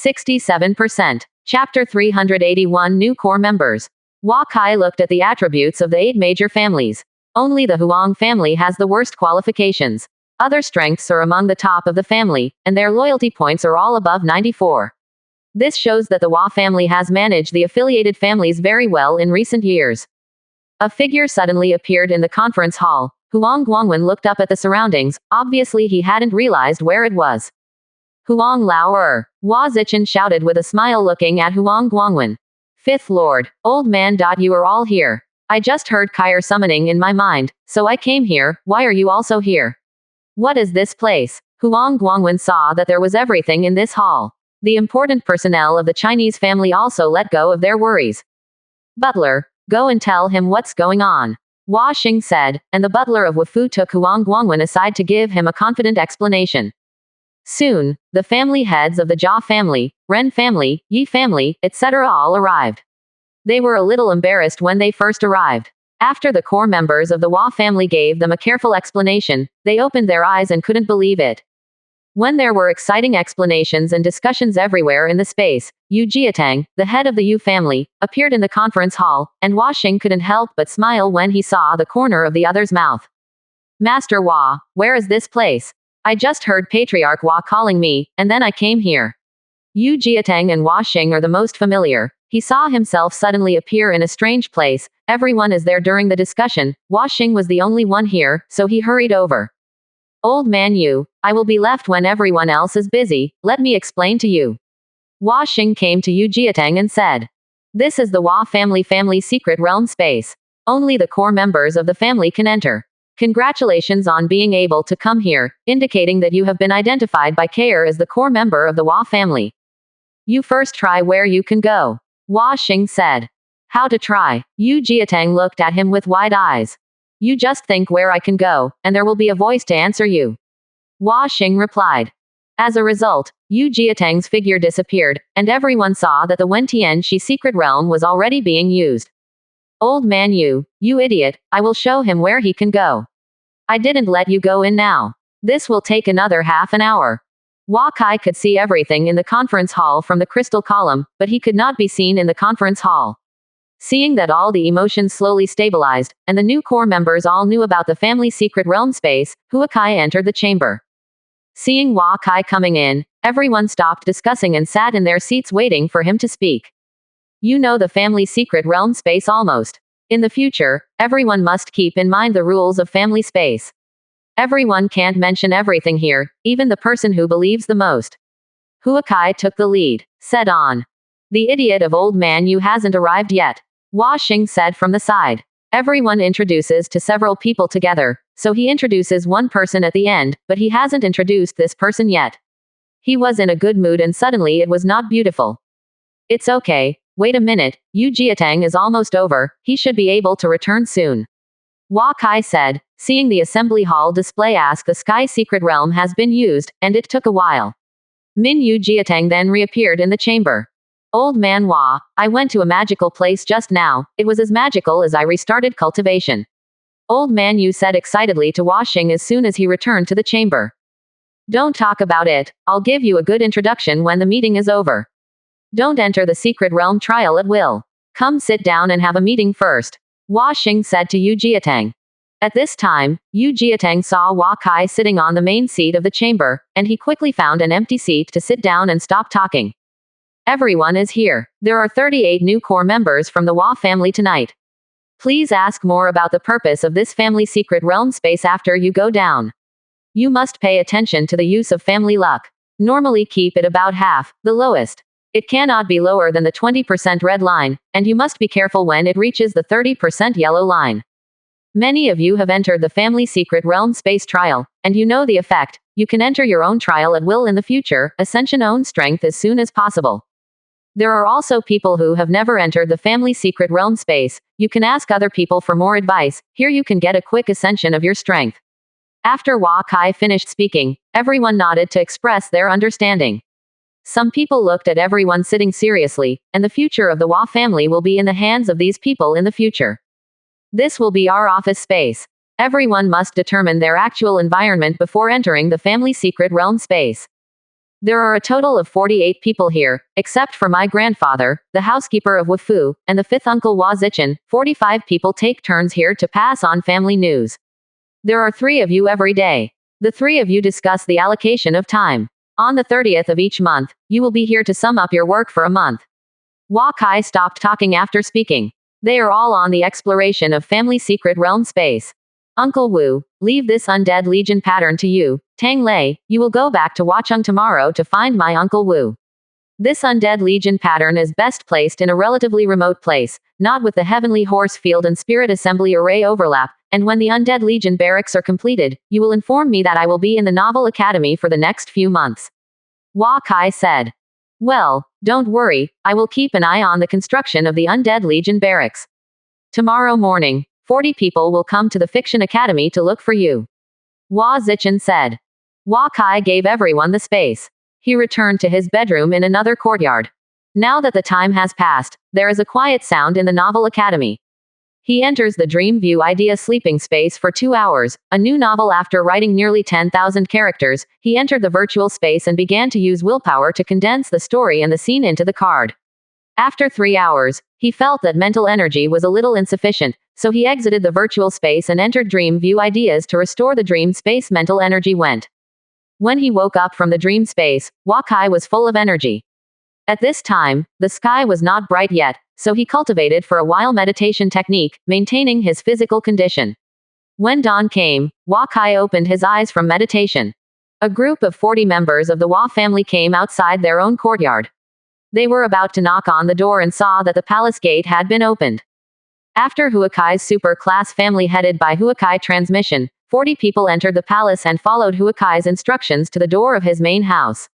67%. Chapter 381 New Core Members. Hua Kai looked at the attributes of the 8 major families. Only the Huang family has the worst qualifications. Other strengths are among the top of the family, and their loyalty points are all above 94. This shows that the Hua family has managed the affiliated families very well in recent years. A figure suddenly appeared in the conference hall. Huang Guangwen looked up at the surroundings. Obviously he hadn't realized where it was. Huang Lao Hua Zichen shouted with a smile looking at Huang Guangwen. Fifth Lord, old man. You are all here. I just heard Kaier summoning in my mind, so I came here. Why are you also here? What is this place? Huang Guangwen saw that there was everything in this hall. The important personnel of the Chinese family also let go of their worries. Butler, go and tell him what's going on. Hua Xing said, and the butler of Wufu took Huang Guangwen aside to give him a confident explanation. Soon, the family heads of the Jia family, Ren family, Yi family, etc. all arrived. They were a little embarrassed when they first arrived. After the core members of the Hua family gave them a careful explanation, they opened their eyes and couldn't believe it. When there were exciting explanations and discussions everywhere in the space, Yu Jiatang, the head of the Yu family, appeared in the conference hall, and Hua Xing couldn't help but smile when he saw the corner of the other's mouth. Master Hua, where is this place? I just heard Patriarch Hua calling me, and then I came here. Yu Jiatang and Hua Xing are the most familiar. He saw himself suddenly appear in a strange place. Everyone is there during the discussion. Hua Xing was the only one here, so he hurried over. Old man Yu, I will be left when everyone else is busy. Let me explain to you. Hua Xing came to Yu Jiatang and said. This is the Hua family secret realm space. Only the core members of the family can enter. Congratulations on being able to come here, indicating that you have been identified by Kaier as the core member of the Hua family. You first try where you can go. Hua Xing said. How to try? Yu Jiatang looked at him with wide eyes. You just think where I can go, and there will be a voice to answer you. Hua Xing replied. As a result, Yu Jiatang's figure disappeared, and everyone saw that the Wentianxi secret realm was already being used. Old man Yu, you idiot, I will show him where he can go. I didn't let you go in now. This will take another half an hour. Hua Kai could see everything in the conference hall from the crystal column, but he could not be seen in the conference hall. Seeing that all the emotions slowly stabilized, and the new core members all knew about the family secret realm space, Hua Kai entered the chamber. Seeing Hua Kai coming in, everyone stopped discussing and sat in their seats waiting for him to speak. You know the family secret realm space almost. In the future, everyone must keep in mind the rules of family space. Everyone can't mention everything here, even the person who believes the most. Hua Kai took the lead, said on. The idiot of old man Yu hasn't arrived yet. Hua Xing said from the side. Everyone introduces to several people together, so he introduces one person at the end, but he hasn't introduced this person yet. He was in a good mood and suddenly it was not beautiful. It's okay, wait a minute, Yu Jiatang is almost over, he should be able to return soon. Hua Kai said, seeing the assembly hall display ask the sky secret realm has been used, and it took a while. Min Yu Jiatang then reappeared in the chamber. Old man Hua, I went to a magical place just now, it was as magical as I restarted cultivation. Old man Yu said excitedly to Hua Xing as soon as he returned to the chamber. Don't talk about it, I'll give you a good introduction when the meeting is over. Don't enter the secret realm trial at will. Come sit down and have a meeting first. Hua Xing said to Yu Jiatang. At this time, Yu Jiatang saw Hua Kai sitting on the main seat of the chamber, and he quickly found an empty seat to sit down and stop talking. Everyone is here. There are 38 new core members from the Hua family tonight. Please ask more about the purpose of this family secret realm space after you go down. You must pay attention to the use of family luck. Normally keep it about half, the lowest. It cannot be lower than the 20% red line, and you must be careful when it reaches the 30% yellow line. Many of you have entered the family secret realm space trial, and you know the effect. You can enter your own trial at will in the future, ascension own strength as soon as possible. There are also people who have never entered the family secret realm space. You can ask other people for more advice. Here you can get a quick ascension of your strength. After Hua Kai finished speaking, everyone nodded to express their understanding. Some people looked at everyone sitting seriously, and the future of the Hua family will be in the hands of these people in the future. This will be our office space. Everyone must determine their actual environment before entering the family secret realm space. There are a total of 48 people here, except for my grandfather, the housekeeper of Wafu, and the fifth uncle Wazichin. 45 people take turns here to pass on family news. There are 3 of you every day. The 3 of you discuss the allocation of time. On the 30th of each month, you will be here to sum up your work for a month. Hua Kai stopped talking after speaking. They are all on the exploration of family secret realm space. Uncle Wu, leave this undead legion pattern to you. Tang Lei, you will go back to Huacheng tomorrow to find my Uncle Wu. This undead legion pattern is best placed in a relatively remote place, not with the heavenly horse field and spirit assembly array overlap, and when the undead legion barracks are completed, you will inform me that I will be in the Novel Academy for the next few months. Hua Kai said. Well, don't worry, I will keep an eye on the construction of the undead legion barracks. Tomorrow morning, 40 people will come to the Fiction Academy to look for you. Hua Zichin said. Hua Kai gave everyone the space. He returned to his bedroom in another courtyard. Now that the time has passed, there is a quiet sound in the Novel Academy. He enters the Dream View Idea sleeping space for 2 hours, a new novel after writing nearly 10,000 characters. He entered the virtual space and began to use willpower to condense the story and the scene into the card. After 3 hours, he felt that mental energy was a little insufficient, so he exited the virtual space and entered Dream View Ideas to restore the dream space. Mental energy went. When he woke up from the dream space, Hua Kai was full of energy. At this time, the sky was not bright yet, so he cultivated for a while meditation technique, maintaining his physical condition. When dawn came, Hua Kai opened his eyes from meditation. A group of 40 members of the Hua family came outside their own courtyard. They were about to knock on the door and saw that the palace gate had been opened. After Huakai's super-class family headed by Huakai transmission, 40 people entered the palace and followed Huakai's instructions to the door of his main house.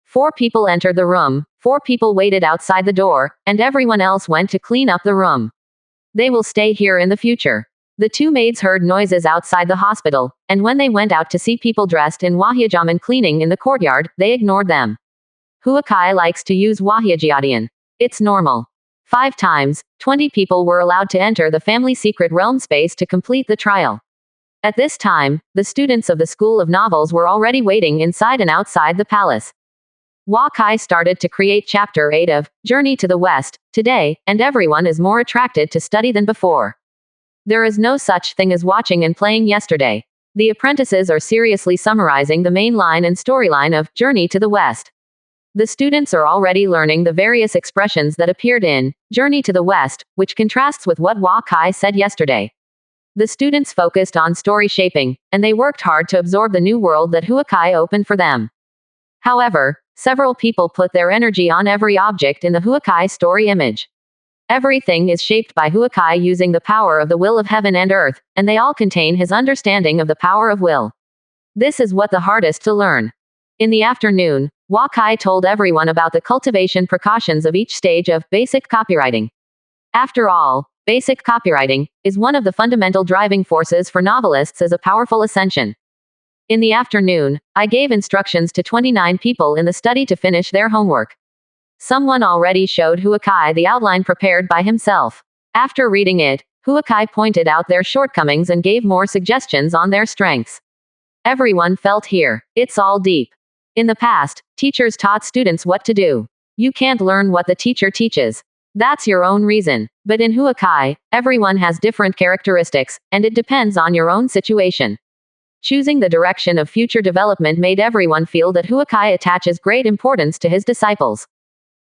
4 people entered the room, 4 people waited outside the door, and everyone else went to clean up the room. They will stay here in the future. The 2 maids heard noises outside the hospital, and when they went out to see people dressed in wahiajaman cleaning in the courtyard, they ignored them. Huakai likes to use wahiajiadian. It's normal. 5 times, 20 people were allowed to enter the family secret realm space to complete the trial. At this time, the students of the School of Novels were already waiting inside and outside the palace. Hua Kai started to create Chapter 8 of Journey to the West today, and everyone is more attracted to study than before. There is no such thing as watching and playing yesterday. The apprentices are seriously summarizing the main line and storyline of Journey to the West. The students are already learning the various expressions that appeared in Journey to the West, which contrasts with what Hua Kai said yesterday. The students focused on story shaping, and they worked hard to absorb the new world that Huakai opened for them. However, several people put their energy on every object in the Huakai story image. Everything is shaped by Huakai using the power of the will of heaven and earth, and they all contain his understanding of the power of will. This is what the hardest to learn. In the afternoon, Hua Kai told everyone about the cultivation precautions of each stage of basic copywriting. After all, basic copywriting is one of the fundamental driving forces for novelists as a powerful ascension. In the afternoon, I gave instructions to 29 people in the study to finish their homework. Someone already showed Huakai the outline prepared by himself. After reading it, Huakai pointed out their shortcomings and gave more suggestions on their strengths. Everyone felt here, it's all deep. In the past, teachers taught students what to do. You can't learn what the teacher teaches. That's your own reason. But in Huakai, everyone has different characteristics, and it depends on your own situation. Choosing the direction of future development made everyone feel that Huakai attaches great importance to his disciples.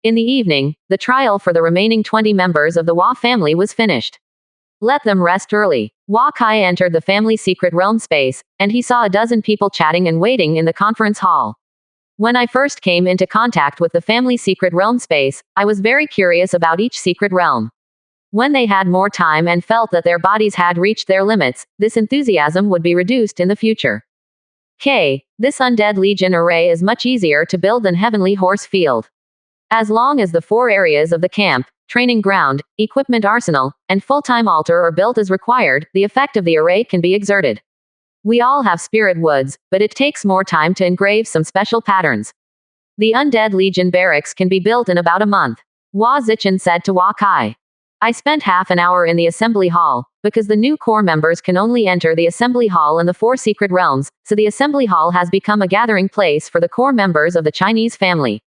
In the evening, the trial for the remaining 20 members of the Hua family was finished. Let them rest early. Hua Kai entered the family secret realm space, and he saw a dozen people chatting and waiting in the conference hall. When I first came into contact with the family secret realm space, I was very curious about each secret realm. When they had more time and felt that their bodies had reached their limits, this enthusiasm would be reduced in the future. This undead legion array is much easier to build than Heavenly Horse Field. As long as the 4 areas of the camp, training ground, equipment arsenal, and full-time altar are built as required, the effect of the array can be exerted. We all have spirit woods, but it takes more time to engrave some special patterns. The Undead Legion barracks can be built in about a month. Hua Zichin said to Hua Kai. I spent half an hour in the assembly hall, because the new corps members can only enter the assembly hall and the 4 secret realms, so the assembly hall has become a gathering place for the corps members of the Chinese family.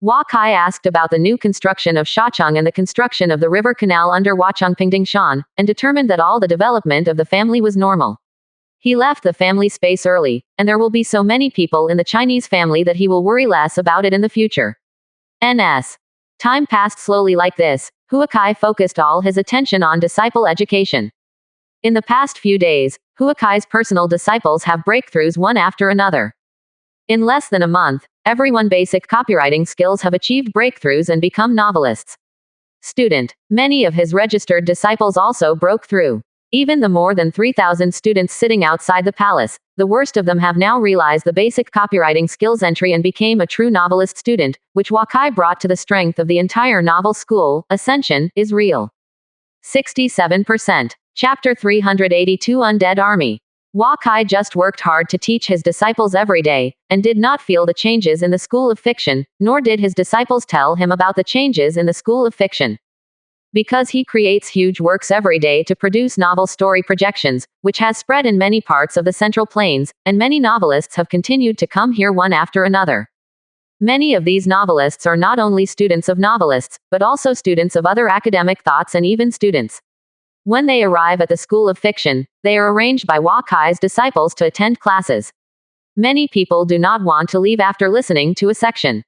Hua Kai asked about the new construction of Shacheng and the construction of the river canal under Huacheng-Pingdingshan, and determined that all the development of the family was normal. He left the family space early, and there will be so many people in the Chinese family that he will worry less about it in the future. NS. Time passed slowly like this. Hua Kai focused all his attention on disciple education. In the past few days, Hua Kai's personal disciples have breakthroughs one after another. In less than a month, everyone basic copywriting skills have achieved breakthroughs and become novelists. Student. Many of his registered disciples also broke through. Even the more than 3,000 students sitting outside the palace, the worst of them have now realized the basic copywriting skills entry and became a true novelist student, which Hua Kai brought to the strength of the entire novel school. Ascension is real. 67%. Chapter 382 Undead Army. Hua Kai just worked hard to teach his disciples every day, and did not feel the changes in the school of fiction, nor did his disciples tell him about the changes in the school of fiction. Because he creates huge works every day to produce novel story projections, which has spread in many parts of the Central Plains, and many novelists have continued to come here one after another. Many of these novelists are not only students of novelists, but also students of other academic thoughts and even students. When they arrive at the School of Fiction, they are arranged by Hua Kai's disciples to attend classes. Many people do not want to leave after listening to a section.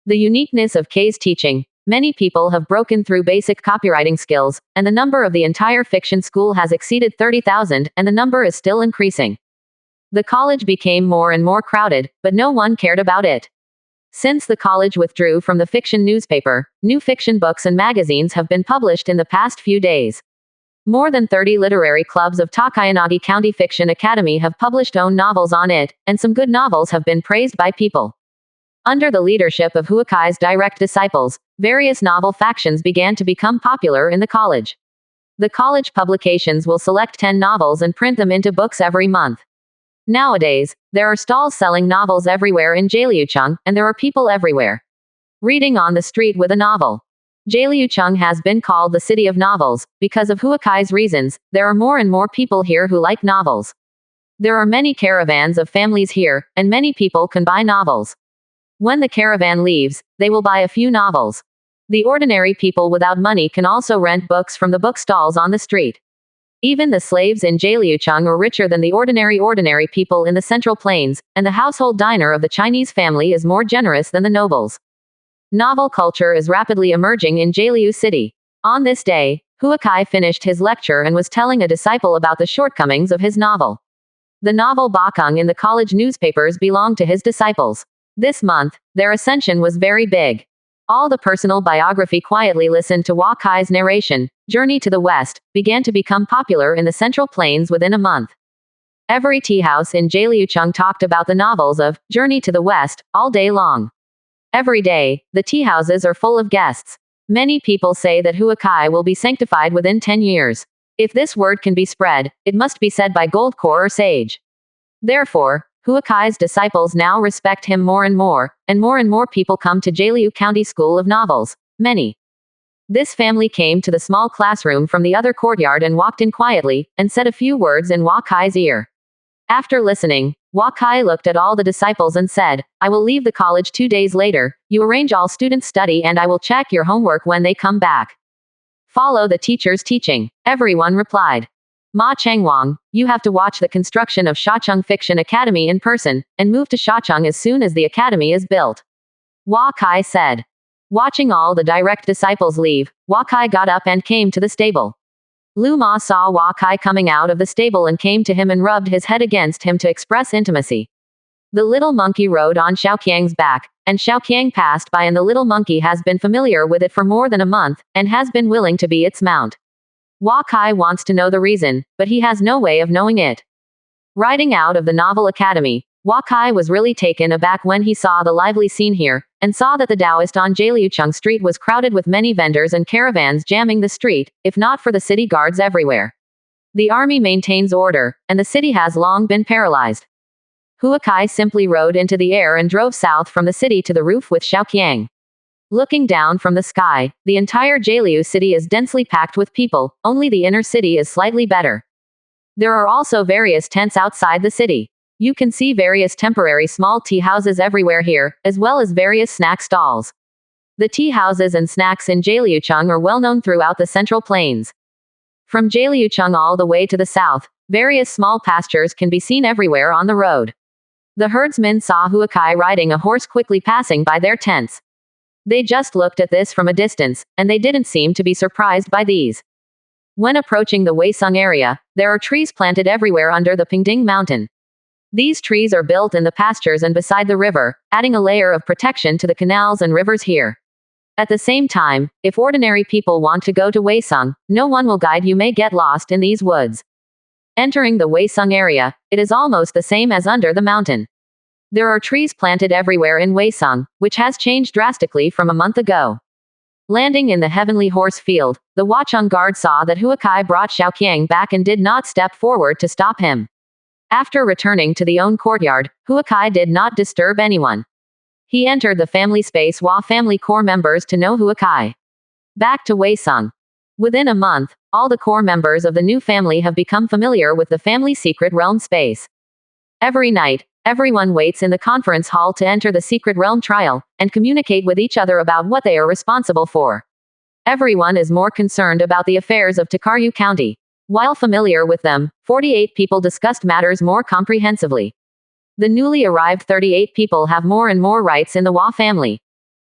The uniqueness of K's teaching. Many people have broken through basic copywriting skills, and the number of the entire fiction school has exceeded 30,000, and the number is still increasing. The college became more and more crowded, but no one cared about it. Since the college withdrew from the fiction newspaper, new fiction books and magazines have been published in the past few days. More than 30 literary clubs of Takayanagi County Fiction Academy have published own novels on it, and some good novels have been praised by people. Under the leadership of Hua Kai's direct disciples, various novel factions began to become popular in the college. The college publications will select 10 novels and print them into books every month. Nowadays, there are stalls selling novels everywhere in Jialiucheng, and there are people everywhere reading on the street with a novel. Jialiucheng has been called the city of novels, because of Hua Kai's reasons. There are more and more people here who like novels. There are many caravans of families here, and many people can buy novels. When the caravan leaves, they will buy a few novels. The ordinary people without money can also rent books from the bookstalls on the street. Even the slaves in Jialiucheng are richer than the ordinary people in the Central Plains, and the household diner of the Chinese family is more generous than the nobles. Novel culture is rapidly emerging in Jialiu City. On this day, Hua Kai finished his lecture and was telling a disciple about the shortcomings of his novel. The novel Bakung in the college newspapers belonged to his disciples. This month, their ascension was very big. All the personal biography quietly listened to Hua Kai's narration. Journey to the West began to become popular in the Central Plains within a month. Every tea house in Jialiucheng talked about the novels of Journey to the West all day long. Every day, the tea houses are full of guests. Many people say that Hua Kai will be sanctified within 10 years. If this word can be spread, it must be said by gold core or sage. Therefore, Hua Kai's disciples now respect him more and more people come to Jialiu County School of Novels. Many. This family came to the small classroom from the other courtyard and walked in quietly, and said a few words in Hua Kai's ear. After listening, Hua Kai looked at all the disciples and said, I will leave the college 2 days later, you arrange all students' study and I will check your homework when they come back. Follow the teacher's teaching. Everyone replied. Ma Chengwang, you have to watch the construction of Shacheng Fiction Academy in person, and move to Shacheng as soon as the academy is built. Hua Kai said. Watching all the direct disciples leave, Hua Kai got up and came to the stable. Lu Ma saw Hua Kai coming out of the stable and came to him and rubbed his head against him to express intimacy. The little monkey rode on Xiaoqiang's back, and Xiaoqiang passed by and the little monkey has been familiar with it for more than a month, and has been willing to be its mount. Hua Kai wants to know the reason, but he has no way of knowing it. Riding out of the Novel Academy, Hua Kai was really taken aback when he saw the lively scene here, and saw that the Taoist on Jialiucheng Street was crowded with many vendors and caravans jamming the street, if not for the city guards everywhere. The army maintains order, and the city has long been paralyzed. Hua Kai simply rode into the air and drove south from the city to the roof with Xiaoqiang. Looking down from the sky, the entire Jaliu city is densely packed with people, only the inner city is slightly better. There are also various tents outside the city. You can see various temporary small tea houses everywhere here, as well as various snack stalls. The tea houses and snacks in Jaliucheng are well known throughout the Central Plains. From Jaliucheng all the way to the south, various small pastures can be seen everywhere on the road. The herdsmen saw Huakai riding a horse quickly passing by their tents. They just looked at this from a distance, and they didn't seem to be surprised by these. When approaching the Weisung area, there are trees planted everywhere under the Pingding mountain. These trees are built in the pastures and beside the river, adding a layer of protection to the canals and rivers here. At the same time, if ordinary people want to go to Weisung, no one will guide you may get lost in these woods. Entering the Weisung area, it is almost the same as under the mountain. There are trees planted everywhere in Weisung, which has changed drastically from a month ago. Landing in the Heavenly Horse Field, the Wachung guard saw that Huakai brought Xiaoqiang back and did not step forward to stop him. After returning to the own courtyard, Huakai did not disturb anyone. He entered the family space Hua family core members to know Huakai. Back to Weisung. Within a month, all the core members of the new family have become familiar with the family secret realm space. Every night, everyone waits in the conference hall to enter the secret realm trial, and communicate with each other about what they are responsible for. Everyone is more concerned about the affairs of Takaryu County. While familiar with them, 48 people discussed matters more comprehensively. The newly arrived 38 people have more and more rights in the Hua family.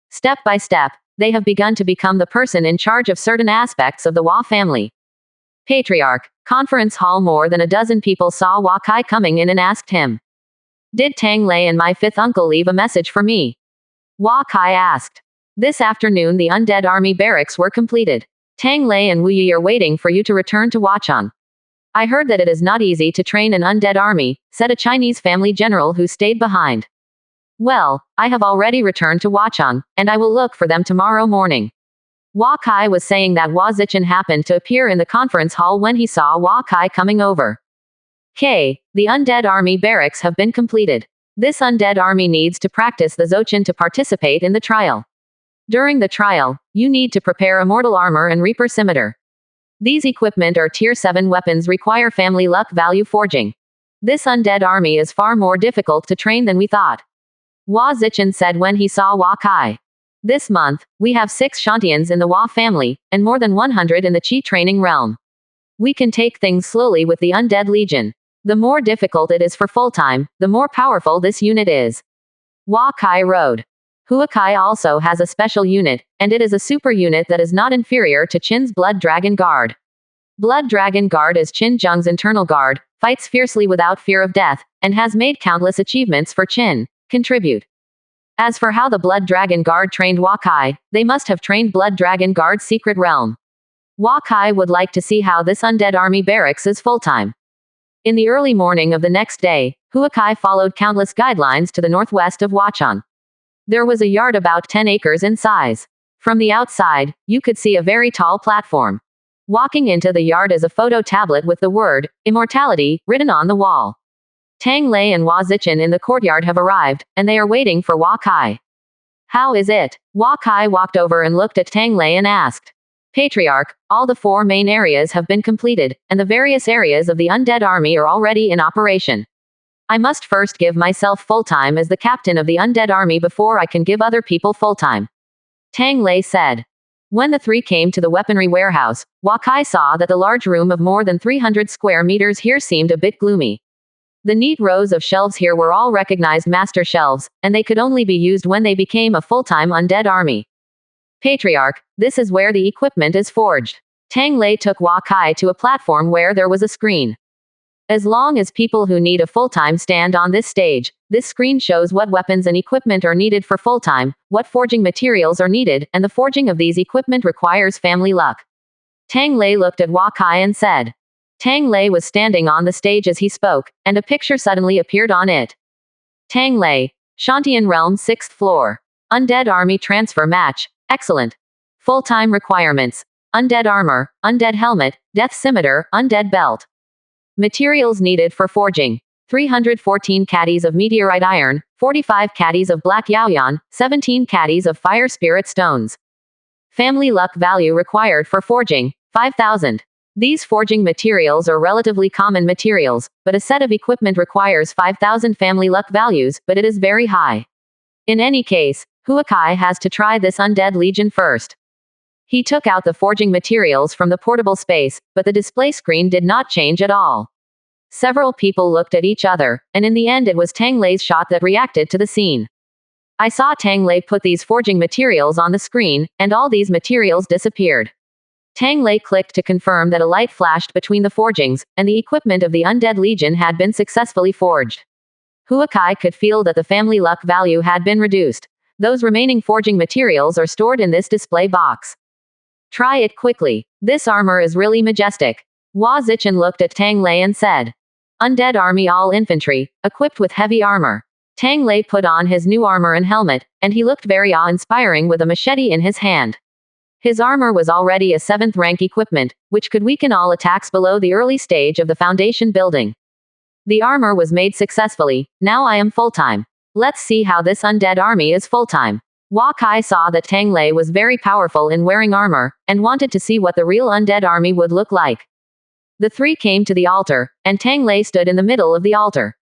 Step by step, they have begun to become the person in charge of certain aspects of the Hua family. Patriarch, conference hall. More than a dozen people saw Huakai coming in and asked him, "Did Tang Lei and my fifth uncle leave a message for me?" Huakai asked. "This afternoon the undead army barracks were completed. Tang Lei and Wu Yi are waiting for you to return to Huacheng. I heard that it is not easy to train an undead army," said a Chinese family general who stayed behind. "Well, I have already returned to Huacheng, and I will look for them tomorrow morning." Huakai was saying that Hua Zichen happened to appear in the conference hall when he saw Huakai coming over. The undead army barracks have been completed. This undead army needs to practice the Zochin to participate in the trial. During the trial, you need to prepare immortal armor and Reaper scimitar. These equipment are Tier 7 weapons require family luck value forging. This undead army is far more difficult to train than we thought. Hua Zichen said when he saw Huakai. This month, we have 6 Shantians in the Hua family, and more than 100 in the Qi training realm. We can take things slowly with the Undead Legion. The more difficult it is for full-time, the more powerful this unit is. Huakai Road. Huakai also has a special unit, and it is a super unit that is not inferior to Qin's Blood Dragon Guard. Blood Dragon Guard is Qin Zheng's internal guard, fights fiercely without fear of death, and has made countless achievements for Qin. Contribute. As for how the Blood Dragon Guard trained Huakai, they must have trained Blood Dragon Guard's secret realm. Huakai would like to see how this undead army barracks is full-time. In the early morning of the next day, Huakai followed countless guidelines to the northwest of Huacheng. There was a yard about 10 acres in size. From the outside, you could see a very tall platform. Walking into the yard is a photo tablet with the word, "Immortality," written on the wall. Tang Lei and Hua Zichen in the courtyard have arrived, and they are waiting for Huakai. "How is it?" Huakai walked over and looked at Tang Lei and asked. "Patriarch, all the 4 main areas have been completed, and the various areas of the undead army are already in operation. I must first give myself full-time as the captain of the undead army before I can give other people full-time," Tang Lei said. When the 3 came to the weaponry warehouse, Huakai saw that the large room of more than 300 square meters here seemed a bit gloomy. The neat rows of shelves here were all recognized master shelves, and they could only be used when they became a full-time undead army. "Patriarch, this is where the equipment is forged." Tang Lei took Huakai to a platform where there was a screen. As long as people who need a full-time stand on this stage, this screen shows what weapons and equipment are needed for full-time, what forging materials are needed, and the forging of these equipment requires family luck. Tang Lei looked at Huakai and said. Tang Lei was standing on the stage as he spoke, and a picture suddenly appeared on it. Tang Lei, Shantian Realm 6th floor. Undead Army Transfer Match. Excellent. Full-time requirements. Undead Armor, Undead Helmet, Death Scimitar, Undead Belt. Materials needed for forging. 314 caddies of meteorite iron, 45 caddies of black yaoyan, 17 caddies of fire spirit stones. Family luck value required for forging, 5,000. These forging materials are relatively common materials, but a set of equipment requires 5,000 family luck values, but it is very high. In any case, Huakai has to try this undead legion first. He took out the forging materials from the portable space, but the display screen did not change at all. Several people looked at each other, and in the end it was Tang Lei's shot that reacted to the scene. I saw Tang Lei put these forging materials on the screen, and all these materials disappeared. Tang Lei clicked to confirm that a light flashed between the forgings, and the equipment of the undead legion had been successfully forged. Huakai could feel that the family luck value had been reduced. Those remaining forging materials are stored in this display box. Try it quickly. This armor is really majestic. Hua Zichen looked at Tang Lei and said. Undead army all infantry, equipped with heavy armor. Tang Lei put on his new armor and helmet, and he looked very awe-inspiring with a machete in his hand. His armor was already a 7th rank equipment, which could weaken all attacks below the early stage of the foundation building. The armor was made successfully. Now I am full-time. Let's see how this undead army is full-time. Hua Kai saw that Tang Lei was very powerful in wearing armor, and wanted to see what the real undead army would look like. The three came to the altar, and Tang Lei stood in the middle of the altar.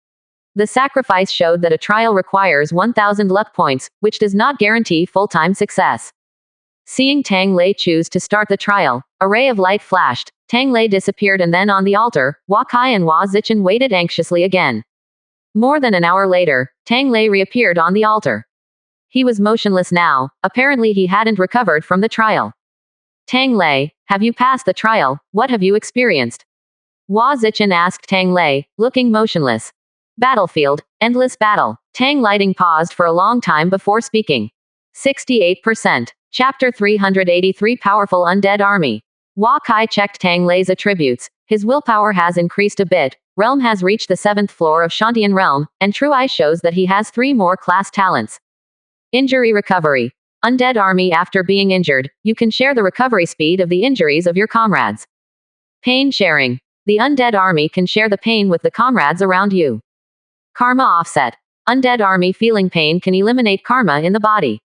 The sacrifice showed that a trial requires 1,000 luck points, which does not guarantee full-time success. Seeing Tang Lei choose to start the trial, a ray of light flashed, Tang Lei disappeared, and then on the altar, Hua Kai and Hua Zichen waited anxiously again. More than an hour later, Tang Lei reappeared on the altar. He was motionless now. Apparently he hadn't recovered from the trial. Tang Lei, have you passed the trial? What have you experienced? Hua Zichen asked Tang Lei, looking motionless. Battlefield, endless battle. Tang Lighting paused for a long time before speaking. 68%. Chapter 383 Powerful Undead Army. Hua Kai checked Tang Lei's attributes. His willpower has increased a bit, realm has reached the 7th floor of Shantian realm, and True Eye shows that he has 3 more class talents. Injury recovery. Undead army. After being injured, you can share the recovery speed of the injuries of your comrades. Pain sharing. The undead army can share the pain with the comrades around you. Karma offset. Undead army feeling pain can eliminate karma in the body.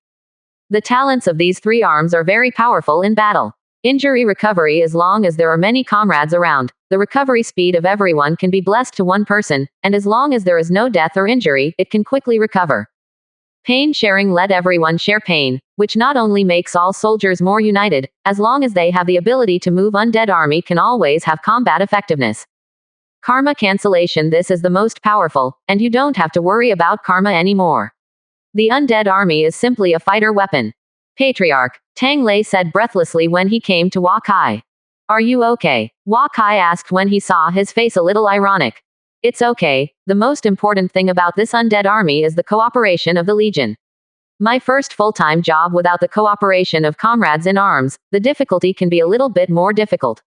The talents of these 3 arms are very powerful in battle. Injury recovery. As long as there are many comrades around, the recovery speed of everyone can be blessed to one person, and as long as there is no death or injury, it can quickly recover. Pain sharing. Let everyone share pain, which not only makes all soldiers more united, as long as they have the ability to move. Undead army can always have combat effectiveness. Karma cancellation. This is the most powerful, and you don't have to worry about karma anymore. The undead army is simply a fighter weapon. Patriarch, Tang Lei said breathlessly when he came to Hua Kai. Are you okay? Hua Kai asked when he saw his face a little ironic. It's okay. The most important thing about this undead army is the cooperation of the Legion. My first full-time job. Without the cooperation of comrades in arms, the difficulty can be a little bit more difficult.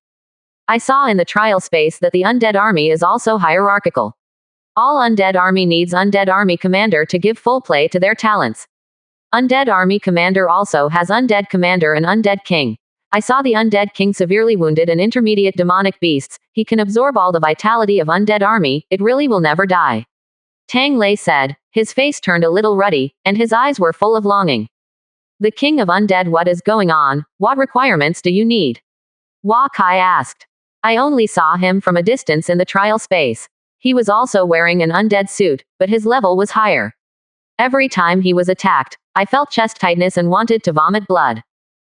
I saw in the trial space that the undead army is also hierarchical. All undead army needs undead army commander to give full play to their talents. Undead army commander also has undead commander and undead king. I saw the undead king severely wounded and intermediate demonic beasts. He can absorb all the vitality of undead army. It really will never die. Tang Lei said. His face turned a little ruddy, and his eyes were full of longing. The king of undead. What is going on? What requirements do you need? Hua Kai asked. I only saw him from a distance in the trial space. He was also wearing an undead suit, but his level was higher. Every time he was attacked, I felt chest tightness and wanted to vomit blood.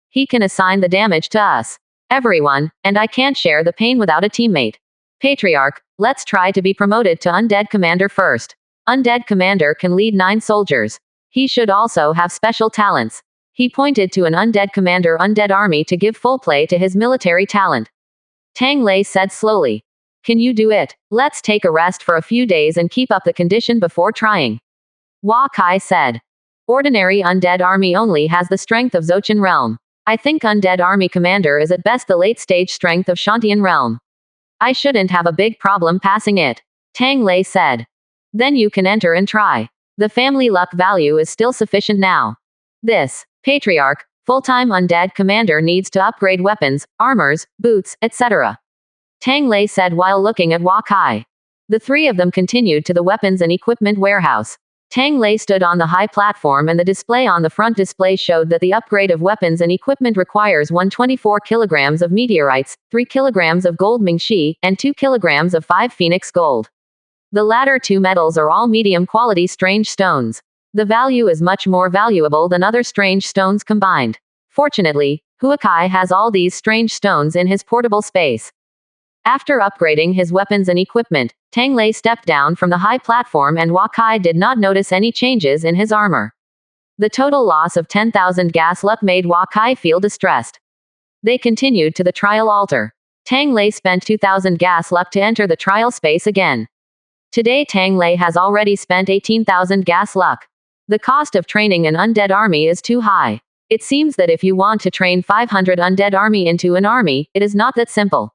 He can assign the damage to us. Everyone, and I can't share the pain without a teammate. Patriarch, let's try to be promoted to undead commander first. Undead commander can lead 9 soldiers. He should also have special talents. He pointed to an undead commander undead army to give full play to his military talent. Tang Lei said slowly. Can you do it? Let's take a rest for a few days and keep up the condition before trying. Hua Kai said. Ordinary undead army only has the strength of Zochin realm. I think undead army commander is at best the late stage strength of Shantian realm. I shouldn't have a big problem passing it. Tang Lei said. Then you can enter and try. The family luck value is still sufficient now. This, Patriarch, full-time undead commander needs to upgrade weapons, armors, boots, etc. Tang Lei said while looking at Hua Kai. The three of them continued to the weapons and equipment warehouse. Tang Lei stood on the high platform, and the display on the front display showed that the upgrade of weapons and equipment requires 124 kilograms of meteorites, 3 kilograms of gold Mingxi, and 2 kilograms of 5 phoenix gold. The latter two metals are all medium-quality strange stones. The value is much more valuable than other strange stones combined. Fortunately, Huakai has all these strange stones in his portable space. After upgrading his weapons and equipment, Tang Lei stepped down from the high platform, and Huakai did not notice any changes in his armor. The total loss of 10,000 gas luck made Huakai feel distressed. They continued to the trial altar. Tang Lei spent 2,000 gas luck to enter the trial space again. Today Tang Lei has already spent 18,000 gas luck. The cost of training an undead army is too high. It seems that if you want to train 500 undead army into an army, it is not that simple.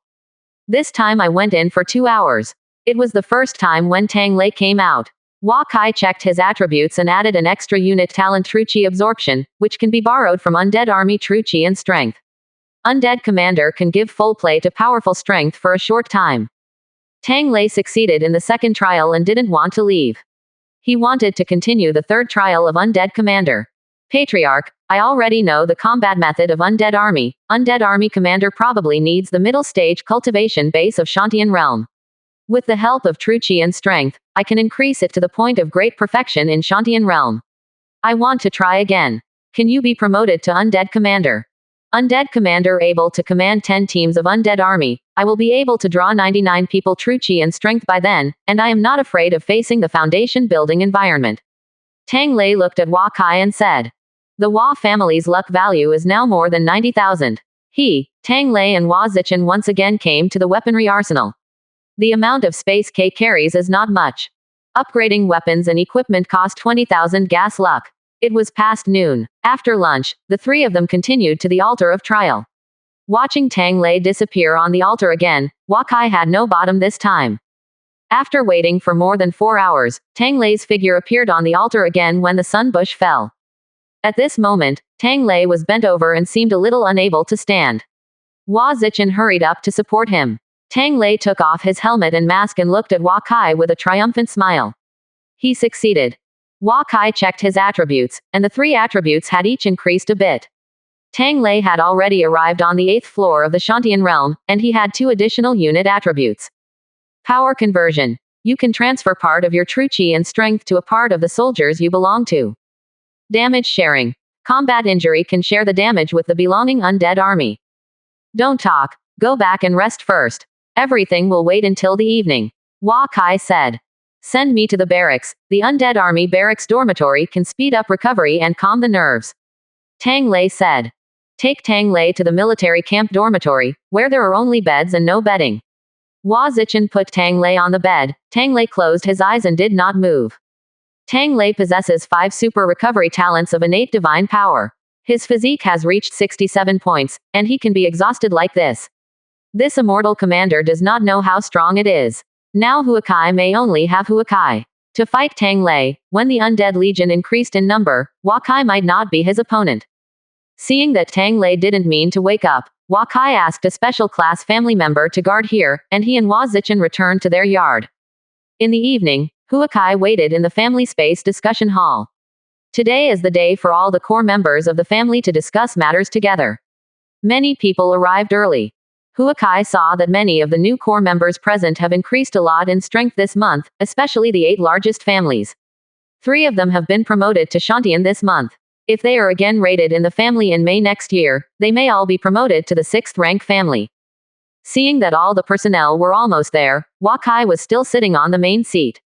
This time I went in for 2 hours. It was the first time when Tang Lei came out. Huakai checked his attributes and added an extra unit talent True Qi absorption, which can be borrowed from undead army True Qi and strength. Undead commander can give full play to powerful strength for a short time. Tang Lei succeeded in the second trial and didn't want to leave. He wanted to continue the third trial of undead commander. Patriarch, I already know the combat method of undead army. Undead army commander probably needs the middle stage cultivation base of Shantian realm. With the help of True Qi and strength, I can increase it to the point of great perfection in Shantian realm. I want to try again. Can you be promoted to undead commander? Undead commander able to command 10 teams of undead army. I will be able to draw 99 people True Qi and strength by then, and I am not afraid of facing the foundation building environment. Tang Lei looked at Huakai and said, the Hua family's luck value is now more than 90,000. He, Tang Lei and Hua Zichen once again came to the weaponry arsenal. The amount of space K carries is not much. Upgrading weapons and equipment cost 20,000 gas luck. It was past noon. After lunch, the three of them continued to the altar of trial. Watching Tang Lei disappear on the altar again, Huakai had no bottom this time. After waiting for more than 4 hours, Tang Lei's figure appeared on the altar again when the sun bush fell. At this moment, Tang Lei was bent over and seemed a little unable to stand. Hua Zichen hurried up to support him. Tang Lei took off his helmet and mask and looked at Huakai with a triumphant smile. He succeeded. Huakai checked his attributes, and the 3 attributes had each increased a bit. Tang Lei had already arrived on the 8th floor of the Shantian realm, and he had 2 additional unit attributes. Power conversion. You can transfer part of your True Qi and strength to a part of the soldiers you belong to. Damage sharing. Combat injury can share the damage with the belonging undead army. Don't talk. Go back and rest first. Everything will wait until the evening. Huakai said. Send me to the barracks. The undead army barracks dormitory can speed up recovery and calm the nerves. Tang Lei said. Take Tang Lei to the military camp dormitory, where there are only beds and no bedding. Hua Zichen put Tang Lei on the bed. Tang Lei closed his eyes and did not move. Tang Lei possesses 5 super recovery talents of innate divine power. His physique has reached 67 points, and he can be exhausted like this. This immortal commander does not know how strong it is. Now Huakai may only have Huakai. To fight Tang Lei, when the undead legion increased in number, Huakai might not be his opponent. Seeing that Tang Lei didn't mean to wake up, Huakai asked a special class family member to guard here, and he and Hua Zichen returned to their yard. In the evening, Huakai waited in the family space discussion hall. Today is the day for all the core members of the family to discuss matters together. Many people arrived early. Huakai saw that many of the new core members present have increased a lot in strength this month, especially the 8 largest families. 3 of them have been promoted to Shantian this month. If they are again rated in the family in May next year, they may all be promoted to the 6th rank family. Seeing that all the personnel were almost there, Huakai was still sitting on the main seat.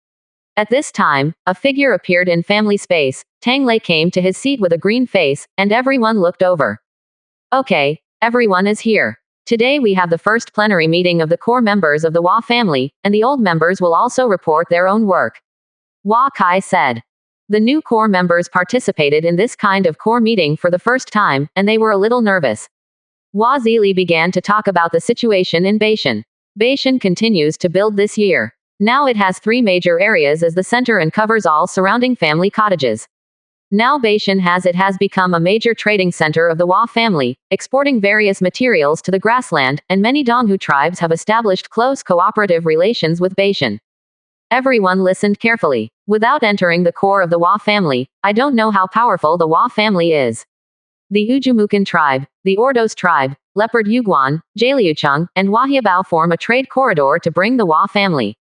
At this time, a figure appeared in family space. Tang Lei came to his seat with a green face, and everyone looked over. Okay, everyone is here. Today we have the first plenary meeting of the core members of the Hua family, and the old members will also report their own work. Huakai said. The new core members participated in this kind of core meeting for the first time, and they were a little nervous. Hua Zili began to talk about the situation in Beishan. Beishan continues to build this year. Now it has 3 major areas as the center and covers all surrounding family cottages. Now Beishan has become a major trading center of the Hua family, exporting various materials to the grassland, and many Donghu tribes have established close cooperative relations with Beishan. Everyone listened carefully. Without entering the core of the Hua family, I don't know how powerful the Hua family is. The Ujumukan tribe, the Ordos tribe, Leopard Yuguan, Jaliucheng, and Wahiabao form a trade corridor to bring the Hua family.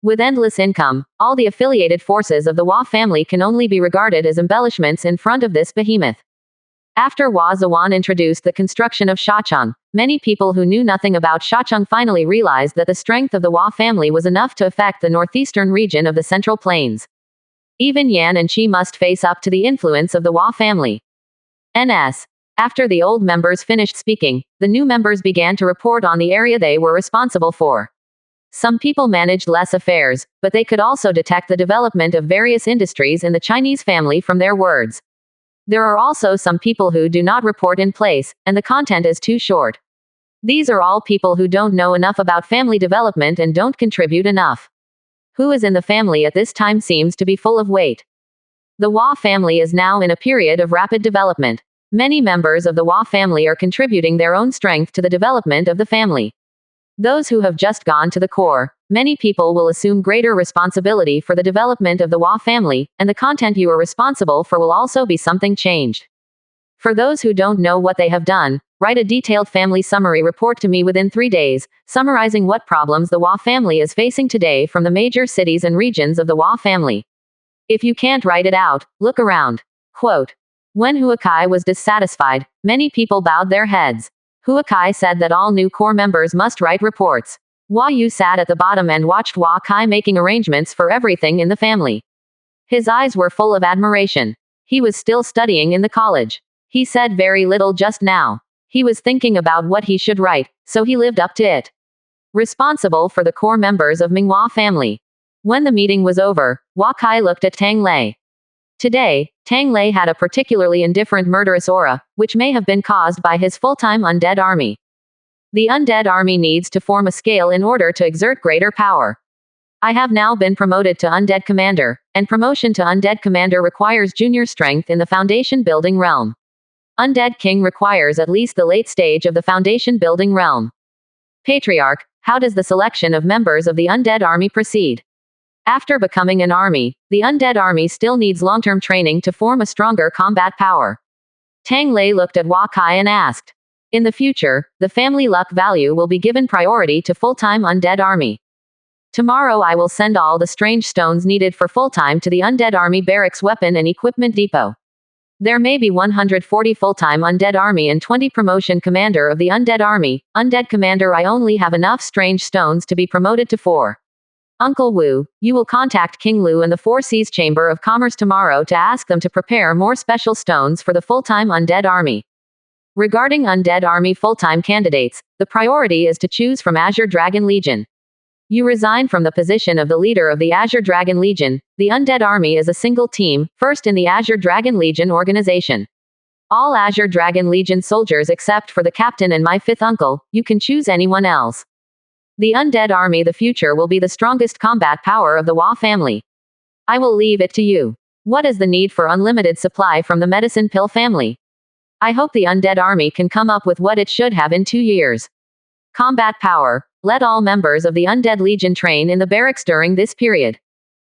With endless income, all the affiliated forces of the Hua family can only be regarded as embellishments in front of this behemoth. After Hua Zuan introduced the construction of Shacheng, many people who knew nothing about Shacheng finally realized that the strength of the Hua family was enough to affect the northeastern region of the Central Plains. Even Yan and Qi must face up to the influence of the Hua family. NS. After the old members finished speaking, the new members began to report on the area they were responsible for. Some people managed less affairs, but they could also detect the development of various industries in the Chinese family from their words. There are also some people who do not report in place, and the content is too short. These are all people who don't know enough about family development and don't contribute enough. Who is in the family at this time seems to be full of weight. The Hua family is now in a period of rapid development. Many members of the Hua family are contributing their own strength to the development of the family. Those who have just gone to the core, many people will assume greater responsibility for the development of the Hua family, and the content you are responsible for will also be something changed. For those who don't know what they have done, write a detailed family summary report to me within 3 days, summarizing what problems the Hua family is facing today from the major cities and regions of the Hua family. If you can't write it out, look around. Quote. When Huakai was dissatisfied, many people bowed their heads. Huakai said that all new core members must write reports. Hua Yu sat at the bottom and watched Huakai making arrangements for everything in the family. His eyes were full of admiration. He was still studying in the college. He said very little just now. He was thinking about what he should write, so he lived up to it. Responsible for the core members of Minghua family. When the meeting was over, Huakai looked at Tang Lei. Today, Tang Lei had a particularly indifferent murderous aura, which may have been caused by his full-time undead army. The undead army needs to form a scale in order to exert greater power. I have now been promoted to undead commander, and promotion to undead commander requires junior strength in the foundation building realm. Undead king requires at least the late stage of the foundation building realm. Patriarch, how does the selection of members of the undead army proceed? After becoming an army, the undead army still needs long-term training to form a stronger combat power. Tang Lei looked at Huakai and asked. In the future, the family luck value will be given priority to full-time undead army. Tomorrow I will send all the strange stones needed for full-time to the undead army barracks weapon and equipment depot. There may be 140 full-time undead army and 20 promotion commander of the undead army. Undead commander, I only have enough strange stones to be promoted to 4. Uncle Wu, you will contact King Lu and the Four Seas Chamber of Commerce tomorrow to ask them to prepare more special stones for the full-time undead army. Regarding undead army full-time candidates, the priority is to choose from Azure Dragon Legion. You resign from the position of the leader of the Azure Dragon Legion. The undead army is a single team, first in the Azure Dragon Legion organization. All Azure Dragon Legion soldiers except for the captain and my 5th uncle, you can choose anyone else. The undead army, the future will be the strongest combat power of the Hua family. I will leave it to you. What is the need for unlimited supply from the medicine pill family? I hope the undead army can come up with what it should have in 2 years. Combat power. Let all members of the undead legion train in the barracks during this period.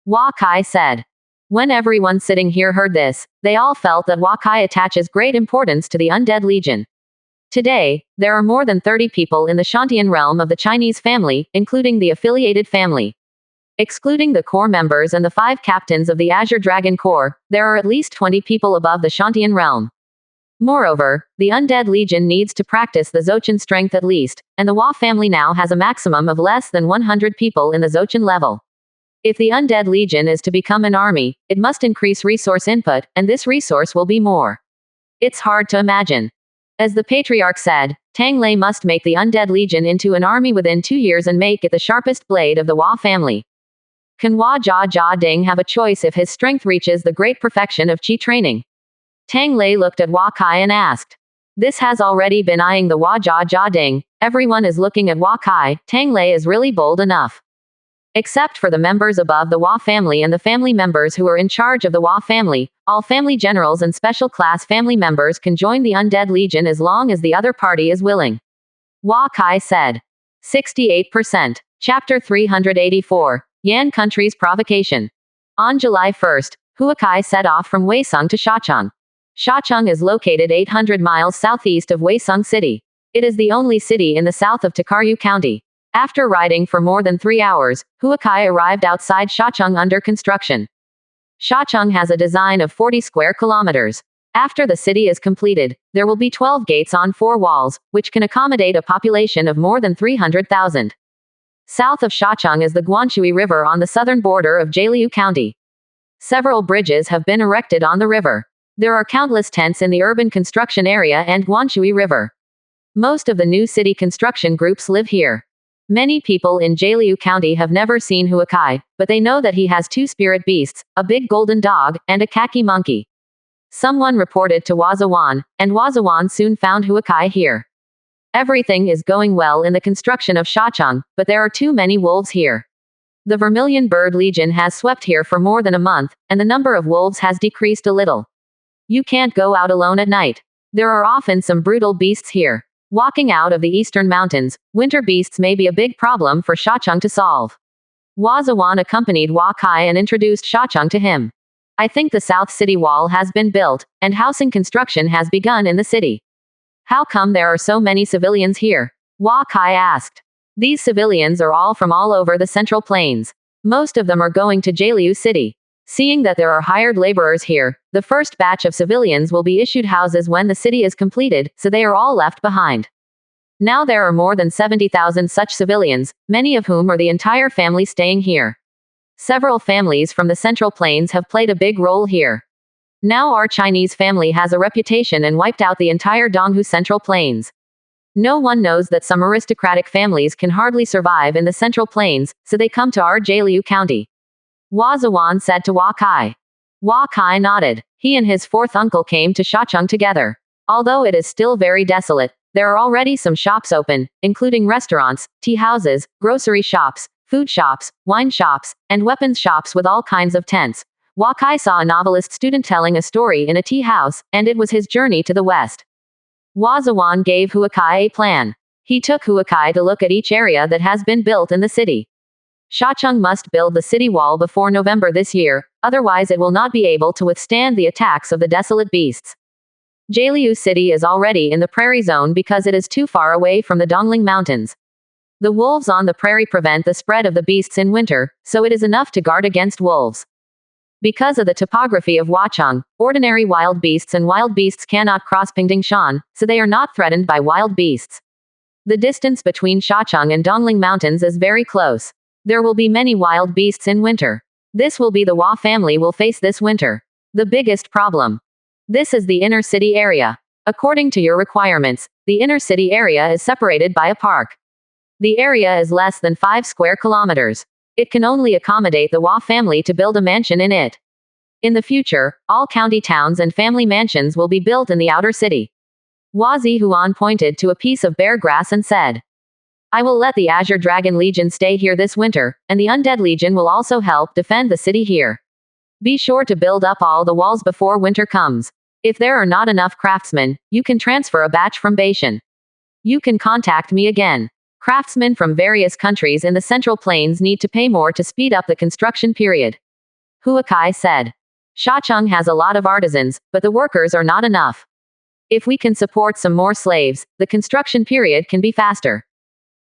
Huakai said. When everyone sitting here heard this, they all felt that Huakai attaches great importance to the undead legion. Today, there are more than 30 people in the Shantian realm of the Chinese family, including the affiliated family. Excluding the core members and the 5 captains of the Azure Dragon Corps, there are at least 20 people above the Shantian realm. Moreover, the undead legion needs to practice the Zochan strength at least, and the Hua family now has a maximum of less than 100 people in the Zochan level. If the undead legion is to become an army, it must increase resource input, and this resource will be more. It's hard to imagine. As the Patriarch said, Tang Lei must make the undead legion into an army within 2 years and make it the sharpest blade of the Hua family. Can Hua Jia Ding have a choice if his strength reaches the great perfection of Qi training? Tang Lei looked at Huakai and asked. This has already been eyeing the Hua Jia Ding. Everyone is looking at Huakai. Tang Lei is really bold enough. Except for the members above the Hua family and the family members who are in charge of the Hua family, all family generals and special class family members can join the undead legion as long as the other party is willing. Huakai said. 68%. Chapter 384. Yan country's provocation. On July 1st, Huakai set off from Weisung to Shacheng. Shacheng is located 800 miles southeast of Weisung City. It is the only city in the south of Takaryu County. After riding for more than 3 hours, Huakai arrived outside Shacheng under construction. Shacheng has a design of 40 square kilometers. After the city is completed, there will be 12 gates on 4 walls, which can accommodate a population of more than 300,000. South of Shacheng is the Guanshui River on the southern border of Jialiu County. Several bridges have been erected on the river. There are countless tents in the urban construction area and Guanshui River. Most of the new city construction groups live here. Many people in Jialiu County have never seen Huakai, but they know that he has 2 spirit beasts, a big golden dog, and a khaki monkey. Someone reported to Wazawan, and Wazawan soon found Huakai here. Everything is going well in the construction of Shacheng, but there are too many wolves here. The Vermilion Bird Legion has swept here for more than a month, and the number of wolves has decreased a little. You can't go out alone at night. There are often some brutal beasts here. Walking out of the eastern mountains, winter beasts may be a big problem for Shacheng to solve. Wazawan accompanied Huakai and introduced Shacheng to him. I think the South City Wall has been built, and housing construction has begun in the city. How come there are so many civilians here? Huakai asked. These civilians are all from all over the Central Plains. Most of them are going to Jialiu City. Seeing that there are hired laborers here, the first batch of civilians will be issued houses when the city is completed, so they are all left behind. Now there are more than 70,000 such civilians, many of whom are the entire family staying here. Several families from the Central Plains have played a big role here. Now our Chinese family has a reputation and wiped out the entire Donghu Central Plains. No one knows that some aristocratic families can hardly survive in the Central Plains, so they come to our Jialiu County. Wazawan said to Huakai. Huakai nodded. He and his 4th uncle came to Shacheng together. Although it is still very desolate, there are already some shops open, including restaurants, tea houses, grocery shops, food shops, wine shops, and weapons shops with all kinds of tents. Huakai saw a novelist student telling a story in a tea house, and it was his journey to the west. Wazawan gave Huakai a plan. He took Huakai to look at each area that has been built in the city. Shacheng must build the city wall before November this year, otherwise it will not be able to withstand the attacks of the desolate beasts. Jialiu City is already in the prairie zone because it is too far away from the Dongling Mountains. The wolves on the prairie prevent the spread of the beasts in winter, so it is enough to guard against wolves. Because of the topography of Huacheng, ordinary wild beasts and wild beasts cannot cross Pingdingshan, so they are not threatened by wild beasts. The distance between Shacheng and Dongling Mountains is very close. There will be many wild beasts in winter. This will be the Hua family will face this winter. The biggest problem. This is the inner city area. According to your requirements, the inner city area is separated by a park. The area is less than 5 square kilometers. It can only accommodate the Hua family to build a mansion in it. In the future, all county towns and family mansions will be built in the outer city. Hua Zihuan pointed to a piece of bare grass and said, I will let the Azure Dragon Legion stay here this winter, and the Undead Legion will also help defend the city here. Be sure to build up all the walls before winter comes. If there are not enough craftsmen, you can transfer a batch from Beishan. You can contact me again. Craftsmen from various countries in the Central Plains need to pay more to speed up the construction period. Huakai said. Shacheng has a lot of artisans, but the workers are not enough. If we can support some more slaves, the construction period can be faster.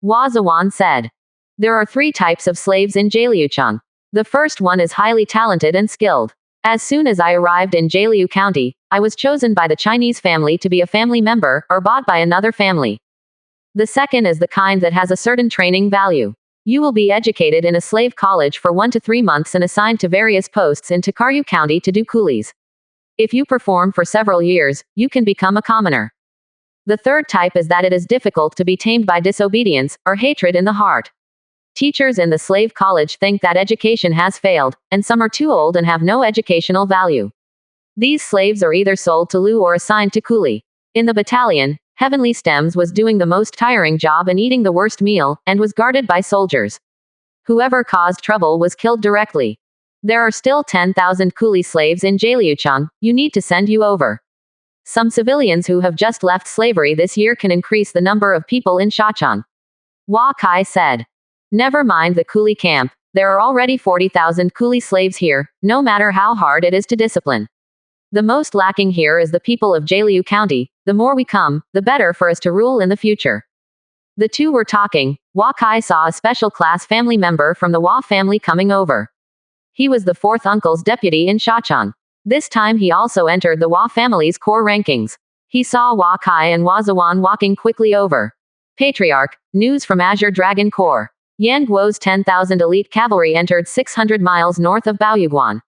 Wazawan said. There are 3 types of slaves in Jialiucheng. The first one is highly talented and skilled. As soon as I arrived in Jialiu County, I was chosen by the Chinese family to be a family member, or bought by another family. The second is the kind that has a certain training value. You will be educated in a slave college for 1 to 3 months and assigned to various posts in Takaryu County to do coolies. If you perform for several years, you can become a commoner. The third type is that it is difficult to be tamed by disobedience, or hatred in the heart. Teachers in the slave college think that education has failed, and some are too old and have no educational value. These slaves are either sold to Lu or assigned to coolie. In the battalion, Heavenly Stems was doing the most tiring job and eating the worst meal, and was guarded by soldiers. Whoever caused trouble was killed directly. There are still 10,000 coolie slaves in Jialiucheng, you need to send you over. Some civilians who have just left slavery this year can increase the number of people in Shacheng. Huakai said. Never mind the coolie camp, There are already 40,000 coolie slaves here, no matter how hard it is to discipline. The most lacking here is the people of Jialiu County. The more we come, the better for us to rule in the future. The two were talking. Hua Kai saw a special class family member from the Hua family coming over. He was the fourth uncle's deputy in Shachang. This time he also entered the Hua family's core rankings. He saw Hua Kai and Hua Zuan walking quickly over. Patriarch, news from Azure Dragon Corps. Yan Guo's 10,000 elite cavalry entered 600 miles north of Baoyuguan.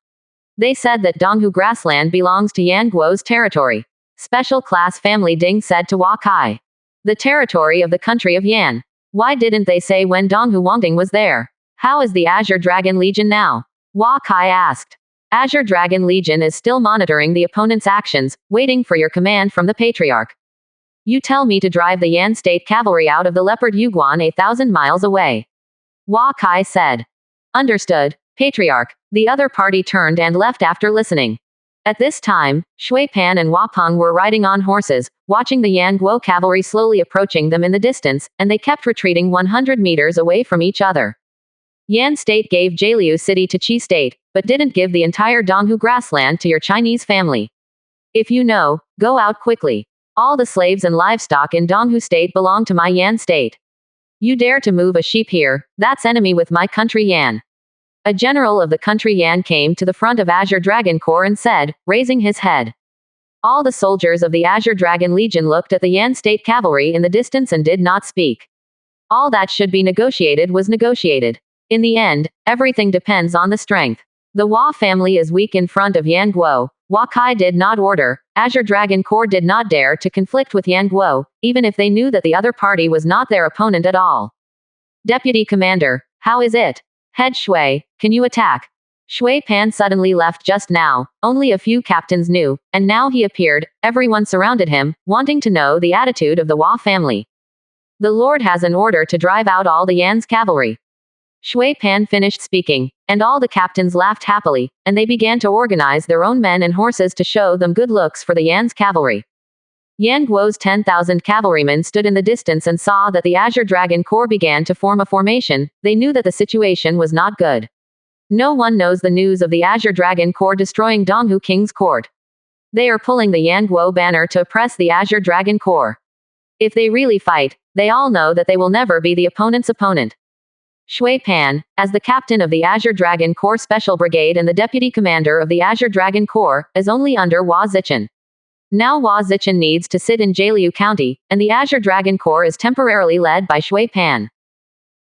They said that Donghu grassland belongs to Yan Guo's territory. Special class family Ding said to Hua Kai. The territory of the country of Yan. Why didn't they say when Donghu Wangding was there? How is the Azure Dragon Legion now? Hua Kai asked. Azure Dragon Legion is still monitoring the opponent's actions, waiting for your command from the Patriarch. You tell me to drive the Yan State Cavalry out of the Leopard Yuguan 8,000 miles away. Hua Kai said. Understood, Patriarch. The other party turned and left after listening. At this time, Shui Pan and Hua Peng were riding on horses, watching the Yan Guo cavalry slowly approaching them in the distance, and they kept retreating 100 meters away from each other. Yan State gave Jialiu City to Qi State, but didn't give the entire Donghu grassland to your Chinese family. If you know, go out quickly. All the slaves and livestock in Donghu State belong to my Yan State. You dare to move a sheep here, that's enemy with my country Yan. A general of the country Yan came to the front of Azure Dragon Corps and said, raising his head. All the soldiers of the Azure Dragon Legion looked at the Yan State cavalry in the distance and did not speak. All that should be negotiated was negotiated. In the end, everything depends on the strength. The Hua family is weak in front of Yan Guo. Hua Kai did not order. Azure Dragon Corps did not dare to conflict with Yan Guo, even if they knew that the other party was not their opponent at all. Deputy Commander, how is it? Head Shui, can you attack? Shui Pan suddenly left just now, only a few captains knew, and now he appeared, everyone surrounded him, wanting to know the attitude of the Hua family. The Lord has an order to drive out all the Yan's cavalry. Shui Pan finished speaking, and all the captains laughed happily, and they began to organize their own men and horses to show them good looks for the Yan's cavalry. Yan Guo's 10,000 cavalrymen stood in the distance and saw that the Azure Dragon Corps began to form a formation. They knew that the situation was not good. No one knows the news of the Azure Dragon Corps destroying Donghu King's court. They are pulling the Yan Guo banner to oppress the Azure Dragon Corps. If they really fight, they all know that they will never be the opponent's opponent. Shui Pan, as the captain of the Azure Dragon Corps Special Brigade and the deputy commander of the Azure Dragon Corps, is only under Hua Zichen. Now Hua Zichen needs to sit in Jialiu County, and the Azure Dragon Corps is temporarily led by Shui Pan.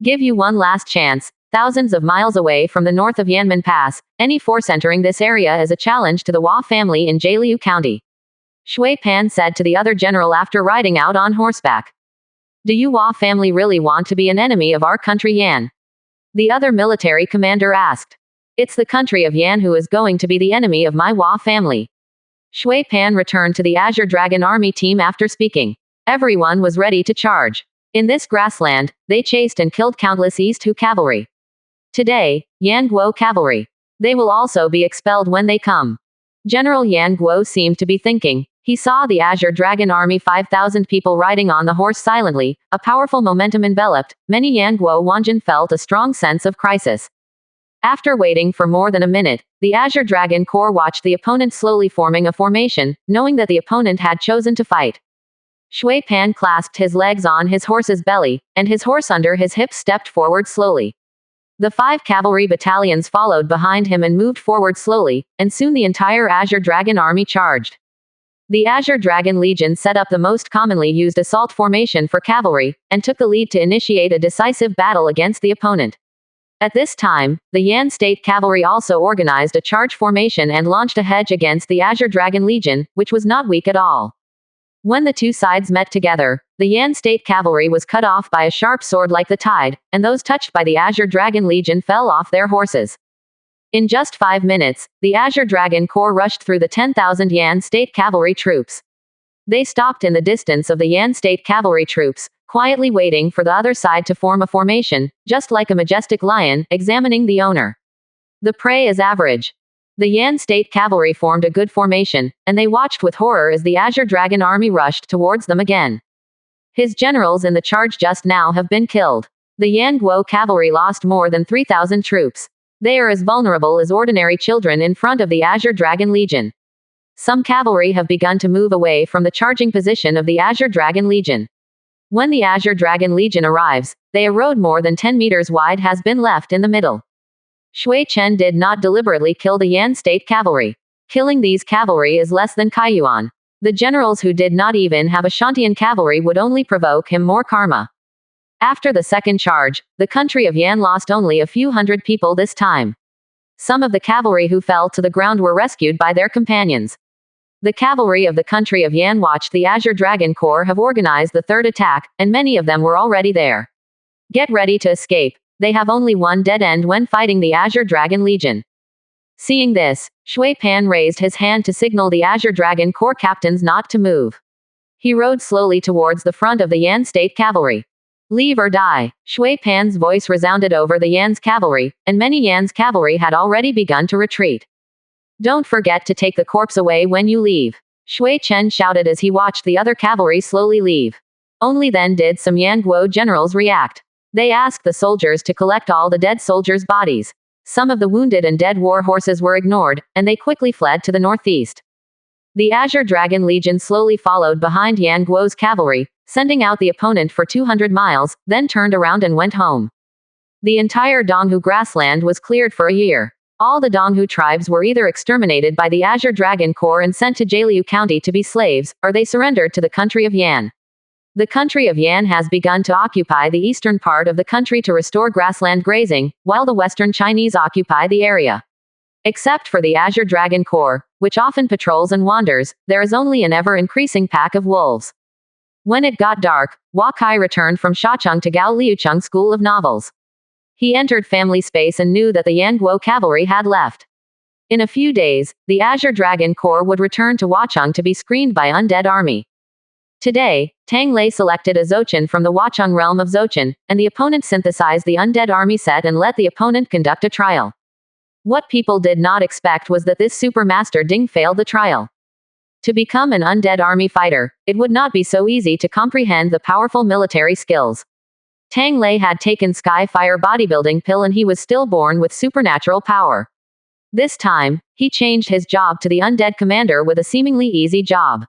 Give you one last chance. Thousands of miles away from the north of Yanmen Pass, any force entering this area is a challenge to the Hua family in Jialiu County. Shui Pan said to the other general after riding out on horseback. Do you Hua family really want to be an enemy of our country Yan? The other military commander asked. It's the country of Yan who is going to be the enemy of my Hua family. Shui Pan returned to the Azure Dragon Army team after speaking. Everyone was ready to charge. In this grassland, they chased and killed countless East Hu cavalry. Today, Yan Guo cavalry. They will also be expelled when they come. General Yan Guo seemed to be thinking. He saw the Azure Dragon Army 5,000 people riding on the horse silently, a powerful momentum enveloped. Many Yan Guo Wanjin felt a strong sense of crisis. After waiting for more than a minute, the Azure Dragon Corps watched the opponent slowly forming a formation, knowing that the opponent had chosen to fight. Shui Pan clasped his legs on his horse's belly, and his horse under his hips stepped forward slowly. The 5 cavalry battalions followed behind him and moved forward slowly, and soon the entire Azure Dragon Army charged. The Azure Dragon Legion set up the most commonly used assault formation for cavalry, and took the lead to initiate a decisive battle against the opponent. At this time, the Yan State Cavalry also organized a charge formation and launched a hedge against the Azure Dragon Legion, which was not weak at all. When the two sides met together, the Yan State Cavalry was cut off by a sharp sword like the tide, and those touched by the Azure Dragon Legion fell off their horses. In just 5 minutes, the Azure Dragon Corps rushed through the 10,000 Yan State Cavalry troops. They stopped in the distance of the Yan State Cavalry troops, quietly waiting for the other side to form a formation, just like a majestic lion, examining the owner. The prey is average. The Yan State Cavalry formed a good formation, and they watched with horror as the Azure Dragon Army rushed towards them again. His generals in the charge just now have been killed. The Yanguo cavalry lost more than 3,000 troops. They are as vulnerable as ordinary children in front of the Azure Dragon Legion. Some cavalry have begun to move away from the charging position of the Azure Dragon Legion. When the Azure Dragon Legion arrives, a road more than 10 meters wide has been left in the middle. Shui Chen did not deliberately kill the Yan state cavalry. Killing these cavalry is less than Kaiyuan. The generals who did not even have a Shantian cavalry would only provoke him more karma. After the second charge, the country of Yan lost only a few hundred people this time. Some of the cavalry who fell to the ground were rescued by their companions. The cavalry of the country of Yan watched the Azure Dragon Corps have organized the third attack, and many of them were already there. Get ready to escape. They have only one dead end when fighting the Azure Dragon Legion. Seeing this, Shui Pan raised his hand to signal the Azure Dragon Corps captains not to move. He rode slowly towards the front of the Yan state cavalry. Leave or die. Shui Pan's voice resounded over the Yan's cavalry, and many Yan's cavalry had already begun to retreat. Don't forget to take the corpse away when you leave. Shui Chen shouted as he watched the other cavalry slowly leave. Only then did some Yanguo generals react. They asked the soldiers to collect all the dead soldiers' bodies. Some of the wounded and dead war horses were ignored, and they quickly fled to the northeast. The Azure Dragon Legion slowly followed behind Yanguo's cavalry, sending out the opponent for 200 miles, then turned around and went home. The entire Donghu grassland was cleared for a year. All the Donghu tribes were either exterminated by the Azure Dragon Corps and sent to Jialiu County to be slaves, or they surrendered to the country of Yan. The country of Yan has begun to occupy the eastern part of the country to restore grassland grazing, while the western Chinese occupy the area. Except for the Azure Dragon Corps, which often patrols and wanders, there is only an ever-increasing pack of wolves. When it got dark, Hua Kai returned from Shacheng to Gao Liucheng School of Novels. He entered family space and knew that the Yanguo cavalry had left. In a few days, the Azure Dragon Corps would return to Huacheng to be screened by undead army. Today, Tang Lei selected a Zochin from the Huacheng realm of Zochin, and the opponent synthesized the undead army set and let the opponent conduct a trial. What people did not expect was that this super master Ding failed the trial. To become an undead army fighter, it would not be so easy to comprehend the powerful military skills. Tang Lei had taken Sky Fire bodybuilding pill and he was still born with supernatural power. This time, he changed his job to the undead commander with a seemingly easy job.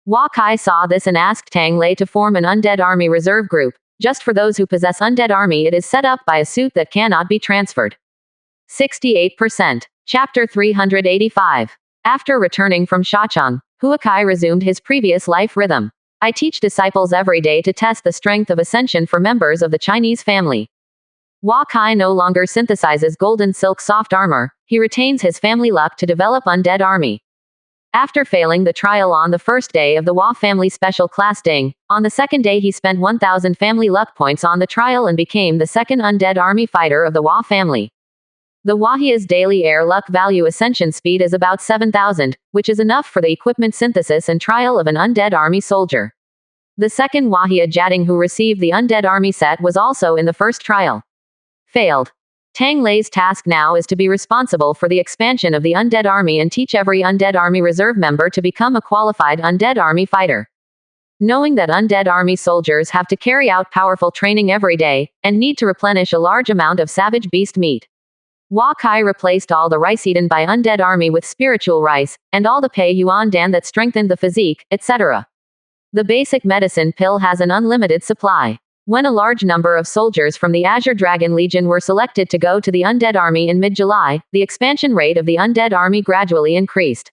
Hua Kai saw this and asked Tang Lei to form an undead army reserve group. Just for those who possess undead army, it is set up by a suit that cannot be transferred. 68%. Chapter 385. After returning from Shacheng, Hua Kai resumed his previous life rhythm. I teach disciples every day to test the strength of ascension for members of the Chinese family. Hua Kai no longer synthesizes golden silk soft armor, he retains his family luck to develop undead army. After failing the trial on the first day of the Hua family special class Ding, on the second day he spent 1,000 family luck points on the trial and became the second undead army fighter of the Hua family. The Wahia's daily air luck value ascension speed is about 7,000, which is enough for the equipment synthesis and trial of an undead army soldier. The second Wahia Jading who received the undead army set was also in the first trial. Failed. Tang Lei's task now is to be responsible for the expansion of the undead army and teach every undead army reserve member to become a qualified undead army fighter. Knowing that undead army soldiers have to carry out powerful training every day, and need to replenish a large amount of savage beast meat, Hua Kai replaced all the rice eaten by undead army with spiritual rice, and all the Pei Yuan Dan that strengthened the physique, etc. The basic medicine pill has an unlimited supply. When a large number of soldiers from the Azure Dragon Legion were selected to go to the undead army in mid-July, the expansion rate of the undead army gradually increased.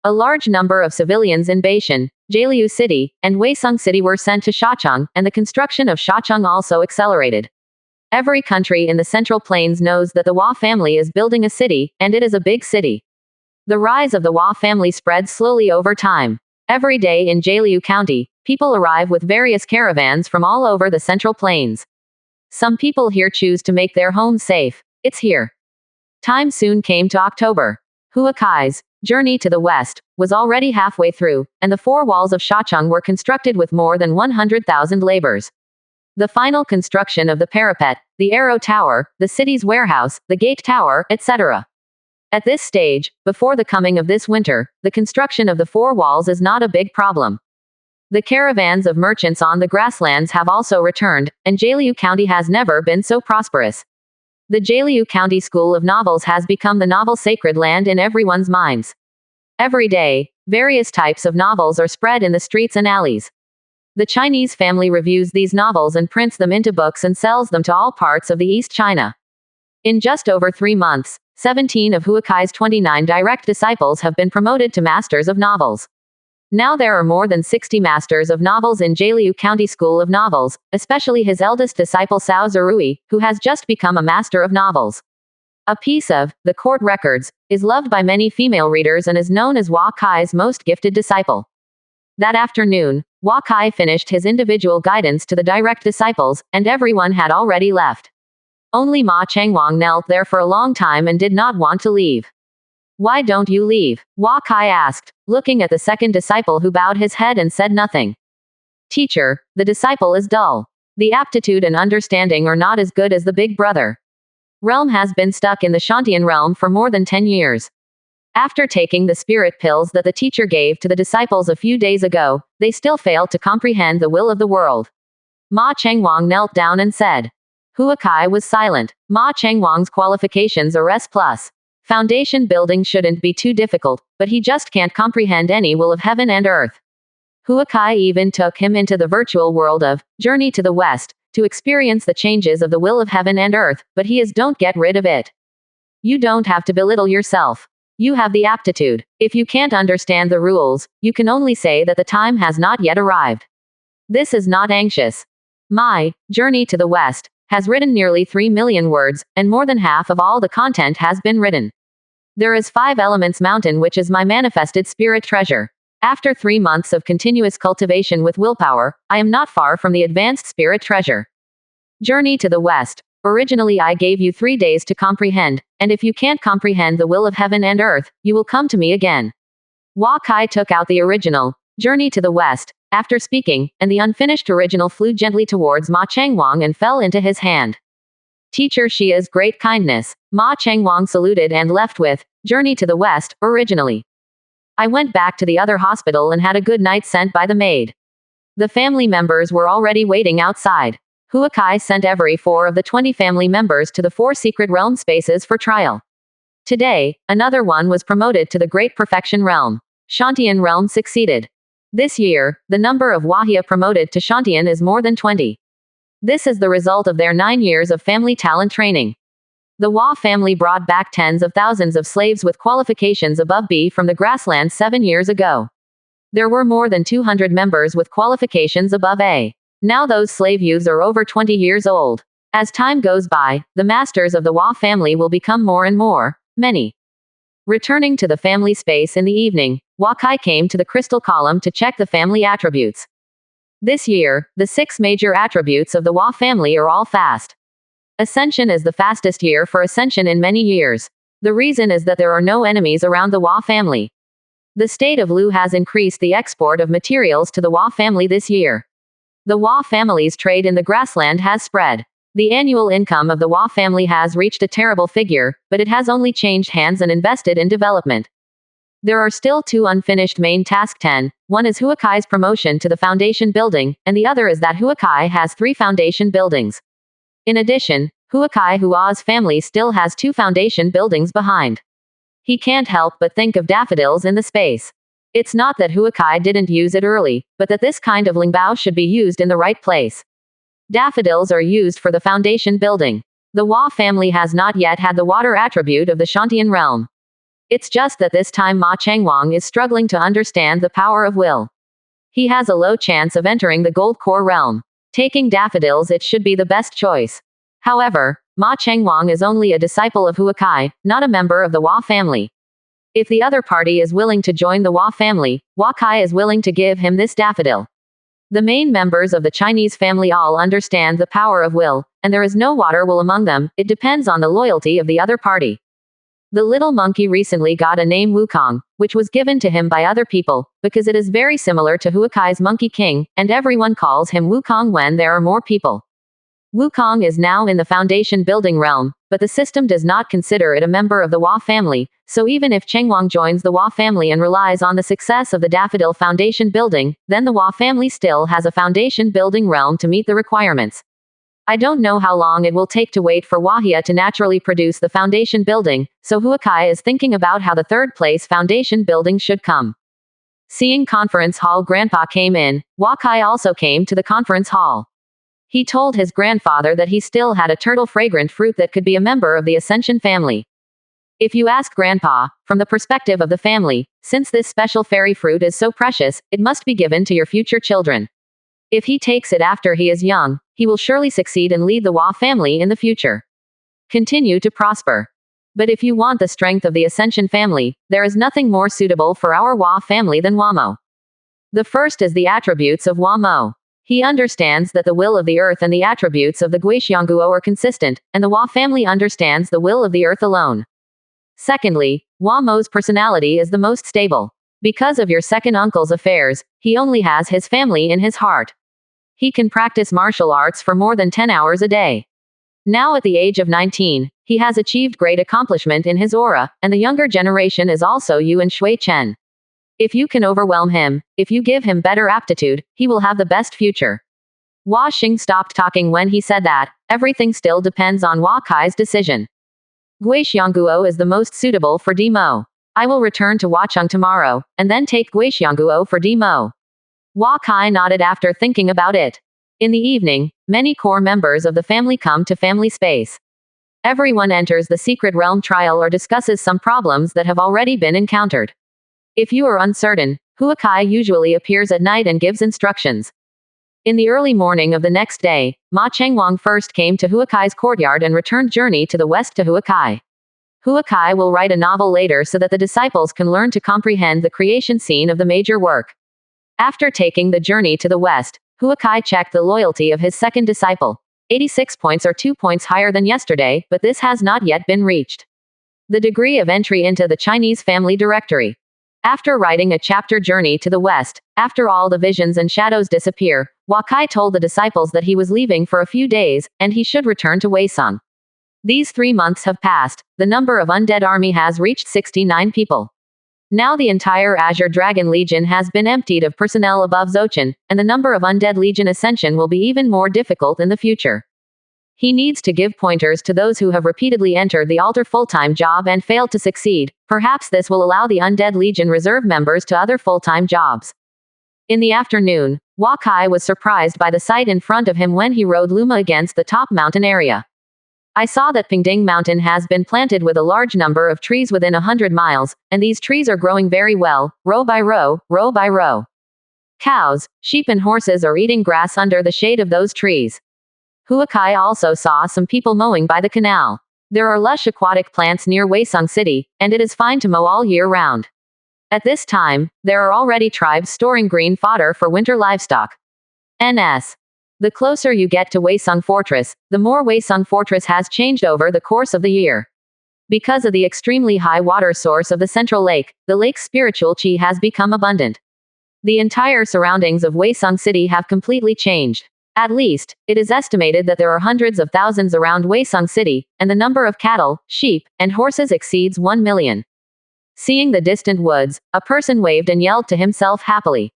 A large number of civilians in Beishan, Jialiu City, and Weisung City were sent to Shacheng, and the construction of Shacheng also accelerated. Every country in the Central Plains knows that the Hua family is building a city, and it is a big city. The rise of the Hua family spreads slowly over time. Every day in Jialiu County, people arrive with various caravans from all over the Central Plains. Some people here choose to make their homes safe. It's here. Time soon came to October. Hua Kai's journey to the west was already halfway through, and the four walls of Shacheng were constructed with more than 100,000 labors. The final construction of the parapet, the arrow tower, the city's warehouse, the gate tower, etc. At this stage, before the coming of this winter, the construction of the four walls is not a big problem. The caravans of merchants on the grasslands have also returned, and Jialiu County has never been so prosperous. The Jialiu County School of Novels has become the novel sacred land in everyone's minds. Every day, various types of novels are spread in the streets and alleys. The Chinese family reviews these novels and prints them into books and sells them to all parts of the East China. In just over 3 months, 17 of Huakai's 29 direct disciples have been promoted to masters of novels. Now there are more than 60 masters of novels in Jialiu County School of Novels, especially his eldest disciple Cao Zerui, who has just become a master of novels. A piece of the court records is loved by many female readers and is known as Huakai's most gifted disciple. That afternoon, Huakai finished his individual guidance to the direct disciples, and everyone had already left. Only Ma Changwang knelt there for a long time and did not want to leave. "Why don't you leave?" Huakai asked, looking at the second disciple who bowed his head and said nothing. "Teacher, the disciple is dull. The aptitude and understanding are not as good as the big brother. Realm has been stuck in the Shantian realm for more than 10 years. After taking the spirit pills that the teacher gave to the disciples a few days ago, they still fail to comprehend the will of the world." Ma Changwang knelt down and said. Huakai was silent. Ma Changwang's qualifications are S+. Foundation building shouldn't be too difficult, but he just can't comprehend any will of heaven and earth. Huakai even took him into the virtual world of Journey to the West, to experience the changes of the will of heaven and earth, but he is don't get rid of it. You don't have to belittle yourself. You have the aptitude. If you can't understand the rules, you can only say that the time has not yet arrived. This is not anxious. My Journey to the West has written nearly 3 million words, and more than half of all the content has been written. There is 5 Elements Mountain, which is my manifested spirit treasure. After 3 months of continuous cultivation with willpower, I am not far from the advanced spirit treasure. Journey to the West. Originally I gave you 3 days to comprehend, and if you can't comprehend the will of heaven and earth, you will come to me again. Huakai took out the original, Journey to the West, after speaking, and the unfinished original flew gently towards Ma Changwang and fell into his hand. Teacher, she is great kindness. Ma Changwang saluted and left with, Journey to the West, originally. I went back to the other hospital and had a good night sent by the maid. The family members were already waiting outside. Huakai sent every 4 of the 20 family members to the 4 secret realm spaces for trial. Today, another one was promoted to the Great Perfection Realm. Shantian Realm succeeded. This year, the number of Wahia promoted to Shantian is more than 20. This is the result of their 9 years of family talent training. The Hua family brought back tens of thousands of slaves with qualifications above B from the grasslands 7 years ago. There were more than 200 members with qualifications above A. Now those slave youths are over 20 years old. As time goes by, the masters of the Hua family will become more and more, many. Returning to the family space in the evening, Huakai came to the crystal column to check the family attributes. This year, the 6 major attributes of the Hua family are all fast. Ascension is the fastest year for ascension in many years. The reason is that there are no enemies around the Hua family. The state of Lu has increased the export of materials to the Hua family this year. The Hua family's trade in the grassland has spread. The annual income of the Hua family has reached a terrible figure, but it has only changed hands and invested in development. There are still 2 unfinished main task 10. One is Huakai's promotion to the foundation building, and the other is that Huakai has 3 foundation buildings. In addition, Huakai Hua's family still has 2 foundation buildings behind. He can't help but think of daffodils in the space. It's not that Huakai didn't use it early, but that this kind of lingbao should be used in the right place. Daffodils are used for the foundation building. The Hua family has not yet had the water attribute of the Shantian realm. It's just that this time Ma Changwang is struggling to understand the power of will. He has a low chance of entering the gold core realm. Taking daffodils, it should be the best choice. However, Ma Changwang is only a disciple of Huakai, not a member of the Hua family. If the other party is willing to join the Hua family, Huakai is willing to give him this daffodil. The main members of the Chinese family all understand the power of will, and there is no water will among them. It depends on the loyalty of the other party. The little monkey recently got a name Wukong, which was given to him by other people, because it is very similar to Huakai's Monkey King, and everyone calls him Wukong when there are more people. Wukong is now in the foundation building realm, but the system does not consider it a member of the Hua family, so even if Chengwang joins the Hua family and relies on the success of the Daffodil Foundation building, then the Hua family still has a foundation building realm to meet the requirements. I don't know how long it will take to wait for Wahia to naturally produce the foundation building, so Huakai is thinking about how the third place foundation building should come. Seeing conference hall grandpa came in, Wakai also came to the conference hall. He told his grandfather that he still had a turtle fragrant fruit that could be a member of the Ascension family. If you ask grandpa, from the perspective of the family, since this special fairy fruit is so precious, it must be given to your future children. If he takes it after he is young, he will surely succeed and lead the Hua family in the future. Continue to prosper. But if you want the strength of the Ascension family, there is nothing more suitable for our Hua family than Wamo. The first is the attributes of Wamo. He understands that the will of the earth and the attributes of the Guixiangguo are consistent, and the Hua family understands the will of the earth alone. Secondly, Wamo's personality is the most stable. Because of your second uncle's affairs, he only has his family in his heart. He can practice martial arts for more than 10 hours a day. Now at the age of 19, he has achieved great accomplishment in his aura, and the younger generation is also Yu and Shui Chen. If you can overwhelm him, if you give him better aptitude, he will have the best future. Hua Xing stopped talking when he said that. Everything still depends on Hua Kai's decision. Guixiangguo is the most suitable for Dimo. I will return to Huacheng tomorrow, and then take Guixiangguo for Dimo. Hua Kai nodded after thinking about it. In the evening, many core members of the family come to family space. Everyone enters the secret realm trial or discusses some problems that have already been encountered. If you are uncertain, Huakai usually appears at night and gives instructions. In the early morning of the next day, Ma Chengwang first came to Huakai's courtyard and returned journey to the west to Huakai. Huakai will write a novel later so that the disciples can learn to comprehend the creation scene of the major work. After taking the journey to the west, Huakai checked the loyalty of his second disciple. 86 points are 2 points higher than yesterday, but this has not yet been reached. The degree of entry into the Chinese family directory. After writing a chapter Journey to the West, after all the visions and shadows disappear, Wakai told the disciples that he was leaving for a few days, and he should return to Weisang. These 3 months have passed, the number of undead army has reached 69 people. Now the entire Azure Dragon Legion has been emptied of personnel above Zochin, and the number of undead Legion ascension will be even more difficult in the future. He needs to give pointers to those who have repeatedly entered the altar full-time job and failed to succeed. Perhaps this will allow the Undead Legion reserve members to other full-time jobs. In the afternoon, Wakai was surprised by the sight in front of him when he rode Luma against the top mountain area. I saw that Pingding Mountain has been planted with a large number of trees within 100 miles, and these trees are growing very well, row by row, row by row. Cows, sheep and horses are eating grass under the shade of those trees. Huakai also saw some people mowing by the canal. There are lush aquatic plants near Weisang City, and it is fine to mow all year round. At this time, there are already tribes storing green fodder for winter livestock. NS. The closer you get to Weisang Fortress, the more Weisang Fortress has changed over the course of the year. Because of the extremely high water source of the central lake, the lake's spiritual qi has become abundant. The entire surroundings of Weisang City have completely changed. At least, it is estimated that there are hundreds of thousands around Weisang City, and the number of cattle, sheep, and horses exceeds 1 million. Seeing the distant woods, a person waved and yelled to himself happily.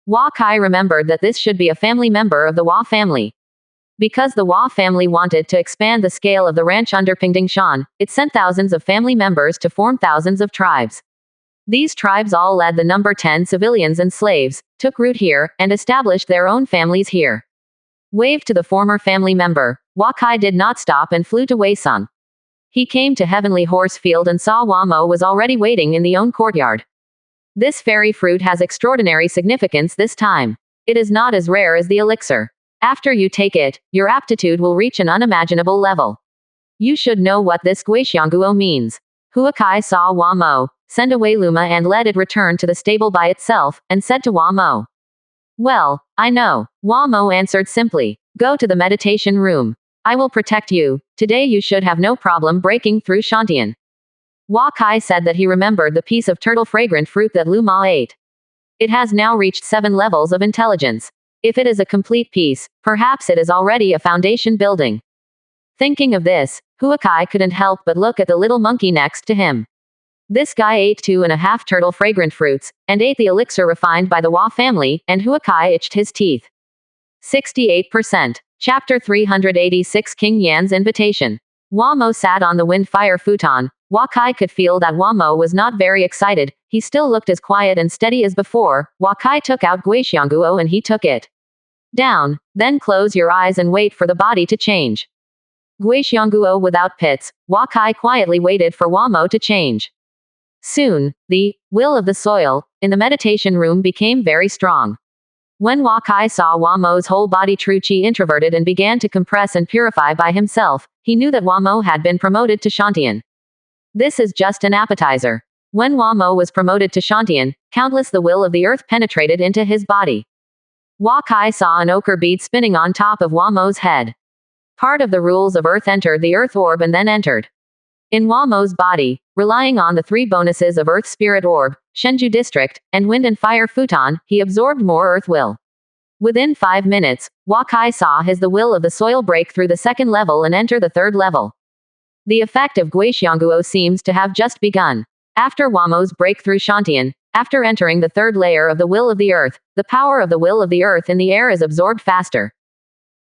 Hua Kai remembered that this should be a family member of the Hua family. Because the Hua family wanted to expand the scale of the ranch under Pingding Shan, it sent thousands of family members to form thousands of tribes. These tribes all led the number 10 civilians and slaves, took root here, and established their own families here. Waved to the former family member, Wakai did not stop and flew to Weisang. He came to Heavenly Horse Field and saw Wamo was already waiting in the own courtyard. This fairy fruit has extraordinary significance this time. It is not as rare as the elixir. After you take it, your aptitude will reach an unimaginable level. You should know what this Guixiangguo means. Huakai saw Wamo, send away Luma and let it return to the stable by itself, and said to Wamo. Well, I know. Wamo answered simply. Go to the meditation room. I will protect you. Today you should have no problem breaking through Shantian. Wakai said that he remembered the piece of turtle fragrant fruit that Luma ate. It has now reached 7 levels of intelligence. If it is a complete piece, perhaps it is already a foundation building. Thinking of this, Huakai couldn't help but look at the little monkey next to him. This guy ate 2.5 turtle fragrant fruits, and ate the elixir refined by the Hua family, and Huakai itched his teeth. 68%. Chapter 386 King Yan's Invitation. Hua Mo sat on the wind-fire futon. Huakai could feel that Hua Mo was not very excited. He still looked as quiet and steady as before. Huakai took out Guixiangguo and he took it down. Then close your eyes and wait for the body to change. Guixiangguo without pits. Huakai quietly waited for Hua Mo to change. Soon, the will of the soil in the meditation room became very strong. When Huakai saw Hua Mo's whole body true qi introverted and began to compress and purify by himself, he knew that Hua Mo had been promoted to Shantian. This is just an appetizer. When Hua Mo was promoted to Shantian, countless the will of the earth penetrated into his body. Huakai saw an ochre bead spinning on top of Hua Mo's head. Part of the rules of earth entered the earth orb and then entered in Hua Mo's body, relying on the 3 bonuses of Earth Spirit Orb, Shenju District, and Wind and Fire Futon, he absorbed more earth will. Within 5 minutes, Huakai saw the will of the soil break through the 2nd level and enter the 3rd level. The effect of Guixiangguo seems to have just begun. After Hua Mo's breakthrough Shantian, after entering the 3rd layer of the will of the earth, the power of the will of the earth in the air is absorbed faster.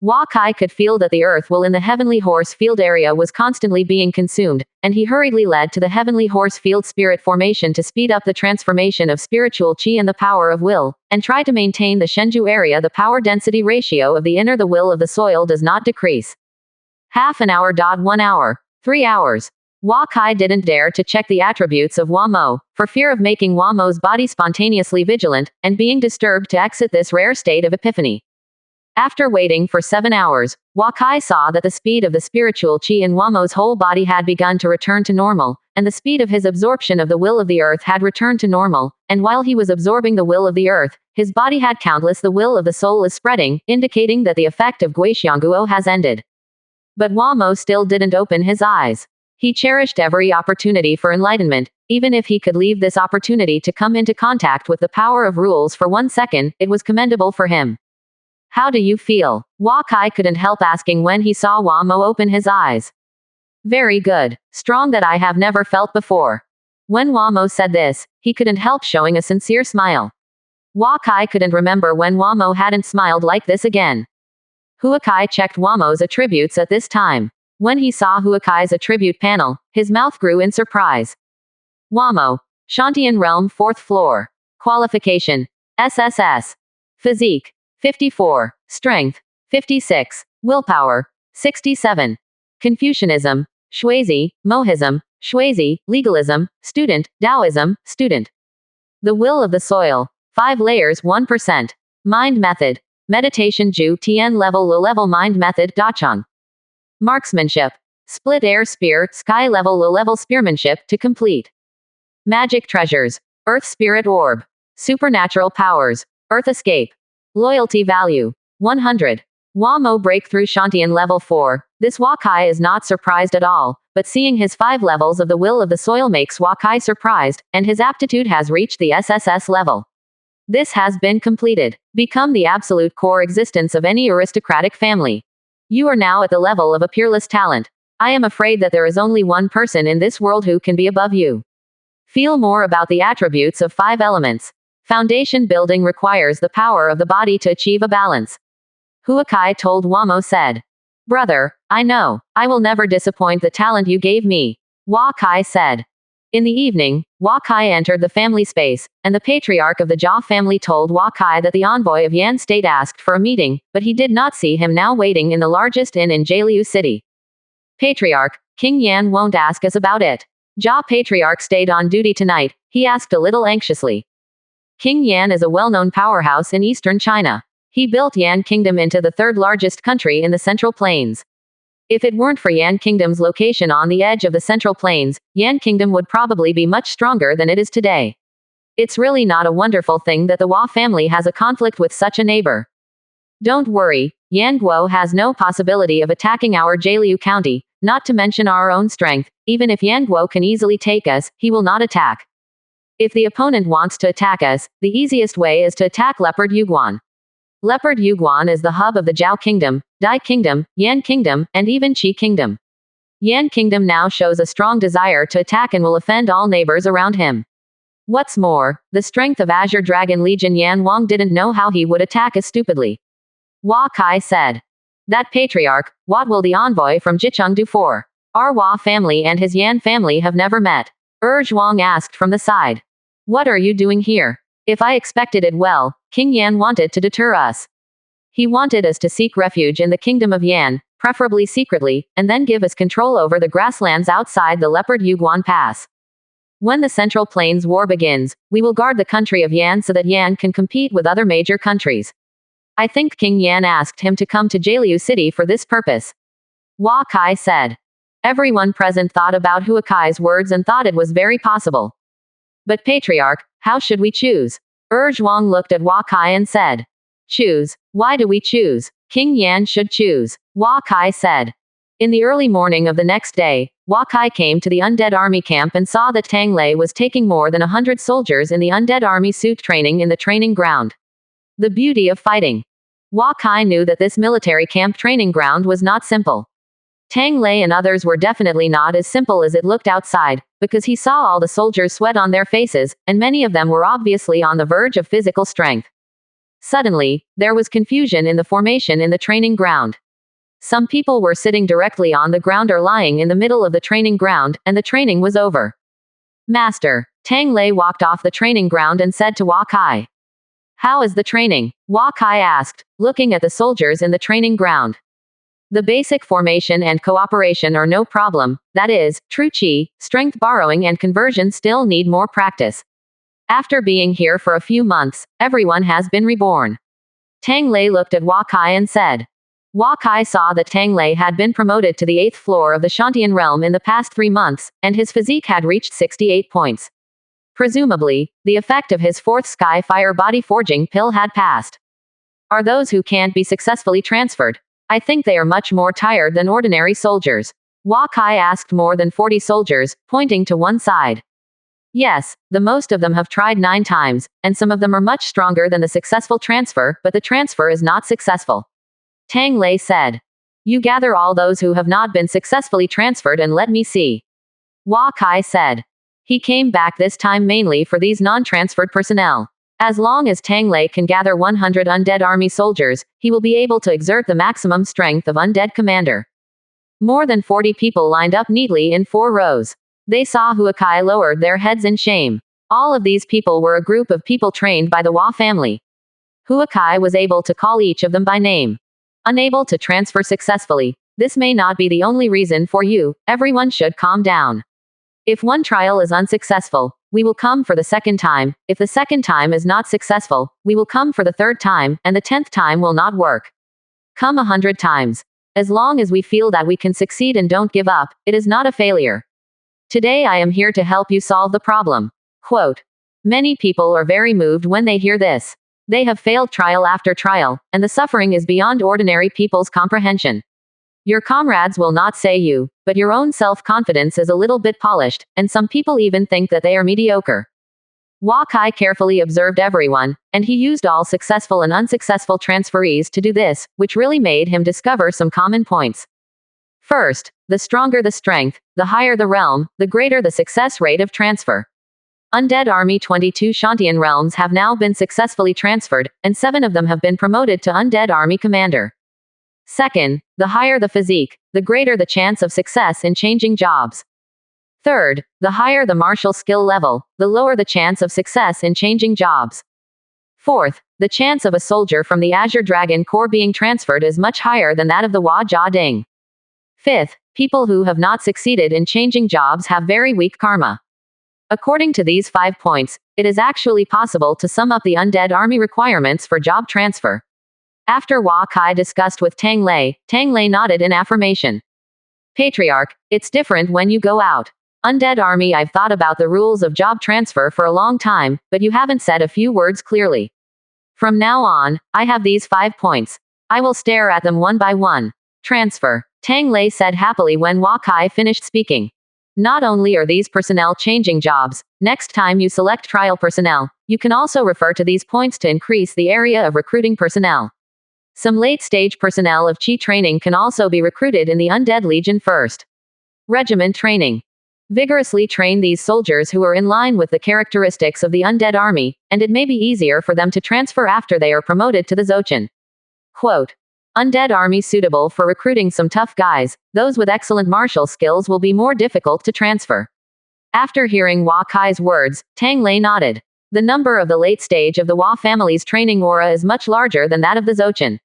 Huakai could feel that the earth will in the heavenly horse field area was constantly being consumed, and he hurriedly led to the heavenly horse field spirit formation to speed up the transformation of spiritual qi and the power of will, and try to maintain the Shenju area. The power density ratio of the inner the will of the soil does not decrease. Half an hour. 1 hour. 3 hours. Huakai didn't dare to check the attributes of Hua Mo, for fear of making Hua Mo's body spontaneously vigilant, and being disturbed to exit this rare state of epiphany. After waiting for 7 hours, Huakai saw that the speed of the spiritual qi in Hua Mo's whole body had begun to return to normal, and the speed of his absorption of the will of the earth had returned to normal, and while he was absorbing the will of the earth, his body had countless the will of the soul is spreading, indicating that the effect of Guixiangguo has ended. But Hua Mo still didn't open his eyes. He cherished every opportunity for enlightenment, even if he could leave this opportunity to come into contact with the power of rules for 1 second, it was commendable for him. How do you feel? Huakai couldn't help asking when he saw Hua Mo open his eyes. Very good. Strong that I have never felt before. When Hua Mo said this, he couldn't help showing a sincere smile. Huakai couldn't remember when Hua Mo hadn't smiled like this again. Huakai checked Hua Mo's attributes at this time. When he saw Huakai's attribute panel, his mouth grew in surprise. Hua Mo. Shantian Realm 4th floor. Qualification. SSS. Physique. 54. Strength. 56. Willpower. 67. Confucianism. Shuizi. Mohism. Shuizi. Legalism. Student. Taoism. Student. The will of the soil. 5 layers 1%. Mind method. Meditation Ju Tian level low level mind method Dachang. Marksmanship. Split air spear sky level low level spearmanship to complete. Magic treasures. Earth spirit orb. Supernatural powers. Earth escape. Loyalty value. 100. Hua Mo breakthrough Shantian level 4. This Huakai is not surprised at all, but seeing his 5 levels of the will of the soil makes Huakai surprised, and his aptitude has reached the SSS level. This has been completed. Become the absolute core existence of any aristocratic family. You are now at the level of a peerless talent. I am afraid that there is only one person in this world who can be above you. Feel more about the attributes of 5 elements. Foundation building requires the power of the body to achieve a balance. Huakai told Hua Mo said. Brother, I know. I will never disappoint the talent you gave me. Huakai said. In the evening, Huakai entered the family space, and the patriarch of the Jia family told Huakai that the envoy of Yan State asked for a meeting, but he did not see him now waiting in the largest inn in Jialiu City. Patriarch, King Yan won't ask us about it. Jia patriarch stayed on duty tonight, he asked a little anxiously. King Yan is a well-known powerhouse in eastern China. He built Yan Kingdom into the 3rd largest country in the Central Plains. If it weren't for Yan Kingdom's location on the edge of the Central Plains, Yan Kingdom would probably be much stronger than it is today. It's really not a wonderful thing that the Hua family has a conflict with such a neighbor. Don't worry, Yan Guo has no possibility of attacking our Jialiu County, not to mention our own strength. Even if Yan Guo can easily take us, he will not attack. If the opponent wants to attack us, the easiest way is to attack Leopard Yuguan. Leopard Yuguan is the hub of the Zhao Kingdom, Dai Kingdom, Yan Kingdom, and even Qi Kingdom. Yan Kingdom now shows a strong desire to attack and will offend all neighbors around him. What's more, the strength of Azure Dragon Legion Yan Wang didn't know how he would attack as stupidly. Hua Kai said. That patriarch, what will the envoy from Jicheng do for? Our Hua family and his Yan family have never met. Zhuang asked from the side. What are you doing here? If I expected it well, King Yan wanted to deter us. He wanted us to seek refuge in the kingdom of Yan, preferably secretly, and then give us control over the grasslands outside the Leopard Yuguan Pass. When the Central Plains War begins, we will guard the country of Yan so that Yan can compete with other major countries. I think King Yan asked him to come to Jialiu City for this purpose. Hua Kai said. Everyone present thought about Hua Kai's words and thought it was very possible. But Patriarch, how should we choose? Zhuang looked at Hua Kai and said. Choose. Why do we choose? King Yan should choose. Hua Kai said. In the early morning of the next day, Hua Kai came to the undead army camp and saw that Tang Lei was taking more than 100 soldiers in the undead army suit training in the training ground. The beauty of fighting. Hua Kai knew that this military camp training ground was not simple. Tang Lei and others were definitely not as simple as it looked outside, because he saw all the soldiers sweat on their faces, and many of them were obviously on the verge of physical strength. Suddenly, there was confusion in the formation in the training ground. Some people were sitting directly on the ground or lying in the middle of the training ground, and the training was over. Master, Tang Lei walked off the training ground and said to Hua Kai. How is the training? Hua Kai asked, looking at the soldiers in the training ground. The basic formation and cooperation are no problem, that is, true Qi, strength borrowing and conversion still need more practice. After being here for a few months, everyone has been reborn. Tang Lei looked at Hua Kai and said. Hua Kai saw that Tang Lei had been promoted to the 8th floor of the Shantian realm in the past 3 months, and his physique had reached 68 points. Presumably, the effect of his 4th Sky Fire body forging pill had passed. Are those who can't be successfully transferred? I think they are much more tired than ordinary soldiers. Hua Kai asked more than 40 soldiers, pointing to one side. Yes, the most of them have tried 9 times, and some of them are much stronger than the successful transfer, but the transfer is not successful. Tang Lei said. You gather all those who have not been successfully transferred and let me see. Hua Kai said. He came back this time mainly for these non-transferred personnel. As long as Tang Lei can gather 100 undead army soldiers, he will be able to exert the maximum strength of undead commander. More than 40 people lined up neatly in 4 rows. They saw Hua Kai lowered their heads in shame. All of these people were a group of people trained by the Hua family. Hua Kai was able to call each of them by name. Unable to transfer successfully. This may not be the only reason for you, everyone should calm down. If one trial is unsuccessful, we will come for the second time. If the second time is not successful, we will come for the 3rd time, and the 10th time will not work. Come 100 times. As long as we feel that we can succeed and don't give up, it is not a failure. Today I am here to help you solve the problem. Quote. Many people are very moved when they hear this. They have failed trial after trial, and the suffering is beyond ordinary people's comprehension. Your comrades will not say you, but your own self-confidence is a little bit polished, and some people even think that they are mediocre. Hua Kai carefully observed everyone, and he used all successful and unsuccessful transferees to do this, which really made him discover some common points. First, the stronger the strength, the higher the realm, the greater the success rate of transfer. Undead Army 22 Shantian realms have now been successfully transferred, and 7 of them have been promoted to Undead Army Commander. Second, the higher the physique, the greater the chance of success in changing jobs. Third, the higher the martial skill level, the lower the chance of success in changing jobs. Fourth, the chance of a soldier from the Azure Dragon Corps being transferred is much higher than that of the Hua Jia Ding. Fifth, people who have not succeeded in changing jobs have very weak karma. According to these 5 points, it is actually possible to sum up the Undead Army requirements for job transfer. After Hua Kai discussed with Tang Lei nodded in affirmation. Patriarch, it's different when you go out. Undead Army, I've thought about the rules of job transfer for a long time, but you haven't said a few words clearly. From now on, I have these 5 points. I will stare at them one by one. Transfer. Tang Lei said happily when Hua Kai finished speaking. Not only are these personnel changing jobs, next time you select trial personnel, You can also refer to these points to increase the area of recruiting personnel. Some late-stage personnel of Qi training can also be recruited in the Undead Legion first. Regiment training. Vigorously train these soldiers who are in line with the characteristics of the undead army, and it may be easier for them to transfer after they are promoted to the Zochin. Quote, Undead army suitable for recruiting some tough guys, those with excellent martial skills will be more difficult to transfer. After hearing Hua Kai's words, Tang Lei nodded. The number of the late stage of the Hua family's training aura is much larger than that of the Zochin.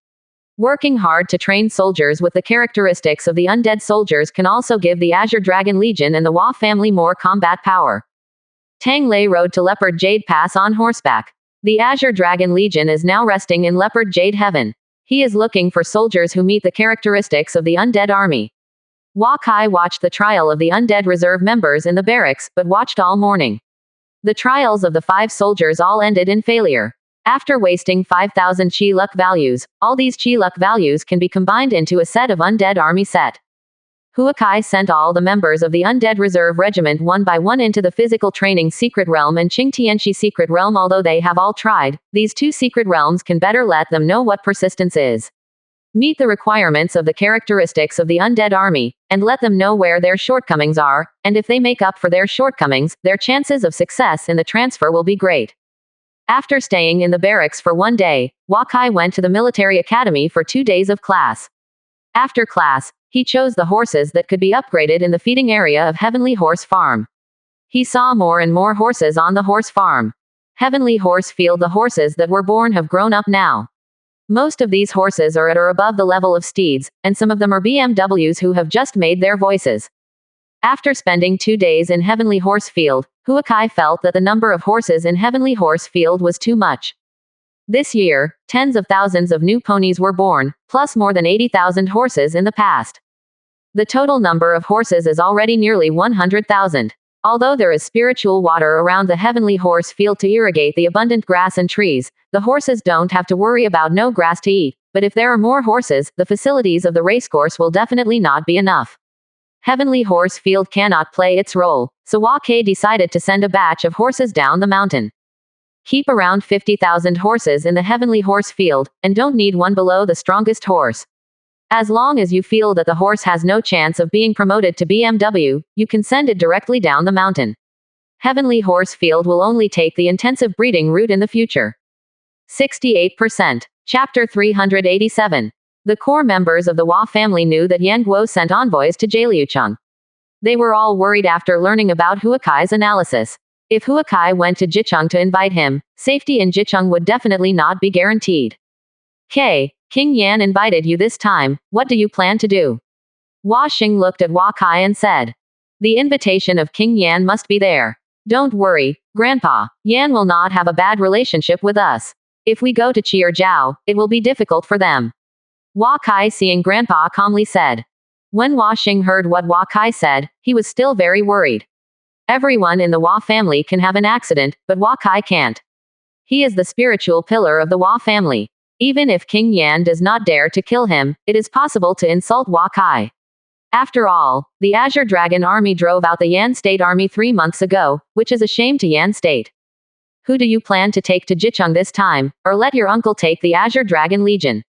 Working hard to train soldiers with the characteristics of the undead soldiers can also give the Azure Dragon Legion and the Hua family more combat power. Tang Lei rode to Leopard Jade Pass on horseback. The Azure Dragon Legion is now resting in Leopard Jade Heaven. He is looking for soldiers who meet the characteristics of the undead army. Hua Kai watched the trial of the undead reserve members in the barracks, but watched all morning. The trials of the 5 soldiers all ended in failure. After wasting 5,000 Qi luck values, all these Qi luck values can be combined into a set of undead army set. Hua Kai sent all the members of the Undead Reserve Regiment one by one into the Physical Training Secret Realm and Qing Tianxi Secret Realm. Although they have all tried, these 2 secret realms can better let them know what persistence is. Meet the requirements of the characteristics of the undead army, and let them know where their shortcomings are, and if they make up for their shortcomings, their chances of success in the transfer will be great. After staying in the barracks for 1 day, Hua Kai went to the military academy for 2 days of class. After class, he chose the horses that could be upgraded in the feeding area of Heavenly Horse Farm. He saw more and more horses on the horse farm. Heavenly Horse Field. The horses that were born have grown up now. Most of these horses are at or above the level of steeds, and some of them are BMWs who have just made their voices. After spending 2 days in Heavenly Horse Field, Hua Kai felt that the number of horses in Heavenly Horse Field was too much. This year, tens of thousands of new ponies were born, plus more than 80,000 horses in the past. The total number of horses is already nearly 100,000. Although there is spiritual water around the Heavenly Horse Field to irrigate the abundant grass and trees, the horses don't have to worry about no grass to eat, but if there are more horses, the facilities of the racecourse will definitely not be enough. Heavenly Horse Field cannot play its role, so Hua Kai decided to send a batch of horses down the mountain. Keep around 50,000 horses in the Heavenly Horse Field, and don't need one below the strongest horse. As long as you feel that the horse has no chance of being promoted to BMW, you can send it directly down the mountain. Heavenly Horse Field will only take the intensive breeding route in the future. 68%. Chapter 387. The core members of the Hua family knew that Yan Guo sent envoys to Jialiucheng. They were all worried after learning about Hua Kai's analysis. If Hua Kai went to Jicheng to invite him, safety in Jicheng would definitely not be guaranteed. King Yan invited you this time, what do you plan to do? Hua Xing looked at Hua Kai and said. The invitation of King Yan must be there. Don't worry, Grandpa, Yan will not have a bad relationship with us. If we go to Qi or Zhao, it will be difficult for them. Hua Kai, seeing Grandpa, calmly said. When Hua Xing heard what Hua Kai said, he was still very worried. Everyone in the Hua family can have an accident, but Hua Kai can't. He is the spiritual pillar of the Hua family. Even if King Yan does not dare to kill him, it is possible to insult Hua Kai. After all, the Azure Dragon army drove out the Yan State army 3 months ago, which is a shame to Yan State. Who do you plan to take to Jicheng this time, or let your uncle take the Azure Dragon Legion?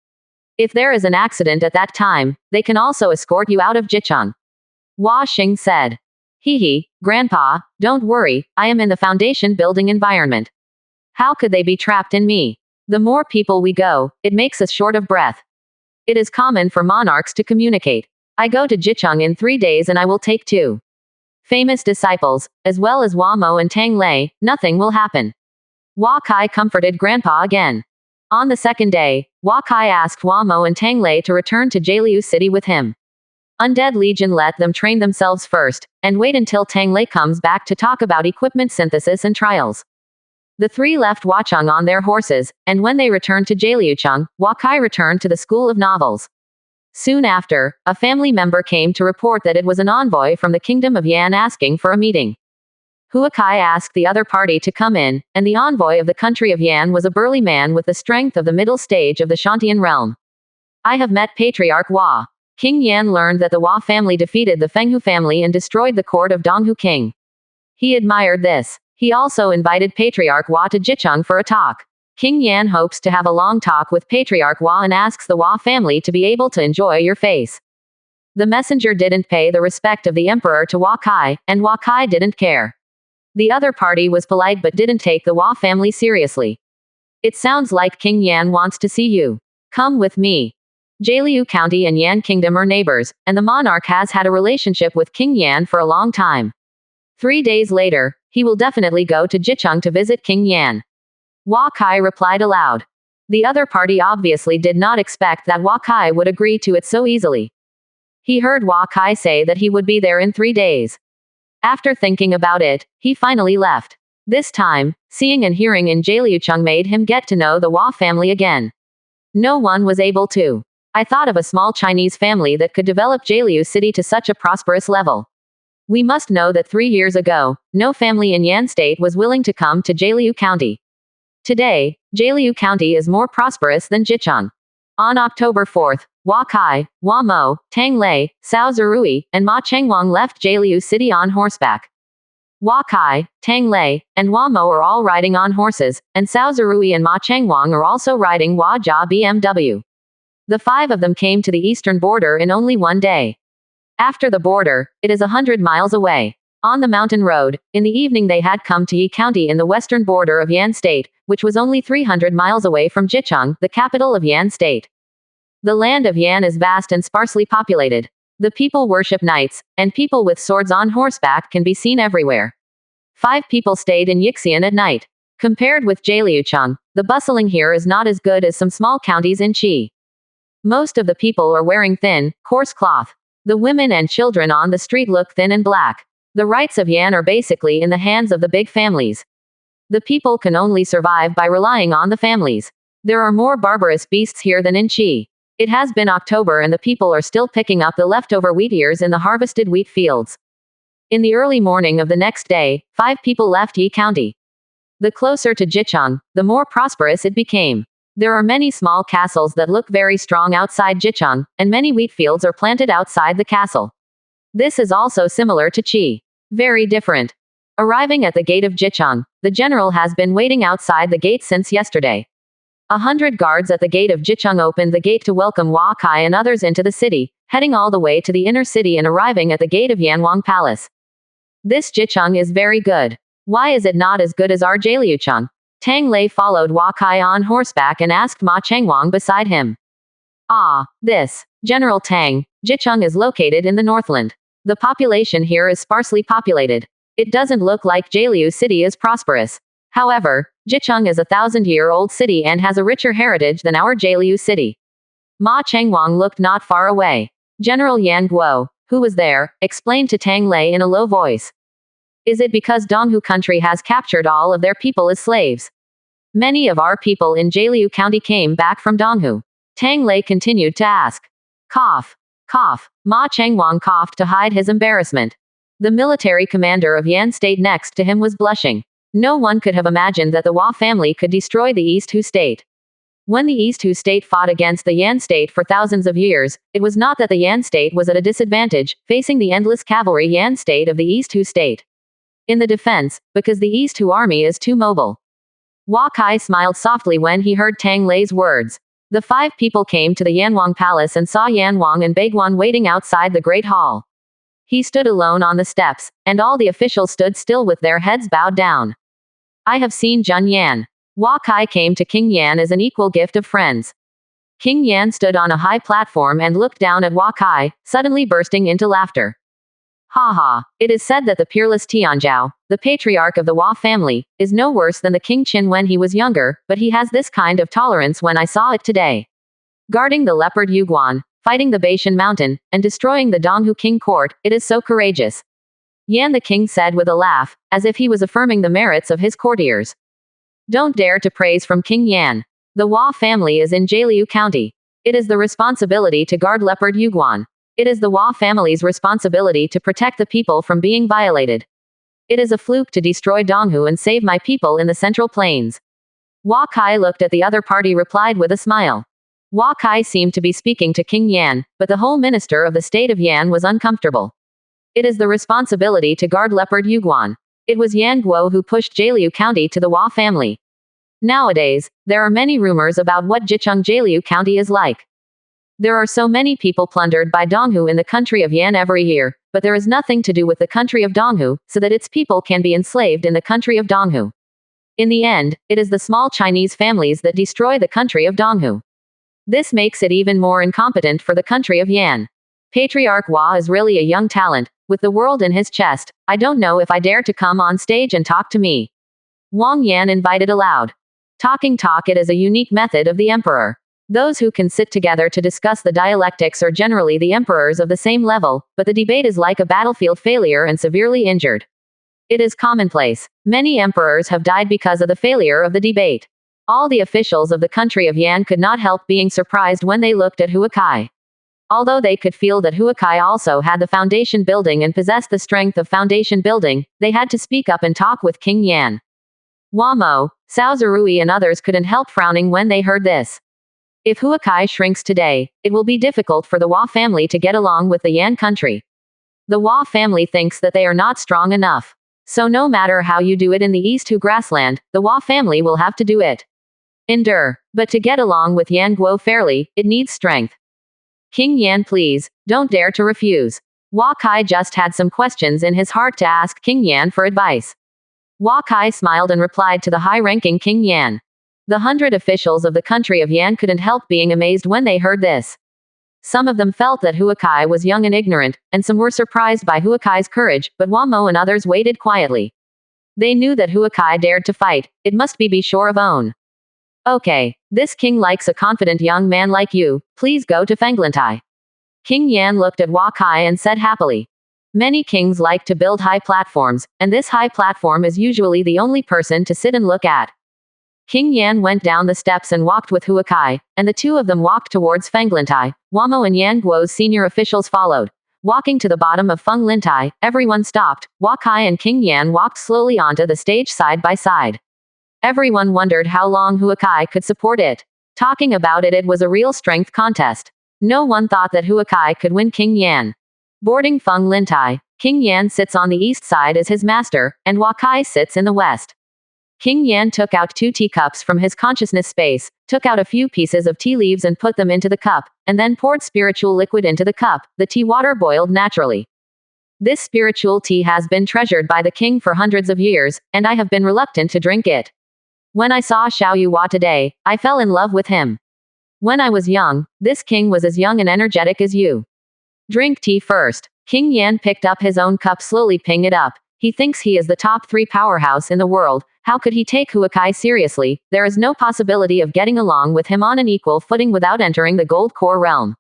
If there is an accident at that time, they can also escort you out of Jicheng. Hua Xing said. Grandpa, don't worry, I am in the foundation building environment. How could they be trapped in me? The more people we go, it makes us short of breath. It is common for monarchs to communicate. I go to Jicheng in 3 days and I will take 2 famous disciples, as well as Hua Mo and Tang Lei, nothing will happen. Hua Kai comforted Grandpa again. On the second day, Hua Kai asked Hua Mo and Tang Lei to return to Jialiu City with him. Undead Legion let them train themselves first, and wait until Tang Lei comes back to talk about equipment synthesis and trials. The 3 left Huacheng on their horses, and when they returned to Jialiucheng, Hua Kai returned to the School of Novels. Soon after, a family member came to report that it was an envoy from the Kingdom of Yan asking for a meeting. Hua Kai asked the other party to come in, and the envoy of the country of Yan was a burly man with the strength of the middle stage of the Shantian realm. I have met Patriarch Hua. King Yan learned that the Hua family defeated the Fenghu family and destroyed the court of Donghu King. He admired this. He also invited Patriarch Hua to Jicheng for a talk. King Yan hopes to have a long talk with Patriarch Hua and asks the Hua family to be able to enjoy your face. The messenger didn't pay the respect of the emperor to Hua Kai, and Hua Kai didn't care. The other party was polite but didn't take the Hua family seriously. It sounds like King Yan wants to see you. Come with me. Jialiu County and Yan Kingdom are neighbors, and the monarch has had a relationship with King Yan for a long time. 3 days later, he will definitely go to Jicheng to visit King Yan. Hua Kai replied aloud. The other party obviously did not expect that Hua Kai would agree to it so easily. He heard Hua Kai say that he would be there in 3 days. After thinking about it, he finally left. This time, seeing and hearing in Jialiucheng made him get to know the Hua family again. No one was able to. I thought of a small Chinese family that could develop Jialiu City to such a prosperous level. We must know that 3 years ago, no family in Yan State was willing to come to Jialiu County. Today, Jialiu County is more prosperous than Jicheng. On October 4th, Hua Kai, Hua Mo, Tang Lei, Cao Zirui, and Ma Chengwang left Jialiu City on horseback. Hua Kai, Tang Lei, and Hua Mo are all riding on horses, and Cao Zirui and Ma Chengwang are also riding Hua Jia BMW. The 5 of them came to the eastern border in only 1 day. After the border, it is 100 miles away. On the mountain road, in the evening they had come to Yi County in the western border of Yan State, which was only 300 miles away from Jicheng, the capital of Yan State. The land of Yan is vast and sparsely populated. The people worship knights, and people with swords on horseback can be seen everywhere. 5 people stayed in Yixian at night. Compared with Jialiucheng, the bustling here is not as good as some small counties in Qi. Most of the people are wearing thin, coarse cloth. The women and children on the street look thin and black. The rights of Yan are basically in the hands of the big families. The people can only survive by relying on the families. There are more barbarous beasts here than in Qi. It has been October and the people are still picking up the leftover wheat ears in the harvested wheat fields. In the early morning of the next day, 5 people left Yi County. The closer to Jicheng, the more prosperous it became. There are many small castles that look very strong outside Jicheng, and many wheat fields are planted outside the castle. This is also similar to Qi. Very different. Arriving at the gate of Jicheng, the general has been waiting outside the gate since yesterday. 100 guards at the gate of Jicheng opened the gate to welcome Hua Kai and others into the city, heading all the way to the inner city and arriving at the gate of Yanwang Palace. This Jicheng is very good. Why is it not as good as our Jialiucheng? Tang Lei followed Hua Kai on horseback and asked Ma Chengwang beside him. This. General Tang, Jicheng is located in the Northland. The population here is sparsely populated. It doesn't look like Jialiu City is prosperous. However, Jicheng is a 1,000-year-old city and has a richer heritage than our Jialiu City. Ma Chengwang looked not far away. General Yan Guo, who was there, explained to Tang Lei in a low voice. Is it because Donghu country has captured all of their people as slaves? Many of our people in Jialiu County came back from Donghu. Tang Lei continued to ask. Cough. Cough. Ma Chengwang coughed to hide his embarrassment. The military commander of Yan State next to him was blushing. No one could have imagined that the Hua family could destroy the East Hu State. When the East Hu State fought against the Yan State for thousands of years, it was not that the Yan State was at a disadvantage, facing the endless cavalry Yan State of the East Hu State. In the defense, because the East Hu army is too mobile. Hua Kai smiled softly when he heard Tang Lei's words. The 5 people came to the Yanwang Palace and saw Yanwang and Baiguan waiting outside the Great Hall. He stood alone on the steps, and all the officials stood still with their heads bowed down. I have seen Jun Yan. Hua Kai came to King Yan as an equal gift of friends. King Yan stood on a high platform and looked down at Hua Kai, suddenly bursting into laughter. Ha ha, it is said that the peerless Tianzhao, the patriarch of the Hua family, is no worse than the King Qin when he was younger, but he has this kind of tolerance when I saw it today. Guarding the leopard Yuguan, fighting the Beishan mountain, and destroying the Donghu king court, it is so courageous. Yan the king said with a laugh, as if he was affirming the merits of his courtiers. Don't dare to praise from King Yan. The Hua family is in Jialiu County. It is the responsibility to guard leopard Yuguan. It is the Hua family's responsibility to protect the people from being violated. It is a fluke to destroy Donghu and save my people in the Central Plains. Hua Kai looked at the other party replied with a smile. Hua Kai seemed to be speaking to King Yan, but the whole minister of the state of Yan was uncomfortable. It is the responsibility to guard leopard Yuguan. It was Yan Guo who pushed Jialiu County to the Hua family. Nowadays, there are many rumors about what Jicheng Jialiu County is like. There are so many people plundered by Donghu in the country of Yan every year, but there is nothing to do with the country of Donghu, so that its people can be enslaved in the country of Donghu. In the end, it is the small Chinese families that destroy the country of Donghu. This makes it even more incompetent for the country of Yan. Patriarch Hua is really a young talent, with the world in his chest. I don't know if I dare to come on stage and talk to me. Wang Yan invited aloud. Talking talk it is a unique method of the emperor. Those who can sit together to discuss the dialectics are generally the emperors of the same level, but the debate is like a battlefield failure and severely injured. It is commonplace. Many emperors have died because of the failure of the debate. All the officials of the country of Yan could not help being surprised when they looked at Huakai. Although they could feel that Huakai also had the foundation building and possessed the strength of foundation building, they had to speak up and talk with King Yan. Hua Mo, Cao Zerui and others couldn't help frowning when they heard this. If Huakai shrinks today, it will be difficult for the Hua family to get along with the Yan country. The Hua family thinks that they are not strong enough. So no matter how you do it in the East Hu grassland, the Hua family will have to do it. Endure. But to get along with Yan Guo fairly, it needs strength. King Yan, please, don't dare to refuse. Hua Kai just had some questions in his heart to ask King Yan for advice. Hua Kai smiled and replied to the high-ranking King Yan. The 100 officials of the country of Yan couldn't help being amazed when they heard this. Some of them felt that Huakai was young and ignorant, and some were surprised by Huakai's courage, but Hua Mo and others waited quietly. They knew that Huakai dared to fight, it must be sure of own. Okay, this king likes a confident young man like you, please go to Fenglintai. King Yan looked at Hua Kai and said happily. Many kings like to build high platforms, and this high platform is usually the only person to sit and look at. King Yan went down the steps and walked with Huakai, and the two of them walked towards Fenglintai. Hua Mo and Yan Guo's senior officials followed. Walking to the bottom of Fenglintai, everyone stopped. Hua Kai and King Yan walked slowly onto the stage side by side. Everyone wondered how long Huakai could support it. Talking about it, it was a real strength contest. No one thought that Huakai could win King Yan. Boarding Fenglintai, King Yan sits on the east side as his master, and Huakai sits in the west. King Yan took out 2 teacups from his consciousness space, took out a few pieces of tea leaves and put them into the cup, and then poured spiritual liquid into the cup. The tea water boiled naturally. This spiritual tea has been treasured by the king for hundreds of years, and I have been reluctant to drink it. When I saw Xiao Yuhua today, I fell in love with him. When I was young, this king was as young and energetic as you. Drink tea first. King Yan picked up his own cup, slowly picking it up. He thinks he is the top 3 powerhouse in the world. How could he take Huakai seriously? There is no possibility of getting along with him on an equal footing without entering the gold core realm.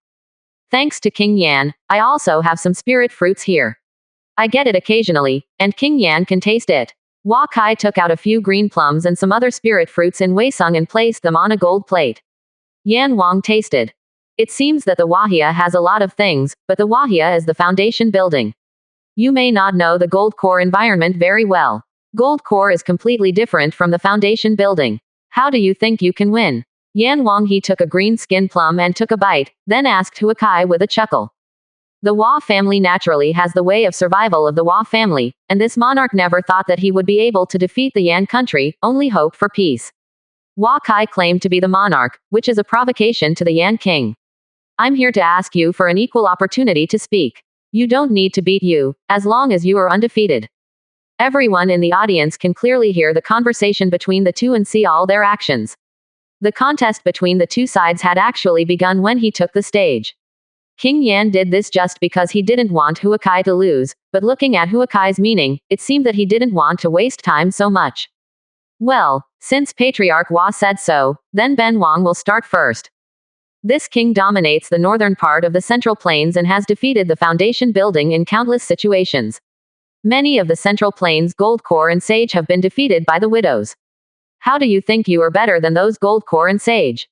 Thanks to King Yan, I also have some spirit fruits here. I get it occasionally, and King Yan can taste it. Hua Kai took out a few green plums and some other spirit fruits in Weisung and placed them on a gold plate. Yan Wang tasted. It seems that the Wahia has a lot of things, but the Wahia is the foundation building. You may not know the gold core environment very well. Gold core is completely different from the foundation building. How do you think you can win? Yan Wang he took a green skin plum and took a bite, then asked Huakai with a chuckle. The Hua family naturally has the way of survival of the Hua family, and this monarch never thought that he would be able to defeat the Yan country, only hope for peace. Hua Kai claimed to be the monarch, which is a provocation to the Yan king. I'm here to ask you for an equal opportunity to speak. You don't need to beat you, as long as you are undefeated. Everyone in the audience can clearly hear the conversation between the two and see all their actions. The contest between the two sides had actually begun when he took the stage. King Yan did this just because he didn't want Huakai to lose, but looking at Huakai's meaning, it seemed that he didn't want to waste time so much. Well, since Patriarch Hua said so, then Ben Wang will start first. This king dominates the northern part of the Central Plains and has defeated the foundation building in countless situations. Many of the Central Plains Gold Core and Sage have been defeated by the widows. How do you think you are better than those Gold Core and Sage?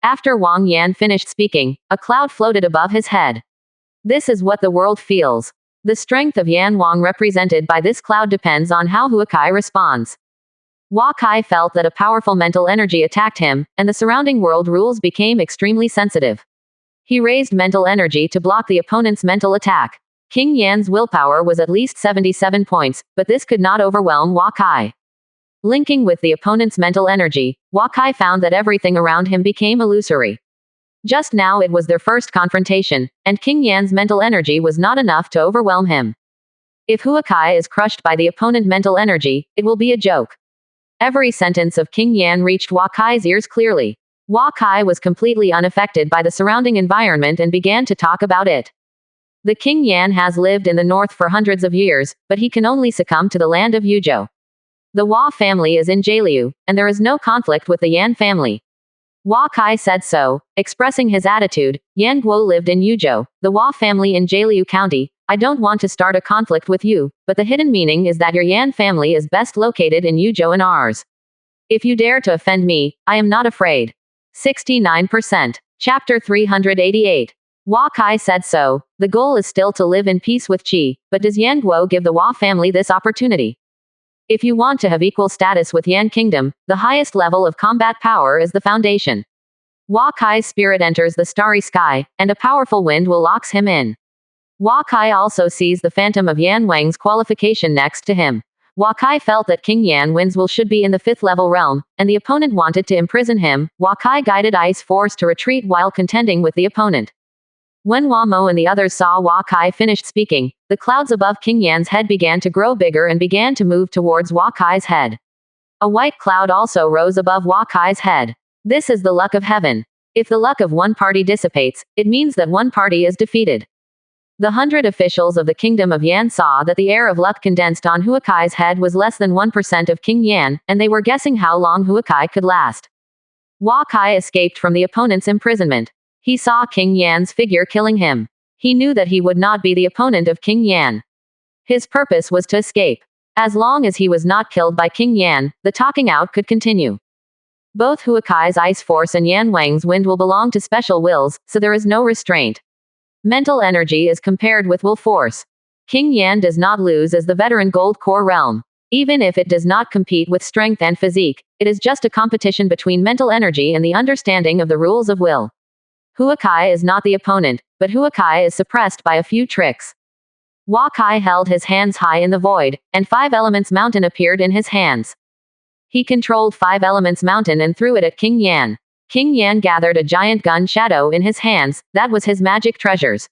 After Wang Yan finished speaking, a cloud floated above his head. This is what the world feels. The strength of Yan Wang represented by this cloud depends on how Huakai responds. Hua Kai felt that a powerful mental energy attacked him, and the surrounding world rules became extremely sensitive. He raised mental energy to block the opponent's mental attack. King Yan's willpower was at least 77 points, but this could not overwhelm Wakai. Linking with the opponent's mental energy, Wakai found that everything around him became illusory. Just now it was their first confrontation, and King Yan's mental energy was not enough to overwhelm him. If Huakai is crushed by the opponent's mental energy, it will be a joke. Every sentence of King Yan reached Wakai's ears clearly. Wakai was completely unaffected by the surrounding environment and began to talk about it. The King Yan has lived in the north for hundreds of years, but he can only succumb to the land of Yuzhou. The Hua family is in Jialiu, and there is no conflict with the Yan family. Wakai said so, expressing his attitude. Yan Guo lived in Yuzhou, the Hua family in Jialiu County. I don't want to start a conflict with you, but the hidden meaning is that your Yan family is best located in Yuzhou and ours. If you dare to offend me, I am not afraid. 69%. Chapter 388. Wakai said so. The goal is still to live in peace with Qi, but does Yan Guo give the Hua family this opportunity? If you want to have equal status with Yan Kingdom, the highest level of combat power is the foundation. Wakai's spirit enters the starry sky, and a powerful wind will lock him in. Wakai also sees the phantom of Yan Wang's qualification next to him. Wakai felt that King Yan Win's will should be in the 5th level realm, and the opponent wanted to imprison him. Wakai guided Ice Force to retreat while contending with the opponent. When Wamo and the others saw Wakai finished speaking, the clouds above King Yan's head began to grow bigger and began to move towards Wakai's head. A white cloud also rose above Wakai's head. This is the luck of heaven. If the luck of one party dissipates, it means that one party is defeated. The 100 officials of the Kingdom of Yan saw that the air of luck condensed on Huakai's head was less than 1% of King Yan, and they were guessing how long Huakai could last. Wakai escaped from the opponent's imprisonment. He saw King Yan's figure killing him. He knew that he would not be the opponent of King Yan. His purpose was to escape. As long as he was not killed by King Yan, the talking out could continue. Both Huakai's Ice Force and Yan Wang's Wind will belong to special wills, so there is no restraint. Mental energy is compared with will force. King Yan does not lose as the veteran gold core realm. Even if it does not compete with strength and physique, it is just a competition between mental energy and the understanding of the rules of will. Huakai is not the opponent, but Huakai is suppressed by a few tricks. Wakai held his hands high in the void, and 5 Elements Mountain appeared in his hands. He controlled 5 Elements Mountain and threw it at King Yan. King Yan gathered a giant gun shadow in his hands. That was his magic treasures.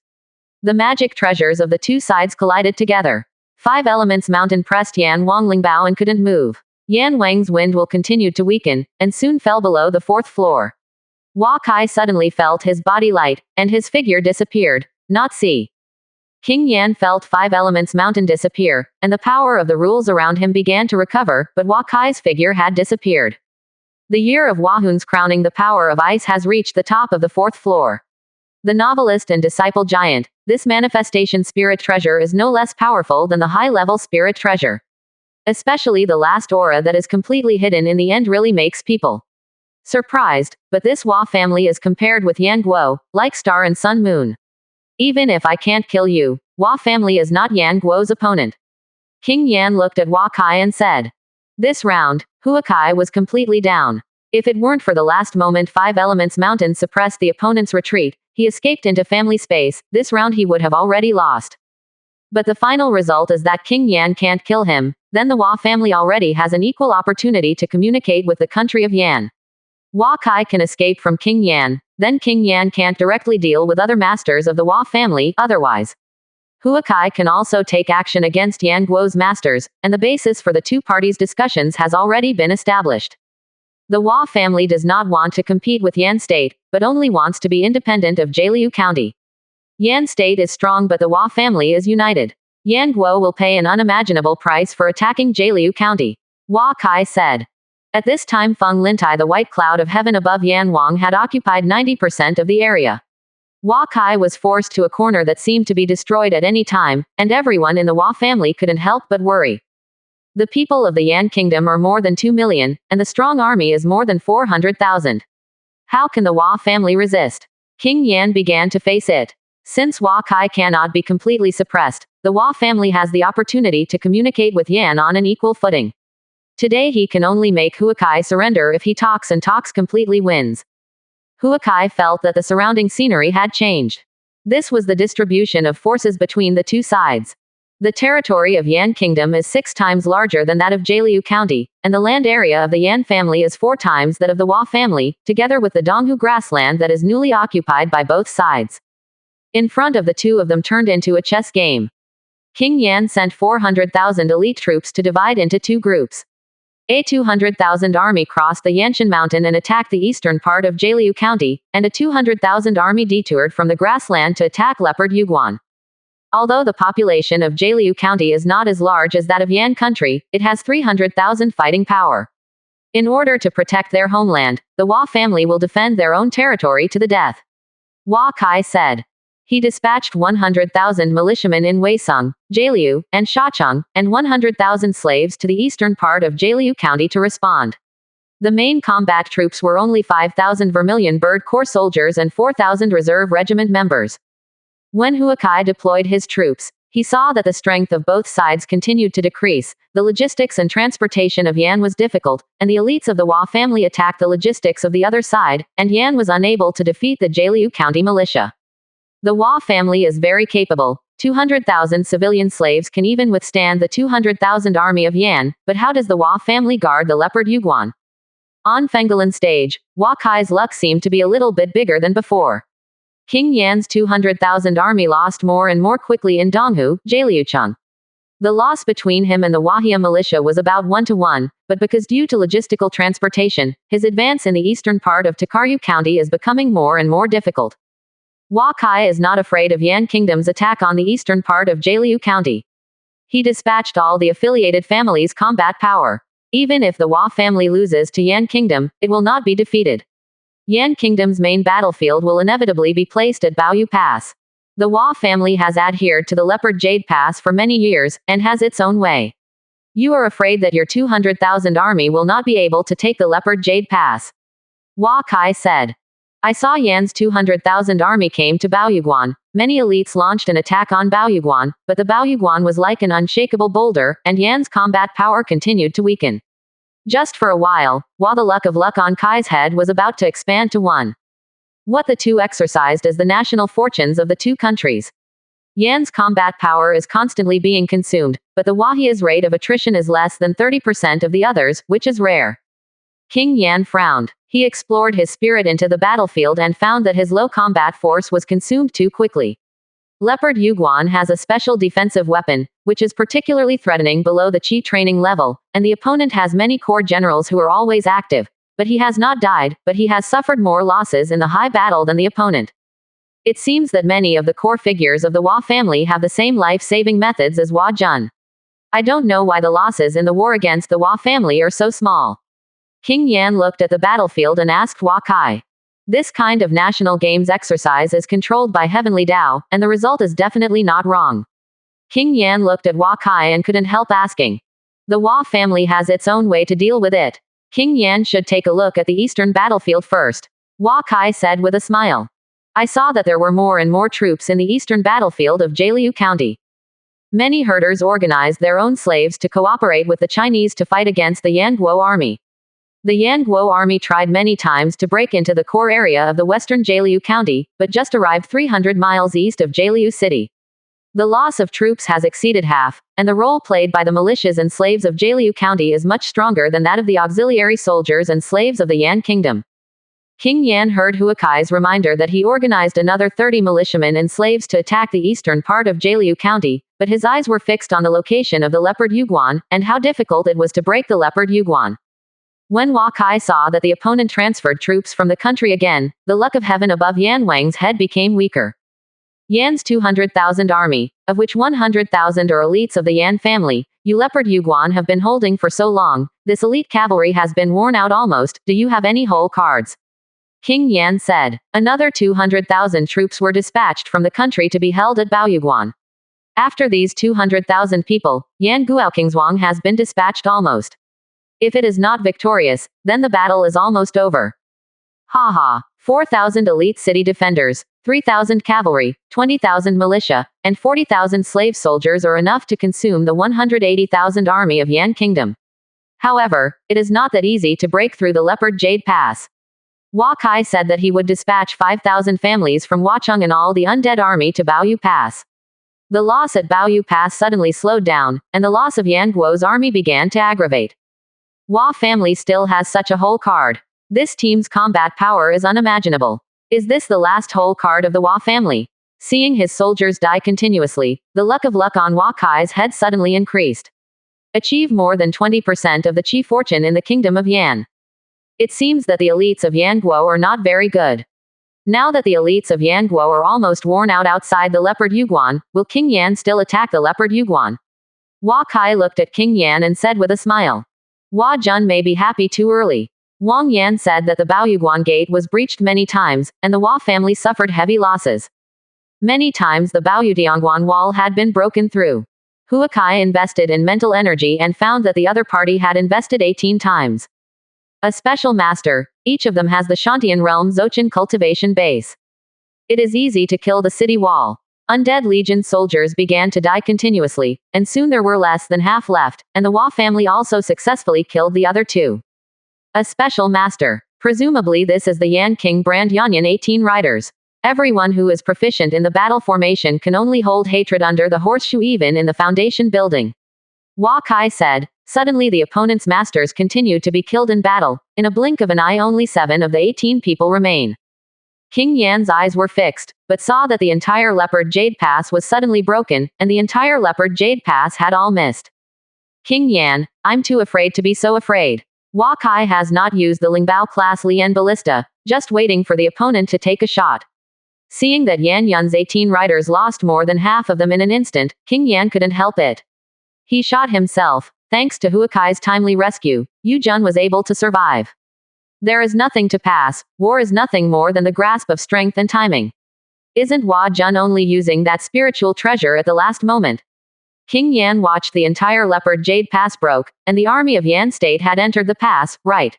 The magic treasures of the two sides collided together. 5 Elements Mountain pressed Yan Wanglingbao and couldn't move. Yan Wang's wind will continued to weaken, and soon fell below the 4th floor. Wakai suddenly felt his body light, and his figure disappeared. Not see. King Yan felt 5 Elements Mountain disappear, and the power of the rules around him began to recover, but Wakai's figure had disappeared. The year of Wahun's crowning the power of ice has reached the top of the 4th floor. The novelist and disciple giant, this manifestation spirit treasure is no less powerful than the high-level spirit treasure. Especially the last aura that is completely hidden in the end really makes people surprised, but this Hua family is compared with Yan Guo, like star and sun moon. Even if I can't kill you, Hua family is not Yan Guo's opponent. King Yan looked at Wakai and said. This round, Huakai was completely down. If it weren't for the last moment 5 Elements Mountain suppressed the opponent's retreat, he escaped into family space, this round he would have already lost. But the final result is that King Yan can't kill him, then the Hua family already has an equal opportunity to communicate with the country of Yan. Wakai can escape from King Yan, then King Yan can't directly deal with other masters of the Hua family, otherwise. Huakai can also take action against Yan Guo's masters, and the basis for the two parties' discussions has already been established. The Hua family does not want to compete with Yan State, but only wants to be independent of Jialiu County. Yan State is strong but the Hua family is united. Yan Guo will pay an unimaginable price for attacking Jialiu County. Wakai said. At this time Feng Lintai, the white cloud of heaven above Yan Wang, had occupied 90% of the area. Wakai was forced to a corner that seemed to be destroyed at any time, and everyone in the Hua family couldn't help but worry. The people of the Yan Kingdom are more than 2 million, and the strong army is more than 400,000. How can the Hua family resist? King Yan began to face it. Since Wakai cannot be completely suppressed, the Hua family has the opportunity to communicate with Yan on an equal footing. Today he can only make Huakai surrender if he talks, and talks completely wins. Huakai felt that the surrounding scenery had changed. This was the distribution of forces between the two sides. The territory of Yan Kingdom is 6 times larger than that of Jialiu County, and the land area of the Yan family is 4 times that of the Hua family, together with the Donghu grassland that is newly occupied by both sides. In front of the two of them turned into a chess game. King Yan sent 400,000 elite troops to divide into 2 groups. A 200,000 army crossed the Yanshan Mountain and attacked the eastern part of Jialiu County, and a 200,000 army detoured from the grassland to attack Leopard Yuguan. Although the population of Jialiu County is not as large as that of Yan Country, it has 300,000 fighting power. In order to protect their homeland, the Hua family will defend their own territory to the death. Hua Kai said. He dispatched 100,000 militiamen in Weisung, Jialiu, and Shacheng, and 100,000 slaves to the eastern part of Jialiu County to respond. The main combat troops were only 5,000 Vermilion Bird Corps soldiers and 4,000 reserve regiment members. When Huakai deployed his troops, he saw that the strength of both sides continued to decrease, the logistics and transportation of Yan was difficult, and the elites of the Hua family attacked the logistics of the other side, and Yan was unable to defeat the Jialiu County militia. The Hua family is very capable. 200,000 civilian slaves can even withstand the 200,000 army of Yan, but how does the Hua family guard the Leopard Yuguan? On Fengalan stage, Hua Kai's luck seemed to be a little bit bigger than before. King Yan's 200,000 army lost more and more quickly in Donghu, Jialiucheng. The loss between him and the Wahia militia was about 1-to-1, but because due to logistical transportation, his advance in the eastern part of Tokaryu County is becoming more and more difficult. Hua Kai is not afraid of Yan Kingdom's attack on the eastern part of Jialiu County. He dispatched all the affiliated families' combat power. Even if the Hua family loses to Yan Kingdom, it will not be defeated. Yan Kingdom's main battlefield will inevitably be placed at Baoyu Pass. The Hua family has adhered to the Leopard Jade Pass for many years, and has its own way. You are afraid that your 200,000 army will not be able to take the Leopard Jade Pass. Hua Kai said. I saw Yan's 200,000 army came to Baoyuguan. Many elites launched an attack on Baoyuguan, but the Baoyuguan was like an unshakable boulder, and Yan's combat power continued to weaken. Just for a while the luck of luck on Kai's head was about to expand to 1. What the two exercised as the national fortunes of the two countries. Yan's combat power is constantly being consumed, but the Wahia's rate of attrition is less than 30% of the others, which is rare. King Yan frowned. He explored his spirit into the battlefield and found that his low combat force was consumed too quickly. Leopard Yuguan has a special defensive weapon, which is particularly threatening below the Qi training level, and the opponent has many corps generals who are always active, but he has not died, but he has suffered more losses in the high battle than the opponent. It seems that many of the core figures of the Hua family have the same life-saving methods as Hua Jun. I don't know why the losses in the war against the Hua family are so small. King Yan looked at the battlefield and asked Hua Kai. This kind of national games exercise is controlled by Heavenly Tao, and the result is definitely not wrong. King Yan looked at Hua Kai and couldn't help asking. The Hua family has its own way to deal with it. King Yan should take a look at the eastern battlefield first. Hua Kai said with a smile. I saw that there were more and more troops in the eastern battlefield of Jialiu County. Many herders organized their own slaves to cooperate with the Chinese to fight against the Yanguo army. The Yanguo army tried many times to break into the core area of the western Jialiu County, but just arrived 300 miles east of Jialiu City. The loss of troops has exceeded half, and the role played by the militias and slaves of Jialiu County is much stronger than that of the auxiliary soldiers and slaves of the Yan Kingdom. King Yan heard Huakai's reminder that he organized another 30 militiamen and slaves to attack the eastern part of Jialiu County, but his eyes were fixed on the location of the Leopard Yuguan, and how difficult it was to break the Leopard Yuguan. When Hua Kai saw that the opponent transferred troops from the country again, the luck of heaven above Yan Wang's head became weaker. Yan's 200,000 army, of which 100,000 are elites of the Yan family, you Leopard Yuguan have been holding for so long, this elite cavalry has been worn out almost, do you have any whole cards? King Yan said. Another 200,000 troops were dispatched from the country to be held at Baoyuguan. After these 200,000 people, Yan Guoqingswang has been dispatched almost. If it is not victorious, then the battle is almost over. Ha ha. 4,000 elite city defenders, 3,000 cavalry, 20,000 militia, and 40,000 slave soldiers are enough to consume the 180,000 army of Yan Kingdom. However, it is not that easy to break through the Leopard Jade Pass. Hua Kai said that he would dispatch 5,000 families from Huacheng and all the undead army to Baoyu Pass. The loss at Baoyu Pass suddenly slowed down, and the loss of Yan Guo's army began to aggravate. Hua family still has such a whole card. This team's combat power is unimaginable. Is this the last whole card of the Hua family? Seeing his soldiers die continuously, the luck on Hua Kai's head suddenly increased. Achieve more than 20% of the chi fortune in the kingdom of Yan. It seems that the elites of Yan Guo are not very good. Now that the elites of Yan Guo are almost worn out outside the leopard Yuguan, will King Yan still attack the leopard Yuguan? Hua Kai looked at King Yan and said with a smile. Hua Jun may be happy too early. Wang Yan said that the Baoyuguan gate was breached many times, and the Hua family suffered heavy losses. Many times the Baoyudiangguan wall had been broken through. Hua Kai invested in mental energy and found that the other party had invested 18 times. A special master, each of them has the Shantian realm Zochin cultivation base. It is easy to kill the city wall. Undead Legion soldiers began to die continuously, and soon there were less than half left, and the Hua family also successfully killed the other two. A special master. Presumably this is the Yan King brand Yanyan 18 riders. Everyone who is proficient in the battle formation can only hold hatred under the horseshoe even in the foundation building. Hua Kai said. Suddenly the opponent's masters continued to be killed in battle. In a blink of an eye only 7 of the 18 people remain. King Yan's eyes were fixed, but saw that the entire leopard jade pass was suddenly broken, and the entire leopard jade pass had all missed. King Yan, I'm too afraid to be so afraid. Hua Kai has not used the Lingbao class Lian Ballista, just waiting for the opponent to take a shot. Seeing that Yan Yun's 18 riders lost more than half of them in an instant, King Yan couldn't help it. He shot himself. Thanks to Hua Kai's timely rescue, Yu Jun was able to survive. There is nothing to pass. War is nothing more than the grasp of strength and timing. Isn't Hua Jun only using that spiritual treasure at the last moment? King Yan watched the entire leopard jade pass broke, and the army of Yan state had entered the pass, right?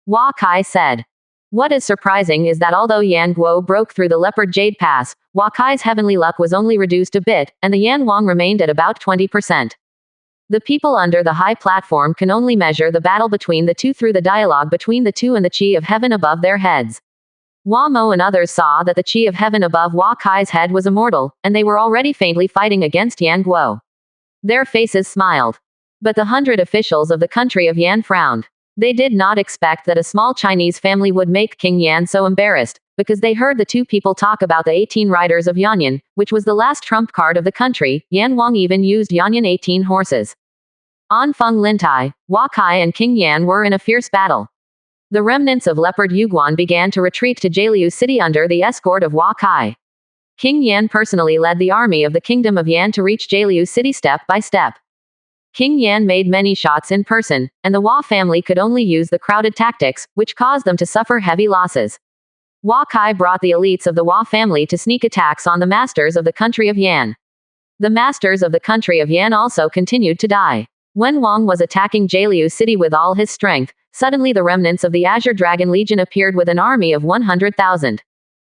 Hua Kai said. What is surprising is that although Yan Guo broke through the leopard jade pass, Hua Kai's heavenly luck was only reduced a bit, and the Yan Wang remained at about 20%. The people under the high platform can only measure the battle between the two through the dialogue between the two and the chi of heaven above their heads. Hua Mo and others saw that the chi of heaven above Hua Kai's head was immortal, and they were already faintly fighting against Yan Guo. Their faces smiled. But the 100 officials of the country of Yan frowned. They did not expect that a small Chinese family would make King Yan so embarrassed, because they heard the two people talk about the 18 riders of Yanyan, which was the last trump card of the country. Yan Wang even used Yanyan 18 horses. On Feng Lintai, Hua Kai and King Yan were in a fierce battle. The remnants of Leopard Yuguan began to retreat to Jialiu City under the escort of Hua Kai. King Yan personally led the army of the Kingdom of Yan to reach Jialiu City step by step. King Yan made many shots in person, and the Hua family could only use the crowded tactics, which caused them to suffer heavy losses. Hua Kai brought the elites of the Hua family to sneak attacks on the masters of the country of Yan. The masters of the country of Yan also continued to die. When Wang was attacking Jialiu City with all his strength, suddenly the remnants of the Azure Dragon Legion appeared with an army of 100,000.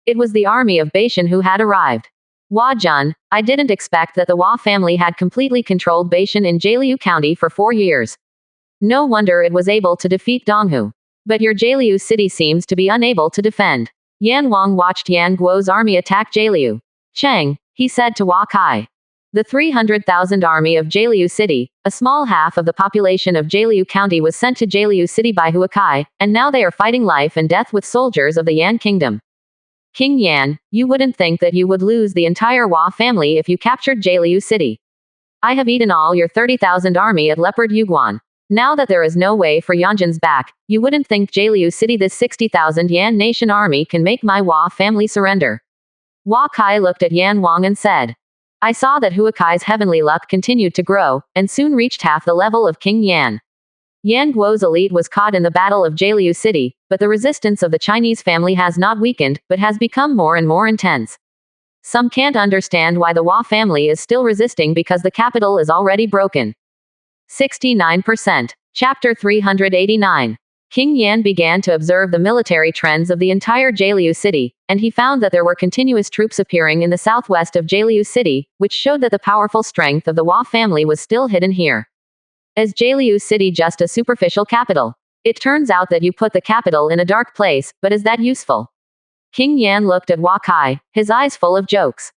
It was the army of Beishan who had arrived. Hua Jun, I didn't expect that the Hua family had completely controlled Beishan in Jialiu County for 4 years. No wonder it was able to defeat Donghu. But your Jialiu City seems to be unable to defend. Yan Wang watched Yan Guo's army attack Jialiu. Cheng, he said to Hua Kai. The 300,000 army of Jialiu City, a small half of the population of Jialiu County, was sent to Jialiu City by Hua Kai, and now they are fighting life and death with soldiers of the Yan Kingdom. King Yan, you wouldn't think that you would lose the entire Hua family if you captured Jialiu City. I have eaten all your 30,000 army at Leopard Yuguan. Now that there is no way for Yanjin's back, you wouldn't think Jialiu City this 60,000 Yan nation army can make my Hua family surrender. Hua Kai looked at Yan Wang and said. I saw that Hua Kai's heavenly luck continued to grow, and soon reached half the level of King Yan. Yan Guo's elite was caught in the Battle of Jialiu City, but the resistance of the Chinese family has not weakened, but has become more and more intense. Some can't understand why the Hua family is still resisting because the capital is already broken. 69%. Chapter 389. King Yan began to observe the military trends of the entire Jialiu City, and he found that there were continuous troops appearing in the southwest of Jialiu City, which showed that the powerful strength of the Hua family was still hidden here. Is Jialiu City just a superficial capital? It turns out that you put the capital in a dark place, but is that useful? King Yan looked at Hua Kai, his eyes full of jokes.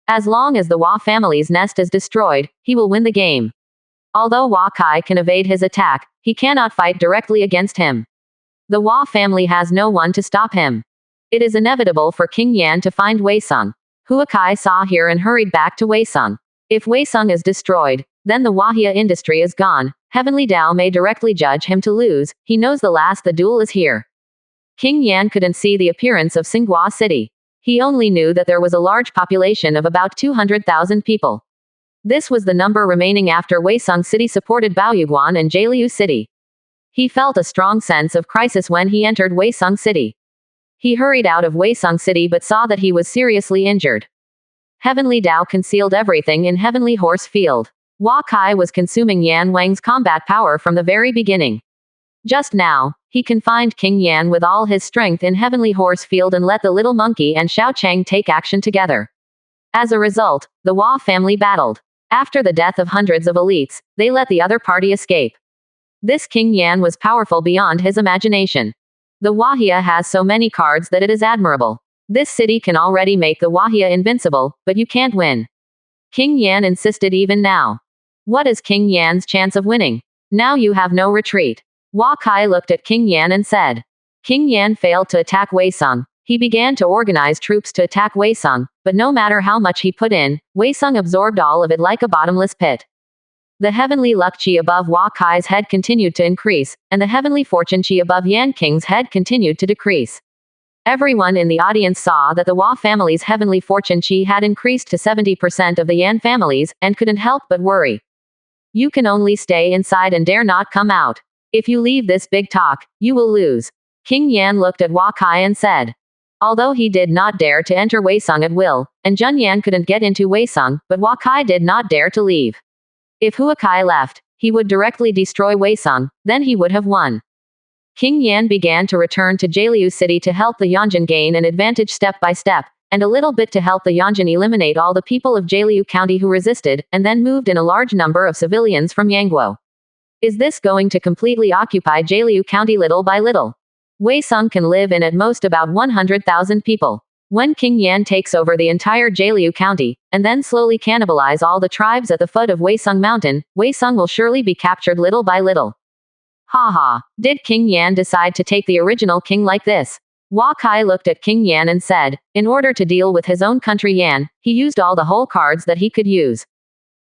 As long as the Hua family's nest is destroyed, he will win the game. Although Hua Kai can evade his attack, he cannot fight directly against him. The Hua family has no one to stop him. It is inevitable for King Yan to find Wei Sung. Hua Kai saw here and hurried back to Wei Sung. If Wei Sung is destroyed, then the Wahia industry is gone. Heavenly Tao may directly judge him to lose. He knows the duel is here. King Yan couldn't see the appearance of Tsinghua City. He only knew that there was a large population of about 200,000 people. This was the number remaining after Weisung City supported Baoyuguan and Jialiu City. He felt a strong sense of crisis when he entered Weisung City. He hurried out of Weisung City but saw that he was seriously injured. Heavenly Tao concealed everything in Heavenly Horse Field. Hua Kai was consuming Yan Wang's combat power from the very beginning. Just now, he confined King Yan with all his strength in Heavenly Horse Field and let the little monkey and Xiao Chang take action together. As a result, the Hua family battled. After the death of hundreds of elites, they let the other party escape. This King Yan was powerful beyond his imagination. The Wahia has so many cards that it is admirable. This city can already make the Wahia invincible, but you can't win. King Yan insisted even now. What is King Yan's chance of winning? Now you have no retreat. Hua Kai looked at King Yan and said. King Yan failed to attack Wei Sung. He began to organize troops to attack Wei Sung, but no matter how much he put in, Wei Sung absorbed all of it like a bottomless pit. The heavenly luck chi above Hua Kai's head continued to increase, and the heavenly fortune chi above Yan King's head continued to decrease. Everyone in the audience saw that the Hua family's heavenly fortune chi had increased to 70% of the Yan family's, and couldn't help but worry. You can only stay inside and dare not come out. If you leave this big talk, you will lose. King Yan looked at Hua Kai and said. Although he did not dare to enter Weisung at will, and Zhen Yan couldn't get into Weisung, but Hua Kai did not dare to leave. If Hua Kai left, he would directly destroy Weisung, then he would have won. King Yan began to return to Jialiu City to help the Yanjin gain an advantage step by step, and a little bit to help the Yanjin eliminate all the people of Jialiu County who resisted, and then moved in a large number of civilians from Yangguo. Is this going to completely occupy Jialiu County little by little? Weisung can live in at most about 100,000 people. When King Yan takes over the entire Jialiu County, and then slowly cannibalize all the tribes at the foot of Weisung Mountain, Weisung will surely be captured little by little. Ha. Did King Yan decide to take the original king like this? Hua Kai looked at King Yan and said, in order to deal with his own country Yan, he used all the whole cards that he could use.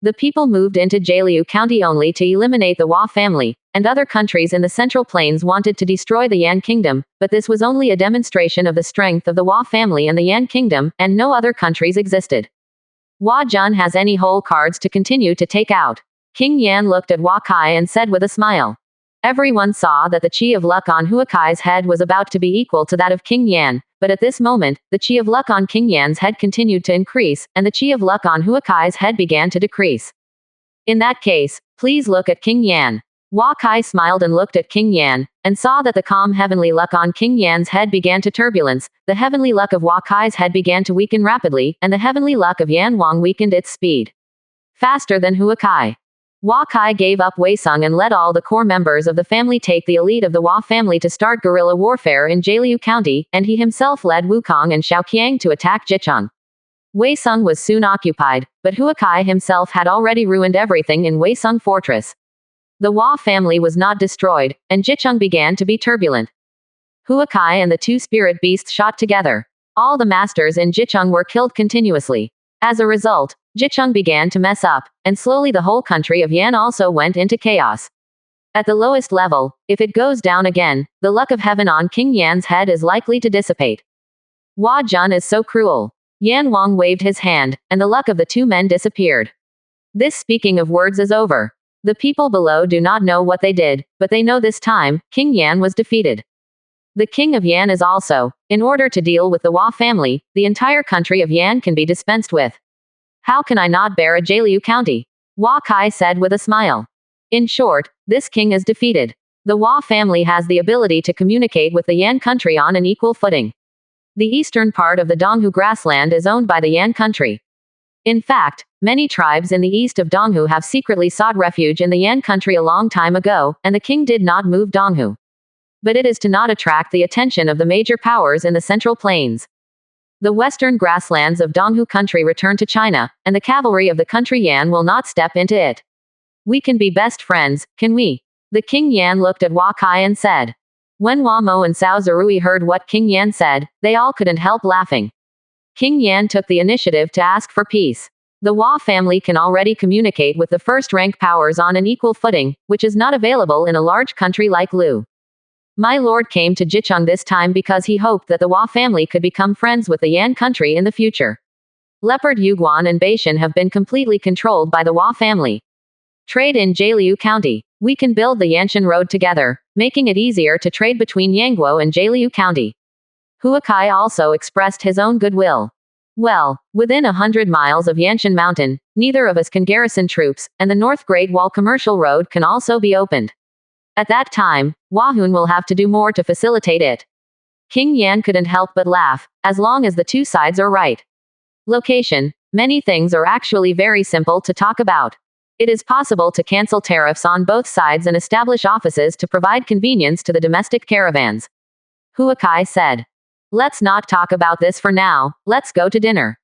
The people moved into Jialiu County only to eliminate the Hua family, and other countries in the Central Plains wanted to destroy the Yan Kingdom, but this was only a demonstration of the strength of the Hua family and the Yan Kingdom, and no other countries existed. Hua Jun has any whole cards to continue to take out. King Yan looked at Hua Kai and said with a smile. Everyone saw that the chi of luck on Hua Kai's head was about to be equal to that of King Yan, but at this moment, the chi of luck on King Yan's head continued to increase, and the chi of luck on Hua Kai's head began to decrease. In that case, please look at King Yan. Hua Kai smiled and looked at King Yan, and saw that the calm heavenly luck on King Yan's head began to turbulence, the heavenly luck of Hua Kai's head began to weaken rapidly, and the heavenly luck of Yan Wang weakened its speed. Faster than Hua Kai. Hua Kai gave up Weisung and let all the core members of the family take the elite of the Hua family to start guerrilla warfare in Jialiu County, and he himself led Wukong and Xiaoqiang to attack Jicheng. Weisung was soon occupied, but Hua Kai himself had already ruined everything in Weisung Fortress. The Hua family was not destroyed, and Jicheng began to be turbulent. Hua Kai and the two spirit beasts shot together. All the masters in Jicheng were killed continuously. As a result, Jicheng began to mess up, and slowly the whole country of Yan also went into chaos. At the lowest level, if it goes down again, the luck of heaven on King Yan's head is likely to dissipate. Hua Jun is so cruel. Yan Wang waved his hand, and the luck of the two men disappeared. This speaking of words is over. The people below do not know what they did, but they know this time, King Yan was defeated. The king of Yan is also, in order to deal with the Hua family, the entire country of Yan can be dispensed with. How can I not bear a Jialiu County? Hua Kai said with a smile. In short, this king is defeated. The Hua family has the ability to communicate with the Yan country on an equal footing. The eastern part of the Donghu grassland is owned by the Yan country. In fact, many tribes in the east of Donghu have secretly sought refuge in the Yan country a long time ago, and the king did not move Donghu. but it is to not attract the attention of the major powers in the Central Plains. The western grasslands of Donghu country return to China, and the cavalry of the country Yan will not step into it. We can be best friends, can we? The King Yan looked at Hua Kai and said. When Hua Mo and Cao Zerui heard what King Yan said, they all couldn't help laughing. King Yan took the initiative to ask for peace. The Hua family can already communicate with the first-rank powers on an equal footing, which is not available in a large country like Lu. My lord came to Jicheng this time because he hoped that the Hua family could become friends with the Yan country in the future. Leopard Yuguan and Beishan have been completely controlled by the Hua family. Trade in Jialiu County. We can build the Yanshan Road together, making it easier to trade between Yangguo and Jialiu County. Hua Kai also expressed his own goodwill. Well, within 100 miles of Yanshan Mountain, neither of us can garrison troops, and the North Great Wall Commercial Road can also be opened. At that time, Wahun will have to do more to facilitate it. King Yan couldn't help but laugh, as long as the two sides are right. Location. Many things are actually very simple to talk about. It is possible to cancel tariffs on both sides and establish offices to provide convenience to the domestic caravans. Hua Kai said. Let's not talk about this for now, let's go to dinner.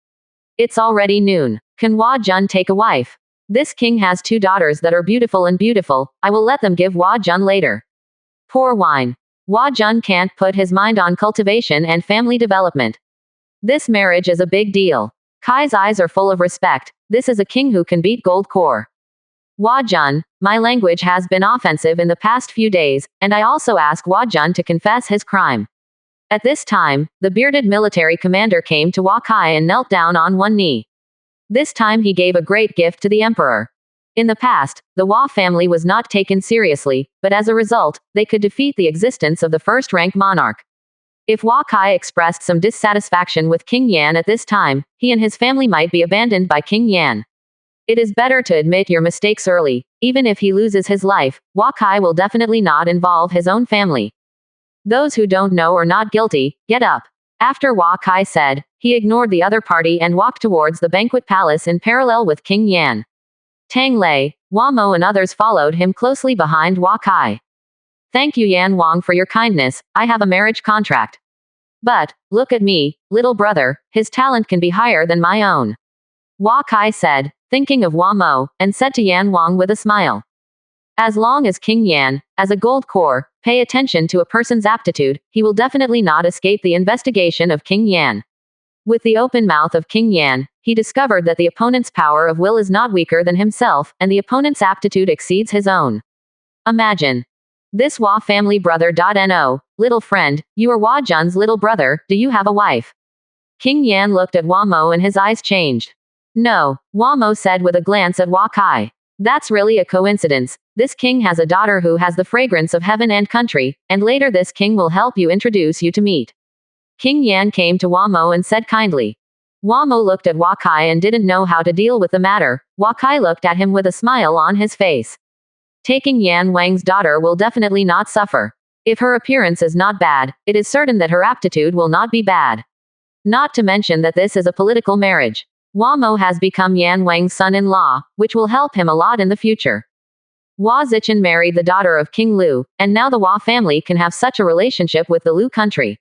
It's already noon. Can Hua Jun take a wife? This king has 2 daughters that are beautiful and beautiful, I will let them give Hua Jun later. Poor wine. Hua Jun can't put his mind on cultivation and family development. This marriage is a big deal. Kai's eyes are full of respect, this is a king who can beat gold core. Hua Jun, my language has been offensive in the past few days, and I also ask Hua Jun to confess his crime. At this time, the bearded military commander came to Hua Kai and knelt down on one knee. This time he gave a great gift to the emperor. In the past, the Hua family was not taken seriously, but as a result, they could defeat the existence of the first-rank monarch. If Hua Kai expressed some dissatisfaction with King Yan at this time, he and his family might be abandoned by King Yan. It is better to admit your mistakes early. Even if he loses his life, Hua Kai will definitely not involve his own family. Those who don't know are not guilty, get up. After Hua Kai said, he ignored the other party and walked towards the banquet palace in parallel with King Yan. Tang Lei, Hua Mo and others followed him closely behind Hua Kai. Thank you Yan Wang for your kindness, I have a marriage contract. But, look at me, little brother, his talent can be higher than my own. Hua Kai said, thinking of Hua Mo, and said to Yan Wang with a smile. As long as King Yan, as a gold core, pay attention to a person's aptitude, he will definitely not escape the investigation of King Yan. With the open mouth of King Yan, he discovered that the opponent's power of will is not weaker than himself, and the opponent's aptitude exceeds his own. Imagine. This Hua family brother. No, little friend, you are Hua Jun's little brother, do you have a wife? King Yan looked at Hua Mo and his eyes changed. No, Hua Mo said with a glance at Hua Kai. That's really a coincidence. This king has a daughter who has the fragrance of heaven and country, and later this king will help you introduce you to meet. King Yan came to Hua Mo and said kindly. Hua Mo looked at Hua Kai and didn't know how to deal with the matter. Hua Kai looked at him with a smile on his face. Taking Yan Wang's daughter will definitely not suffer. If her appearance is not bad, it is certain that her aptitude will not be bad. Not to mention that this is a political marriage. Hua Mo has become Yan Wang's son-in-law, which will help him a lot in the future. Hua Zichen married the daughter of King Lu, and now the Hua family can have such a relationship with the Lu country.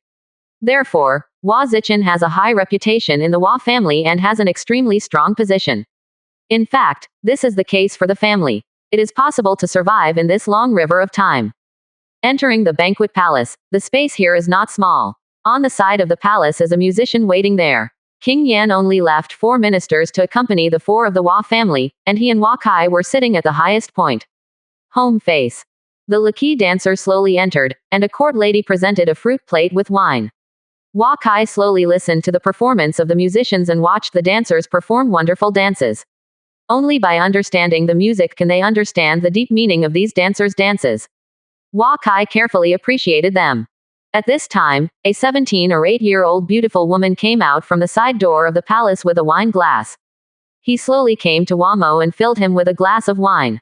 Therefore, Hua Zichen has a high reputation in the Hua family and has an extremely strong position. In fact, this is the case for the family. It is possible to survive in this long river of time. Entering the banquet palace, the space here is not small. On the side of the palace is a musician waiting there. King Yan only left 4 ministers to accompany the 4 of the Hua family, and he and Hua Kai were sitting at the highest point. Home face. The Laki dancer slowly entered, and a court lady presented a fruit plate with wine. Hua Kai slowly listened to the performance of the musicians and watched the dancers perform wonderful dances. Only by understanding the music can they understand the deep meaning of these dancers' dances. Hua Kai carefully appreciated them. At this time, a 17 or 8-year-old beautiful woman came out from the side door of the palace with a wine glass. He slowly came to Hua Mo and filled him with a glass of wine.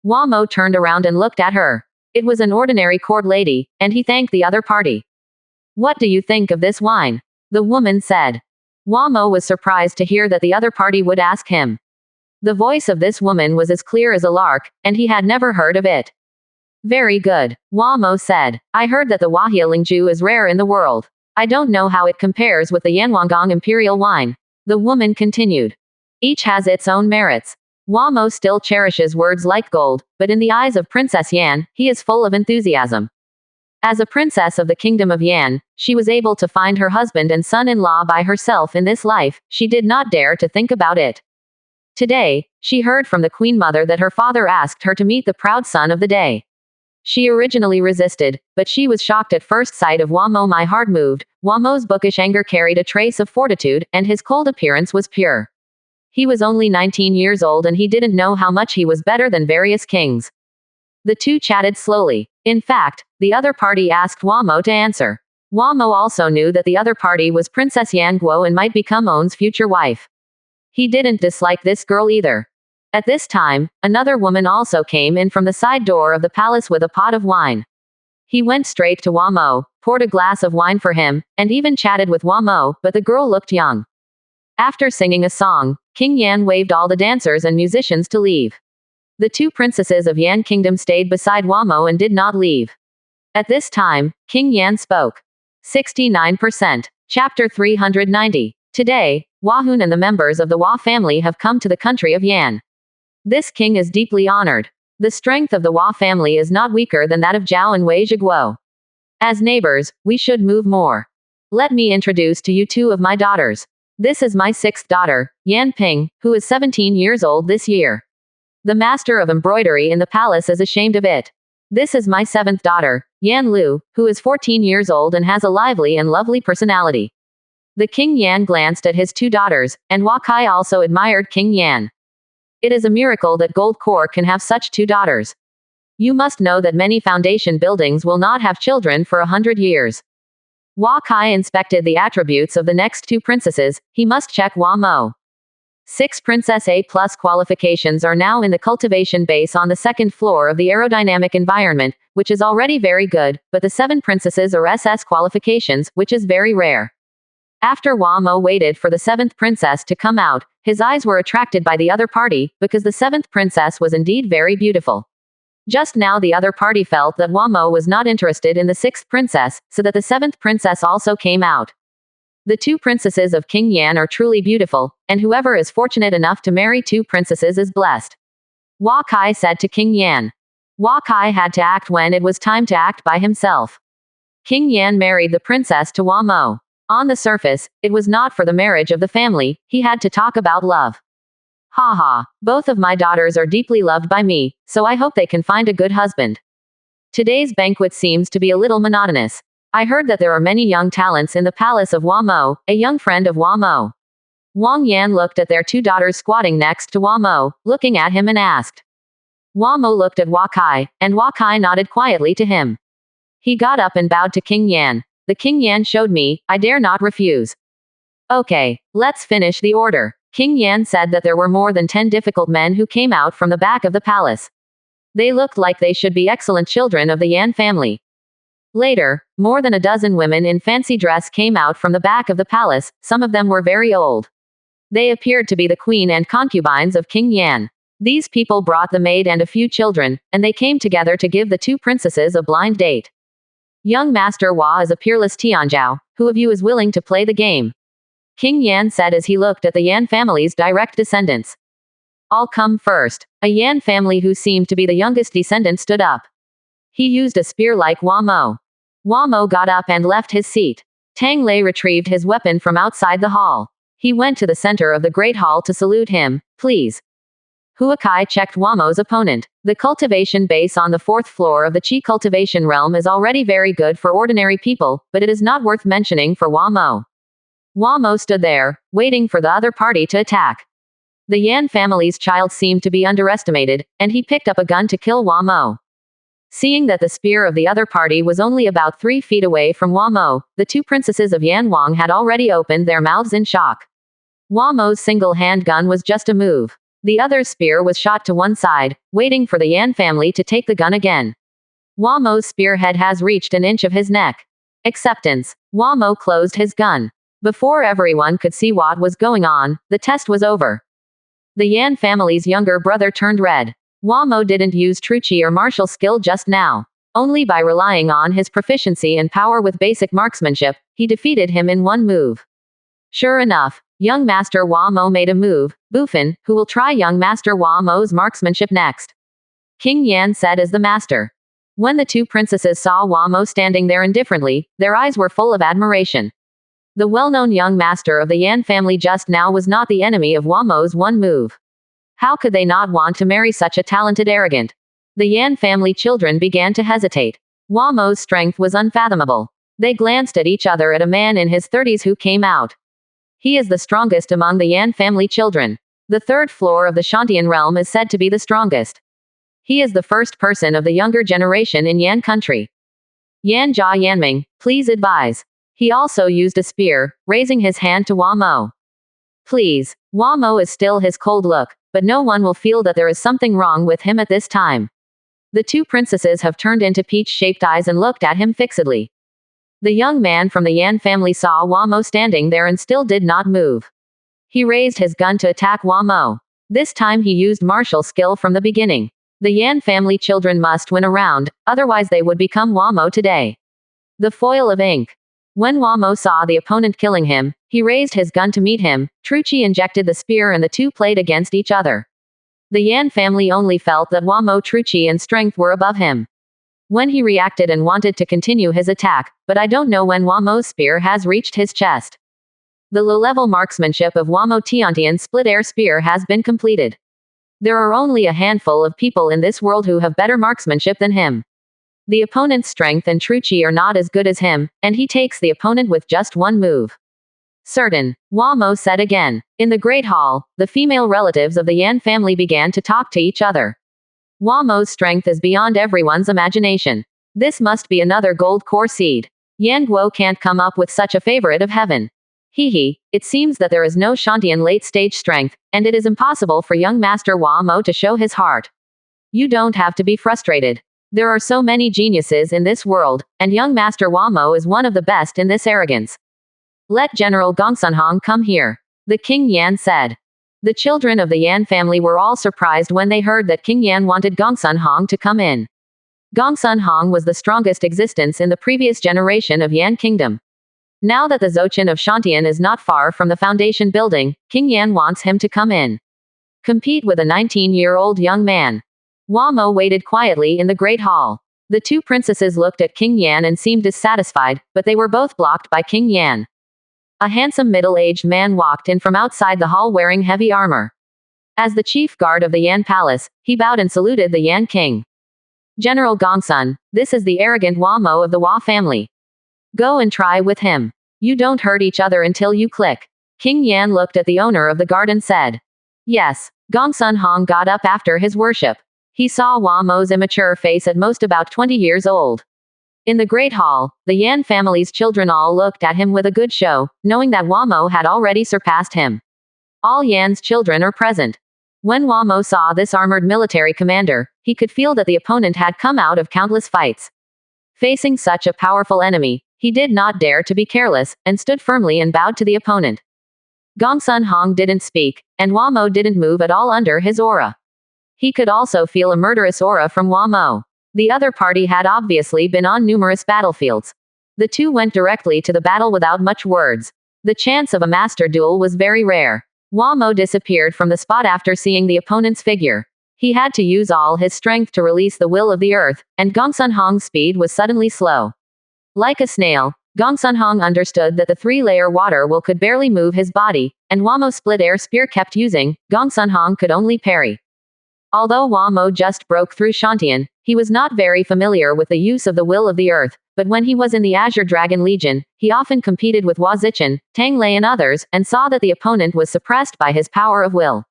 Hua Mo turned around and looked at her. It was an ordinary court lady, and he thanked the other party. What do you think of this wine? The woman said. Hua Mo was surprised to hear that the other party would ask him. The voice of this woman was as clear as a lark, and he had never heard of it. Very good, Hua Mo said. I heard that the Wahia Lingju is rare in the world. I don't know how it compares with the Yanwangong Imperial wine. The woman continued. Each has its own merits. Hua Mo still cherishes words like gold, but in the eyes of Princess Yan, he is full of enthusiasm. As a princess of the kingdom of Yan, she was able to find her husband and son-in-law by herself in this life. She did not dare to think about it. Today, she heard from the queen mother that her father asked her to meet the proud son of the day. She originally resisted, but she was shocked at first sight of Hua Mo. My heart moved. Hua Mo's bookish anger carried a trace of fortitude, and his cold appearance was pure. He was only 19 years old and he didn't know how much he was better than various kings. The two chatted slowly. In fact, the other party asked Hua Mo to answer. Hua Mo also knew that the other party was Princess Yan Guo and might become On's future wife. He didn't dislike this girl either. At this time, another woman also came in from the side door of the palace with a pot of wine. He went straight to Hua Mo, poured a glass of wine for him, and even chatted with Hua Mo, but the girl looked young. After singing a song, King Yan waved all the dancers and musicians to leave. The two princesses of Yan Kingdom stayed beside Hua Mo and did not leave. At this time, King Yan spoke. 69%. Chapter 390. Today, Hua Hun and the members of the Hua family have come to the country of Yan. This king is deeply honored. The strength of the Hua family is not weaker than that of Zhao and Wei Zhiguo. As neighbors, we should move more. Let me introduce to you two of my daughters. This is my sixth daughter, Yan Ping, who is 17 years old this year. The master of embroidery in the palace is ashamed of it. This is my seventh daughter, Yan Lu, who is 14 years old and has a lively and lovely personality. The King Yan glanced at his two daughters, and Hua Kai also admired King Yan. It is a miracle that Gold Core can have such two daughters. You must know that many foundation buildings will not have children for 100 years. Hua Kai inspected the attributes of the next two princesses. He must check Hua Mo. 6 Princess A+ qualifications are now in the cultivation base on the second floor of the aerodynamic environment, which is already very good, but the 7 princesses are SS qualifications, which is very rare. After Hua Mo waited for the 7th princess to come out, his eyes were attracted by the other party, because the 7th princess was indeed very beautiful. Just now the other party felt that Hua Mo was not interested in the 6th princess, so that the 7th princess also came out. The 2 princesses of King Yan are truly beautiful, and whoever is fortunate enough to marry 2 princesses is blessed. Hua Kai said to King Yan. Hua Kai had to act when it was time to act by himself. King Yan married the princess to Hua Mo. On the surface, it was not for the marriage of the family. He had to talk about love. Haha, both of my daughters are deeply loved by me, so I hope they can find a good husband. Today's banquet seems to be a little monotonous. I heard that there are many young talents in the palace of Hua Mo, a young friend of Hua Mo. Wang Yan looked at their 2 daughters squatting next to Hua Mo, looking at him and asked. Hua Mo looked at Hua Kai, and Hua Kai nodded quietly to him. He got up and bowed to King Yan. The King Yan showed me, I dare not refuse. Okay, let's finish the order. King Yan said that there were more than 10 difficult men who came out from the back of the palace. They looked like they should be excellent children of the Yan family. Later, more than a dozen women in fancy dress came out from the back of the palace. Some of them were very old. They appeared to be the queen and concubines of King Yan. These people brought the maid and a few children, and they came together to give the 2 princesses a blind date. Young Master Hua is a peerless Tianzhao. Who of you is willing to play the game? King Yan said as he looked at the Yan family's direct descendants. I'll come first. A Yan family who seemed to be the youngest descendant stood up. He used a spear like Hua Mo. Hua Mo got up and left his seat. Tang Lei retrieved his weapon from outside the hall. He went to the center of the great hall to salute him. Please. Hua Kai checked Hua Mo's opponent. The cultivation base on the 4th floor of the Qi cultivation realm is already very good for ordinary people, but it is not worth mentioning for Hua Mo. Hua Mo stood there, waiting for the other party to attack. The Yan family's child seemed to be underestimated, and he picked up a gun to kill Hua Mo. Seeing that the spear of the other party was only about 3 feet away from Hua Mo, the 2 princesses of Yan Wang had already opened their mouths in shock. Hua Mo's single-hand gun was just a move. The other's spear was shot to one side, waiting for the Yan family to take the gun again. Hua Mo's spearhead has reached an inch of his neck. Acceptance. Hua Mo closed his gun. Before everyone could see what was going on, the test was over. The Yan family's younger brother turned red. Wamo didn't use truchi or martial skill just now. Only by relying on his proficiency and power with basic marksmanship, he defeated him in one move. Sure enough, young Master Wamo made a move. Bufin, who will try young Master Wamo's marksmanship next? King Yan said as the master. When the two princesses saw Wamo standing there indifferently, their eyes were full of admiration. The well-known young master of the Yan family just now was not the enemy of Wamo's one move. How could they not want to marry such a talented arrogant? The Yan family children began to hesitate. Wamo's strength was unfathomable. They glanced at each other at a man in his 30s who came out. He is the strongest among the Yan family children. The third floor of the Shantian realm is said to be the strongest. He is the first person of the younger generation in Yan country. Yan Jia Yanming, please advise. He also used a spear, raising his hand to Wamo. Please. Wamo is still his cold look, but no one will feel that there is something wrong with him at this time. The two princesses have turned into peach-shaped eyes and looked at him fixedly. The young man from the Yan family saw Wamo standing there and still did not move. He raised his gun to attack Wamo. This time he used martial skill from the beginning. The Yan family children must win a round, otherwise they would become Wamo today. The foil of ink. When Wamo saw the opponent killing him, he raised his gun to meet him. Truchi injected the spear and the two played against each other. The Yan family only felt that Wamo Truchi and strength were above him. When he reacted and wanted to continue his attack, but I don't know when Wamo's spear has reached his chest. The low-level marksmanship of Wamo Tiantian's split-air spear has been completed. There are only a handful of people in this world who have better marksmanship than him. The opponent's strength and truchi are not as good as him, and he takes the opponent with just one move. Certain, Wamo said again. In the Great Hall, the female relatives of the Yan family began to talk to each other. Wamo's strength is beyond everyone's imagination. This must be another gold core seed. Yan Guo can't come up with such a favorite of heaven. It seems that there is no Shantian late-stage strength, and it is impossible for young Master Wamo to show his heart. You don't have to be frustrated. There are so many geniuses in this world, and young Master Wamo is one of the best in this arrogance. Let General Gongsunhong come here. The King Yan said. The children of the Yan family were all surprised when they heard that King Yan wanted Gongsunhong to come in. Gongsunhong was the strongest existence in the previous generation of Yan Kingdom. Now that the Zochin of Shantian is not far from the foundation building, King Yan wants him to come in. Compete with a 19-year-old young man. Wamo waited quietly in the Great Hall. The two princesses looked at King Yan and seemed dissatisfied, but they were both blocked by King Yan. A handsome middle-aged man walked in from outside the hall wearing heavy armor. As the chief guard of the Yan palace, he bowed and saluted the Yan king. General Gongsun, this is the arrogant Wamo of the Hua family. Go and try with him. You don't hurt each other until you click. King Yan looked at the owner of the guard and said. Yes. Gongsunhong got up after his worship. He saw Wamo's immature face at most about 20 years old. In the Great Hall, the Yan family's children all looked at him with a good show, knowing that Wamo had already surpassed him. All Yan's children are present. When Wamo saw this armored military commander, he could feel that the opponent had come out of countless fights. Facing such a powerful enemy, he did not dare to be careless, and stood firmly and bowed to the opponent. Gongsunhong didn't speak, and Wamo didn't move at all under his aura. He could also feel a murderous aura from Wamo. The other party had obviously been on numerous battlefields. The two went directly to the battle without much words. The chance of a master duel was very rare. Wamo disappeared from the spot after seeing the opponent's figure. He had to use all his strength to release the will of the earth, and Gongsunhong's speed was suddenly slow. Like a snail, Gongsunhong understood that the three-layer water will could barely move his body, and Wamo's split-air spear kept using, Gongsunhong could only parry. Although Wamo just broke through Shantian, he was not very familiar with the use of the will of the earth, but when he was in the Azure Dragon Legion, he often competed with Hua Zichen, Tang Lei and others, and saw that the opponent was suppressed by his power of will.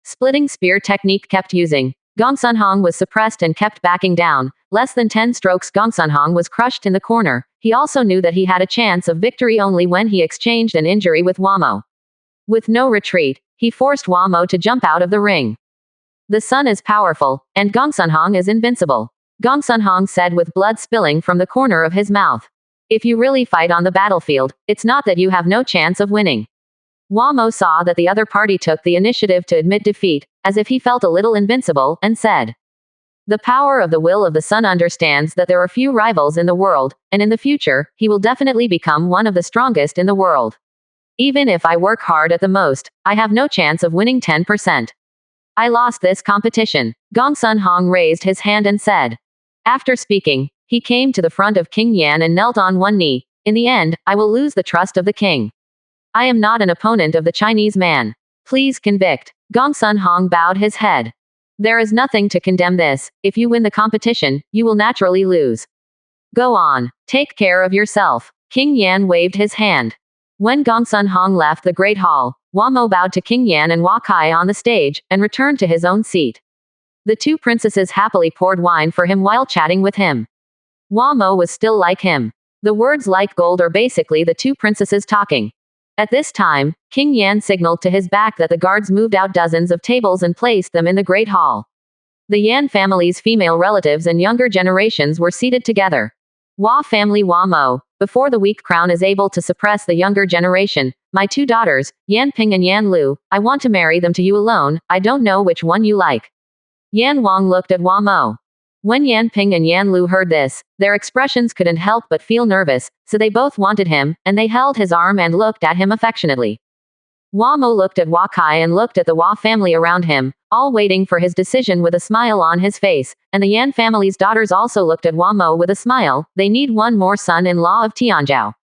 Splitting spear technique kept using. Gongsunhong was suppressed and kept backing down. Less than 10 strokes Gongsunhong was crushed in the corner. He also knew that he had a chance of victory only when he exchanged an injury with Wamo. With no retreat, he forced Wamo to jump out of the ring. The sun is powerful, and Gongsunhong is invincible. Gongsunhong said with blood spilling from the corner of his mouth. If you really fight on the battlefield, it's not that you have no chance of winning. Wamo saw that the other party took the initiative to admit defeat, as if he felt a little invincible, and said, "The power of the will of the sun understands that there are few rivals in the world, and in the future, he will definitely become one of the strongest in the world. Even if I work hard at the most, I have no chance of winning 10%. I lost this competition." Gongsun Hong raised his hand and said. After speaking, he came to the front of King Yan and knelt on one knee. "In the end, I will lose the trust of the king. I am not an opponent of the Chinese man. Please convict." Gongsun Hong bowed his head. "There is nothing to condemn this. If you win the competition, you will naturally lose. Go on. Take care of yourself." King Yan waved his hand. When Gongsun Hong left the Great Hall, Hua Mo bowed to King Yan and Hua Kai on the stage, and returned to his own seat. The two princesses happily poured wine for him while chatting with him. Hua Mo was still like him. The words "like gold" are basically the two princesses talking. At this time, King Yan signaled to his back that the guards moved out dozens of tables and placed them in the Great Hall. The Yan family's female relatives and younger generations were seated together. Hua family Hua Mo, before the weak crown is able to suppress the younger generation, "My two daughters, Yan Ping and Yan Lu, I want to marry them to you alone, I don't know which one you like." Yan Wang looked at Hua Mo. When Yan Ping and Yan Lu heard this, their expressions couldn't help but feel nervous, so they both wanted him, and they held his arm and looked at him affectionately. Hua Mo looked at Hua Kai and looked at the Hua family around him, all waiting for his decision with a smile on his face, and the Yan family's daughters also looked at Hua Mo with a smile. They need one more son-in-law of Tianzhou.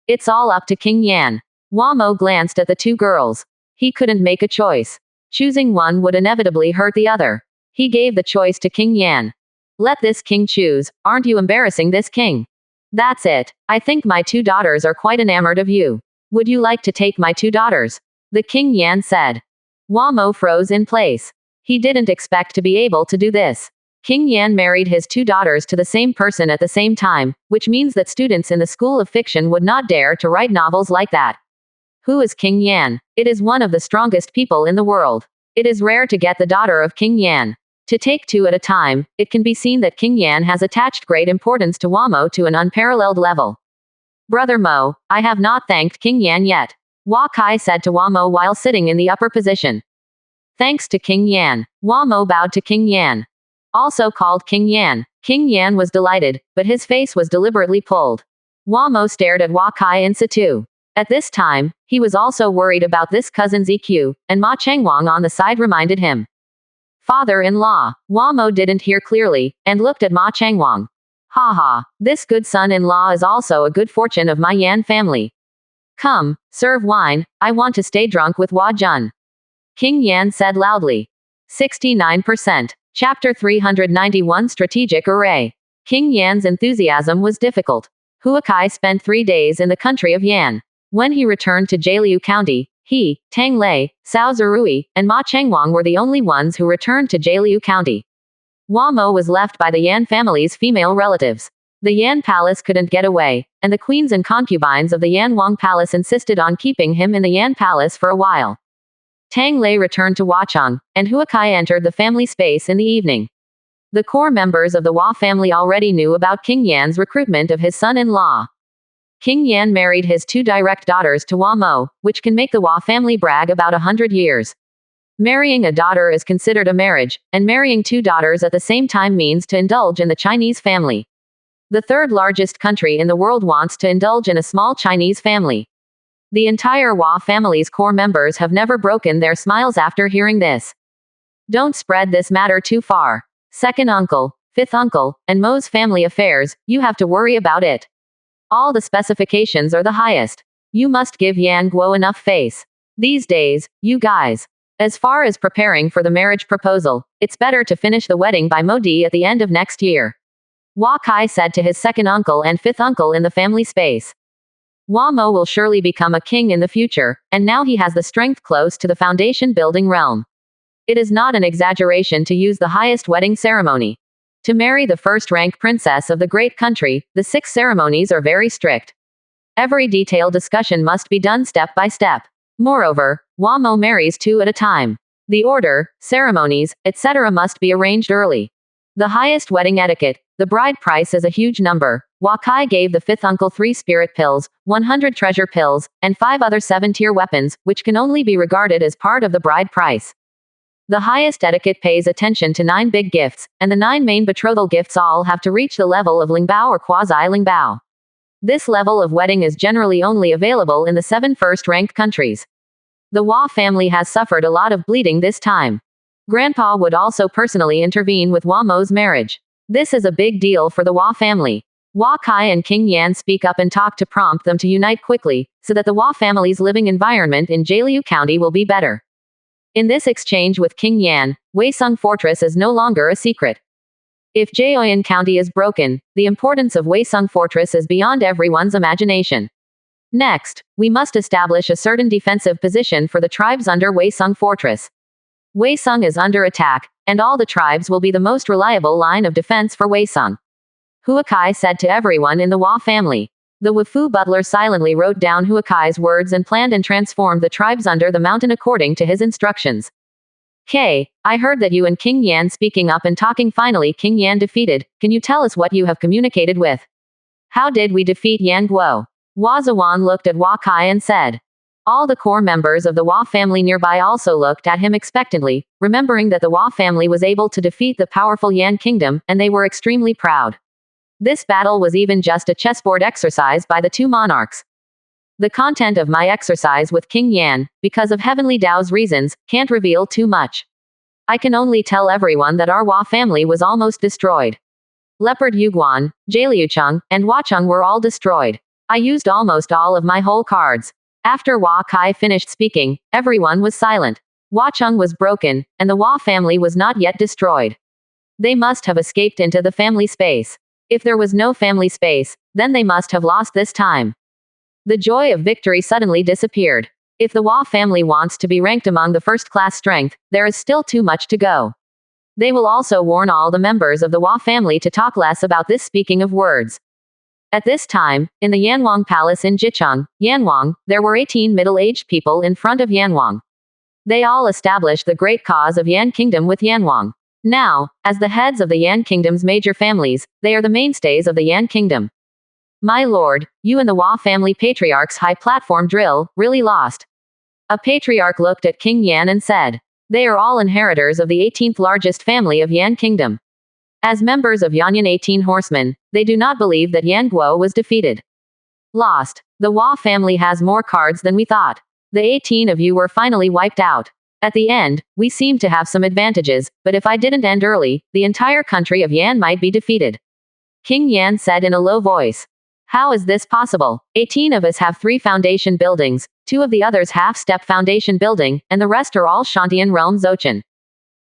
It's all up to King Yan. Hua Mo glanced at the two girls. He couldn't make a choice. Choosing one would inevitably hurt the other. He gave the choice to King Yan. "Let this king choose. Aren't you embarrassing this king? That's it. I think my two daughters are quite enamored of you. Would you like to take my two daughters?" The King Yan said. Hua Mo froze in place. He didn't expect to be able to do this. King Yan married his two daughters to the same person at the same time, which means that students in the School of Fiction would not dare to write novels like that. Who is King Yan? It is one of the strongest people in the world. It is rare to get the daughter of King Yan. To take two at a time, it can be seen that King Yan has attached great importance to Hua Mo to an unparalleled level. "Brother Mo, I have not thanked King Yan yet," Hua Kai said to Hua Mo while sitting in the upper position. "Thanks to King Yan." Hua Mo bowed to King Yan. Also called King Yan. King Yan was delighted, but his face was deliberately pulled. Hua Mo stared at Hua Kai in situ. At this time, he was also worried about this cousin's EQ, and Ma Changwang on the side reminded him. "Father-in-law." Hua Mo didn't hear clearly, and looked at Ma Changwang. "Ha ha, this good son-in-law is also a good fortune of my Yan family. Come, serve wine, I want to stay drunk with Hua Jun." King Yan said loudly. 69%. Chapter 391 Strategic Array. King Yan's enthusiasm was difficult. Hua Kai spent 3 days in the country of Yan. When he returned to Jialiu County, he, Tang Lei, Cao Zerui, and Ma Changwang were the only ones who returned to Jialiu County. Hua Mo was left by the Yan family's female relatives. The Yan palace couldn't get away, and the queens and concubines of the Yan Wang palace insisted on keeping him in the Yan palace for a while. Tang Lei returned to Huacheng, and Hua Kai entered the family space in the evening. The core members of the Hua family already knew about King Yan's recruitment of his son-in-law. King Yan married his two direct daughters to Hua Mo, which can make the Hua family brag about 100 years. Marrying a daughter is considered a marriage, and marrying two daughters at the same time means to indulge in the Chinese family. The third largest country in the world wants to indulge in a small Chinese family. The entire Hua family's core members have never broken their smiles after hearing this. Don't spread this matter too far. Second uncle, fifth uncle, and Mo's family affairs, you have to worry about it. All the specifications are the highest. You must give Yan Guo enough face. These days, you guys. As far as preparing for the marriage proposal, it's better to finish the wedding by Modi at the end of next year. Hua Kai said to his second uncle and fifth uncle in the family space. Hua Mo will surely become a king in the future, and now he has the strength close to the foundation building realm. It is not an exaggeration to use the highest wedding ceremony. To marry the first-rank princess of the great country, the 6 ceremonies are very strict. Every detailed discussion must be done step by step. Moreover, Hua Mo marries 2 at a time. The order, ceremonies, etc. must be arranged early. The highest wedding etiquette, the bride price is a huge number. Hua Kai gave the fifth uncle 3 spirit pills, 100 treasure pills, and 5 other 7-tier weapons, which can only be regarded as part of the bride price. The highest etiquette pays attention to 9 big gifts, and the 9 main betrothal gifts all have to reach the level of Lingbao or quasi-Lingbao. This level of wedding is generally only available in the 7 first-ranked countries. The Hua family has suffered a lot of bleeding this time. Grandpa would also personally intervene with Hua Mo's marriage. This is a big deal for the Hua family. Hua Kai and King Yan speak up and talk to prompt them to unite quickly, so that the Hua family's living environment in Jialiu County will be better. In this exchange with King Yan, Weisung Fortress is no longer a secret. If Jiaoyan County is broken, the importance of Weisung Fortress is beyond everyone's imagination. Next, we must establish a certain defensive position for the tribes under Weisung Fortress. Weisung is under attack, and all the tribes will be the most reliable line of defense for Weisung. Huakai said to everyone in the Hua family. The Wufu butler silently wrote down Huakai's words and planned and transformed the tribes under the mountain according to his instructions. I heard that you and King Yan speaking up and talking. Finally King Yan defeated. Can you tell us what you have communicated with? How did we defeat Yan Guo? Hua Zuan looked at Hua Kai and said. All the core members of the Hua family nearby also looked at him expectantly, remembering that the Hua family was able to defeat the powerful Yan kingdom, and they were extremely proud. This battle was even just a chessboard exercise by the 2 monarchs. The content of my exercise with King Yan, because of Heavenly Dao's reasons, can't reveal too much. I can only tell everyone that our Hua family was almost destroyed. Leopard Yuguan, Jialiucheng, and Huacheng were all destroyed. I used almost all of my whole cards. After Hua Kai finished speaking, everyone was silent. Huacheng was broken, and the Hua family was not yet destroyed. They must have escaped into the family space. If there was no family space, then they must have lost this time. The joy of victory suddenly disappeared. If the Hua family wants to be ranked among the first-class strength, there is still too much to go. They will also warn all the members of the Hua family to talk less about this. Speaking of words. At this time, in the Yanwang Palace in Jicheng, Yanwang, there were 18 middle-aged people in front of Yanwang. They all established the great cause of Yan Kingdom with Yanwang. Now, as the heads of the Yan Kingdom's major families, they are the mainstays of the Yan Kingdom. My lord, you and the Hua family patriarch's high platform drill, really lost. A patriarch looked at King Yan and said. They are all inheritors of the 18th largest family of Yan Kingdom. As members of Yanyan 18 Horsemen, they do not believe that Yan Guo was defeated. Lost. The Hua family has more cards than we thought. The 18 of you were finally wiped out. At the end, we seem to have some advantages, but if I didn't end early, the entire country of Yan might be defeated. King Yan said in a low voice. How is this possible? 18 of us have 3 foundation buildings, 2 of the others half-step foundation building, and the rest are all Shantian realm Zochan.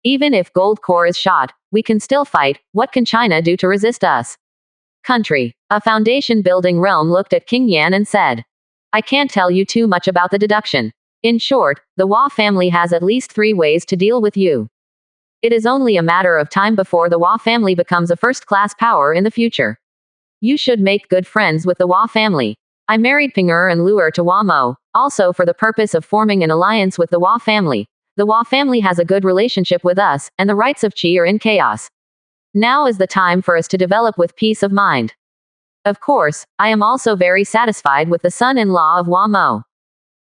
Even if gold core is shot, we can still fight. What can China do to resist us? Country. A foundation building realm looked at King Yan and said. I can't tell you too much about the deduction. In short, the Hua family has at least 3 ways to deal with you. It is only a matter of time before the Hua family becomes a first-class power in the future. You should make good friends with the Hua family. I married Ping'er and Lu'er to Hua Mo, also for the purpose of forming an alliance with the Hua family. The Hua family has a good relationship with us, and the rights of Qi are in chaos. Now is the time for us to develop with peace of mind. Of course, I am also very satisfied with the son-in-law of Hua Mo.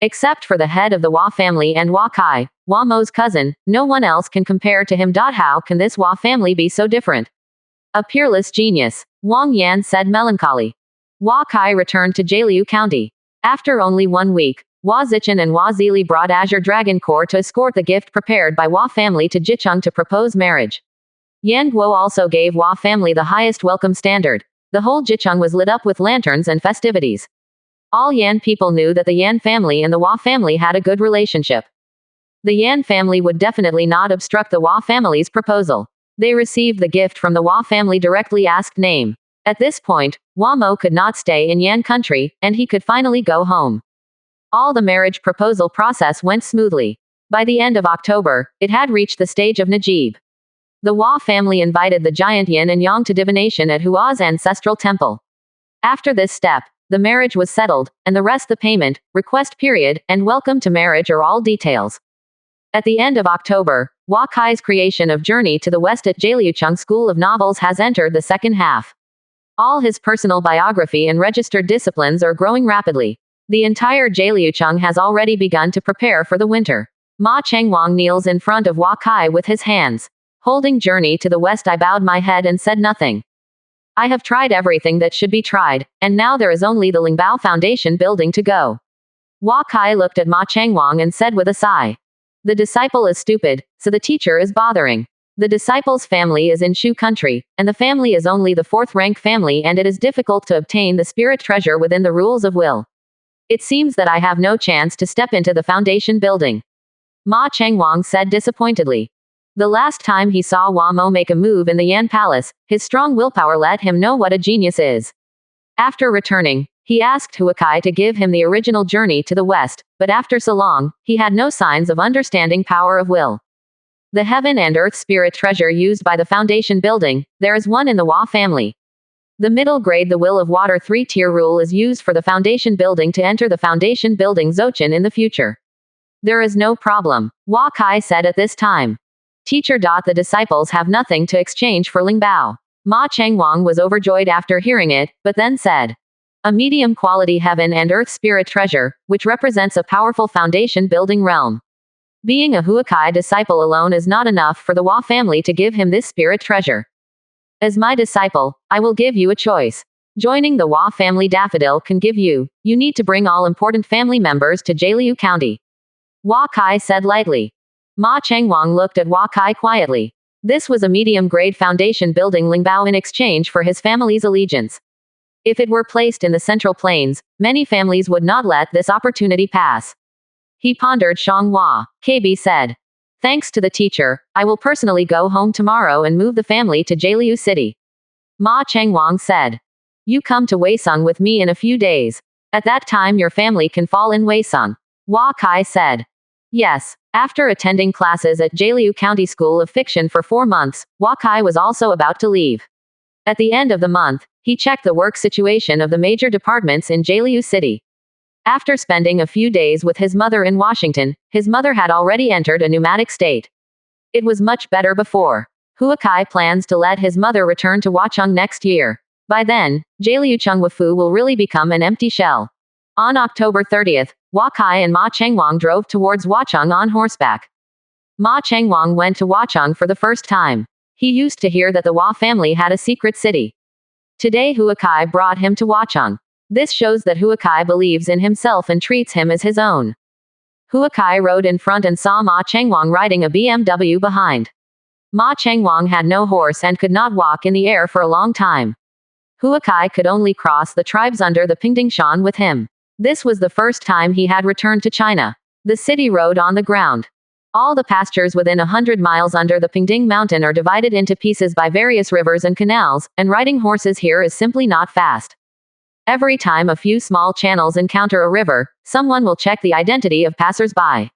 Except for the head of the Hua family and Hua Kai, Hua Mo's cousin, no one else can compare to him. How can this Hua family be so different? A peerless genius, Wang Yan said melancholy. Hua Kai returned to Jialiu County. After only 1 week, Hua Zichen and Hua Zili brought Azure Dragon Core to escort the gift prepared by Hua family to Jicheng to propose marriage. Yan Guo also gave Hua family the highest welcome standard. The whole Jicheng was lit up with lanterns and festivities. All Yan people knew that the Yan family and the Hua family had a good relationship. The Yan family would definitely not obstruct the Hua family's proposal. They received the gift from the Hua family directly asked name. At this point, Hua Mo could not stay in Yan country, and he could finally go home. All the marriage proposal process went smoothly. By the end of October, it had reached the stage of Najib. The Hua family invited the giant Yin and Yang to divination at Hua's ancestral temple. After this step, the marriage was settled, and the rest the payment, request period, and welcome to marriage are all details. At the end of October, Hua Kai's creation of Journey to the West at Jialiucheng School of Novels has entered the second half. All his personal biography and registered disciplines are growing rapidly. The entire Jialiucheng has already begun to prepare for the winter. Ma Changwang kneels in front of Hua Kai with his hands. Holding journey to the west, I bowed my head and said nothing. I have tried everything that should be tried, and now there is only the Lingbao Foundation building to go. Hua Kai looked at Ma Changwang and said with a sigh. The disciple is stupid, so the teacher is bothering. The disciple's family is in Shu country, and the family is only the 4th rank family, and it is difficult to obtain the spirit treasure within the rules of will. It seems that I have no chance to step into the foundation building. Ma Changwang said disappointedly. The last time he saw Hua Mo make a move in the Yan Palace, his strong willpower let him know what a genius is. After returning, he asked Hua Kai to give him the original journey to the west, but after so long, he had no signs of understanding power of will. The heaven and earth spirit treasure used by the foundation building, there is one in the Hua family. The middle grade the will of water 3-tier rule is used for the foundation building to enter the foundation building Zochin in the future. There is no problem, Hua Kai said at this time. Teacher. The disciples have nothing to exchange for Lingbao. Ma Changwang was overjoyed after hearing it, but then said. A medium quality heaven and earth spirit treasure, which represents a powerful foundation building realm. Being a Hua Kai disciple alone is not enough for the Hua family to give him this spirit treasure. As my disciple, I will give you a choice. Joining the Hua family Daffodil can give you need to bring all important family members to Jialiu County. Hua Kai said lightly. Ma Changwang looked at Hua Kai quietly. This was a medium-grade foundation building Lingbao in exchange for his family's allegiance. If it were placed in the Central Plains, many families would not let this opportunity pass. He pondered. Hua. KB said. Thanks to the teacher, I will personally go home tomorrow and move the family to Jialiu City. Ma Changwang said. You come to Weisung with me in a few days. At that time your family can fall in Weisung. Hua Kai said. Yes. After attending classes at Jialiu County School of Fiction for 4 months, Hua Kai was also about to leave. At the end of the month, he checked the work situation of the major departments in Jialiu City. After spending a few days with his mother in Washington, his mother had already entered a pneumatic state. It was much better before. Hua Kai plans to let his mother return to Huacheng next year. By then, Jialiu Chengwafu will really become an empty shell. On October 30th, Hua Kai and Ma Changwang drove towards Huacheng on horseback. Ma Changwang went to Huacheng for the first time. He used to hear that the Hua family had a secret city. Today Hua Kai brought him to Huacheng. This shows that Hua Kai believes in himself and treats him as his own. Hua Kai rode in front and saw Ma Changwang riding a BMW behind. Ma Changwang had no horse and could not walk in the air for a long time. Hua Kai could only cross the tribes under the Pingdingshan with him. This was the first time he had returned to China. The city rode on the ground. All the pastures within 100 miles under the Pingding mountain are divided into pieces by various rivers and canals, and riding horses here is simply not fast. Every time a few small channels encounter a river, someone will check the identity of passers-by.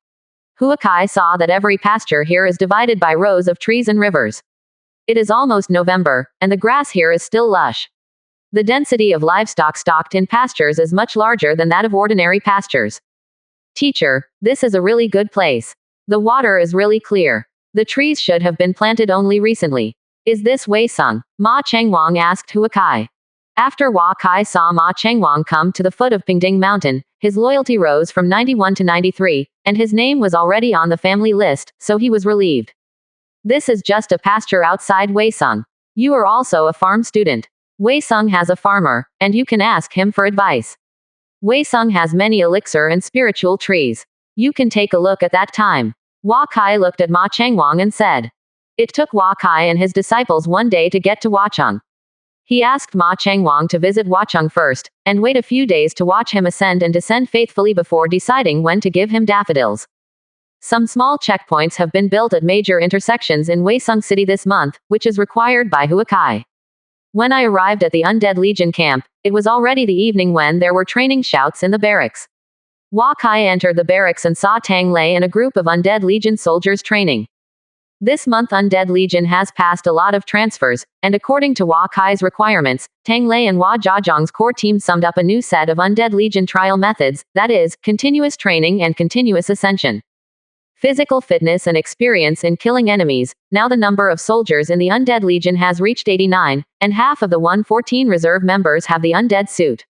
Hua Kai saw that every pasture here is divided by rows of trees and rivers. It is almost November, and the grass here is still lush. The density of livestock stocked in pastures is much larger than that of ordinary pastures. Teacher, this is a really good place. The water is really clear. The trees should have been planted only recently. Is this Weisung? Ma Changwang asked Hua Kai. After Hua Kai saw Ma Changwang come to the foot of Pingding Mountain, his loyalty rose from 91 to 93, and his name was already on the family list, so he was relieved. This is just a pasture outside Weisung. You are also a farm student. Weisung has a farmer, and you can ask him for advice. Weisung has many elixir and spiritual trees. You can take a look at that time. Hua Kai looked at Ma Changwang and said. It took Hua Kai and his disciples one day to get to Huacheng. He asked Ma Changwang to visit Huacheng first, and wait a few days to watch him ascend and descend faithfully before deciding when to give him daffodils. Some small checkpoints have been built at major intersections in Weisung City this month, which is required by Hua Kai. When I arrived at the Undead Legion camp, it was already the evening when there were training shouts in the barracks. Hua Kai entered the barracks and saw Tang Lei and a group of Undead Legion soldiers training. This month Undead Legion has passed a lot of transfers, and according to Hua Kai's requirements, Tang Lei and Hua Jiazhong's core team summed up a new set of Undead Legion trial methods, that is, continuous training and continuous ascension. Physical fitness and experience in killing enemies. Now the number of soldiers in the Undead Legion has reached 89, and half of the 114 reserve members have the Undead suit.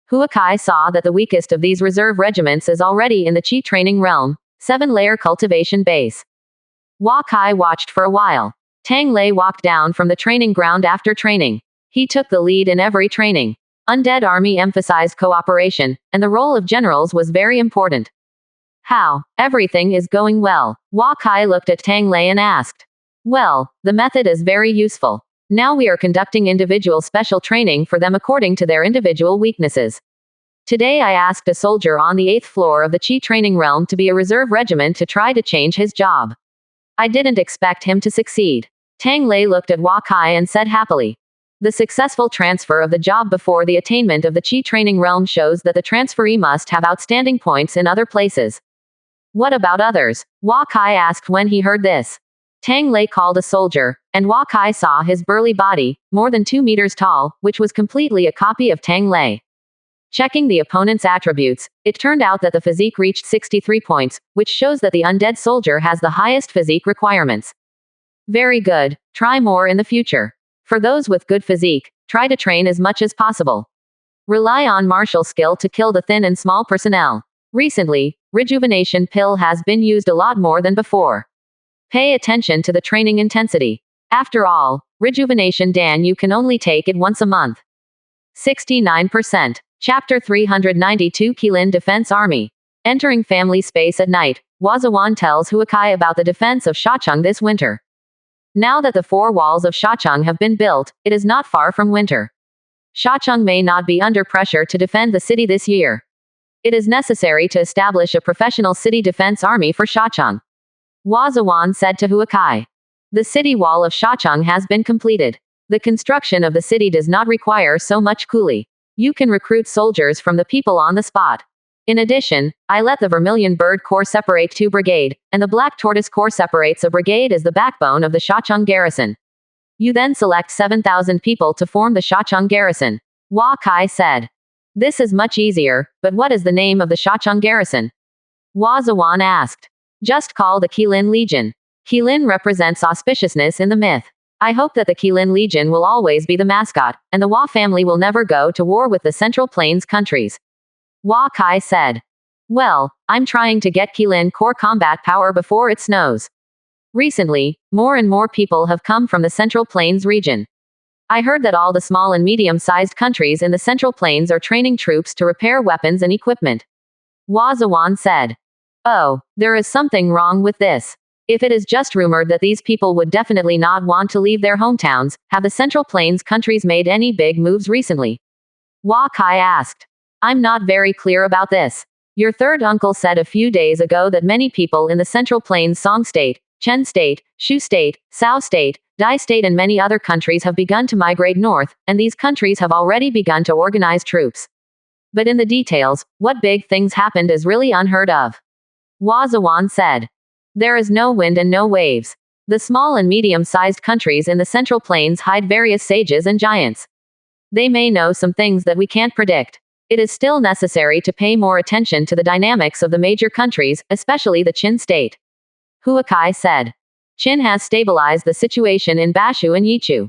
Hua Kai saw that the weakest of these reserve regiments is already in the Qi training realm, 7-layer cultivation base. Hua Kai watched for a while. Tang Lei walked down from the training ground after training. He took the lead in every training. Undead Army emphasized cooperation, and the role of generals was very important. How? Everything is going well. Hua Kai looked at Tang Lei and asked. Well, the method is very useful. Now we are conducting individual special training for them according to their individual weaknesses. Today I asked a soldier on the 8th floor of the Qi training realm to be a reserve regiment to try to change his job. I didn't expect him to succeed. Tang Lei looked at Hua Kai and said happily. The successful transfer of the job before the attainment of the Qi training realm shows that the transferee must have outstanding points in other places. What about others? Hua Kai asked when he heard this. Tang Lei called a soldier, and Hua Kai saw his burly body, more than 2 meters tall, which was completely a copy of Tang Lei. Checking the opponent's attributes, it turned out that the physique reached 63 points, which shows that the undead soldier has the highest physique requirements. Very good. Try more in the future. For those with good physique, try to train as much as possible. Rely on martial skill to kill the thin and small personnel. Recently, rejuvenation pill has been used a lot more than before. Pay attention to the training intensity. After all, rejuvenation Dan you can only take it once a month. 69%. Chapter 392 Qilin Defense Army. Entering family space at night, Wazawan tells Huakai about the defense of Shacheng this winter. Now that the 4 walls of Shacheng have been built, it is not far from winter. Shacheng may not be under pressure to defend the city this year. It is necessary to establish a professional city defense army for Shacheng. Wazawan said to Huakai. The city wall of Shacheng has been completed. The construction of the city does not require so much coolie. You can recruit soldiers from the people on the spot. In addition, I let the Vermilion Bird Corps separate 2 brigade, and the Black Tortoise Corps separates a brigade as the backbone of the Shacheng garrison. You then select 7,000 people to form the Shacheng garrison. Hua Kai said. This is much easier, but what is the name of the Shacheng garrison? Wazawan asked. Just call the Qilin Legion. Qilin represents auspiciousness in the myth. I hope that the Qilin Legion will always be the mascot, and the Hua family will never go to war with the Central Plains countries. Hua Kai said. Well, I'm trying to get Qilin core combat power before it snows. Recently, more and more people have come from the Central Plains region. I heard that all the small and medium-sized countries in the Central Plains are training troops to repair weapons and equipment. Wazawan said. Oh, there is something wrong with this. If it is just rumored that these people would definitely not want to leave their hometowns, have the Central Plains countries made any big moves recently? Hua Kai asked. I'm not very clear about this. Your third uncle said a few days ago that many people in the Central Plains Song State, Chen State, Shu State, Sao State, Dai State and many other countries have begun to migrate north, and these countries have already begun to organize troops. But in the details, what big things happened is really unheard of. Wazawan said. There is no wind and no waves. The small and medium-sized countries in the Central Plains hide various sages and giants. They may know some things that we can't predict. It is still necessary to pay more attention to the dynamics of the major countries, especially the Qin state. Huakai said. Qin has stabilized the situation in Bashu and Yichu.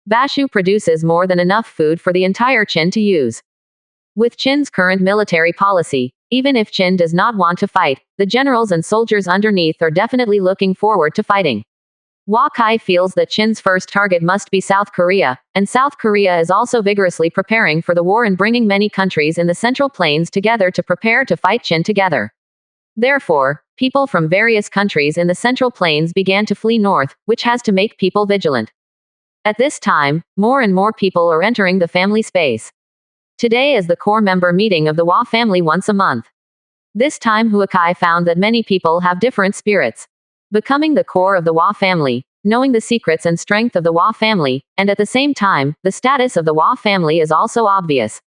Bashu produces more than enough food for the entire Qin to use. With Qin's current military policy, even if Qin does not want to fight, the generals and soldiers underneath are definitely looking forward to fighting. Hua Kai feels that Qin's first target must be South Korea, and South Korea is also vigorously preparing for the war and bringing many countries in the Central Plains together to prepare to fight Qin together. Therefore, people from various countries in the Central Plains began to flee north, which has to make people vigilant. At this time, more and more people are entering the family space. Today is the core member meeting of the Hua family once a month. This time Huakai found that many people have different spirits. Becoming the core of the Hua family, knowing the secrets and strength of the Hua family, and at the same time, the status of the Hua family is also obvious.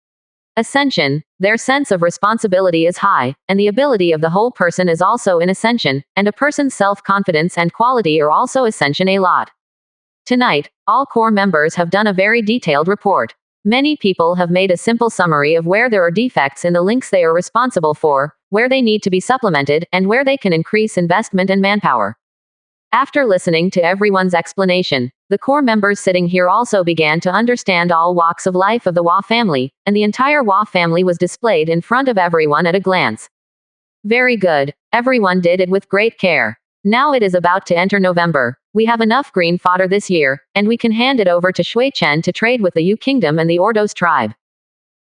Ascension, their sense of responsibility is high, and the ability of the whole person is also in ascension, and a person's self-confidence and quality are also ascension a lot. Tonight, all core members have done a very detailed report. Many people have made a simple summary of where there are defects in the links they are responsible for, where they need to be supplemented, and where they can increase investment and manpower. After listening to everyone's explanation, the core members sitting here also began to understand all walks of life of the Hua family, and the entire Hua family was displayed in front of everyone at a glance. Very good. Everyone did it with great care. Now it is about to enter November. We have enough green fodder this year, and we can hand it over to Shui Chen to trade with the Yu Kingdom and the Ordos tribe.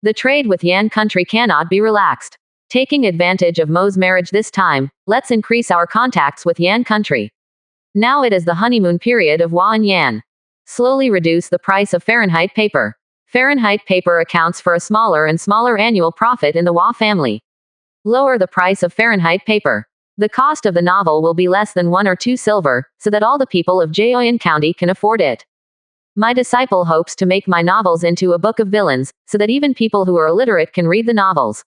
The trade with Yan country cannot be relaxed. Taking advantage of Mo's marriage this time, let's increase our contacts with Yan country. Now it is the honeymoon period of Hua and Yan. Slowly reduce the price of Fahrenheit paper. Fahrenheit paper accounts for a smaller and smaller annual profit in the Hua family. Lower the price of Fahrenheit paper. The cost of the novel will be less than 1 or 2 silver, so that all the people of Jiaoyan County can afford it. My disciple hopes to make my novels into a book of villains, so that even people who are illiterate can read the novels.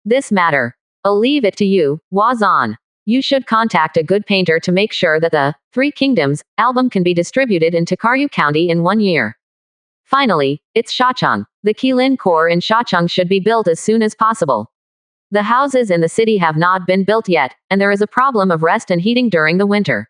This matter, I'll leave it to you, Hua Zan. You should contact a good painter to make sure that the Three Kingdoms album can be distributed in Takaryu County in 1 year. Finally, it's Shacheng. The Qilin core in Shacheng should be built as soon as possible. The houses in the city have not been built yet, and there is a problem of rest and heating during the winter.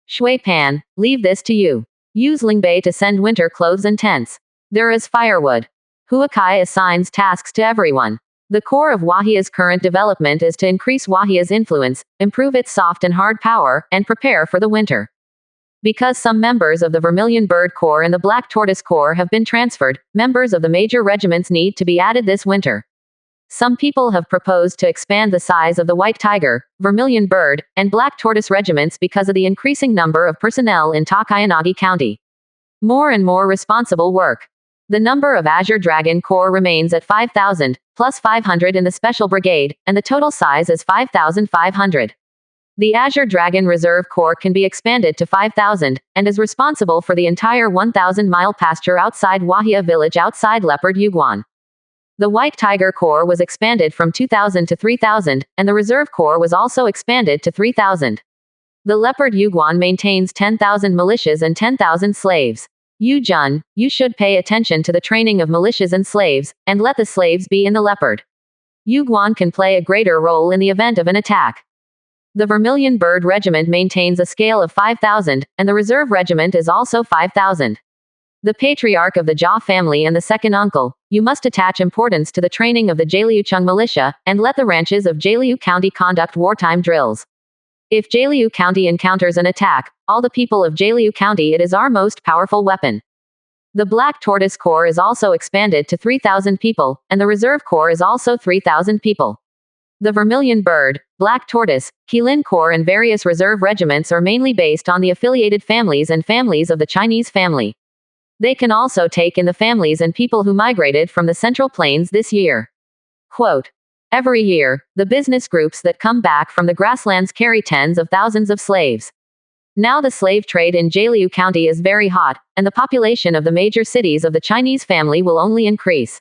Shui Pan, leave this to you. Use Lingbei to send winter clothes and tents. There is firewood. Huakai assigns tasks to everyone. The core of Wahia's current development is to increase Wahia's influence, improve its soft and hard power, and prepare for the winter. Because some members of the Vermilion Bird Corps and the Black Tortoise Corps have been transferred, members of the major regiments need to be added this winter. Some people have proposed to expand the size of the White Tiger, Vermilion Bird, and Black Tortoise regiments because of the increasing number of personnel in Takayanagi County. More and more responsible work. The number of Azure Dragon Corps remains at 5,000, plus 500 in the Special Brigade, and the total size is 5,500. The Azure Dragon Reserve Corps can be expanded to 5,000, and is responsible for the entire 1,000-mile pasture outside Wahia village outside Leopard Yuguan. The White Tiger Corps was expanded from 2,000 to 3,000, and the Reserve Corps was also expanded to 3,000. The Leopard Yuguan maintains 10,000 militias and 10,000 slaves. Yu Jun, you should pay attention to the training of militias and slaves, and let the slaves be in the Leopard. Yuguan can play a greater role in the event of an attack. The Vermilion Bird Regiment maintains a scale of 5,000, and the Reserve Regiment is also 5,000. The patriarch of the Jia family and the second uncle, you must attach importance to the training of the Jialiucheng militia, and let the ranches of Jialiu County conduct wartime drills. If Jialiu County encounters an attack, all the people of Jialiu County, it is our most powerful weapon. The Black Tortoise Corps is also expanded to 3,000 people, and the Reserve Corps is also 3,000 people. The Vermilion Bird, Black Tortoise, Qilin Corps and various reserve regiments are mainly based on the affiliated families and families of the Chinese family. They can also take in the families and people who migrated from the Central Plains this year. Quote, every year, the business groups that come back from the grasslands carry tens of thousands of slaves. Now the slave trade in Jialiu County is very hot, and the population of the major cities of the Chinese family will only increase.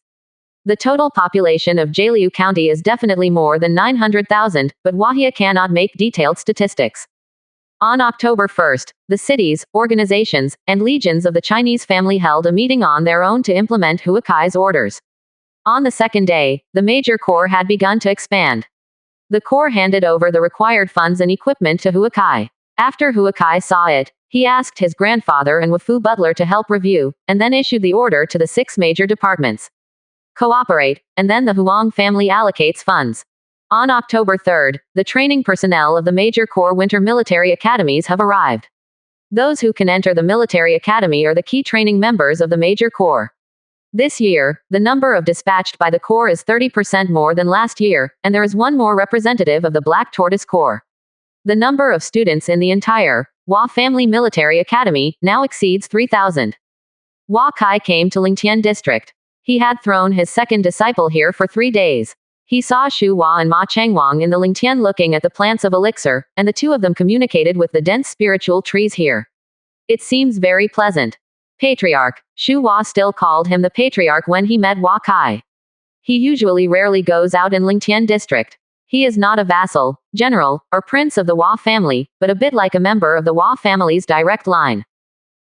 The total population of Jialiu County is definitely more than 900,000, but Wahia cannot make detailed statistics. On October 1st, the cities, organizations, and legions of the Chinese family held a meeting on their own to implement Huakai's orders. On the second day, the major corps had begun to expand. The corps handed over the required funds and equipment to Huakai. After Huakai saw it, he asked his grandfather and Wafu Butler to help review, and then issued the order to the 6 major departments. Cooperate, and then the Huang family allocates funds. On October 3rd, the training personnel of the major corps winter military academies have arrived. Those who can enter the military academy are the key training members of the major corps. This year, the number of dispatched by the corps is 30% more than last year, and there is one more representative of the Black Tortoise Corps. The number of students in the entire Hua Family Military Academy now exceeds 3,000. Hua Kai came to Lingtian District. He had thrown his second disciple here for 3 days. He saw Shu Hua and Ma Changwang in the Lingtian looking at the plants of elixir, and the two of them communicated with the dense spiritual trees here. It seems very pleasant. Patriarch, Shu Hua still called him the Patriarch when he met Hua Kai. He usually rarely goes out in Lingtian District. He is not a vassal, general, or prince of the Hua family, but a bit like a member of the Hua family's direct line.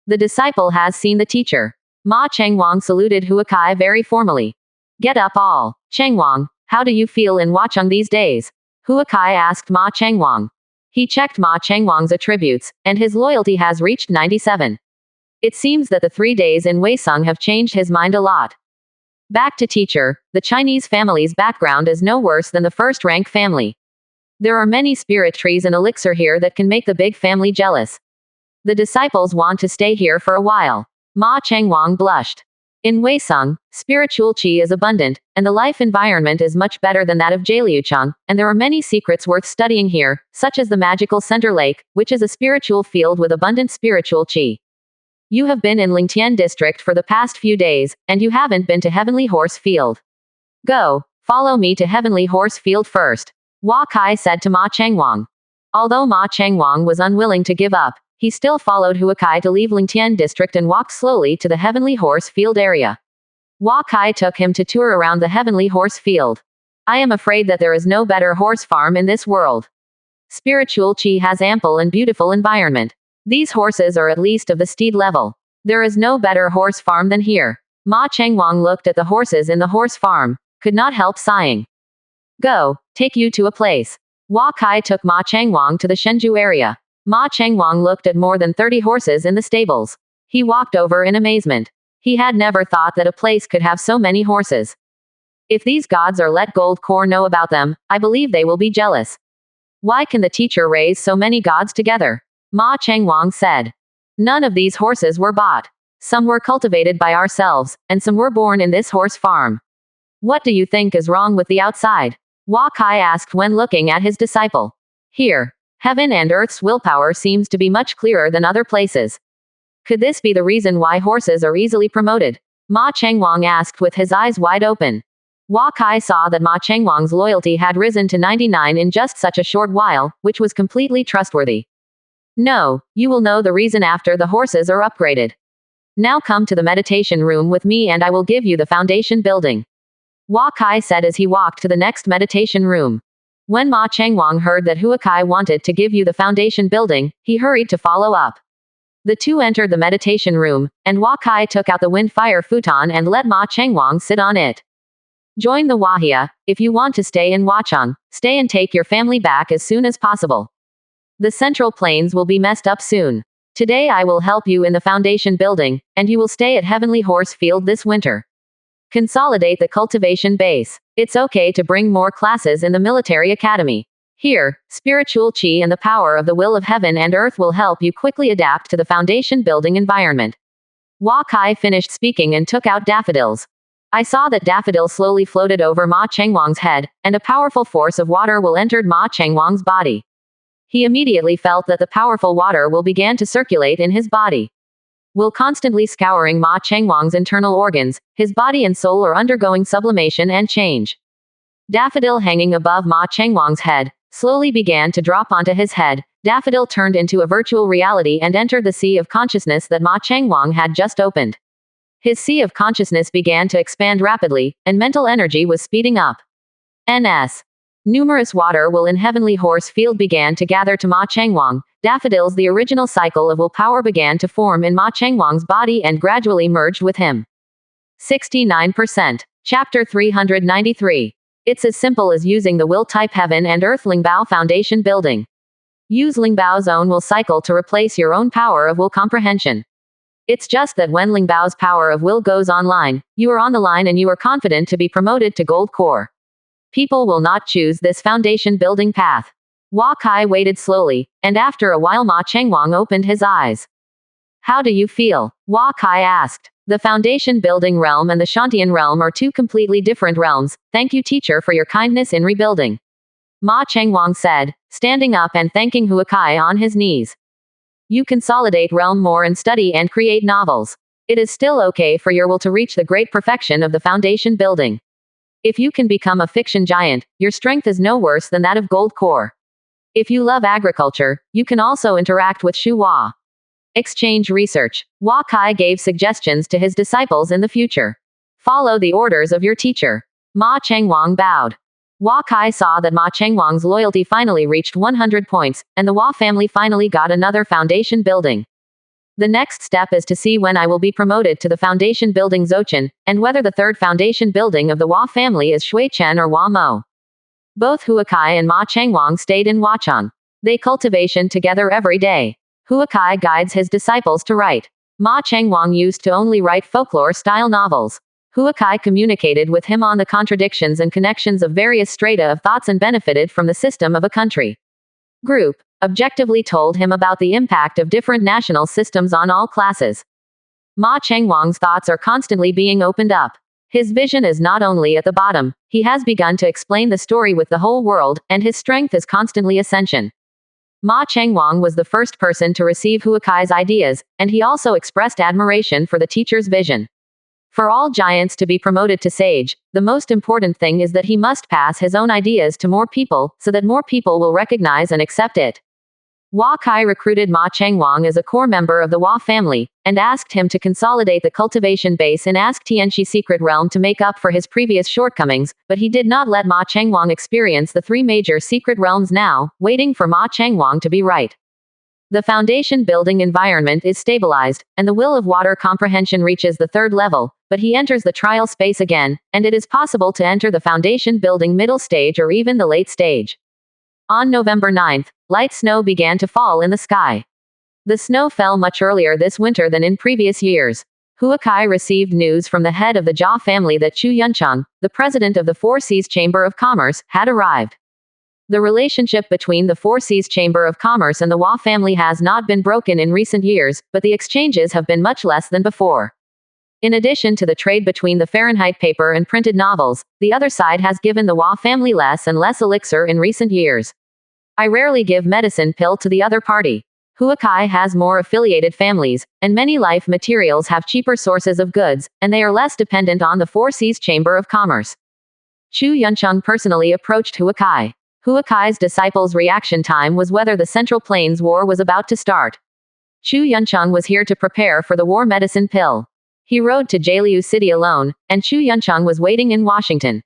The disciple has seen the teacher. Ma Changwang saluted Huakai very formally. Get up all. Changwang, how do you feel in Huacheng these days? Huakai asked Ma Changwang. He checked Ma Changwang's attributes, and his loyalty has reached 97. It seems that the 3 days in Weisung have changed his mind a lot. Back to teacher, the Chinese family's background is no worse than the first-rank family. There are many spirit trees and elixir here that can make the big family jealous. The disciples want to stay here for a while. Ma Changwang blushed. In Weisung, spiritual qi is abundant, and the life environment is much better than that of Jaliuchang, and there are many secrets worth studying here, such as the magical Center Lake, which is a spiritual field with abundant spiritual qi. You have been in Lingtian district for the past few days, and you haven't been to Heavenly Horse Field. Go, follow me to Heavenly Horse Field first, Hua Kai said to Ma Changwang. Although Ma Changwang was unwilling to give up, he still followed Hua Kai to leave Lingtian district and walked slowly to the Heavenly Horse Field area. Hua Kai took him to tour around the Heavenly Horse Field. I am afraid that there is no better horse farm in this world. Spiritual qi has ample and beautiful environment. These horses are at least of the steed level. There is no better horse farm than here. Ma Changwang looked at the horses in the horse farm, could not help sighing. Go, take you to a place. Hua Kai took Ma Changwang to the Shenzhou area. Ma Changwang looked at more than 30 horses in the stables. He walked over in amazement. He had never thought that a place could have so many horses. If these gods or let gold core know about them, I believe they will be jealous. Why can the teacher raise so many gods together? Ma Changwang said. None of these horses were bought. Some were cultivated by ourselves, and some were born in this horse farm. What do you think is wrong with the outside? Hua Kai asked when looking at his disciple. Here, heaven and earth's willpower seems to be much clearer than other places. Could this be the reason why horses are easily promoted? Ma Changwang asked with his eyes wide open. Hua Kai saw that Ma Changwang's loyalty had risen to 99 in just such a short while, which was completely trustworthy. No, you will know the reason after the horses are upgraded. Now come to the meditation room with me and I will give you the foundation building. Hua Kai said as he walked to the next meditation room. When Ma Changwang heard that Hua Kai wanted to give you the foundation building, he hurried to follow up. The two entered the meditation room, and Hua Kai took out the wind-fire futon and let Ma Changwang sit on it. Join the Wahia, if you want to stay in Huacheng, stay and take your family back as soon as possible. The Central Plains will be messed up soon. Today I will help you in the foundation building, and you will stay at Heavenly Horse Field this winter. Consolidate the cultivation base. It's okay to bring more classes in the military academy. Here, spiritual qi and the power of the will of heaven and earth will help you quickly adapt to the foundation building environment. Hua Kai finished speaking and took out daffodils. I saw that daffodils slowly floated over Ma Changwang's head, and a powerful force of water will entered Ma Changwang's body. He immediately felt that the powerful water will begin to circulate in his body. Will constantly scouring Ma Changwang's internal organs, his body and soul are undergoing sublimation and change. Daffodil hanging above Ma Changwang's head, slowly began to drop onto his head. Daffodil turned into a virtual reality and entered the sea of consciousness that Ma Changwang had just opened. His sea of consciousness began to expand rapidly, and mental energy was speeding up. Ns. Numerous water will in Heavenly Horse Field began to gather to Ma Changwang. Daffodils, the original cycle of will power began to form in Ma Changwang's body and gradually merged with him. 69%. Chapter 393. It's as simple as using the will type heaven and earth Lingbao foundation building. Use Lingbao's own will cycle to replace your own power of will comprehension. It's just that when Lingbao's power of will goes online, you are on the line and you are confident to be promoted to gold core. People will not choose this foundation building path. Hua Kai waited slowly, and after a while Ma Changwang opened his eyes. How do you feel? Hua Kai asked. The foundation building realm and the Shantian realm are two completely different realms. Thank you teacher for your kindness in rebuilding. Ma Changwang said, standing up and thanking Hua Kai on his knees. You consolidate realm more and study and create novels. It is still okay for your will to reach the great perfection of the foundation building. If you can become a fiction giant, your strength is no worse than that of gold core. If you love agriculture, you can also interact with Shu Hua. Exchange research. Hua Kai gave suggestions to his disciples in the future. Follow the orders of your teacher. Ma Changwang bowed. Hua Kai saw that Ma Changwang's loyalty finally reached 100 points, and the Hua family finally got another foundation building. The next step is to see when I will be promoted to the foundation building Zouchen, and whether the third foundation building of the Hua family is Shui Chen or Hua Mo. Both Hua Kai and Ma Changwang stayed in Huacheng. They cultivation together every day. Hua Kai guides his disciples to write. Ma Changwang used to only write folklore-style novels. Huakai communicated with him on the contradictions and connections of various strata of thoughts and benefited from the system of a country. Group objectively told him about the impact of different national systems on all classes. Ma Chengwang's thoughts are constantly being opened up. His vision is not only at the bottom, he has begun to explain the story with the whole world, and his strength is constantly ascension. Ma Chengwang was the first person to receive Huakai's ideas, and he also expressed admiration for the teacher's vision. For all giants to be promoted to sage, the most important thing is that he must pass his own ideas to more people, so that more people will recognize and accept it. Huakai recruited Ma Chengwang as a core member of the Hua family, and asked him to consolidate the cultivation base in Ask Tianxi Secret Realm to make up for his previous shortcomings, but he did not let Ma Chengwang experience the three major secret realms now, waiting for Ma Chengwang to be right. The foundation building environment is stabilized, and the will of water comprehension reaches the third level, but he enters the trial space again, and it is possible to enter the foundation building middle stage or even the late stage. On November 9th, light snow began to fall in the sky. The snow fell much earlier this winter than in previous years. Huakai received news from the head of the Jia family that Chu Yuncheng, the president of the Four Seas Chamber of Commerce, had arrived. The relationship between the Four Seas Chamber of Commerce and the Hua family has not been broken in recent years, but the exchanges have been much less than before. In addition to the trade between the Fahrenheit paper and printed novels, the other side has given the Hua family less and less elixir in recent years. I rarely give medicine pill to the other party. Huakai has more affiliated families, and many life materials have cheaper sources of goods, and they are less dependent on the Four Seas Chamber of Commerce. Chu Yuncheng personally approached Huakai. Huakai's disciples' reaction time was whether the Central Plains War was about to start. Chu Yuncheng was here to prepare for the war medicine pill. He rode to Jialiu City alone, and Chu Yuncheng was waiting in Washington.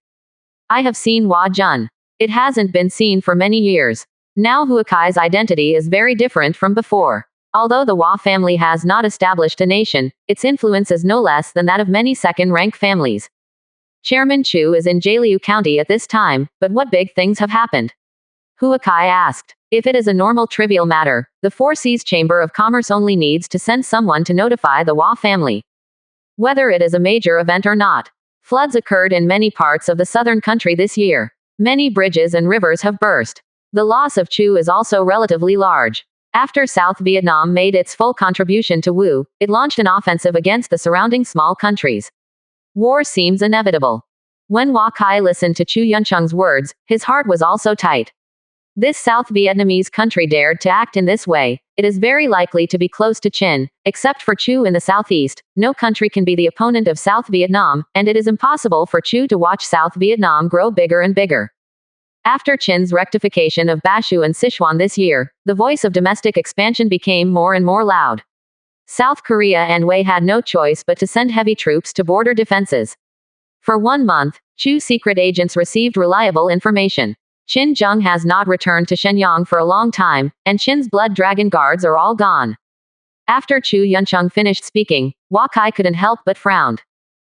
I have seen Hua Jun. It hasn't been seen for many years. Now Huakai's identity is very different from before. Although the Hua family has not established a nation, its influence is no less than that of many second-rank families. Chairman Chu is in Jialiu County at this time, but what big things have happened? Huakai asked. If it is a normal trivial matter, the Four Seas Chamber of Commerce only needs to send someone to notify the Hua family. Whether it is a major event or not. Floods occurred in many parts of the southern country this year. Many bridges and rivers have burst. The loss of Chu is also relatively large. After South Vietnam made its full contribution to Wu, it launched an offensive against the surrounding small countries. War seems inevitable. When Huakai listened to Chu Yuncheng's words, his heart was also tight. This South Vietnamese country dared to act in this way. It is very likely to be close to Qin. Except for Chu in the southeast, no country can be the opponent of South Vietnam, and it is impossible for Chu to watch South Vietnam grow bigger and bigger. After Qin's rectification of Bashu and Sichuan this year, the voice of domestic expansion became more and more loud. South Korea and Wei had no choice but to send heavy troops to border defenses. For 1 month, Chu's secret agents received reliable information. Qin Zheng has not returned to Shenyang for a long time, and Qin's blood dragon guards are all gone. After Chu Yuncheng finished speaking, Huakai couldn't help but frown.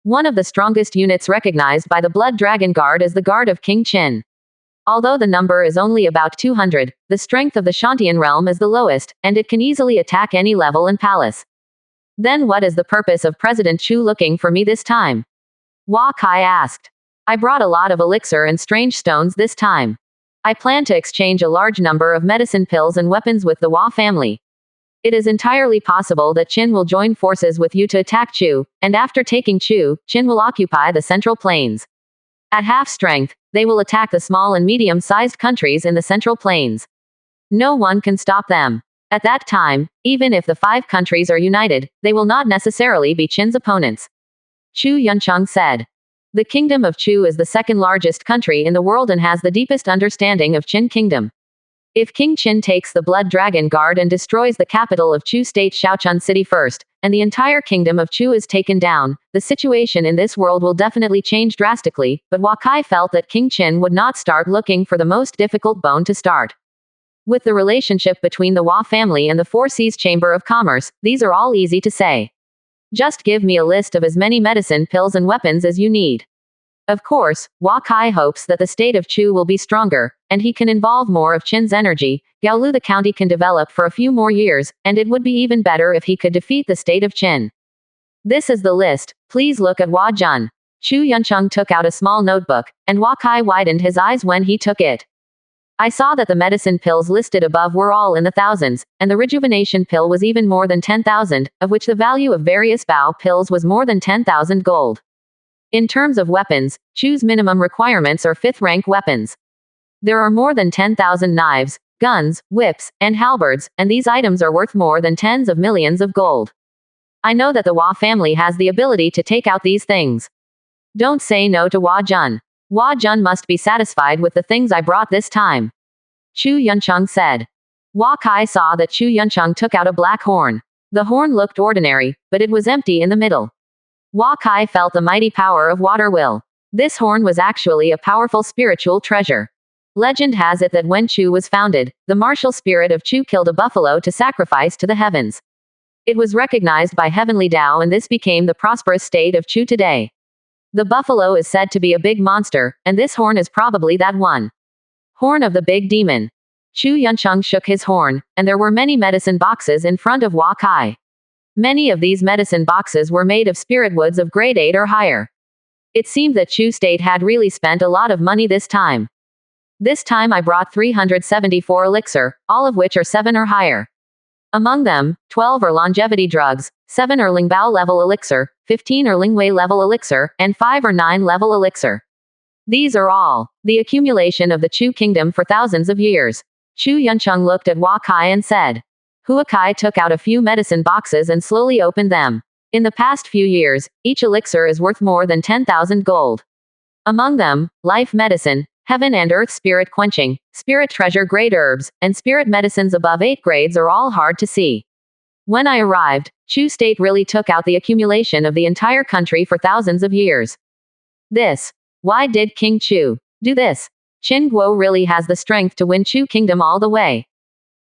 One of the strongest units recognized by the blood dragon guard is the guard of King Qin. Although the number is only about 200, the strength of the Shantian realm is the lowest, and it can easily attack any level and palace. Then what is the purpose of President Chu looking for me this time? Huakai asked. I brought a lot of elixir and strange stones this time. I plan to exchange a large number of medicine pills and weapons with the Hua family. It is entirely possible that Qin will join forces with you to attack Chu, and after taking Chu, Qin will occupy the Central Plains. At half strength, they will attack the small and medium-sized countries in the Central Plains. No one can stop them. At that time, even if the 5 countries are united, they will not necessarily be Qin's opponents. Chu Yuncheng said. The kingdom of Chu is the second largest country in the world and has the deepest understanding of Qin kingdom. If King Qin takes the Blood Dragon Guard and destroys the capital of Chu state Shaochun City first, and the entire kingdom of Chu is taken down, the situation in this world will definitely change drastically, but Huakai felt that King Qin would not start looking for the most difficult bone to start. With the relationship between the Hua family and the Four Seas Chamber of Commerce, these are all easy to say. Just give me a list of as many medicine pills and weapons as you need. Of course, Huakai hopes that the state of Chu will be stronger, and he can involve more of Qin's energy. Gaolu the county can develop for a few more years, and it would be even better if he could defeat the state of Qin. This is the list, please look at Hua Jun. Chu Yuncheng took out a small notebook, and Wakai widened his eyes when he took it. I saw that the medicine pills listed above were all in the thousands, and the rejuvenation pill was even more than 10,000, of which the value of various Bao pills was more than 10,000 gold. In terms of weapons, Chu's minimum requirements are 5th rank weapons. There are more than 10,000 knives, guns, whips, and halberds, and these items are worth more than tens of millions of gold. I know that the Hua family has the ability to take out these things. Don't say no to Hua Jun. Hua Jun must be satisfied with the things I brought this time. Chu Yuncheng said. Hua Kai saw that Chu Yuncheng took out a black horn. The horn looked ordinary, but it was empty in the middle. Hua Kai felt the mighty power of water will. This horn was actually a powerful spiritual treasure. Legend has it that when Chu was founded, the martial spirit of Chu killed a buffalo to sacrifice to the heavens. It was recognized by heavenly Tao, and this became the prosperous state of Chu today. The buffalo is said to be a big monster, and this horn is probably that one. Horn of the big demon. Chu Yuncheng shook his horn, and there were many medicine boxes in front of Hua Kai. Many of these medicine boxes were made of spirit woods of grade 8 or higher. It seemed that Chu State had really spent a lot of money this time. This time I brought 374 elixir, all of which are 7 or higher. Among them, 12 are longevity drugs, 7 are Lingbao level elixir, 15 are Lingwei level elixir, and 5 or 9 level elixir. These are all the accumulation of the Chu kingdom for thousands of years. Chu Yuncheng looked at Hua Kai and said. Hua Kai took out a few medicine boxes and slowly opened them. In the past few years, each elixir is worth more than 10,000 gold. Among them, life medicine, heaven and earth spirit quenching, spirit treasure grade herbs, and spirit medicines above 8 grades are all hard to see. When I arrived, Chu State really took out the accumulation of the entire country for thousands of years. Why did King Chu do this? Qin Guo really has the strength to win Chu Kingdom all the way.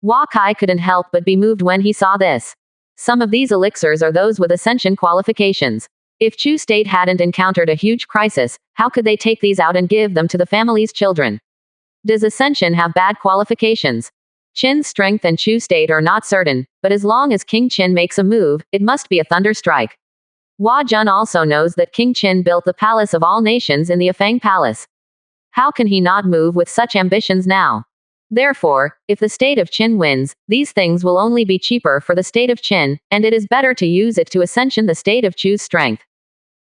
Hua Kai couldn't help but be moved when he saw this. Some of these elixirs are those with ascension qualifications. If Chu State hadn't encountered a huge crisis, how could they take these out and give them to the family's children? Does ascension have bad qualifications? Qin's strength and Chu State are not certain, but as long as King Qin makes a move, it must be a thunder strike. Hua Jun also knows that King Qin built the palace of all nations in the Afang Palace. How can he not move with such ambitions now? Therefore, if the state of Qin wins, these things will only be cheaper for the state of Qin, and it is better to use it to ascension the state of Chu's strength.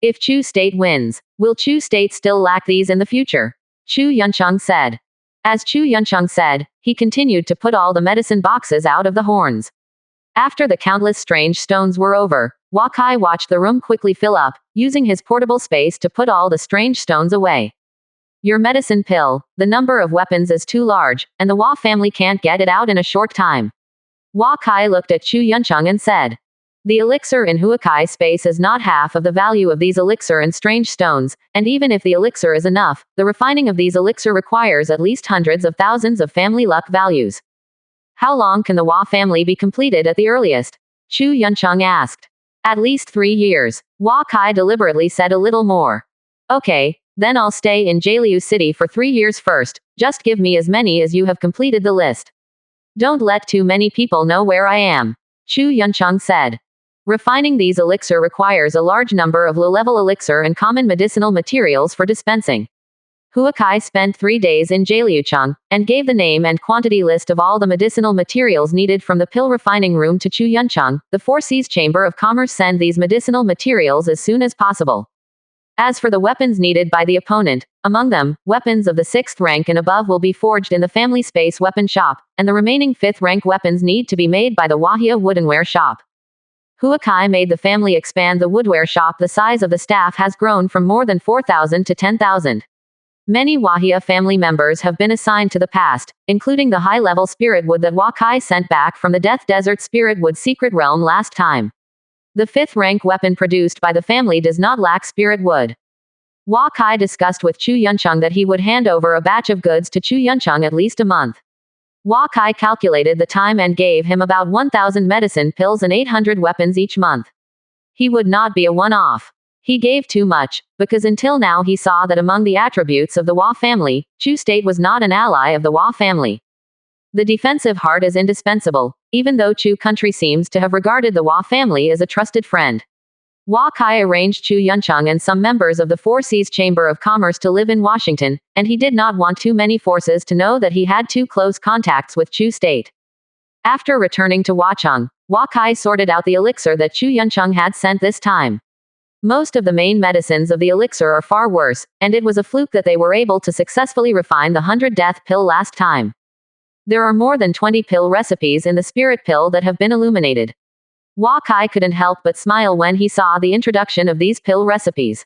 If Chu State wins, will Chu State still lack these in the future? Chu Yuncheng said. As Chu Yuncheng said, he continued to put all the medicine boxes out of the horns. After the countless strange stones were over, Hua Kai watched the room quickly fill up, using his portable space to put all the strange stones away. Your medicine pill, the number of weapons is too large, and the Hua family can't get it out in a short time. Hua Kai looked at Chu Yuncheng and said. The elixir in Hua Kai's space is not half of the value of these elixir and strange stones, and even if the elixir is enough, the refining of these elixir requires at least hundreds of thousands of family luck values. How long can the Hua family be completed at the earliest? Chu Yuncheng asked. At least 3 years. Hua Kai deliberately said a little more. Okay, then I'll stay in Jialiu City for 3 years first, just give me as many as you have completed the list. Don't let too many people know where I am. Chu Yuncheng said. Refining these elixir requires a large number of low-level elixir and common medicinal materials for dispensing. Hua Kai spent 3 days in Jialiucheng, and gave the name and quantity list of all the medicinal materials needed from the pill refining room to Chu Yuncheng, the Four Seas Chamber of Commerce. Send these medicinal materials as soon as possible. As for the weapons needed by the opponent, among them, weapons of the 6th rank and above will be forged in the Family Space Weapon Shop, and the remaining 5th rank weapons need to be made by the Wahia Woodenware Shop. Hua Kai made the family expand the woodware shop. The size of the staff has grown from more than 4,000 to 10,000. Many Wahia family members have been assigned to the past, including the high-level spirit wood that Hua Kai sent back from the Death Desert Spirit Wood Secret Realm last time. The 5th rank weapon produced by the family does not lack spirit wood. Hua Kai discussed with Chu Yuncheng that he would hand over a batch of goods to Chu Yuncheng at least a month. Hua Kai calculated the time and gave him about 1,000 medicine pills and 800 weapons each month. He would not be a one-off. He gave too much, because until now he saw that among the attributes of the Hua family, Chu State was not an ally of the Hua family. The defensive heart is indispensable, even though Chu country seems to have regarded the Hua family as a trusted friend. Hua Kai arranged Chu Yuncheng and some members of the Four Seas Chamber of Commerce to live in Washington, and he did not want too many forces to know that he had too close contacts with Chu State. After returning to Huacheng, Hua Kai sorted out the elixir that Chu Yuncheng had sent this time. Most of the main medicines of the elixir are far worse, and it was a fluke that they were able to successfully refine the 100-death pill last time. There are more than 20 pill recipes in the spirit pill that have been illuminated. Hua Kai couldn't help but smile when he saw the introduction of these pill recipes.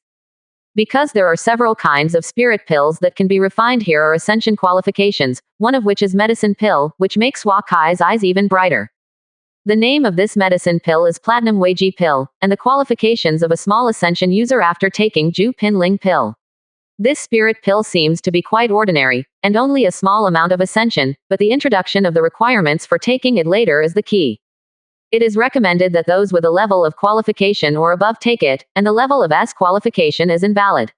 Because there are several kinds of spirit pills that can be refined, here are ascension qualifications, one of which is medicine pill, which makes Hua Kai's eyes even brighter. The name of this medicine pill is Platinum Weiji pill, and the qualifications of a small ascension user after taking Ju Pin Ling pill. This spirit pill seems to be quite ordinary, and only a small amount of ascension, but the introduction of the requirements for taking it later is the key. It is recommended that those with a level of qualification or above take it, and the level of S qualification is invalid.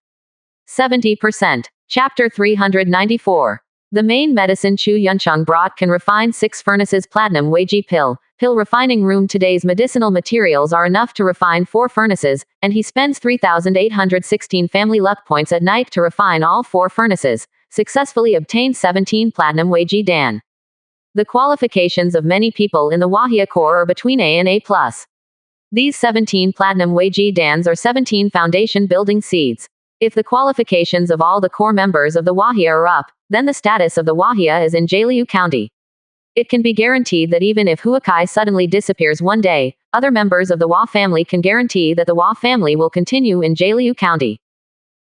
70%. Chapter 394. The main medicine Chu Yuncheng brought can refine 6 furnaces Platinum Weiji pill refining room. Today's medicinal materials are enough to refine 4 furnaces, and he spends 3,816 family luck points at night to refine all 4 furnaces, successfully obtain 17 Platinum Weiji Dan. The qualifications of many people in the Wahia Corps are between A and A+. These 17 Platinum Weiji Dans are 17 foundation building seeds. If the qualifications of all the core members of the Wahia are up, then the status of the Wahia is in Jialiu County. It can be guaranteed that even if Hua Kai suddenly disappears one day, other members of the Hua family can guarantee that the Hua family will continue in Jialiu County.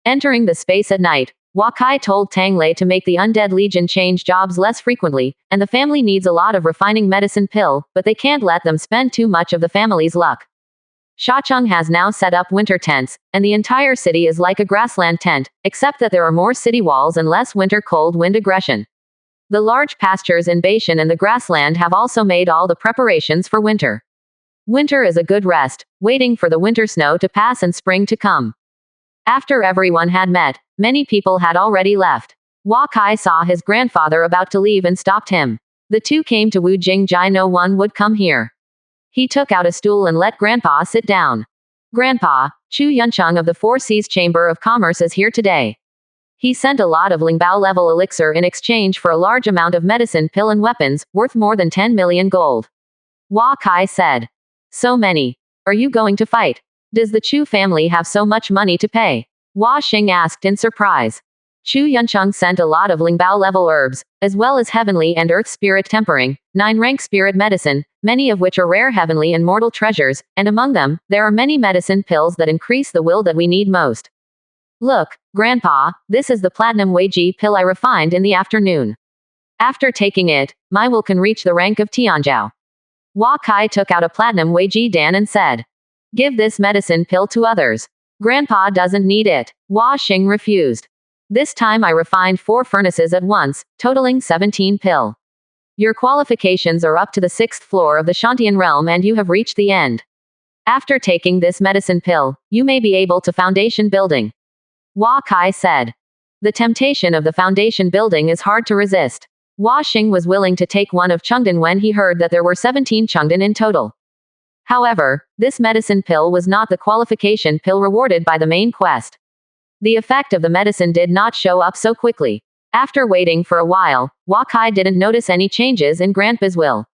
Entering the space at night, Hua Kai told Tang Lei to make the Undead Legion change jobs less frequently, and the family needs a lot of refining medicine pill, but they can't let them spend too much of the family's luck. Shacheng has now set up winter tents, and the entire city is like a grassland tent, except that there are more city walls and less winter cold wind aggression. The large pastures in Baishan and the grassland have also made all the preparations for winter. Winter is a good rest, waiting for the winter snow to pass and spring to come. After everyone had met, many people had already left. Hua Kai saw his grandfather about to leave and stopped him. The two came to Wu Jingjai. No one would come here. He took out a stool and let Grandpa sit down. Grandpa, Chu Yuncheng of the Four Seas Chamber of Commerce is here today. He sent a lot of Lingbao level elixir in exchange for a large amount of medicine pill and weapons, worth more than 10 million gold. Hua Kai said. So many. Are you going to fight? Does the Chu family have so much money to pay? Hua Xing asked in surprise. Chu Yuncheng sent a lot of Lingbao level herbs, as well as heavenly and earth spirit tempering, 9-rank spirit medicine, many of which are rare heavenly and mortal treasures, and among them, there are many medicine pills that increase the will that we need most. Look, Grandpa, this is the Platinum Weiji pill I refined in the afternoon. After taking it, my will can reach the rank of Tianzhao. Hua Kai took out a Platinum Weiji Dan and said, "Give this medicine pill to others. Grandpa doesn't need it." Hua Xing refused. This time I refined 4 furnaces at once, totaling 17 pill. Your qualifications are up to the 6th floor of the Shantian realm and you have reached the end. After taking this medicine pill, you may be able to foundation building. Hua Kai said. The temptation of the foundation building is hard to resist. Hua Xing was willing to take one of Chengdan when he heard that there were 17 Chengdan in total. However, this medicine pill was not the qualification pill rewarded by the main quest. The effect of the medicine did not show up so quickly. After waiting for a while, Hua Kai didn't notice any changes in Grandpa's will.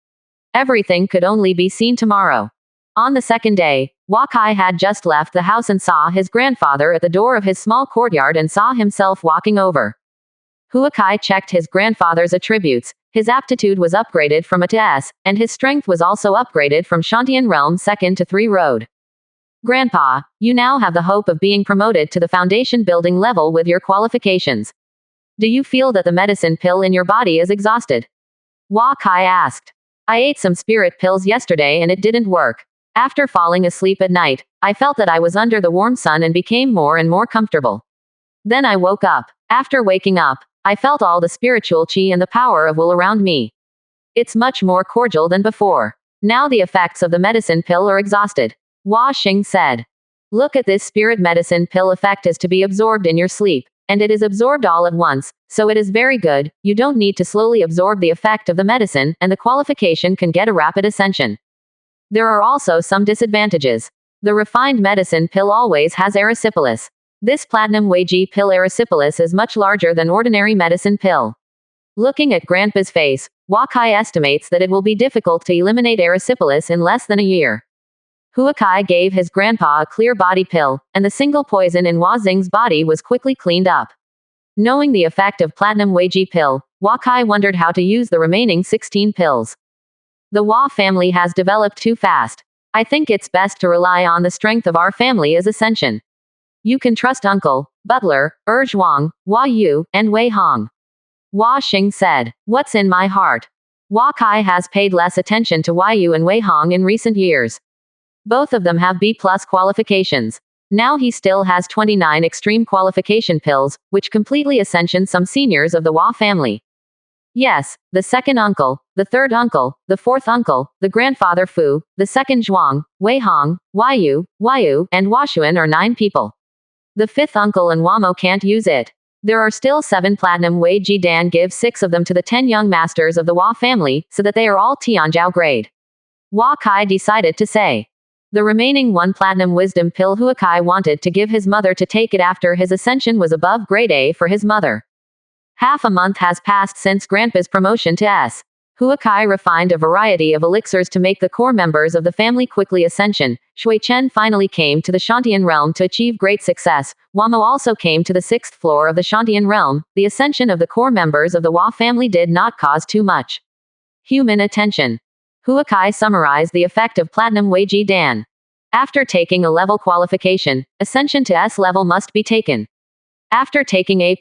Everything could only be seen tomorrow. On the second day, Hua Kai had just left the house and saw his grandfather at the door of his small courtyard and saw himself walking over. Hua Kai checked his grandfather's attributes. His aptitude was upgraded from A to S, and his strength was also upgraded from Shantian Realm 2nd to 3 Road. Grandpa, you now have the hope of being promoted to the foundation building level with your qualifications. Do you feel that the medicine pill in your body is exhausted? Hua Kai asked. I ate some spirit pills yesterday and it didn't work. After falling asleep at night, I felt that I was under the warm sun and became more and more comfortable. Then I woke up. After waking up, I felt all the spiritual chi and the power of will around me. It's much more cordial than before. Now the effects of the medicine pill are exhausted. Hua Xing said. Look at this spirit medicine pill effect is to be absorbed in your sleep, and it is absorbed all at once, so it is very good. You don't need to slowly absorb the effect of the medicine, and the qualification can get a rapid ascension. There are also some disadvantages. The refined medicine pill always has erysipelas. This platinum Weiji pill erysipelas is much larger than ordinary medicine pill. Looking at Grandpa's face, Huakai estimates that it will be difficult to eliminate erysipelas in less than a year. Huakai gave his grandpa a clear body pill, and the single poison in Hua Xing's body was quickly cleaned up. Knowing the effect of platinum Weiji pill, Huakai wondered how to use the remaining 16 pills. The Hua family has developed too fast. I think it's best to rely on the strength of our family as ascension. You can trust Uncle, Butler, Zhuang, Hua Yu, and Wei Hong. Hua Xing said, "What's in my heart?" Huakai has paid less attention to Wei Yu and Wei Hong in recent years. Both of them have B+ qualifications. Now he still has 29 extreme qualification pills, which completely ascension some seniors of the Hua family. Yes, the second uncle, the third uncle, the fourth uncle, the grandfather Fu, the second Zhuang, Wei Hong, Wei Yu, and Hua Xuan are 9 people. The fifth uncle and Wamo can't use it. There are still 7 platinum Weiji Dan gives 6 of them to the 10 young masters of the Hua family, so that they are all Tianzhao grade. Huakai decided to say. The remaining 1 platinum wisdom pill Huakai wanted to give his mother to take it after his ascension was above grade A for his mother. Half a month has passed since Grandpa's promotion to S. Huakai refined a variety of elixirs to make the core members of the family quickly ascension. Shui Chen finally came to the Shantian realm to achieve great success. Wamo also came to the 6th floor of the Shantian realm. The ascension of the core members of the Hua family did not cause too much human attention. Huakai summarized the effect of platinum Weiji Dan. After taking a level qualification, ascension to S level must be taken. After taking A+,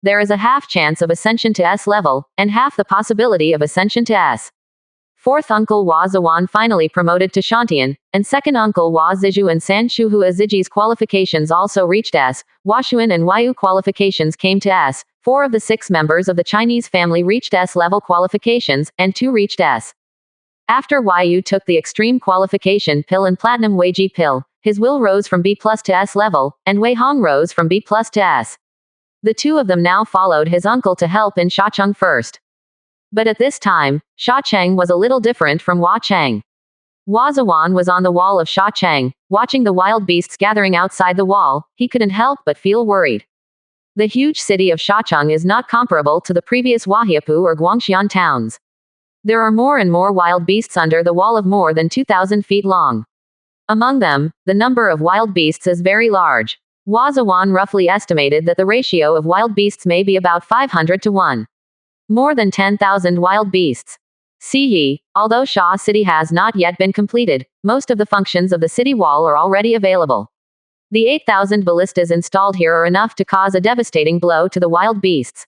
there is a half chance of ascension to S level, and half the possibility of ascension to S. Fourth uncle Hua Zuan finally promoted to Shantian, and second uncle Hua Zizhu and San Shuhua Ziji's qualifications also reached S. Hua Xuan and Wei Yu qualifications came to S. 4 of the 6 members of the Chinese family reached S level qualifications, and 2 reached S. After Wei Yu took the extreme qualification pill and platinum Weiji pill, his will rose from B+ to S level, and Wei Hong rose from B+ to S. The 2 of them now followed his uncle to help in Shacheng first. But at this time, Shacheng was a little different from Hua Cheng. Hua Zuan was on the wall of Shacheng, watching the wild beasts gathering outside the wall. He couldn't help but feel worried. The huge city of Shacheng is not comparable to the previous Huahiapu or Guangxian towns. There are more and more wild beasts under the wall of more than 2,000 feet long. Among them, the number of wild beasts is very large. Hua Zuan roughly estimated that the ratio of wild beasts may be about 500 to 1. More than 10,000 wild beasts. See ye, although Sha City has not yet been completed, most of the functions of the city wall are already available. The 8,000 ballistas installed here are enough to cause a devastating blow to the wild beasts.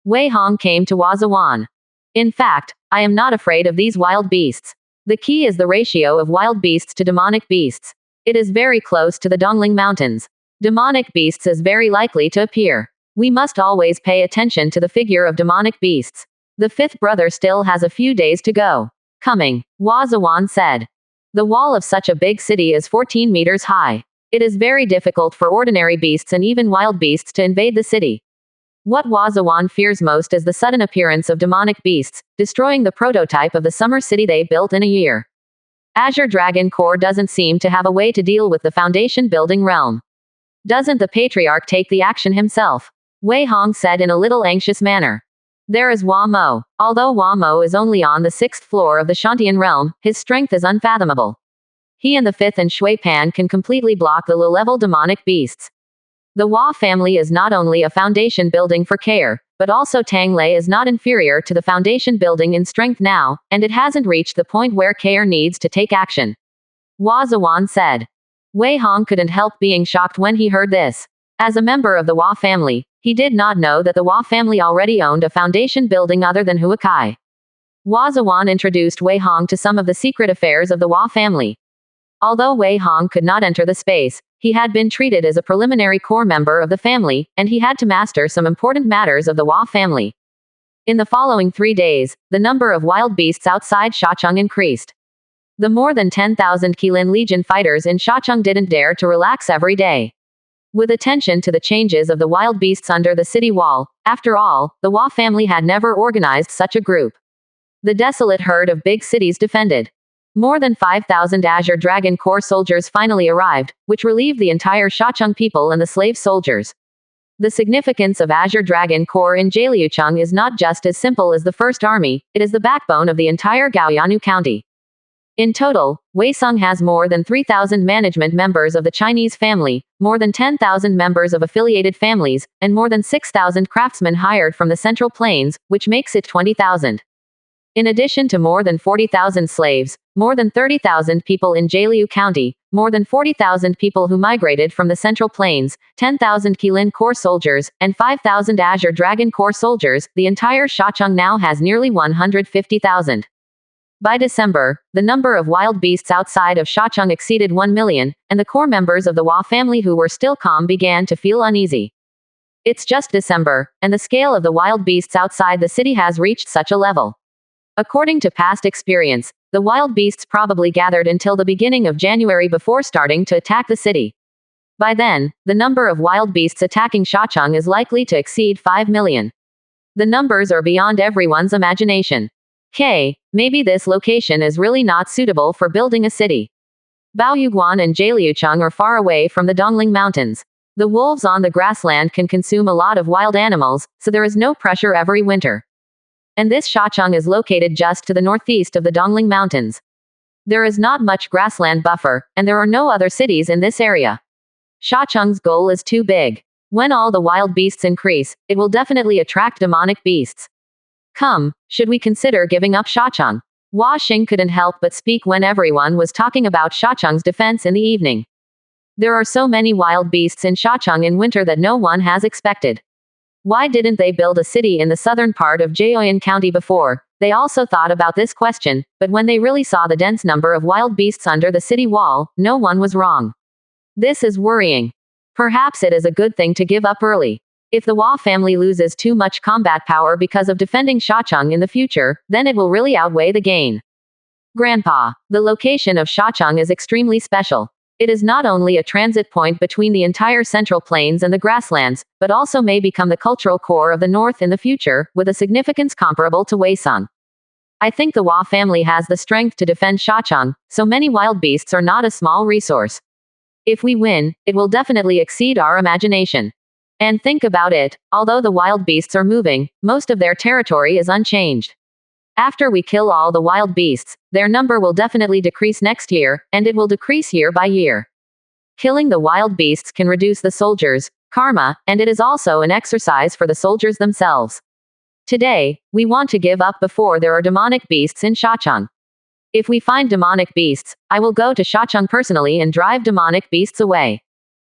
Wei Hong came to Hua Zuan. In fact, I am not afraid of these wild beasts. The key is the ratio of wild beasts to demonic beasts. It is very close to the Dongling Mountains. Demonic beasts is very likely to appear. We must always pay attention to the figure of demonic beasts. The 5th brother still has a few days to go. Coming, Hua Zuan said. The wall of such a big city is 14 meters high. It is very difficult for ordinary beasts and even wild beasts to invade the city. What Hua Zuan fears most is the sudden appearance of demonic beasts, destroying the prototype of the summer city they built in a year. Azure Dragon Core doesn't seem to have a way to deal with the foundation building realm. Doesn't the Patriarch take the action himself? Wei Hong said in a little anxious manner. There is Hua Mo. Although Hua Mo is only on the 6th floor of the Shantian realm, his strength is unfathomable. He and the 5th and Shui Pan can completely block the low-level demonic beasts. The Hua family is not only a foundation building for care, but also Tang Lei is not inferior to the foundation building in strength now, and it hasn't reached the point where care needs to take action. Hua Zuan said. Wei Hong couldn't help being shocked when he heard this. As a member of the Hua family, he did not know that the Hua family already owned a foundation building other than Huakai. Hua Zuan introduced Wei Hong to some of the secret affairs of the Hua family. Although Wei Hong could not enter the space, he had been treated as a preliminary core member of the family, and he had to master some important matters of the Hua family. In the following 3 days, the number of wild beasts outside Shacheng increased. The more than 10,000 Qilin Legion fighters in Shacheng didn't dare to relax every day. With attention to the changes of the wild beasts under the city wall, after all, the Hua family had never organized such a group. The desolate herd of big cities defended. More than 5,000 Azure Dragon Corps soldiers finally arrived, which relieved the entire Shacheng people and the slave soldiers. The significance of Azure Dragon Corps in Jialiucheng is not just as simple as the First Army, it is the backbone of the entire Gaoyanu County. In total, Weisong has more than 3,000 management members of the Chinese family, more than 10,000 members of affiliated families, and more than 6,000 craftsmen hired from the Central Plains, which makes it 20,000. In addition to more than 40,000 slaves, more than 30,000 people in Jialiu County, more than 40,000 people who migrated from the Central Plains, 10,000 Qilin Corps soldiers, and 5,000 Azure Dragon Corps soldiers, the entire Shacheng now has nearly 150,000. By December, the number of wild beasts outside of Shacheng exceeded 1 million, and the core members of the Hua family who were still calm began to feel uneasy. It's just December, and the scale of the wild beasts outside the city has reached such a level. According to past experience, the wild beasts probably gathered until the beginning of January before starting to attack the city. By then, the number of wild beasts attacking Shacheng is likely to exceed 5 million. The numbers are beyond everyone's imagination. Maybe this location is really not suitable for building a city. Baoyuguan and Jialiucheng are far away from the Dongling Mountains. The wolves on the grassland can consume a lot of wild animals, so there is no pressure every winter. And this Shacheng is located just to the northeast of the Dongling Mountains. There is not much grassland buffer, and there are no other cities in this area. Shacheng's goal is too big. When all the wild beasts increase, it will definitely attract demonic beasts. Should we consider giving up Shacheng? Hua Xing couldn't help but speak when everyone was talking about Shacheng's defense in the evening. There are so many wild beasts in Shacheng in winter that no one has expected. Why didn't they build a city in the southern part of Jiaoyan County before? They also thought about this question, but when they really saw the dense number of wild beasts under the city wall, no one was wrong. This is worrying. Perhaps it is a good thing to give up early. If the Hua family loses too much combat power because of defending Shacheng in the future, then it will really outweigh the gain. Grandpa, the location of Shacheng is extremely special. It is not only a transit point between the entire Central Plains and the grasslands, but also may become the cultural core of the North in the future, with a significance comparable to Weisong. I think the Hua family has the strength to defend Shacheng, so many wild beasts are not a small resource. If we win, it will definitely exceed our imagination. And think about it, although the wild beasts are moving, most of their territory is unchanged. After we kill all the wild beasts, their number will definitely decrease next year, and it will decrease year by year. Killing the wild beasts can reduce the soldiers' karma, and it is also an exercise for the soldiers themselves. Today, we want to give up before there are demonic beasts in Shacheng. If we find demonic beasts, I will go to Shacheng personally and drive demonic beasts away.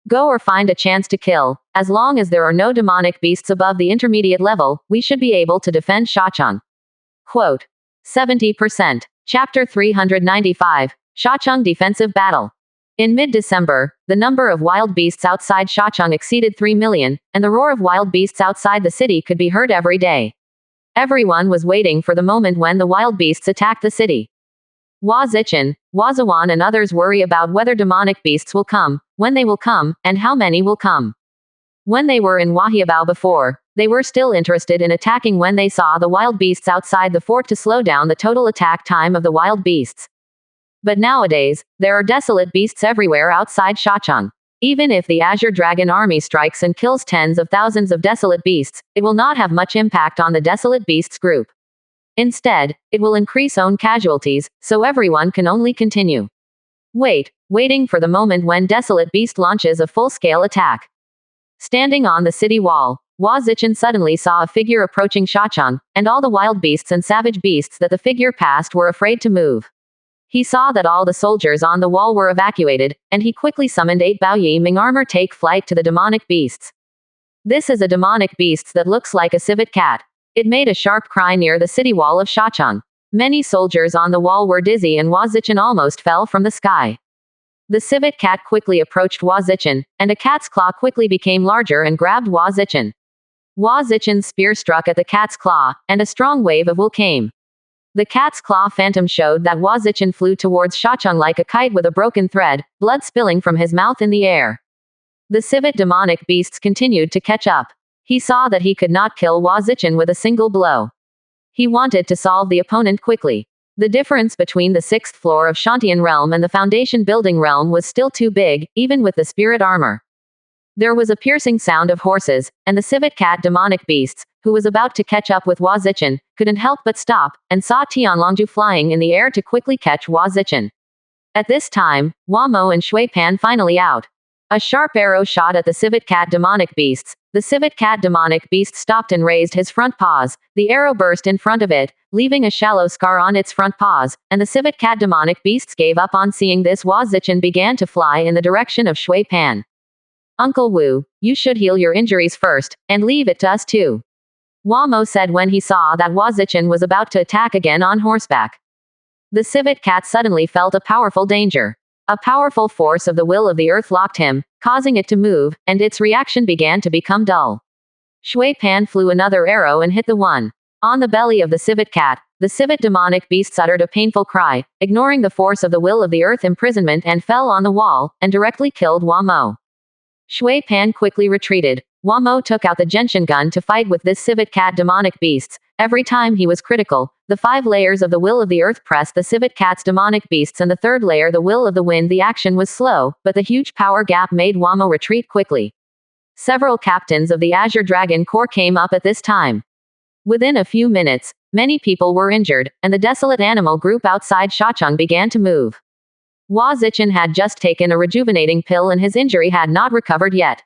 Go or find a chance to kill. As long as there are no demonic beasts above the intermediate level, we should be able to defend Shacheng. Quote. 70%. Chapter 395. Shacheng Defensive Battle. In mid-December, the number of wild beasts outside Shacheng exceeded 3 million, and the roar of wild beasts outside the city could be heard every day. Everyone was waiting for the moment when the wild beasts attacked the city. Hua Zichen, Hua Zuan and others worry about whether demonic beasts will come, when they will come, and how many will come. When they were in Wahiabao before, they were still interested in attacking when they saw the wild beasts outside the fort to slow down the total attack time of the wild beasts. But nowadays, there are desolate beasts everywhere outside Shacheng. Even if the Azure Dragon army strikes and kills tens of thousands of desolate beasts, it will not have much impact on the desolate beasts group. Instead, it will increase own casualties, so everyone can only continue. Waiting for the moment when Desolate Beast launches a full-scale attack. Standing on the city wall, Hua Zichen suddenly saw a figure approaching Shacheng, and all the wild beasts and savage beasts that the figure passed were afraid to move. He saw that all the soldiers on the wall were evacuated, and he quickly summoned 8 Baoyi Ming armor take flight to the demonic beasts. This is a demonic beast that looks like a civet cat. It made a sharp cry near the city wall of Shacheng. Many soldiers on the wall were dizzy and Hua Zichen almost fell from the sky. The civet cat quickly approached Hua Zichen, and a cat's claw quickly became larger and grabbed Hua Zichen. Hua Zichen's spear struck at the cat's claw, and a strong wave of will came. The cat's claw phantom showed that Hua Zichen flew towards Shacheng like a kite with a broken thread, blood spilling from his mouth in the air. The civet demonic beasts continued to catch up. He saw that he could not kill Hua Zichen with a single blow. He wanted to solve the opponent quickly. The difference between the 6th floor of Shantian realm and the foundation building realm was still too big, even with the spirit armor. There was a piercing sound of horses, and the civet cat demonic beasts, who was about to catch up with Hua Zichen, couldn't help but stop, and saw Tianlongju flying in the air to quickly catch Hua Zichen. At this time, Hua Mo and Shui Pan finally out. A sharp arrow shot at the civet cat demonic beasts. The civet cat demonic beast stopped and raised his front paws. The arrow burst in front of it, leaving a shallow scar on its front paws, and the civet cat demonic beasts gave up on seeing this. Hua Zichen began to fly in the direction of Shui Pan. Uncle Wu, you should heal your injuries first, and leave it to us too. Hua Mo said when he saw that Hua Zichen was about to attack again on horseback. The civet cat suddenly felt a powerful danger. A powerful force of the will of the earth locked him, causing it to move, and its reaction began to become dull. Shui Pan flew another arrow and hit the one on the belly of the civet cat. The civet demonic beast uttered a painful cry, ignoring the force of the will of the earth imprisonment, and fell on the wall, and directly killed Hua Mo. Shui Pan quickly retreated. Hua Mo took out the gentian gun to fight with this civet cat demonic beasts. Every time he was critical, the 5 layers of the will of the earth pressed the civet cat's demonic beasts, and the 3rd layer, the will of the wind. The action was slow, but the huge power gap made Hua Mo retreat quickly. Several captains of the Azure Dragon Corps came up at this time. Within a few minutes, many people were injured, and the desolate animal group outside Shacheng began to move. Hua Zichen had just taken a rejuvenating pill and his injury had not recovered yet.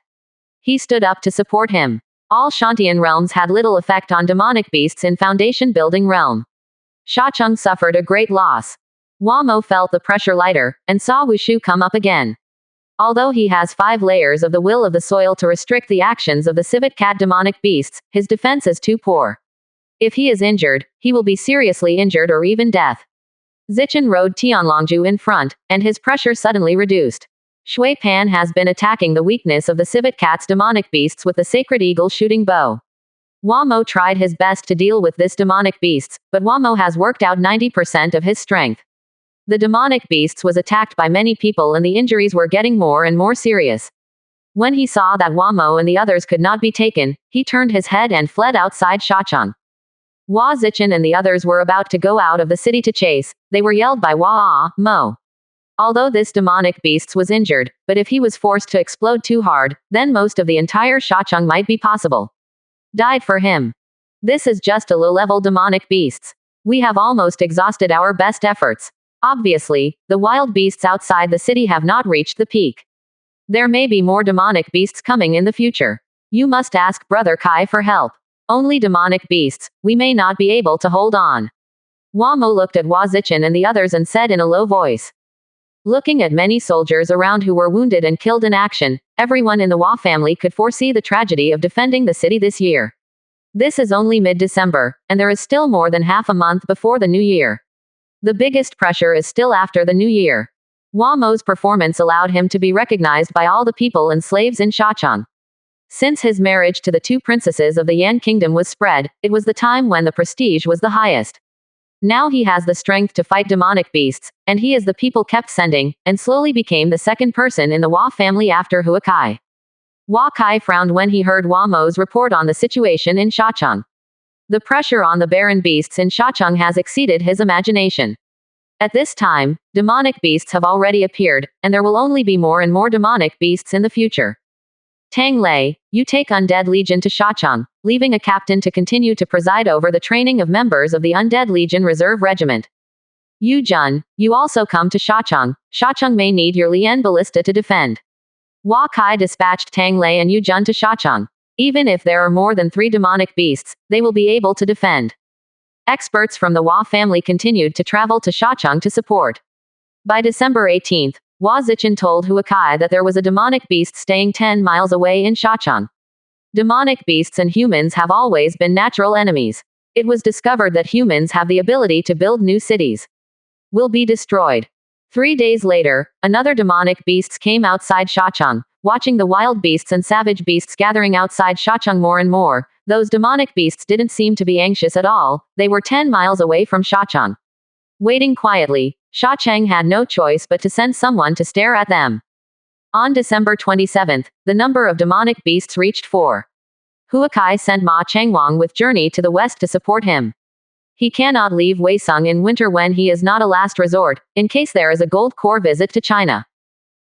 He stood up to support him. All Shantian realms had little effect on demonic beasts in foundation building realm. Shacheng suffered a great loss. Hua Mo felt the pressure lighter, and saw Wushu come up again. Although he has 5 layers of the will of the soil to restrict the actions of the civet cat demonic beasts, his defense is too poor. If he is injured, he will be seriously injured or even death. Zichen rode Tianlongju in front, and his pressure suddenly reduced. Shui Pan has been attacking the weakness of the civet cat's demonic beasts with the sacred eagle shooting bow. Hua Mo tried his best to deal with this demonic beasts, but Hua Mo has worked out 90% of his strength. The demonic beasts was attacked by many people and the injuries were getting more and more serious. When he saw that Hua Mo and the others could not be taken, he turned his head and fled outside Shacheng. Hua Zichen and the others were about to go out of the city to chase. They were yelled by Hua Mo. Although this demonic beast was injured, but if he was forced to explode too hard, then most of the entire Shacheng might be possible. Died for him. This is just a low-level demonic beasts. We have almost exhausted our best efforts. Obviously, the wild beasts outside the city have not reached the peak. There may be more demonic beasts coming in the future. You must ask Brother Kai for help. Only demonic beasts, we may not be able to hold on. Hua Mo looked at Hua Zichen and the others and said in a low voice. Looking at many soldiers around who were wounded and killed in action, everyone in the Hua family could foresee the tragedy of defending the city this year. This is only mid-December, and there is still more than half a month before the new year. The biggest pressure is still after the new year. Hua Mo's performance allowed him to be recognized by all the people and slaves in Shacheng. Since his marriage to the 2 princesses of the Yan kingdom was spread, it was the time when the prestige was the highest. Now he has the strength to fight demonic beasts, and he is the people kept sending, and slowly became the 2nd person in the Hua family after Hua Kai. Hua Kai frowned when he heard Hua Mo's report on the situation in Shacheng. The pressure on the barren beasts in Shacheng has exceeded his imagination. At this time, demonic beasts have already appeared, and there will only be more and more demonic beasts in the future. Tang Lei, you take Undead Legion to Shacheng, leaving a captain to continue to preside over the training of members of the Undead Legion Reserve Regiment. Yu Jun, you also come to Shacheng. Shacheng may need your Lian Ballista to defend. Hua Kai dispatched Tang Lei and Yu Jun to Shacheng. Even if there are more than 3 demonic beasts, they will be able to defend. Experts from the Hua family continued to travel to Shacheng to support. By December 18th, Hua Zichen told Hua Kai that there was a demonic beast staying 10 miles away in Shacheng. Demonic beasts and humans have always been natural enemies. It was discovered that humans have the ability to build new cities. Will be destroyed. 3 days later, another demonic beasts came outside Shacheng, watching the wild beasts and savage beasts gathering outside Shacheng more and more. Those demonic beasts didn't seem to be anxious at all. They were 10 miles away from Shacheng. Waiting quietly, Shacheng had no choice but to send someone to stare at them. On December 27th, the number of demonic beasts reached 4. Hua Kai sent Ma Changwang with Journey to the west to support him. He cannot leave Weisung in winter when he is not a last resort, in case there is a gold core visit to China.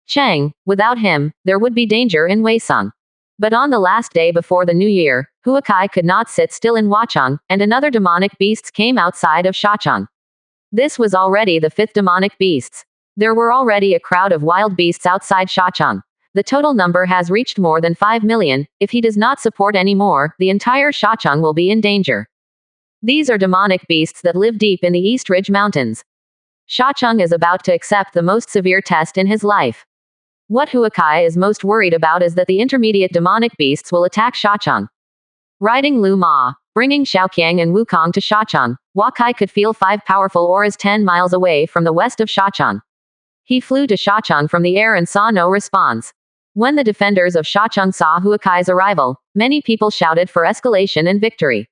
Cheng, without him, there would be danger in Weisung. But on the last day before the new year, Huakai could not sit still in Huacheng, and another demonic beasts came outside of Shacheng. This was already the 5th demonic beasts. There were already a crowd of wild beasts outside Shacheng. The total number has reached more than 5 million. If he does not support any more, the entire Shacheng will be in danger. These are demonic beasts that live deep in the East Ridge Mountains. Shacheng is about to accept the most severe test in his life. What Huakai is most worried about is that the intermediate demonic beasts will attack Shacheng. Riding Lu Ma, bringing Xiaoqiang and Wukong to Shacheng, Huakai could feel 5 powerful auras 10 miles away from the west of Shacheng. He flew to Shacheng from the air and saw no response. When the defenders of Shacheng saw Huakai's arrival, many people shouted for escalation and victory.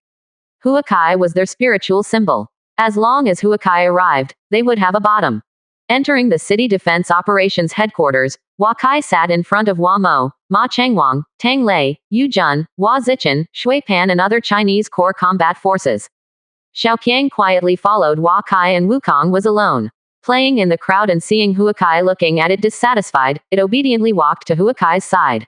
Huakai was their spiritual symbol. As long as Huakai arrived, they would have a bottom. Entering the City Defense Operations Headquarters, Huakai sat in front of Hua Mo, Ma Chengwang, Tang Lei, Yu Jun, Hua Zichen, Shui Pan and other Chinese core combat forces. Xiaoqiang quietly followed Huakai and Wukong was alone. Playing in the crowd and seeing Huakai looking at it dissatisfied, it obediently walked to Huakai's side.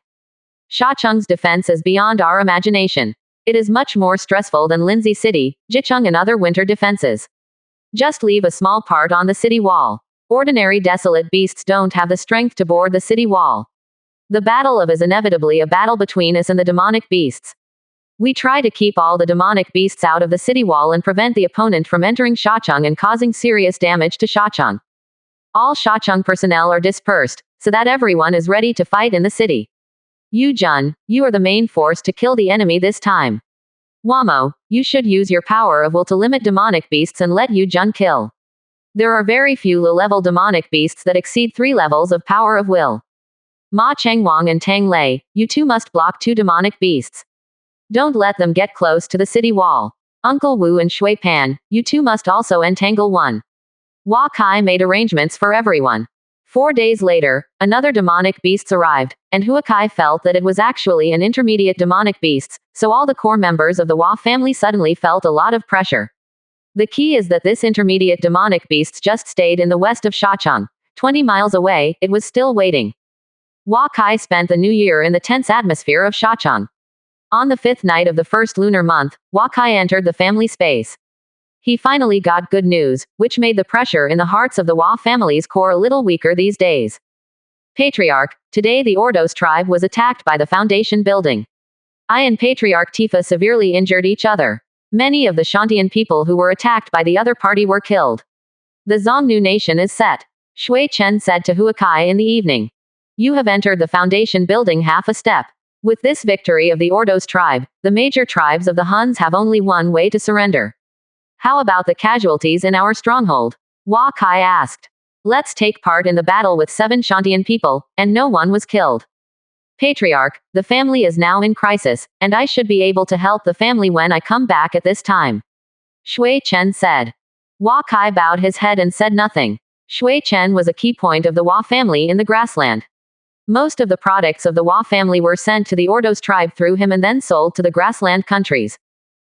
Shacheng's defense is beyond our imagination. It is much more stressful than Linzi City, Jicheng and other winter defenses. Just leave a small part on the city wall. Ordinary desolate beasts don't have the strength to board the city wall. The battle of is inevitably a battle between us and the demonic beasts. We try to keep all the demonic beasts out of the city wall and prevent the opponent from entering Shacheng and causing serious damage to Shacheng. All Shacheng personnel are dispersed, so that everyone is ready to fight in the city. Yu Jun, you are the main force to kill the enemy this time. Wamo, you should use your power of will to limit demonic beasts and let Yu Jun kill. There are very few low-level demonic beasts that exceed 3 levels of power of will. Ma Chengwang and Tang Lei, you two must block 2 demonic beasts. Don't let them get close to the city wall. Uncle Wu and Shui Pan, you two must also entangle one. Hua Kai made arrangements for everyone. 4 days later, another demonic beasts arrived, and Huakai felt that it was actually an intermediate demonic beasts, so all the core members of the Hua family suddenly felt a lot of pressure. The key is that this intermediate demonic beasts just stayed in the west of Shacheng. 20 miles away, it was still waiting. Hua Kai spent the new year in the tense atmosphere of Shacheng. On the 5th night of the first lunar month, Huakai entered the family space. He finally got good news, which made the pressure in the hearts of the Hua family's core a little weaker these days. Patriarch, today the Ordos tribe was attacked by the Foundation building. I and Patriarch Tifa severely injured each other. Many of the Shantian people who were attacked by the other party were killed. The Zongnu nation is set. Shui Chen said to Huakai in the evening. You have entered the Foundation building half a step. With this victory of the Ordos tribe, the major tribes of the Huns have only one way to surrender. How about the casualties in our stronghold? Hua Kai asked. Let's take part in the battle with 7 Shantian people, and no one was killed. Patriarch, the family is now in crisis, and I should be able to help the family when I come back at this time. Shui Chen said. Hua Kai bowed his head and said nothing. Shui Chen was a key point of the Hua family in the grassland. Most of the products of the Hua family were sent to the Ordos tribe through him and then sold to the grassland countries.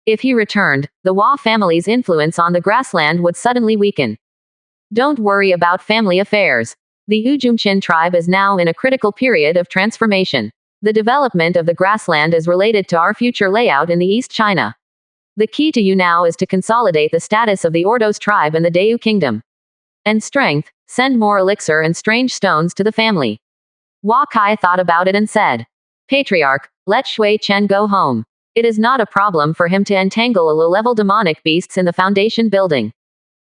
If he returned, the Hua family's influence on the grassland would suddenly weaken. Don't worry about family affairs. The Ujumchin tribe is now in a critical period of transformation. The development of the grassland is related to our future layout in the East China. The key to you now is to consolidate the status of the Ordos tribe and the Dayu kingdom. And strength, send more elixir and strange stones to the family. Hua Kai thought about it and said. Patriarch, let Shui Chen go home. It is not a problem for him to entangle a low-level demonic beasts in the Foundation building.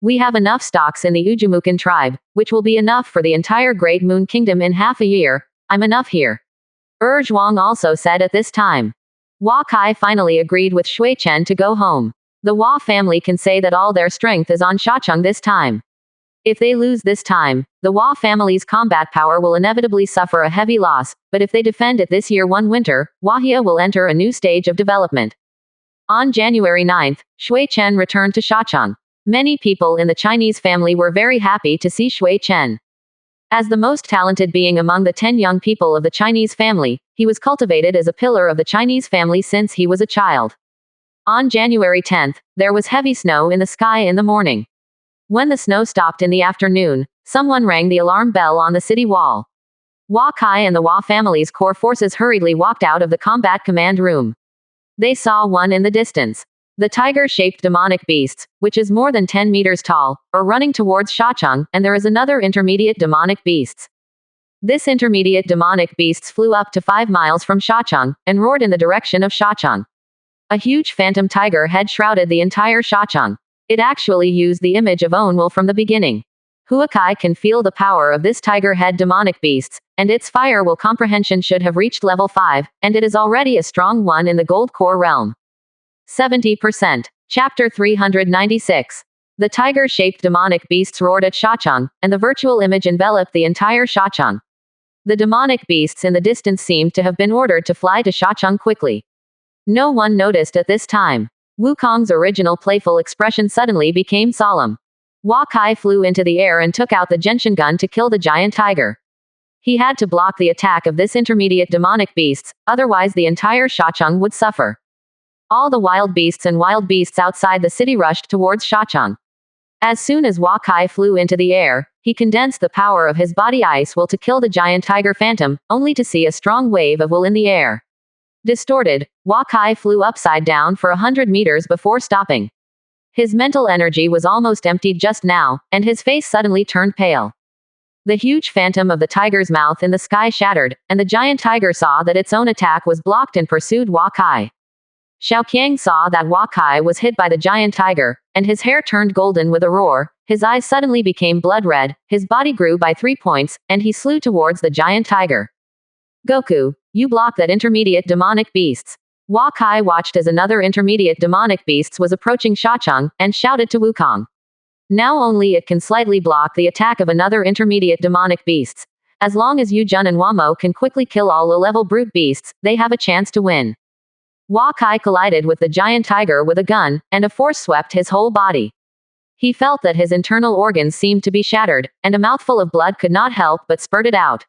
We have enough stocks in the Ujumukan tribe, which will be enough for the entire Great Moon Kingdom in half a year. I'm enough here. Zhuang also said at this time. Hua Kai finally agreed with Shui Chen to go home. The Hua family can say that all their strength is on Shacheng this time. If they lose this time, the Hua family's combat power will inevitably suffer a heavy loss, but if they defend it this year one winter, Huahia will enter a new stage of development. On January 9th, Shui Chen returned to Shacheng. Many people in the Chinese family were very happy to see Shui Chen. As the most talented being among the 10 young people of the Chinese family, he was cultivated as a pillar of the Chinese family since he was a child. On January 10th, there was heavy snow in the sky in the morning. When the snow stopped in the afternoon, someone rang the alarm bell on the city wall. Hua Kai and the Hua family's core forces hurriedly walked out of the combat command room. They saw one in the distance. The tiger-shaped demonic beasts, which is more than 10 meters tall, are running towards Shacheng, and there is another intermediate demonic beasts. This intermediate demonic beasts flew up to 5 miles from Shacheng, and roared in the direction of Shacheng. A huge phantom tiger head shrouded the entire Shacheng. It actually used the image of Onwell from the beginning. Hua Kai can feel the power of this tiger head demonic beasts, and its fire will comprehension should have reached level 5, and it is already a strong one in the gold core realm. 70%. Chapter 396. The tiger-shaped demonic beasts roared at Shacheng, and the virtual image enveloped the entire Shacheng. The demonic beasts in the distance seemed to have been ordered to fly to Shacheng quickly. No one noticed at this time. Wukong's original playful expression suddenly became solemn. Hua Kai flew into the air and took out the gentian gun to kill the giant tiger. He had to block the attack of this intermediate demonic beasts, otherwise the entire Shacheng would suffer. All the wild beasts and wild beasts outside the city rushed towards Shacheng. As soon as Hua Kai flew into the air, he condensed the power of his body ice will to kill the giant tiger phantom, only to see a strong wave of will in the air. Distorted, Hua Kai flew upside down for 100 meters before stopping. His mental energy was almost emptied just now, and his face suddenly turned pale. The huge phantom of the tiger's mouth in the sky shattered, and the giant tiger saw that its own attack was blocked and pursued Hua Kai. Xiaoqiang saw that Hua Kai was hit by the giant tiger, and his hair turned golden with a roar, his eyes suddenly became blood red, his body grew by 3 points, and he flew towards the giant tiger. Goku, you block that intermediate demonic beasts. Hua Kai watched as another intermediate demonic beasts was approaching Shacheng, and shouted to Wukong. Now only it can slightly block the attack of another intermediate demonic beasts. As long as Yu Jun and Wamo can quickly kill all low-level brute beasts, they have a chance to win. Hua Kai collided with the giant tiger with a gun, and a force swept his whole body. He felt that his internal organs seemed to be shattered, and a mouthful of blood could not help but spurted out.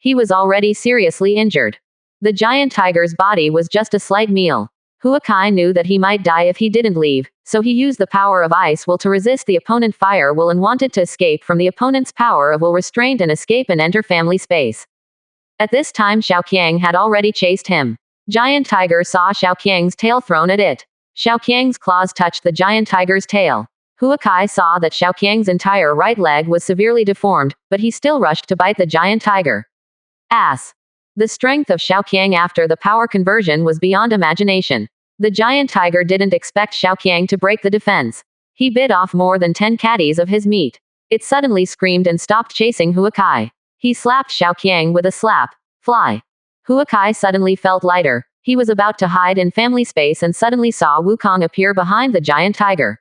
He was already seriously injured. The giant tiger's body was just a slight meal. Hua Kai knew that he might die if he didn't leave, so he used the power of ice will to resist the opponent fire will and wanted to escape from the opponent's power of will restraint and escape and enter family space. At this time Xiaoqiang had already chased him. Giant tiger saw Xiaoqiang's tail thrown at it. Xiaoqiang's claws touched the giant tiger's tail. Hua Kai saw that Xiaoqiang's entire right leg was severely deformed, but he still rushed to bite the giant tiger. Ass. The strength of Xiaoqiang after the power conversion was beyond imagination. The giant tiger didn't expect Xiaoqiang to break the defense. He bit off more than 10 caddies of his meat. It suddenly screamed and stopped chasing Hua Kai. He slapped Xiaoqiang with a slap. Fly. Hua Kai suddenly felt lighter. He was about to hide in family space and suddenly saw Wukong appear behind the giant tiger.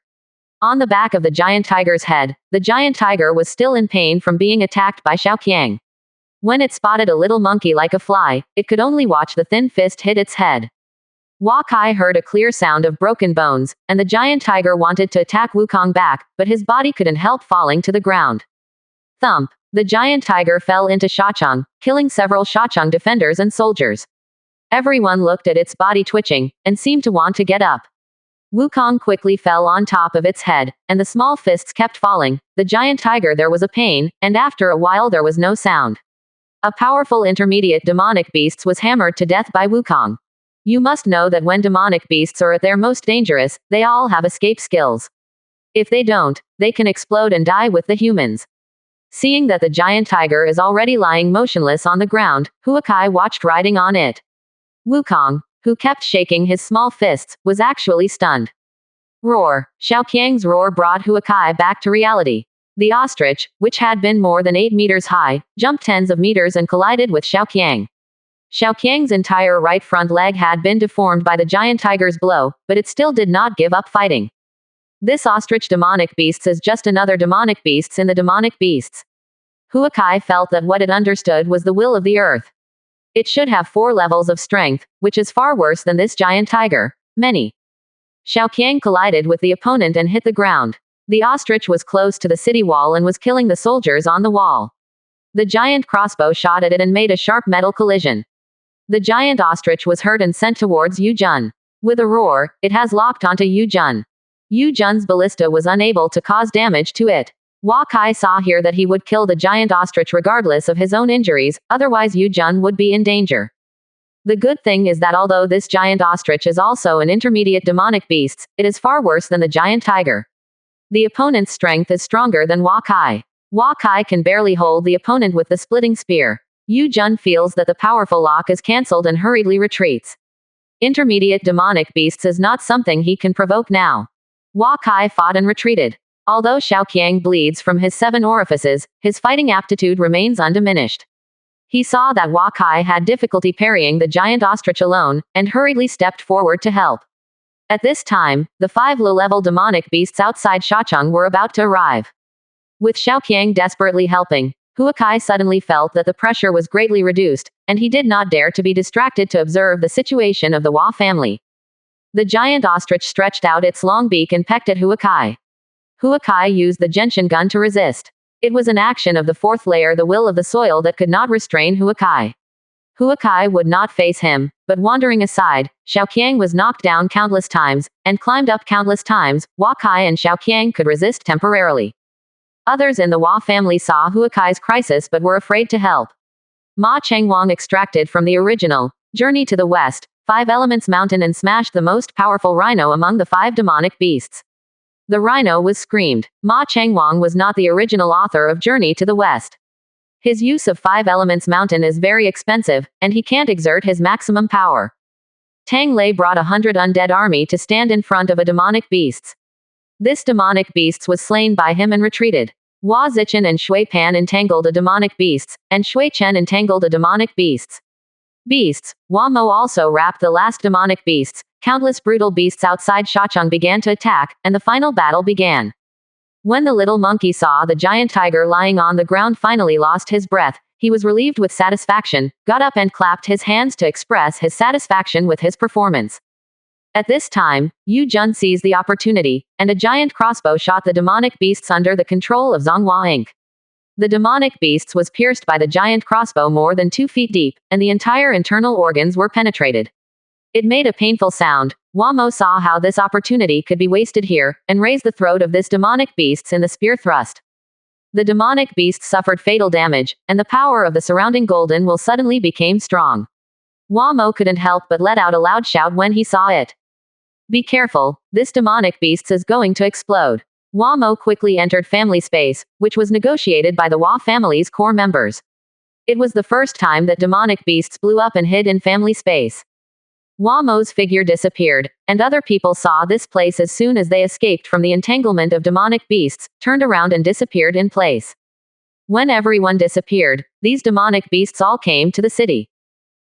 On the back of the giant tiger's head, the giant tiger was still in pain from being attacked by Xiaoqiang. When it spotted a little monkey like a fly, it could only watch the thin fist hit its head. Hua Kai heard a clear sound of broken bones, and the giant tiger wanted to attack Wukong back, but his body couldn't help falling to the ground. Thump. The giant tiger fell into Shacheng, killing several Shacheng defenders and soldiers. Everyone looked at its body twitching, and seemed to want to get up. Wukong quickly fell on top of its head, and the small fists kept falling. The giant tiger there was a pain, and after a while there was no sound. A powerful intermediate demonic beast was hammered to death by Wukong. You must know that when demonic beasts are at their most dangerous, they all have escape skills. If they don't, they can explode and die with the humans. Seeing that the giant tiger is already lying motionless on the ground, Hua Kai watched riding on it. Wukong, who kept shaking his small fists, was actually stunned. Roar. Xiaoqiang's roar brought Hua Kai back to reality. The ostrich, which had been more than 8 meters high, jumped tens of meters and collided with Xiaoqiang. Xiaoqiang's entire right front leg had been deformed by the giant tiger's blow, but it still did not give up fighting. This ostrich demonic beasts is just another demonic beasts in the demonic beasts. Hua Kai felt that what it understood was the will of the earth. It should have 4 levels of strength, which is far worse than this giant tiger. Many. Xiaoqiang collided with the opponent and hit the ground. The ostrich was close to the city wall and was killing the soldiers on the wall. The giant crossbow shot at it and made a sharp metal collision. The giant ostrich was hurt and sent towards Yu Jun. With a roar, it has locked onto Yu Jun. Yu Jun's ballista was unable to cause damage to it. Hua Kai saw here that he would kill the giant ostrich regardless of his own injuries, otherwise Yu Jun would be in danger. The good thing is that although this giant ostrich is also an intermediate demonic beast, it is far worse than the giant tiger. The opponent's strength is stronger than Hua Kai. Hua Kai can barely hold the opponent with the splitting spear. Yu Jun feels that the powerful lock is cancelled and hurriedly retreats. Intermediate demonic beasts is not something he can provoke now. Hua Kai fought and retreated. Although Xiaoqiang bleeds from his 7 orifices, his fighting aptitude remains undiminished. He saw that Hua Kai had difficulty parrying the giant ostrich alone, and hurriedly stepped forward to help. At this time, the 5 low-level demonic beasts outside Shacheng were about to arrive. With Xiaoqiang desperately helping, Hua Kai suddenly felt that the pressure was greatly reduced, and he did not dare to be distracted to observe the situation of the Hua family. The giant ostrich stretched out its long beak and pecked at Hua Kai. Hua Kai used the gentian gun to resist. It was an action of the 4th layer, the will of the soil, that could not restrain Hua Kai. Hua Kai would not face him, but wandering aside, Xiaoqiang was knocked down countless times, and climbed up countless times. Hua Kai and Xiaoqiang could resist temporarily. Others in the Hua family saw Hua Kai's crisis but were afraid to help. Ma Chengwang extracted from the original Journey to the West 5 Elements Mountain and smashed the most powerful rhino among the 5 demonic beasts. The rhino was screamed. Ma Chengwang was not the original author of Journey to the West. His use of 5 Elements Mountain is very expensive, and he can't exert his maximum power. Tang Lei brought 100 undead army to stand in front of a demonic beasts. This demonic beasts was slain by him and retreated. Hua Zichen and Shui Pan entangled a demonic beasts, and Shui Chen entangled a demonic beasts. Hua Mo also wrapped the last demonic beasts. Countless brutal beasts outside Shacheng began to attack, and the final battle began. When the little monkey saw the giant tiger lying on the ground finally lost his breath, he was relieved with satisfaction, got up and clapped his hands to express his satisfaction with his performance. At this time, Yu Jun seized the opportunity, and a giant crossbow shot the demonic beasts under the control of Zonghua Inc. The demonic beasts was pierced by the giant crossbow more than 2 feet deep, and the entire internal organs were penetrated. It made a painful sound. Hua Mo saw how this opportunity could be wasted here, and raised the throat of this demonic beasts in the spear thrust. The demonic beast suffered fatal damage, and the power of the surrounding golden will suddenly became strong. Hua Mo couldn't help but let out a loud shout when he saw it. Be careful, this demonic beast is going to explode. Hua Mo quickly entered family space, which was negotiated by the Hua family's core members. It was the first time that demonic beasts blew up and hid in family space. Hua Mo's figure disappeared, and other people saw this place as soon as they escaped from the entanglement of demonic beasts, turned around and disappeared in place. When everyone disappeared, these demonic beasts all came to the city.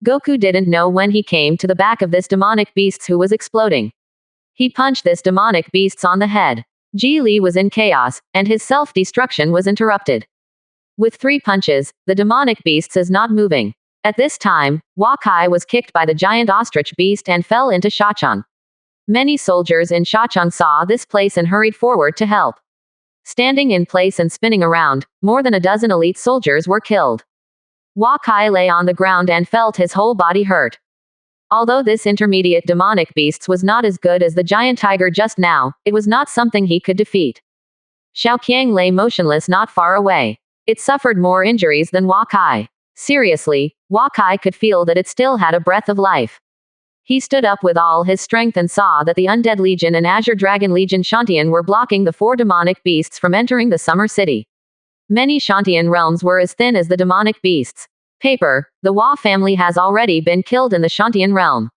Goku didn't know when he came to the back of this demonic beast who was exploding. He punched this demonic beasts on the head. Ji Li was in chaos, and his self-destruction was interrupted. With 3 punches, the demonic beasts is not moving. At this time, Hua Kai was kicked by the giant ostrich beast and fell into Shacheng. Many soldiers in Shacheng saw this place and hurried forward to help. Standing in place and spinning around, more than a dozen elite soldiers were killed. Hua Kai lay on the ground and felt his whole body hurt. Although this intermediate demonic beast was not as good as the giant tiger just now, it was not something he could defeat. Xiaoqiang lay motionless not far away. It suffered more injuries than Hua Kai. Seriously, Hua Kai could feel that it still had a breath of life. He stood up with all his strength and saw that the Undead Legion and Azure Dragon Legion Shantian were blocking the 4 demonic beasts from entering the Summer City. Many Shantian realms were as thin as the demonic beasts. Paper, the Hua family has already been killed in the Shantian realm.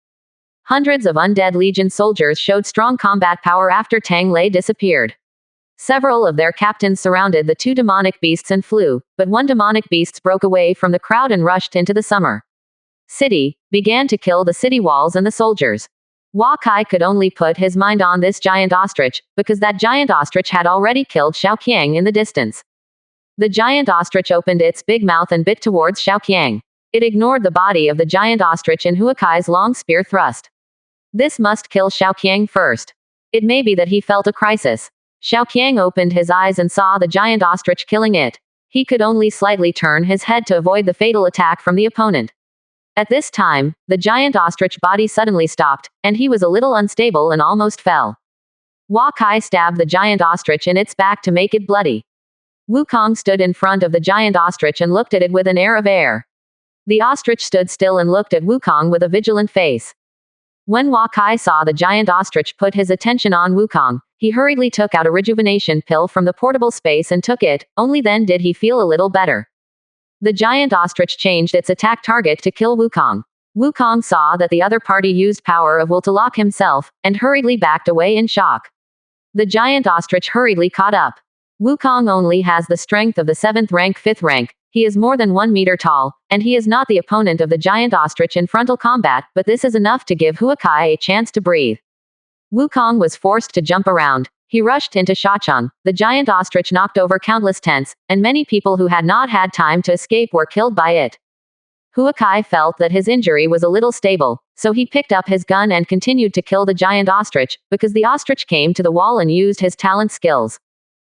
Hundreds of Undead Legion soldiers showed strong combat power after Tang Lei disappeared. Several of their captains surrounded the 2 demonic beasts and flew, but 1 demonic beast broke away from the crowd and rushed into the Summer City, began to kill the city walls and the soldiers. Hua Kai could only put his mind on this giant ostrich, because that giant ostrich had already killed Xiaoqiang in the distance. The giant ostrich opened its big mouth and bit towards Xiaoqiang. It ignored the body of the giant ostrich in Hua Kai's long spear thrust. This must kill Xiaoqiang first. It may be that he felt a crisis. Xiaoqiang opened his eyes and saw the giant ostrich killing it. He could only slightly turn his head to avoid the fatal attack from the opponent. At this time, the giant ostrich body suddenly stopped, and he was a little unstable and almost fell. Wakai stabbed the giant ostrich in its back to make it bloody. Wukong stood in front of the giant ostrich and looked at it with an air of air. The ostrich stood still and looked at Wukong with a vigilant face. When Wakai saw the giant ostrich put his attention on Wukong, he hurriedly took out a rejuvenation pill from the portable space and took it. Only then did he feel a little better. The giant ostrich changed its attack target to kill Wukong. Wukong saw that the other party used power of will to lock himself, and hurriedly backed away in shock. The giant ostrich hurriedly caught up. Wukong only has the strength of the 7th rank 5th rank, he is more than 1 meter tall, and he is not the opponent of the giant ostrich in frontal combat, but this is enough to give Huakai a chance to breathe. Wukong was forced to jump around. He rushed into Shachang. The giant ostrich knocked over countless tents, and many people who had not had time to escape were killed by it. Huakai felt that his injury was a little stable, so he picked up his gun and continued to kill the giant ostrich, because the ostrich came to the wall and used his talent skills.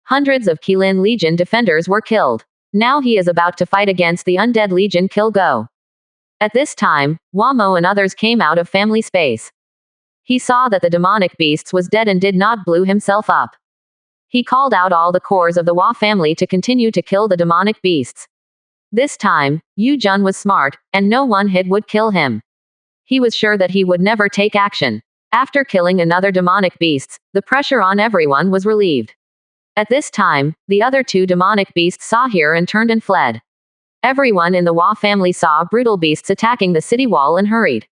Hundreds of Qilin Legion defenders were killed. Now he is about to fight against the undead Legion Kill Go. At this time, Wamo and others came out of family space. He saw that the demonic beasts was dead and did not blow himself up. He called out all the cores of the Wa family to continue to kill the demonic beasts. This time, Yu Jun was smart, and no one hit would kill him. He was sure that he would never take action. After killing another demonic beasts, the pressure on everyone was relieved. At this time, the other 2 demonic beasts saw here and turned and fled. Everyone in the Wa family saw brutal beasts attacking the city wall and hurried.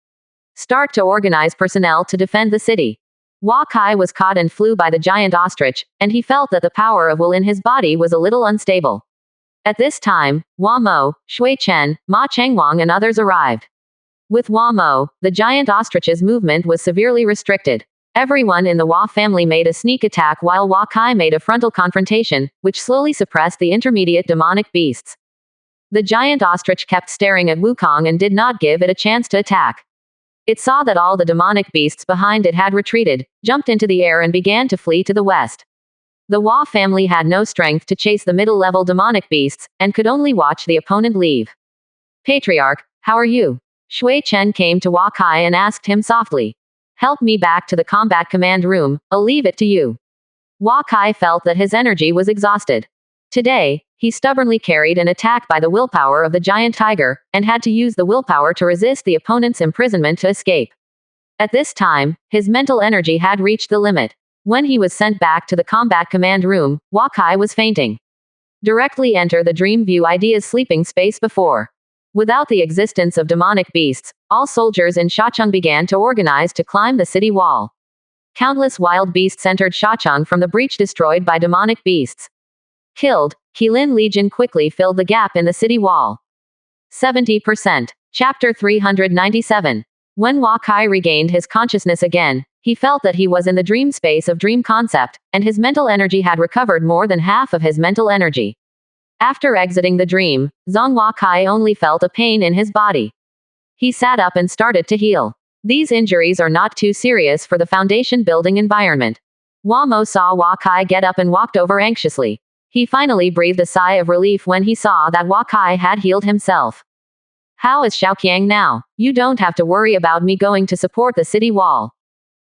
Start to organize personnel to defend the city. Wakai was caught and flew by the giant ostrich, and he felt that the power of will in his body was a little unstable. At this time, Wamo, Shui Chen, Ma Changwang and others arrived. With Wamo, the giant ostrich's movement was severely restricted. Everyone in the Wa family made a sneak attack while Wakai made a frontal confrontation, which slowly suppressed the intermediate demonic beasts. The giant ostrich kept staring at Wukong and did not give it a chance to attack. It saw that all the demonic beasts behind it had retreated, jumped into the air and began to flee to the west. The Wa family had no strength to chase the middle-level demonic beasts, and could only watch the opponent leave. Patriarch, how are you? Shui Chen came to Wakai and asked him softly. Help me back to the combat command room, I'll leave it to you. Wakai felt that his energy was exhausted. Today, he stubbornly carried an attack by the willpower of the giant tiger, and had to use the willpower to resist the opponent's imprisonment to escape. At this time, his mental energy had reached the limit. When he was sent back to the combat command room, Wakai was fainting. Directly enter the Dream View Ideas sleeping space before. Without the existence of demonic beasts, all soldiers in Shachang began to organize to climb the city wall. Countless wild beasts entered Shachang from the breach destroyed by demonic beasts. Killed, Qilin Legion quickly filled the gap in the city wall. 70%. Chapter 397. When Wakai regained his consciousness again, he felt that he was in the dream space of dream concept, and his mental energy had recovered more than half of his mental energy. After exiting the dream, Zhang Wakai only felt a pain in his body. He sat up and started to heal. These injuries are not too serious for the foundation building environment. Wamo saw Wakai get up and walked over anxiously. He finally breathed a sigh of relief when he saw that Wakai had healed himself. How is Xiaoqiang now? You don't have to worry about me going to support the city wall.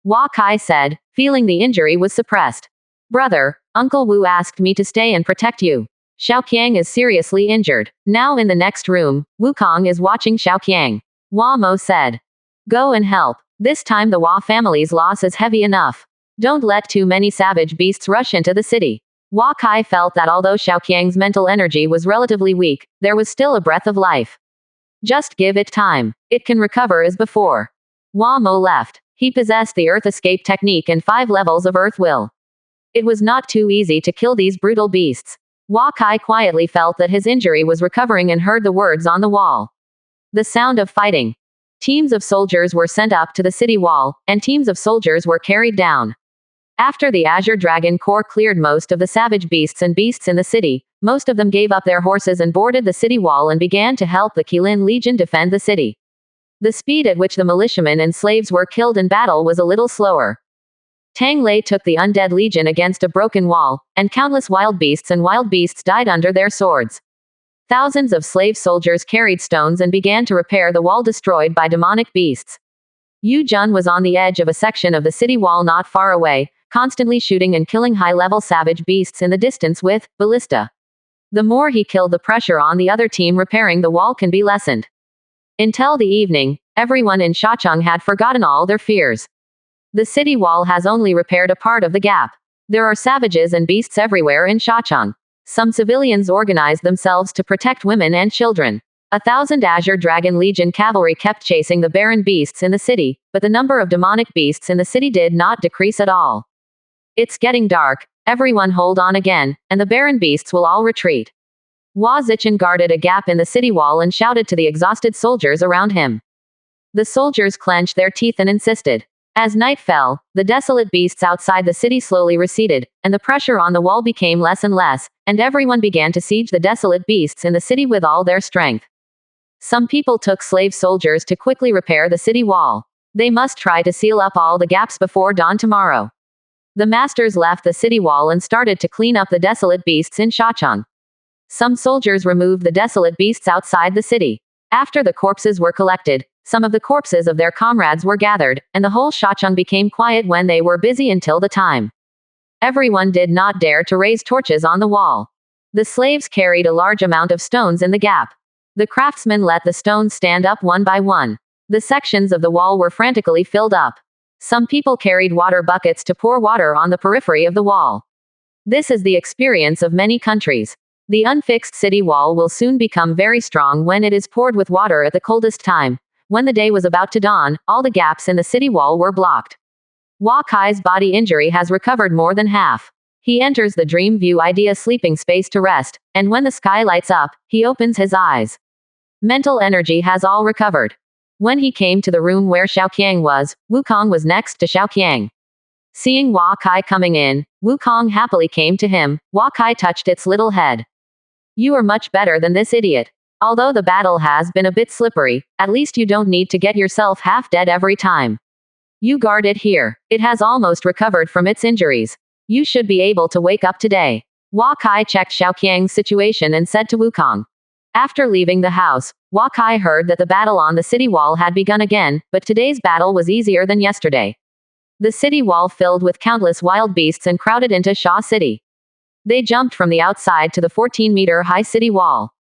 Wakai said, feeling the injury was suppressed. Brother, Uncle Wu asked me to stay and protect you. Xiaoqiang is seriously injured. Now in the next room, Wukong is watching Xiaoqiang. Wamo said. Go and help. This time the Wa family's loss is heavy enough. Don't let too many savage beasts rush into the city. Wakai felt that although Xiaoqiang's mental energy was relatively weak, there was still a breath of life. Just give it time. It can recover as before. Wamo left. He possessed the Earth Escape technique and 5 levels of Earth Will. It was not too easy to kill these brutal beasts. Wakai quietly felt that his injury was recovering and heard the words on the wall. The sound of fighting. Teams of soldiers were sent up to the city wall, and teams of soldiers were carried down. After the Azure Dragon Corps cleared most of the savage beasts and beasts in the city, most of them gave up their horses and boarded the city wall and began to help the Qilin Legion defend the city. The speed at which the militiamen and slaves were killed in battle was a little slower. Tang Lei took the undead legion against a broken wall, and countless wild beasts died under their swords. Thousands of slave soldiers carried stones and began to repair the wall destroyed by demonic beasts. Yu Jun was on the edge of a section of the city wall not far away, constantly shooting and killing high-level savage beasts in the distance with ballista. The more he killed, the pressure on the other team repairing the wall can be lessened. Until the evening, everyone in Shachang had forgotten all their fears. The city wall has only repaired a part of the gap. There are savages and beasts everywhere in Shachang. Some civilians organized themselves to protect women and children. 1,000 Azure Dragon Legion cavalry kept chasing the barren beasts in the city, but the number of demonic beasts in the city did not decrease at all. It's getting dark, everyone hold on again, and the barren beasts will all retreat. Hua Zichen guarded a gap in the city wall and shouted to the exhausted soldiers around him. The soldiers clenched their teeth and insisted. As night fell, the desolate beasts outside the city slowly receded, and the pressure on the wall became less and less, and everyone began to siege the desolate beasts in the city with all their strength. Some people took slave soldiers to quickly repair the city wall. They must try to seal up all the gaps before dawn tomorrow. The masters left the city wall and started to clean up the desolate beasts in Shachang. Some soldiers removed the desolate beasts outside the city. After the corpses were collected, some of the corpses of their comrades were gathered, and the whole Shachang became quiet when they were busy until the time. Everyone did not dare to raise torches on the wall. The slaves carried a large amount of stones in the gap. The craftsmen let the stones stand up one by one. The sections of the wall were frantically filled up. Some people carried water buckets to pour water on the periphery of the wall. This is the experience of many countries. The unfixed city wall will soon become very strong when it is poured with water at the coldest time. When the day was about to dawn, all the gaps in the city wall were blocked. Hua Kai's body injury has recovered more than half. He enters the Dream View Idea sleeping space to rest, and when the sky lights up, he opens his eyes. Mental energy has all recovered. When he came to the room where Xiaoqiang was, Wukong was next to Xiaoqiang. Seeing Hua Kai coming in, Wukong happily came to him. Hua Kai touched its little head. You are much better than this idiot. Although the battle has been a bit slippery, at least you don't need to get yourself half dead every time. You guard it here. It has almost recovered from its injuries. You should be able to wake up today. Hua Kai checked Xiaoqiang's situation and said to Wukong. After leaving the house, Hua Kai heard that the battle on the city wall had begun again, but today's battle was easier than yesterday. The city wall filled with countless wild beasts and crowded into Sha City. They jumped from the outside to the 14-meter-high city wall.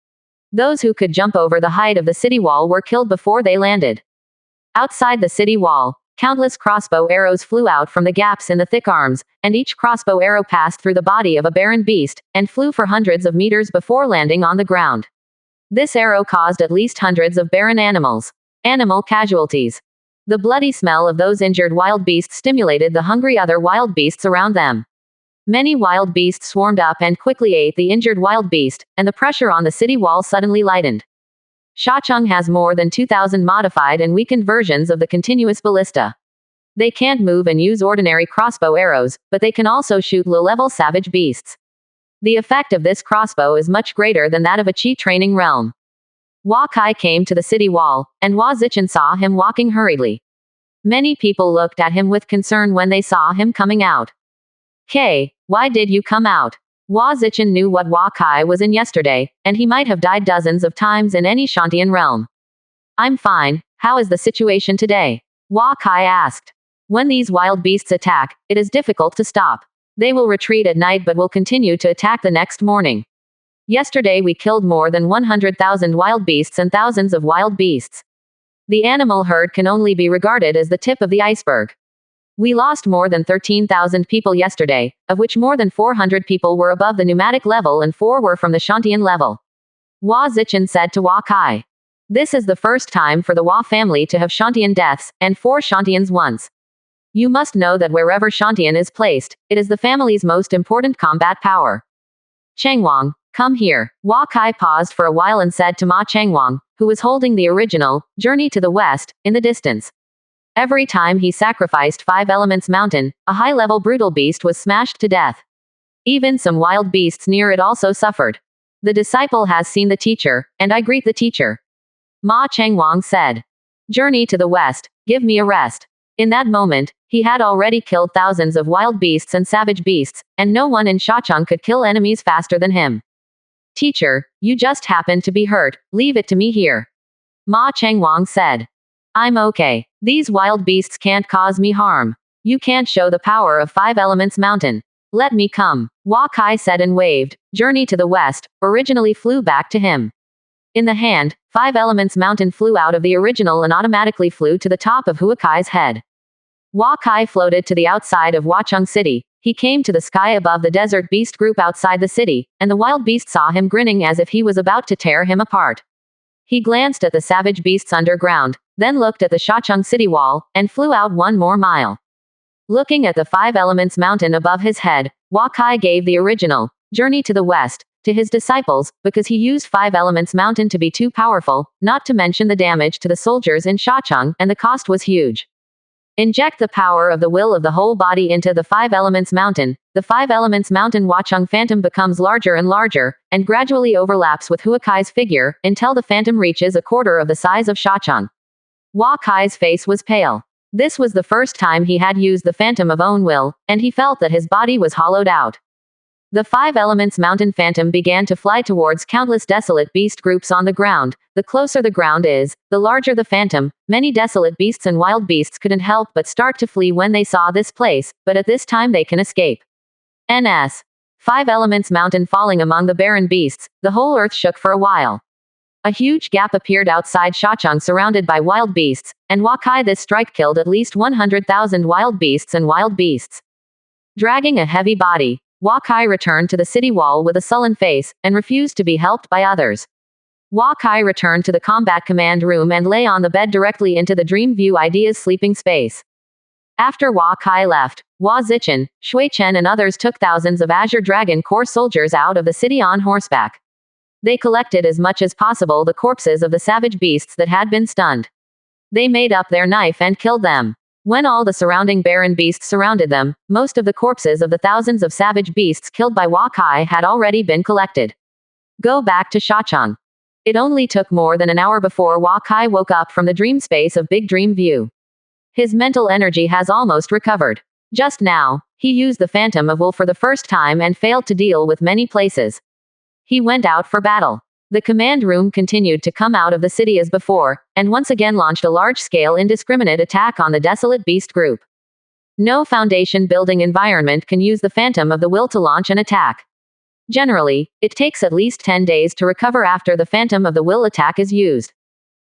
Those who could jump over the height of the city wall were killed before they landed. Outside the city wall, countless crossbow arrows flew out from the gaps in the thick arms, and each crossbow arrow passed through the body of a barren beast, and flew for hundreds of meters before landing on the ground. This arrow caused at least hundreds of barren animal casualties. The bloody smell of those injured wild beasts stimulated the hungry other wild beasts around them. Many wild beasts swarmed up and quickly ate the injured wild beast, and the pressure on the city wall suddenly lightened. Shachang has more than 2,000 modified and weakened versions of the continuous ballista. They can't move and use ordinary crossbow arrows, but they can also shoot low-level savage beasts. The effect of this crossbow is much greater than that of a Qi training realm. Hua Kai came to the city wall, and Hua Zichen saw him walking hurriedly. Many people looked at him with concern when they saw him coming out. Why did you come out? Hua Zichen knew what Hua Kai was in yesterday, and he might have died dozens of times in any Shantian realm. I'm fine. How is the situation today? Hua Kai asked. When these wild beasts attack, it is difficult to stop. They will retreat at night but will continue to attack the next morning. Yesterday we killed more than 100,000 wild beasts and thousands of wild beasts. The animal herd can only be regarded as the tip of the iceberg. We lost more than 13,000 people yesterday, of which more than 400 people were above the pneumatic level and 4 were from the Shantian level. Hua Zichen said to Hua Kai. This is the first time for the Hua family to have Shantian deaths, and 4 Shantians once. You must know that wherever Shantian is placed, it is the family's most important combat power. Changwang, come here. Hua Kai paused for a while and said to Ma Changwang, who was holding the original Journey to the West in the distance. Every time he sacrificed 5 Elements Mountain, a high-level brutal beast was smashed to death. Even some wild beasts near it also suffered. The disciple has seen the teacher, and I greet the teacher. Ma Changwang said. Journey to the West, give me a rest. In that moment, he had already killed thousands of wild beasts and savage beasts, and no one in Shachang could kill enemies faster than him. Teacher, you just happened to be hurt, leave it to me here. Ma Chengwang said. I'm okay. These wild beasts can't cause me harm. You can't show the power of Five Elements Mountain. Let me come. Hua Kai said and waved. Journey to the west, originally flew back to him. In the hand, Five Elements Mountain flew out of the original and automatically flew to the top of Hua Kai's head. Hua Kai floated to the outside of Huacheng City. He came to the sky above the desert beast group outside the city, and the wild beast saw him grinning as if he was about to tear him apart. He glanced at the savage beasts underground, then looked at the Shacheng City wall, and flew out 1 more mile. Looking at the Five Elements Mountain above his head, Hua Kai gave the original journey to the west to his disciples, because he used Five Elements Mountain to be too powerful, not to mention the damage to the soldiers in Shacheng, and the cost was huge. Inject the power of the will of the whole body into the Five Elements Mountain. The Five Elements Mountain Huacheng Phantom becomes larger and larger, and gradually overlaps with Hua Kai's figure, until the phantom reaches a quarter of the size of Shacheng. Hua Kai's face was pale. This was the first time he had used the phantom of own will, and he felt that his body was hollowed out. The Five Elements Mountain Phantom began to fly towards countless desolate beast groups on the ground. The closer the ground is, the larger the phantom. Many desolate beasts and wild beasts couldn't help but start to flee when they saw this place, but at this time they can escape. NS. Five Elements Mountain falling among the barren beasts, the whole earth shook for a while. A huge gap appeared outside Shacheng surrounded by wild beasts, and Hua Kai this strike killed at least 100,000 wild beasts and wild beasts. Dragging a heavy body, Hua Kai returned to the city wall with a sullen face, and refused to be helped by others. Hua Kai returned to the combat command room and lay on the bed directly into the Dream View Idea's sleeping space. After Hua Kai left, Hua Zichen, Shui Chen and others took thousands of Azure Dragon Corps soldiers out of the city on horseback. They collected as much as possible the corpses of the savage beasts that had been stunned. They made up their knife and killed them. When all the surrounding barren beasts surrounded them, most of the corpses of the thousands of savage beasts killed by Hua Kai had already been collected. Go back to Shacheng. It only took more than an hour before Hua Kai woke up from the dream space of Big Dream View. His mental energy has almost recovered. Just now, he used the Phantom of Will for the first time and failed to deal with many places. He went out for battle. The command room continued to come out of the city as before, and once again launched a large-scale indiscriminate attack on the desolate beast group. No foundation building environment can use the Phantom of the Will to launch an attack. Generally, it takes at least 10 days to recover after the Phantom of the Will attack is used.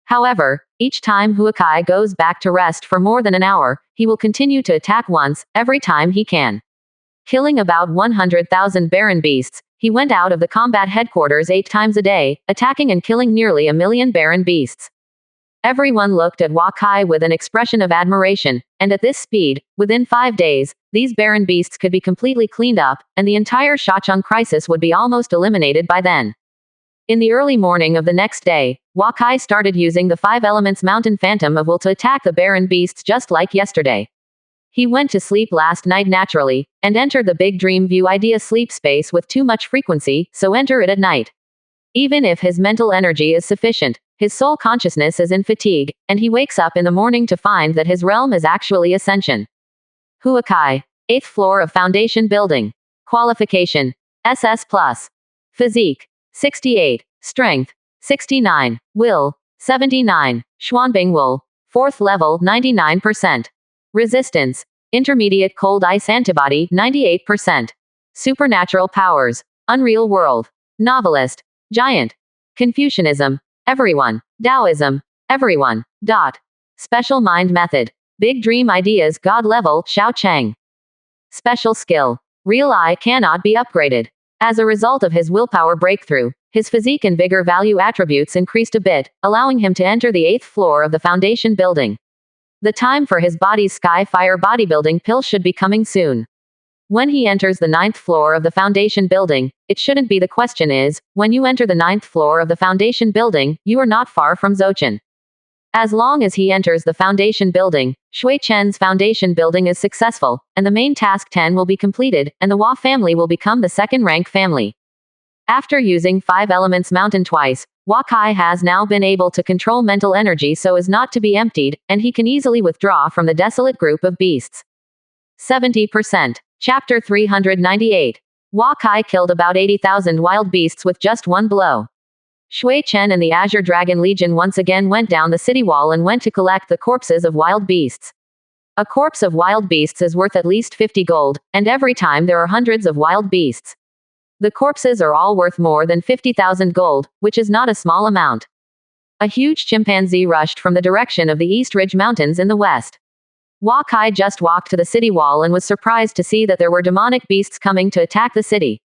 However, each time Hua Kai goes back to rest for more than an hour, he will continue to attack once, every time he can. Killing about 100,000 barren beasts, he went out of the combat headquarters 8 times a day, attacking and killing nearly 1 million barren beasts. Everyone looked at Hua Kai with an expression of admiration, and at this speed, within 5 days, these barren beasts could be completely cleaned up, and the entire Shacheng crisis would be almost eliminated by then. In the early morning of the next day, Hua Kai started using the Five Elements Mountain Phantom of Will to attack the barren beasts just like yesterday. He went to sleep last night naturally, and entered the Big Dream View Idea sleep space with too much frequency, so enter it at night. Even if his mental energy is sufficient, his soul consciousness is in fatigue, and he wakes up in the morning to find that his realm is actually ascension. Hua Kai. 8th floor of Foundation Building. Qualification. SS+. Physique. 68. Strength. 69. Will. 79. Xuanbing Will. 4th level 99%. Resistance. Intermediate cold ice antibody 98%. Supernatural powers. Unreal world. Novelist. Giant. Confucianism. Everyone. Taoism. Everyone. Dot. Special mind method. Big dream ideas God level Xiao Cheng. Special skill. Real eye cannot be upgraded. As a result of his willpower breakthrough, his physique and vigor value attributes increased a bit, allowing him to enter the 8th floor of the Foundation building. The time for his body's Sky Fire bodybuilding pill should be coming soon. When he enters the 9th floor of the Foundation building, it shouldn't be the question is, when you enter the 9th floor of the Foundation building, you are not far from Zochen. As long as he enters the Foundation building, Shui Chen's Foundation building is successful, and the main task 10 will be completed, and the Hua family will become the second-rank family. After using Five Elements Mountain twice, Hua Kai has now been able to control mental energy so as not to be emptied, and he can easily withdraw from the desolate group of beasts. 70%. Chapter 398. Hua Kai killed about 80,000 wild beasts with just one blow. Shui Chen and the Azure Dragon Legion once again went down the city wall and went to collect the corpses of wild beasts. A corpse of wild beasts is worth at least 50 gold, and every time there are hundreds of wild beasts. The corpses are all worth more than 50,000 gold, which is not a small amount. A huge chimpanzee rushed from the direction of the East Ridge Mountains in the west. Hua Kai just walked to the city wall and was surprised to see that there were demonic beasts coming to attack the city.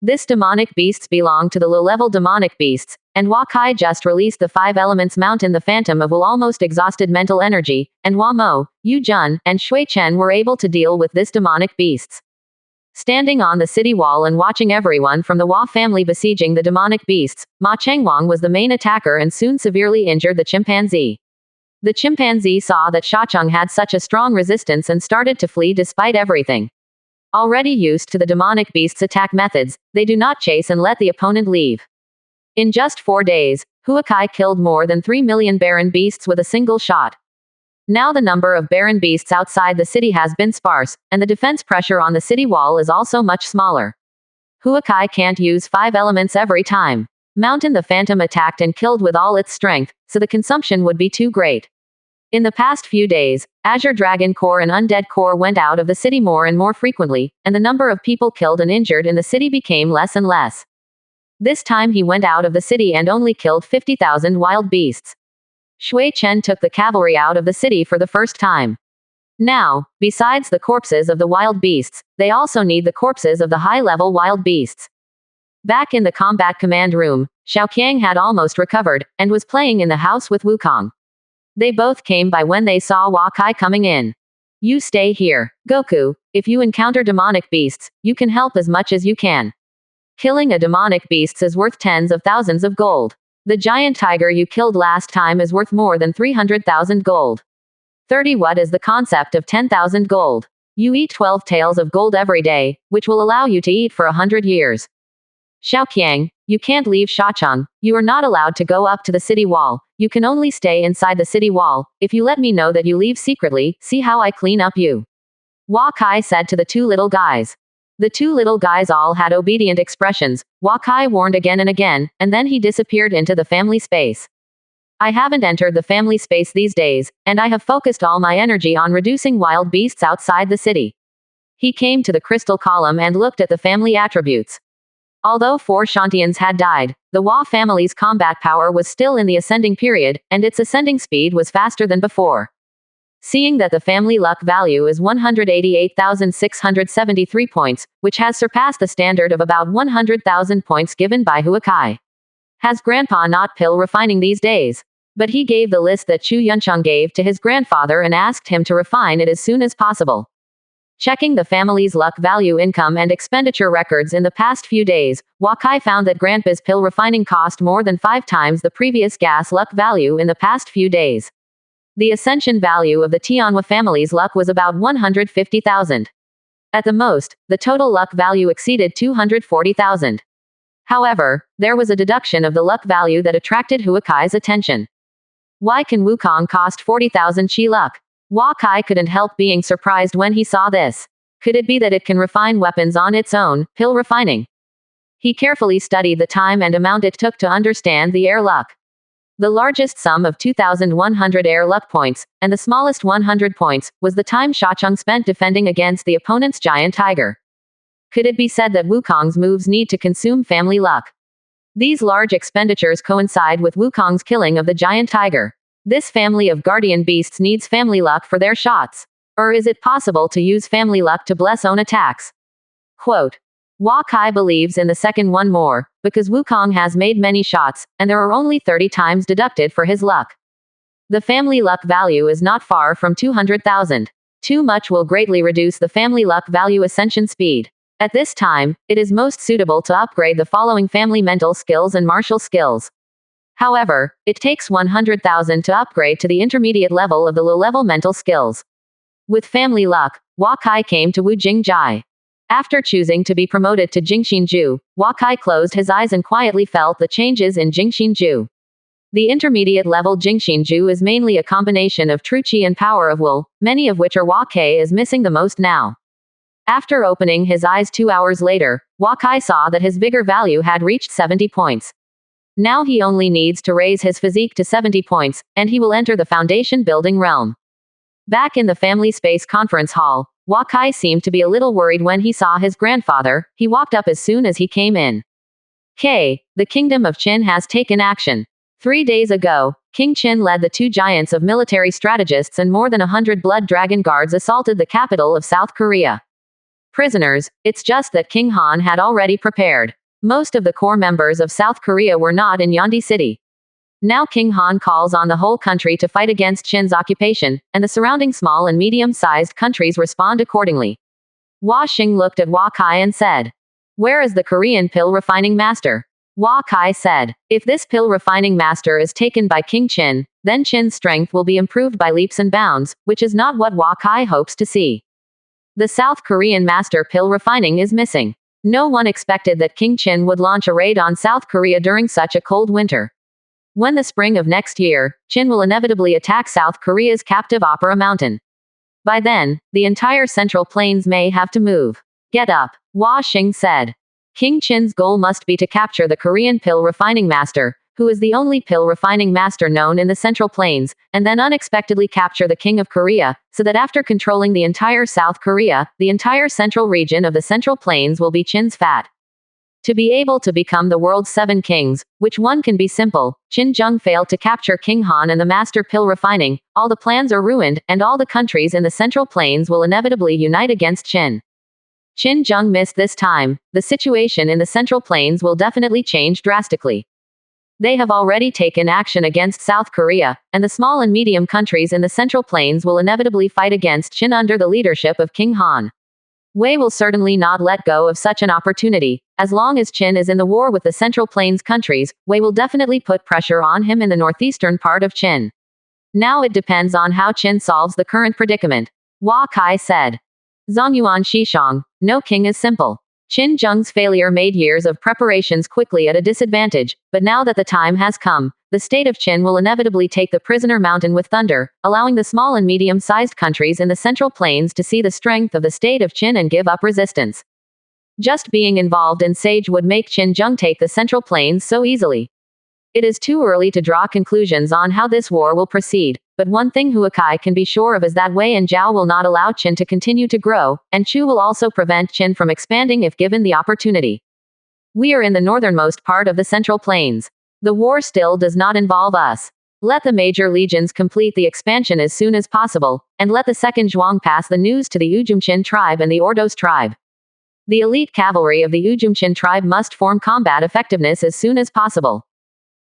This demonic beasts belong to the low-level demonic beasts, and Hua Kai just released the 5 elements mountain the Phantom of Will almost exhausted mental energy, and Hua Mo, Yu Jun, and Shui Chen were able to deal with this demonic beasts. Standing on the city wall and watching everyone from the Hua family besieging the demonic beasts, Ma Chengwang was the main attacker and soon severely injured the chimpanzee. The chimpanzee saw that Xiaocheng had such a strong resistance and started to flee despite everything. Already used to the demonic beast's attack methods, they do not chase and let the opponent leave. In just 4 days, Hua Kai killed more than 3 million barren beasts with a single shot. Now the number of barren beasts outside the city has been sparse, and the defense pressure on the city wall is also much smaller. Hua Kai can't use 5 elements every time. Mountain the Phantom attacked and killed with all its strength, so the consumption would be too great. In the past few days, Azure Dragon Core and Undead Core went out of the city more and more frequently, and the number of people killed and injured in the city became less and less. This time he went out of the city and only killed 50,000 wild beasts. Shui Chen took the cavalry out of the city for the first time. Now, besides the corpses of the wild beasts, they also need the corpses of the high-level wild beasts. Back in the combat command room, Xiaoqiang had almost recovered, and was playing in the house with Wukong. They both came by when they saw Hua Kai coming in. You stay here, Goku. If you encounter demonic beasts, you can help as much as you can. Killing a demonic beast is worth tens of thousands of gold. The giant tiger you killed last time is worth more than 300,000 gold. 30. What is the concept of 10,000 gold? You eat 12 taels of gold every day, which will allow you to eat for 100 years. Xiaoqiang, you can't leave Xiaocheng. You are not allowed to go up to the city wall. You can only stay inside the city wall. If you let me know that you leave secretly, see how I clean up you. Hua Kai said to the 2 little guys. The 2 little guys all had obedient expressions. Hua Kai warned again and again, and then he disappeared into the family space. I haven't entered the family space these days, and I have focused all my energy on reducing wild beasts outside the city. He came to the crystal column and looked at the family attributes. Although 4 Shantians had died, the Hua family's combat power was still in the ascending period, and its ascending speed was faster than before. Seeing that the family luck value is 188,673 points, which has surpassed the standard of about 100,000 points given by Hua Kai. Has Grandpa not pill refining these days? But he gave the list that Chu Yuncheng gave to his grandfather and asked him to refine it as soon as possible. Checking the family's luck value income and expenditure records in the past few days, Hua Kai found that Grandpa's pill refining cost more than 5 times the previous gas luck value in the past few days. The ascension value of the Tianhua family's luck was about 150,000. At the most, the total luck value exceeded 240,000. However, there was a deduction of the luck value that attracted Hua Kai's attention. Why can Wukong cost 40,000 chi luck? Hua Kai couldn't help being surprised when he saw this. Could it be that it can refine weapons on its own, pill refining? He carefully studied the time and amount it took to understand the air luck. The largest sum of 2,100 air luck points, and the smallest 100 points, was the time Xiaocheng spent defending against the opponent's giant tiger. Could it be said that Wukong's moves need to consume family luck? These large expenditures coincide with Wukong's killing of the giant tiger. This family of guardian beasts needs family luck for their shots. Or is it possible to use family luck to bless own attacks? Quote. Hua Kai believes in the second one more, because Wukong has made many shots, and there are only 30 times deducted for his luck. The family luck value is not far from 200,000. Too much will greatly reduce the family luck value ascension speed. At this time, it is most suitable to upgrade the following family mental skills and martial skills. However, it takes 100,000 to upgrade to the intermediate level of the low-level mental skills. With family luck, Hua Kai came to Wu Jingjai. After choosing to be promoted to Jingxinju, Hua Kai closed his eyes and quietly felt the changes in Jingxinju. The intermediate level Jingxinju is mainly a combination of true qi and power of will, many of which are Hua Kai is missing the most now. After opening his eyes 2 hours later, Wakai saw that his vigor value had reached 70 points. Now he only needs to raise his physique to 70 points, and he will enter the foundation building realm. Back in the family space conference hall, Wakai seemed to be a little worried when he saw his grandfather. He walked up as soon as he came in. The kingdom of Qin has taken action. 3 days ago, King Qin led the 2 giants of military strategists and more than 100 blood dragon guards assaulted the capital of South Korea. Prisoners, it's just that King Han had already prepared. Most of the core members of South Korea were not in Yeonde City. Now King Han calls on the whole country to fight against Qin's occupation, and the surrounding small and medium-sized countries respond accordingly. Hua Xing looked at Wakai and said, "Where is the Korean pill refining master?" Wakai said, "If this pill refining master is taken by King Qin, then Qin's strength will be improved by leaps and bounds, which is not what Wakai hopes to see. The South Korean master pill refining is missing. No one expected that King Qin would launch a raid on South Korea during such a cold winter. When the spring of next year, Qin will inevitably attack South Korea's captive Opera Mountain. By then, the entire Central Plains may have to move. Get up," Hua Xing said. King Qin's goal must be to capture the Korean pill refining master, who is the only pill refining master known in the Central Plains, and then unexpectedly capture the King of Korea, so that after controlling the entire South Korea, the entire central region of the Central Plains will be Qin's fat. To be able to become the world's 7 kings, which one can be simple, Qin Zheng failed to capture King Han and the master pill refining, all the plans are ruined, and all the countries in the Central Plains will inevitably unite against Qin. Qin Zheng missed this time. The situation in the Central Plains will definitely change drastically. They have already taken action against South Korea, and the small and medium countries in the Central Plains will inevitably fight against Qin under the leadership of King Han. Wei will certainly not let go of such an opportunity. As long as Qin is in the war with the Central Plains countries, Wei will definitely put pressure on him in the northeastern part of Qin. Now it depends on how Qin solves the current predicament. Hua Kai said. Zongyuan Shishong, no king is simple. Qin Zheng's failure made years of preparations quickly at a disadvantage, but now that the time has come, the state of Qin will inevitably take the prisoner mountain with thunder, allowing the small and medium-sized countries in the Central Plains to see the strength of the state of Qin and give up resistance. Just being involved in Sage would make Qin Zheng take the Central Plains so easily. It is too early to draw conclusions on how this war will proceed, but one thing Huakai can be sure of is that Wei and Zhao will not allow Qin to continue to grow, and Chu will also prevent Qin from expanding if given the opportunity. We are in the northernmost part of the Central Plains. The war still does not involve us. Let the major legions complete the expansion as soon as possible, and let the second Zhuang pass the news to the Ujumqin tribe and the Ordos tribe. The elite cavalry of the Ujumqin tribe must form combat effectiveness as soon as possible.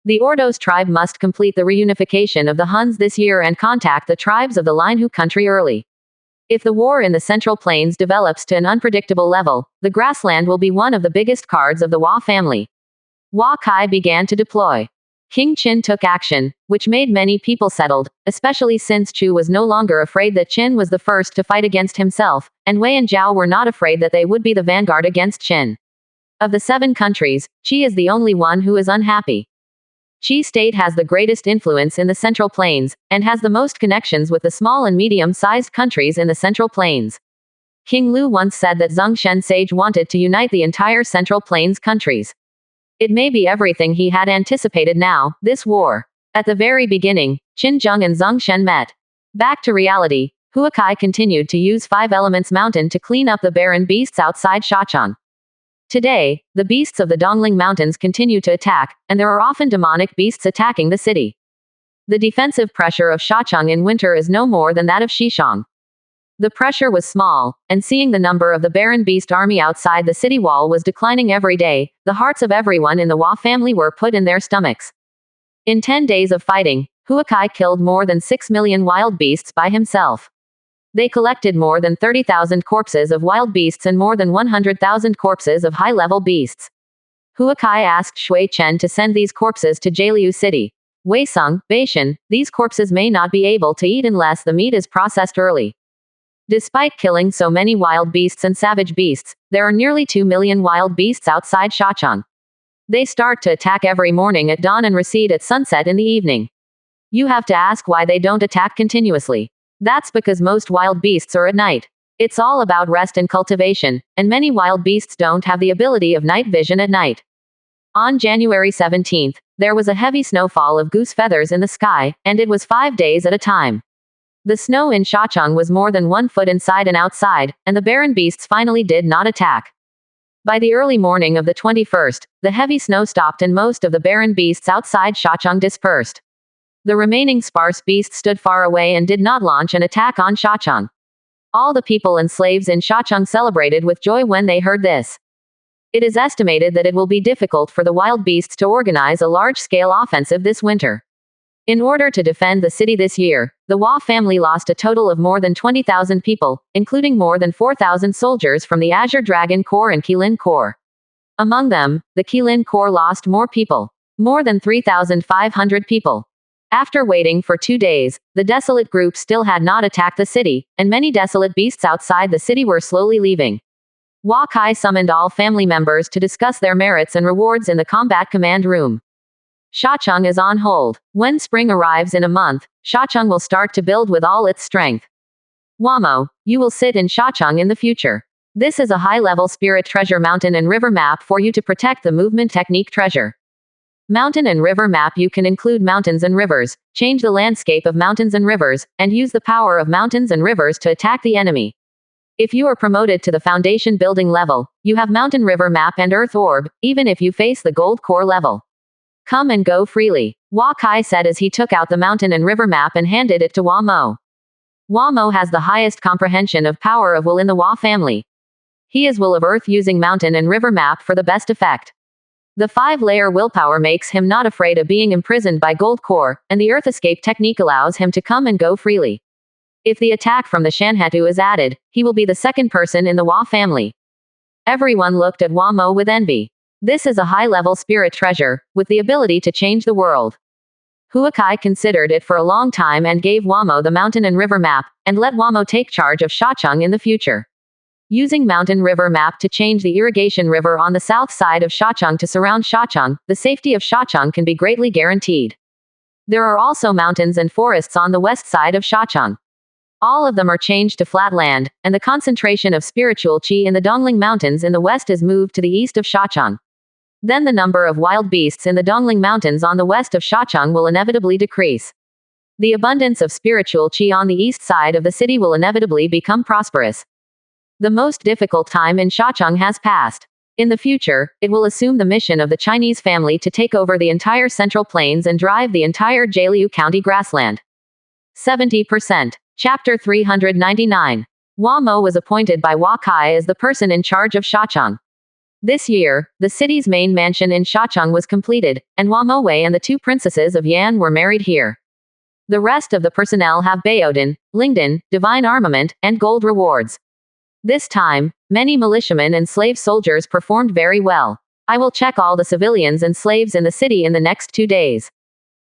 The Ordos tribe must complete the reunification of the Huns this year and contact the tribes of the Linehu country early. If the war in the Central Plains develops to an unpredictable level, the grassland will be one of the biggest cards of the Hua family. Hua Kai began to deploy. King Qin took action, which made many people settled, especially since Chu was no longer afraid that Qin was the first to fight against himself, and Wei and Zhao were not afraid that they would be the vanguard against Qin. Of the 7 countries, Qi is the only one who is unhappy. Qi state has the greatest influence in the Central Plains, and has the most connections with the small and medium-sized countries in the Central Plains. King Lu once said that Zhongshan Sage wanted to unite the entire Central Plains countries. It may be everything he had anticipated now, this war. At the very beginning, Qin Zheng and Zhongshan met. Back to reality, Huakai continued to use 5 Elements Mountain to clean up the barren beasts outside Shachang. Today, the beasts of the Dongling Mountains continue to attack, and there are often demonic beasts attacking the city. The defensive pressure of Shachang in winter is no more than that of Shishang. The pressure was small, and seeing the number of the barren beast army outside the city wall was declining every day, the hearts of everyone in the Hua family were put in their stomachs. In 10 days of fighting, Huakai killed more than 6 million wild beasts by himself. They collected more than 30,000 corpses of wild beasts and more than 100,000 corpses of high-level beasts. Huakai asked Shui Chen to send these corpses to Jialiu City. Wei Sung, Beishan, these corpses may not be able to eat unless the meat is processed early. Despite killing so many wild beasts and savage beasts, there are nearly 2 million wild beasts outside Shachang. They start to attack every morning at dawn and recede at sunset in the evening. You have to ask why they don't attack continuously. That's because most wild beasts are at night. It's all about rest and cultivation, and many wild beasts don't have the ability of night vision at night. On January 17th, there was a heavy snowfall of goose feathers in the sky, and it was 5 days at a time. The snow in Shachang was more than 1 foot inside and outside, and the barren beasts finally did not attack. By the early morning of the 21st, the heavy snow stopped and most of the barren beasts outside Shachang dispersed. The remaining sparse beasts stood far away and did not launch an attack on Shachang. All the people and slaves in Shachang celebrated with joy when they heard this. It is estimated that it will be difficult for the wild beasts to organize a large-scale offensive this winter. In order to defend the city this year, the Hua family lost a total of more than 20,000 people, including more than 4,000 soldiers from the Azure Dragon Corps and Qilin Corps. Among them, the Qilin Corps lost more people. More than 3,500 people. After waiting for 2 days, the desolate group still had not attacked the city, and many desolate beasts outside the city were slowly leaving. Hua Kai summoned all family members to discuss their merits and rewards in the combat command room. Shachang is on hold. When spring arrives in a month, Shachang will start to build with all its strength. Wamo, you will sit in Shachang in the future. This is a high-level spirit treasure mountain and river map for you to protect the movement technique treasure. Mountain and river map. You can include mountains and rivers, change the landscape of mountains and rivers, and use the power of mountains and rivers to attack the enemy. If you are promoted to the foundation building level, you have mountain river map and earth orb, even if you face the gold core level. Come and go freely, Hua Kai said as he took out the mountain and river map and handed it to Hua Mo. Hua Mo has the highest comprehension of power of will in the Hua family. He is will of earth using mountain and river map for the best effect. The 5-layer willpower makes him not afraid of being imprisoned by gold core, and the earth escape technique allows him to come and go freely. If the attack from the Shanhetu is added, he will be the second person in the Hua family. Everyone looked at Hua Mo with envy. This is a high-level spirit treasure, with the ability to change the world. Hua Kai considered it for a long time and gave Hua Mo the mountain and river map, and let Hua Mo take charge of Shachang in the future. Using mountain river map to change the irrigation river on the south side of Shachang to surround Shachang, the safety of Shachang can be greatly guaranteed. There are also mountains and forests on the west side of Shachang. All of them are changed to flat land, and the concentration of spiritual qi in the Dongling Mountains in the west is moved to the east of Shachang. Then the number of wild beasts in the Dongling Mountains on the west of Shachang will inevitably decrease. The abundance of spiritual qi on the east side of the city will inevitably become prosperous. The most difficult time in Shachang has passed. In the future, it will assume the mission of the Chinese family to take over the entire Central Plains and drive the entire Jialiu County grassland. 70%. Chapter 399. Hua Mo was appointed by Hua Kai as the person in charge of Shachang. This year, the city's main mansion in Shachang was completed, and Hua Mo Wei and the 2 princesses of Yan were married here. The rest of the personnel have Baodin, Lingdon, divine armament, and gold rewards. This time, many militiamen and slave soldiers performed very well. I will check all the civilians and slaves in the city in the next 2 days.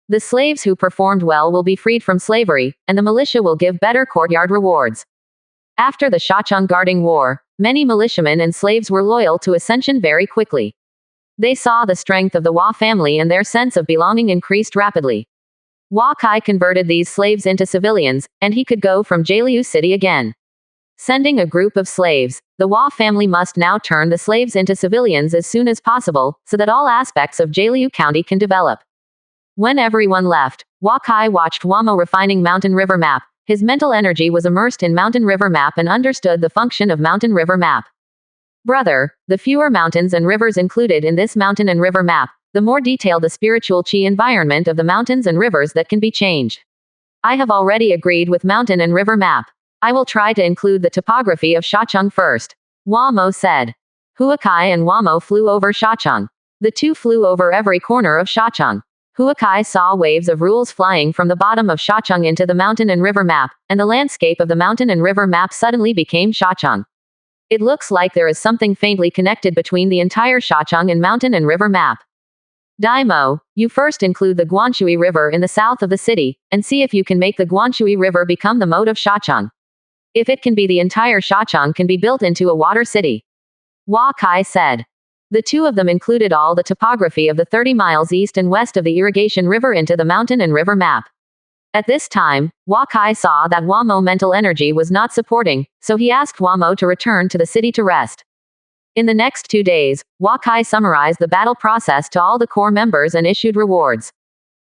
The slaves who performed well will be freed from slavery, and the militia will give better courtyard rewards. After the Shachang guarding war, many militiamen and slaves were loyal to Ascension very quickly. They saw the strength of the Hua family and their sense of belonging increased rapidly. Hua Kai converted these slaves into civilians, and he could go from Jialiu City again. Sending a group of slaves, the Hua family must now turn the slaves into civilians as soon as possible, so that all aspects of Jialiu County can develop. When everyone left, Hua Kai watched Hua Mo refining mountain river map. His mental energy was immersed in mountain river map and understood the function of mountain river map. Brother, the fewer mountains and rivers included in this mountain and river map, the more detailed the spiritual qi environment of the mountains and rivers that can be changed. I have already agreed with mountain and river map. I will try to include the topography of Shachang first, Hua Mo said. Hua Kai and Hua Mo flew over Shachang. The 2 flew over every corner of Shachang. Hua Kai saw waves of rules flying from the bottom of Shachang into the mountain and river map, and the landscape of the mountain and river map suddenly became Shachang. It looks like there is something faintly connected between the entire Shachang and mountain and river map. Daimo, you first include the Guanshui River in the south of the city, and see if you can make the Guanshui River become the mode of Shachang. If it can be, the entire Shachang can be built into a water city. Hua Kai said. The 2 of them included all the topography of the 30 miles east and west of the irrigation river into the mountain and river map. At this time, Wakai saw that Wamo mental energy was not supporting, so he asked Wamo to return to the city to rest. In the next 2 days, Wakai summarized the battle process to all the core members and issued rewards.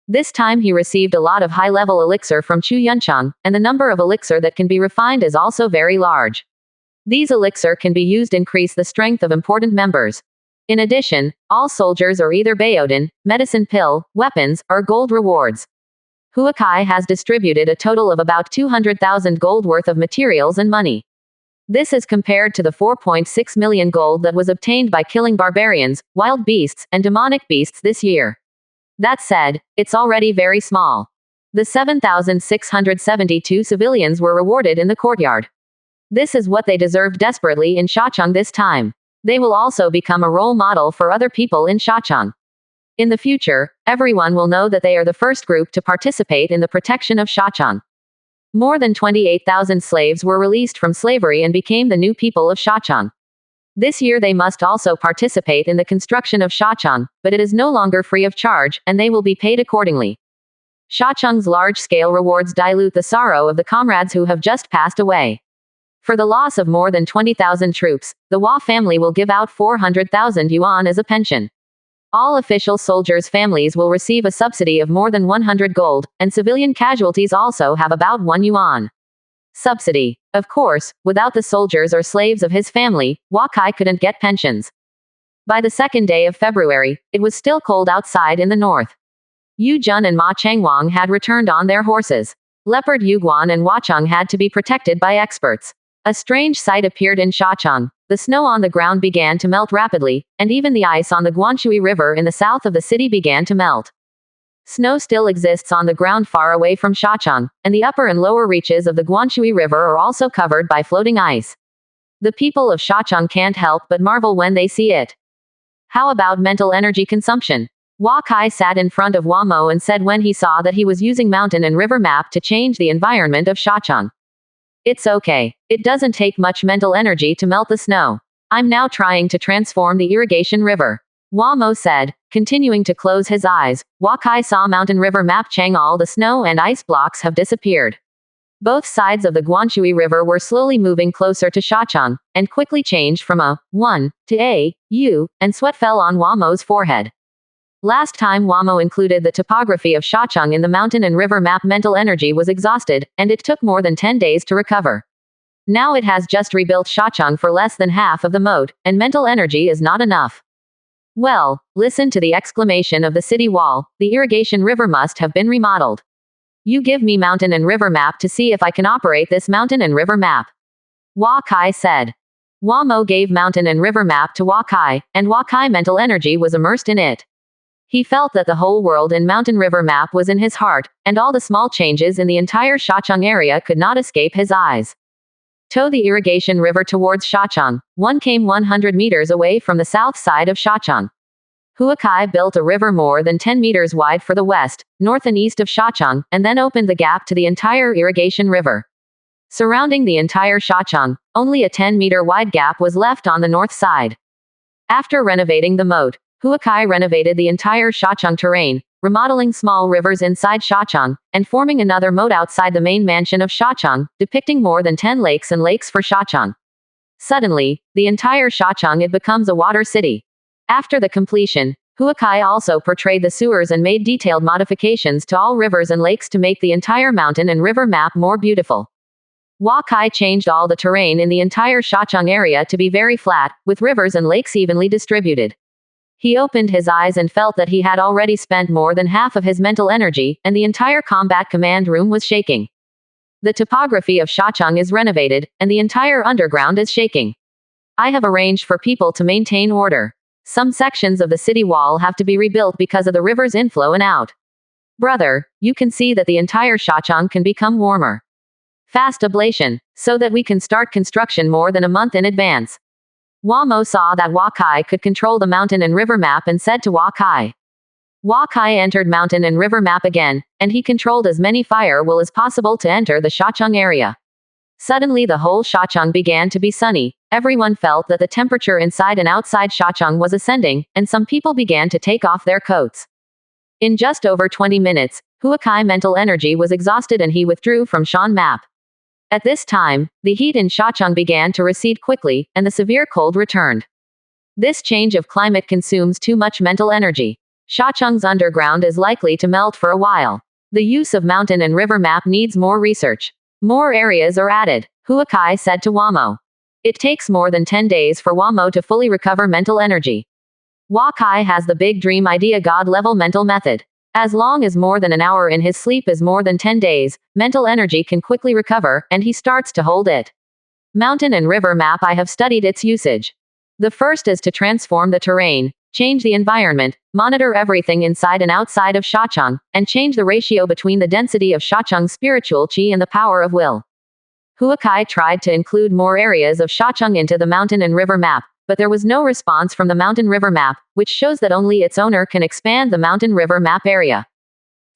This time he received a lot of high-level elixir from Chu Yunchang, and the number of elixir that can be refined is also very large. These elixir can be used to increase the strength of important members. In addition, all soldiers are either Baodin, medicine pill, weapons, or gold rewards. Huakai has distributed a total of about 200,000 gold worth of materials and money. This is compared to the 4.6 million gold that was obtained by killing barbarians, wild beasts, and demonic beasts this year. That said, it's already very small. The 7,672 civilians were rewarded in the courtyard. This is what they deserved desperately in Shachang this time. They will also become a role model for other people in Shachang. In the future, everyone will know that they are the first group to participate in the protection of Shachang. More than 28,000 slaves were released from slavery and became the new people of Shachang. This year they must also participate in the construction of Shachang, but it is no longer free of charge, and they will be paid accordingly. Shachang's large-scale rewards dilute the sorrow of the comrades who have just passed away. For the loss of more than 20,000 troops, the Hua family will give out 400,000 yuan as a pension. All official soldiers' families will receive a subsidy of more than 100 gold, and civilian casualties also have about 1 yuan. Subsidy. Of course, without the soldiers or slaves of his family, Wakai couldn't get pensions. By the second day of February, it was still cold outside in the north. Yu Jun and Ma Changwang had returned on their horses. Leopard Yuguan and Wacheng had to be protected by experts. A strange sight appeared in Shachang. The snow on the ground began to melt rapidly, and even the ice on the Guanshui River in the south of the city began to melt. Snow still exists on the ground far away from Shachang, and the upper and lower reaches of the Guanshui River are also covered by floating ice. The people of Shachang can't help but marvel when they see it. How about mental energy consumption? Wakai sat in front of Wamo and said when he saw that he was using mountain and river map to change the environment of Shachang. It's okay. It doesn't take much mental energy to melt the snow. I'm now trying to transform the irrigation river. Wamo said, continuing to close his eyes. Wakai saw mountain river map Chang. All the snow and ice blocks have disappeared. Both sides of the Guanshui River were slowly moving closer to Shachang, and quickly changed from a 1 to a U, and sweat fell on Wamo's forehead. Last time Wamo included the topography of Shachang in the mountain and river map. Mental energy was exhausted, and it took more than 10 days to recover. Now it has just rebuilt Shachang for less than half of the mode, and mental energy is not enough. Well, listen to the exclamation of the city wall. The irrigation river must have been remodeled. You give me mountain and river map to see if I can operate this mountain and river map. Wakai said. Wamo gave mountain and river map to Wakai, and Wakai mental energy was immersed in it. He felt that the whole world in mountain river map was in his heart, and all the small changes in the entire Shachang area could not escape his eyes. Tow the irrigation river towards Shachang. One came 100 meters away from the south side of Shachang. Huakai built a river more than 10 meters wide for the west, north and east of Shachang, and then opened the gap to the entire irrigation river. Surrounding the entire Shachang, only a 10-meter wide gap was left on the north side. After renovating the moat, Huakai renovated the entire Shachang terrain, remodeling small rivers inside Shachang, and forming another moat outside the main mansion of Shachang, depicting more than 10 lakes and lakes for Shachang. Suddenly, the entire Shachang it becomes a water city. After the completion, Huakai also portrayed the sewers and made detailed modifications to all rivers and lakes to make the entire mountain and river map more beautiful. Wakai changed all the terrain in the entire Shachang area to be very flat, with rivers and lakes evenly distributed. He opened his eyes and felt that he had already spent more than half of his mental energy, and the entire combat command room was shaking. The topography of Shachang is renovated, and the entire underground is shaking. I have arranged for people to maintain order. Some sections of the city wall have to be rebuilt because of the river's inflow and out. Brother, you can see that the entire Shachang can become warmer. Fast ablation, so that we can start construction more than a month in advance. Wamo saw that Wakai could control the mountain and river map and said to Wakai. Wakai entered mountain and river map again, and he controlled as many fire will as possible to enter the Shachang area. Suddenly the whole Shachang began to be sunny. Everyone felt that the temperature inside and outside Shachang was ascending, and some people began to take off their coats. In just over 20 minutes, Huakai mental energy was exhausted and he withdrew from Shan map. At this time, the heat in Shacheng began to recede quickly, and the severe cold returned. This change of climate consumes too much mental energy. Shacheng's underground is likely to melt for a while. The use of mountain and river map needs more research. More areas are added, Huakai said to Wamo. It takes more than 10 days for Wamo to fully recover mental energy. Huakai has the big dream idea God-level mental method. As long as more than an hour in his sleep is more than 10 days, mental energy can quickly recover, and he starts to hold it. Mountain and river map. I have studied its usage. The first is to transform the terrain, change the environment, monitor everything inside and outside of Shacheng, and change the ratio between the density of Shacheng's spiritual qi and the power of will. Huakai tried to include more areas of Shacheng into the mountain and river map, but there was no response from the mountain river map, which shows that only its owner can expand the mountain river map area.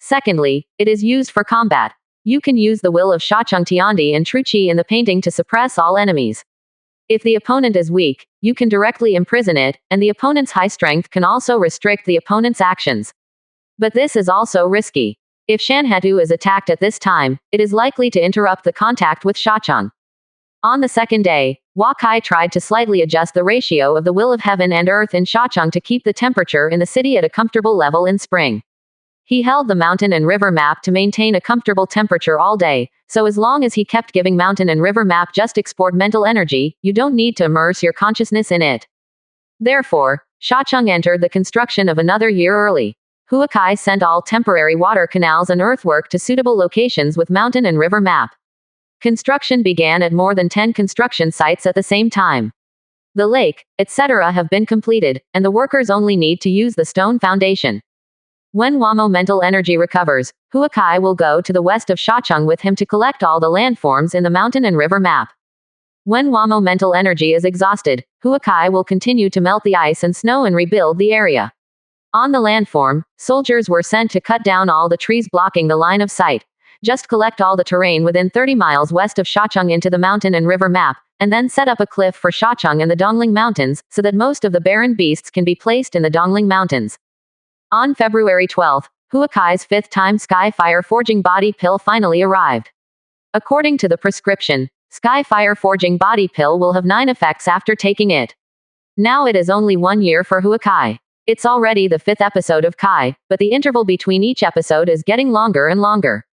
Secondly, it is used for combat. You can use the will of Shacheng Tiandi and True Qi in the painting to suppress all enemies. If the opponent is weak, you can directly imprison it, and the opponent's high strength can also restrict the opponent's actions. But this is also risky. If Shanhetu is attacked at this time, it is likely to interrupt the contact with Shacheng. On the second day, Huakai tried to slightly adjust the ratio of the will of heaven and earth in Shacheng to keep the temperature in the city at a comfortable level in spring. He held the mountain and river map to maintain a comfortable temperature all day, so as long as he kept giving mountain and river map just export mental energy, you don't need to immerse your consciousness in it. Therefore, Shacheng entered the construction of another year early. Huakai sent all temporary water canals and earthwork to suitable locations with mountain and river map. Construction began at more than 10 construction sites at the same time. The lake, etc. have been completed, and the workers only need to use the stone foundation. When Wamo mental energy recovers, Huakai will go to the west of Shacheng with him to collect all the landforms in the mountain and river map. When Wamo mental energy is exhausted, Huakai will continue to melt the ice and snow and rebuild the area. On the landform, soldiers were sent to cut down all the trees blocking the line of sight. Just collect all the terrain within 30 miles west of Shacheng into the mountain and river map, and then set up a cliff for Shacheng and the Dongling Mountains, so that most of the barren beasts can be placed in the Dongling Mountains. On February 12, Huakai's fifth-time Sky-Fire Forging Body Pill finally arrived. According to the prescription, Sky-Fire Forging Body Pill will have 9 effects after taking it. Now it is only 1 year for Huakai. It's already the 5th episode of Kai, but the interval between each episode is getting longer and longer.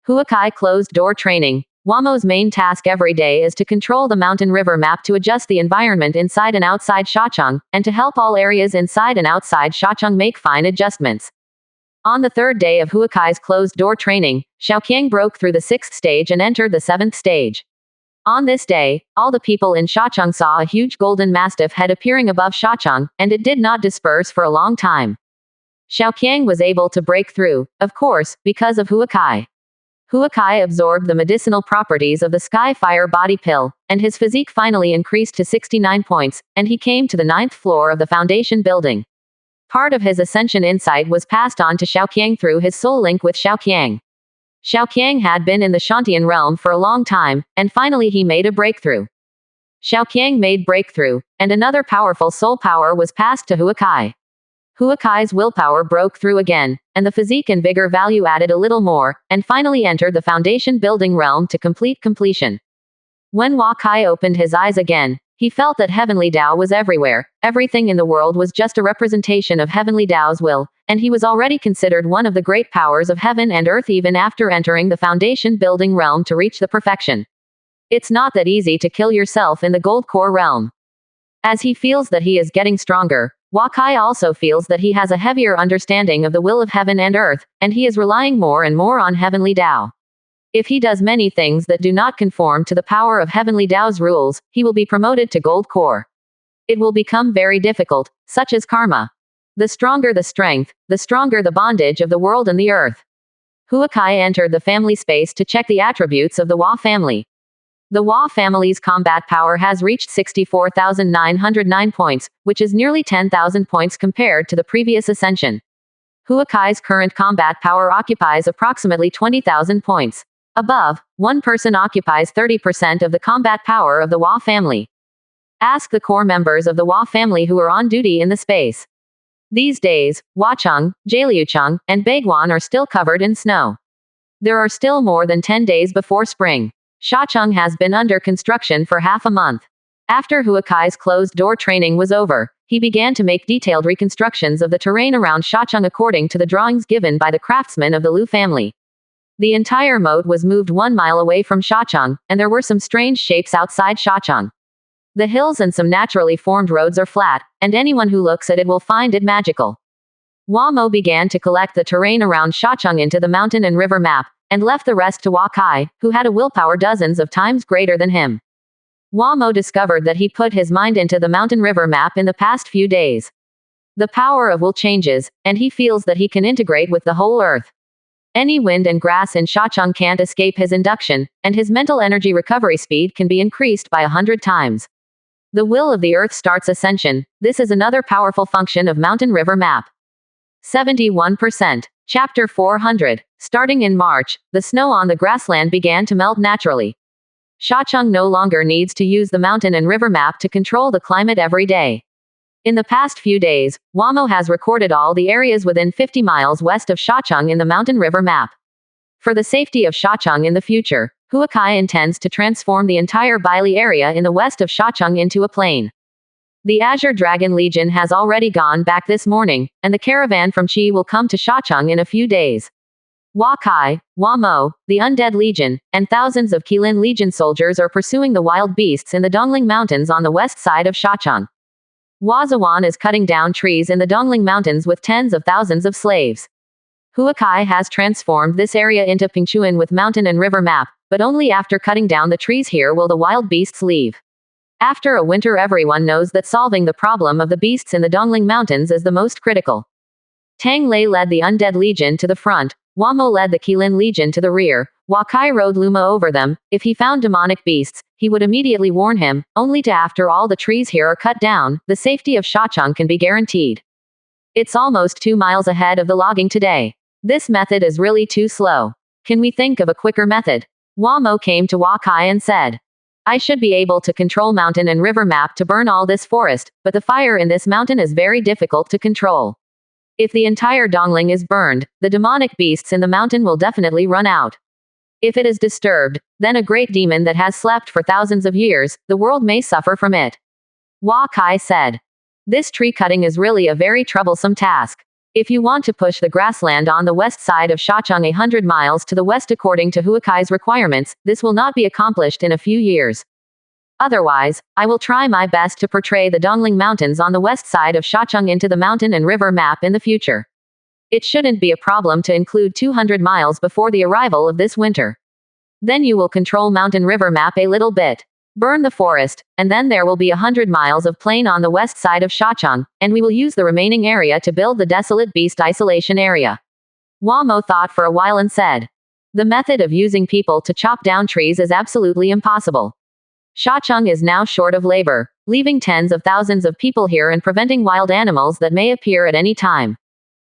Huakai closed-door training. Wamo's main task every day is to control the mountain river map to adjust the environment inside and outside Shacheng, and to help all areas inside and outside Shacheng make fine adjustments. On the 3rd day of Huakai's closed-door training, Xiaoqiang broke through the 6th stage and entered the 7th stage. On this day, all the people in Shacheng saw a huge golden mastiff head appearing above Shacheng, and it did not disperse for a long time. Xiaoqiang was able to break through, of course, because of Huakai. Huakai absorbed the medicinal properties of the Sky-Fire Body Pill, and his physique finally increased to 69 points, and he came to the 9th floor of the foundation building. Part of his ascension insight was passed on to Xiaoqiang through his soul link with Xiaoqiang. Xiaoqiang had been in the Shantian realm for a long time, and finally he made a breakthrough. Xiaoqiang made breakthrough, and another powerful soul power was passed to Huakai. Huakai's willpower broke through again, and the physique and vigor value added a little more, and finally entered the foundation building realm to complete completion. When Huakai opened his eyes again, he felt that Heavenly Tao was everywhere. Everything in the world was just a representation of Heavenly Tao's will, and he was already considered one of the great powers of heaven and earth even after entering the foundation building realm to reach the perfection. It's not that easy to kill yourself in the gold core realm. As he feels that he is getting stronger, Huakai also feels that he has a heavier understanding of the will of heaven and earth, and he is relying more and more on Heavenly Tao. If he does many things that do not conform to the power of Heavenly Tao's rules, he will be promoted to gold core. It will become very difficult, such as karma. The stronger the strength, the stronger the bondage of the world and the earth. Huakai entered the family space to check the attributes of the Hua family. The Hua family's combat power has reached 64,909 points, which is nearly 10,000 points compared to the previous ascension. Huakai's current combat power occupies approximately 20,000 points. Above, one person occupies 30% of the combat power of the Hua family. Ask the core members of the Hua family who are on duty in the space. These days, Huacheng, Jialiucheng, and Baiguan are still covered in snow. There are still more than 10 days before spring. Shacheng has been under construction for half a month. After Huakai's closed-door training was over, he began to make detailed reconstructions of the terrain around Shacheng according to the drawings given by the craftsmen of the Liu family. The entire moat was moved 1 mile away from Shacheng, and there were some strange shapes outside Shacheng. The hills and some naturally formed roads are flat, and anyone who looks at it will find it magical. Wamo began to collect the terrain around Shacheng into the mountain and river map, and left the rest to Huakai, who had a willpower dozens of times greater than him. Wamo discovered that he put his mind into the mountain river map in the past few days. The power of will changes, and he feels that he can integrate with the whole earth. Any wind and grass in Shacheng can't escape his induction, and his mental energy recovery speed can be increased by 100 times. The will of the earth starts ascension. This is another powerful function of mountain river map. 71%. Chapter 400. Starting in March, the snow on the grassland began to melt naturally. Shacheng no longer needs to use the mountain and river map to control the climate every day. In the past few days, Wamo has recorded all the areas within 50 miles west of Shacheng in the mountain river map. For the safety of Shacheng in the future, Huakai intends to transform the entire Baili area in the west of Shacheng into a plain. The Azure Dragon Legion has already gone back this morning, and the caravan from Qi will come to Shacheng in a few days. Huakai, Wamo, the Undead Legion, and thousands of Qilin Legion soldiers are pursuing the wild beasts in the Dongling Mountains on the west side of Shacheng. Huazawan is cutting down trees in the Dongling Mountains with tens of thousands of slaves. Huakai has transformed this area into Pingchuan with mountain and river map, but only after cutting down the trees here will the wild beasts leave. After a winter, everyone knows that solving the problem of the beasts in the Dongling Mountains is the most critical. Tang Lei led the Undead Legion to the front, Wamo led the Qilin Legion to the rear. Huakai rode Luma over them. If he found demonic beasts, he would immediately warn him, only to after all the trees here are cut down, the safety of Shacheng can be guaranteed. It's almost 2 miles ahead of the logging today. This method is really too slow. Can we think of a quicker method? Wamo came to Huakai and said, I should be able to control mountain and river map to burn all this forest, but the fire in this mountain is very difficult to control. If the entire Dongling is burned, the demonic beasts in the mountain will definitely run out. If it is disturbed, then a great demon that has slept for thousands of years, the world may suffer from it. Huakai said. This tree cutting is really a very troublesome task. If you want to push the grassland on the west side of Shacheng 100 miles to the west according to Huakai's requirements, this will not be accomplished in a few years. Otherwise, I will try my best to portray the Dongling Mountains on the west side of Shacheng into the mountain and river map in the future. It shouldn't be a problem to include 200 miles before the arrival of this winter. Then you will control mountain river map a little bit. Burn the forest, and then there will be 100 miles of plain on the west side of Shacheng, and we will use the remaining area to build the desolate beast isolation area. Wamo thought for a while and said, the method of using people to chop down trees is absolutely impossible. Shacheng is now short of labor, leaving tens of thousands of people here and preventing wild animals that may appear at any time.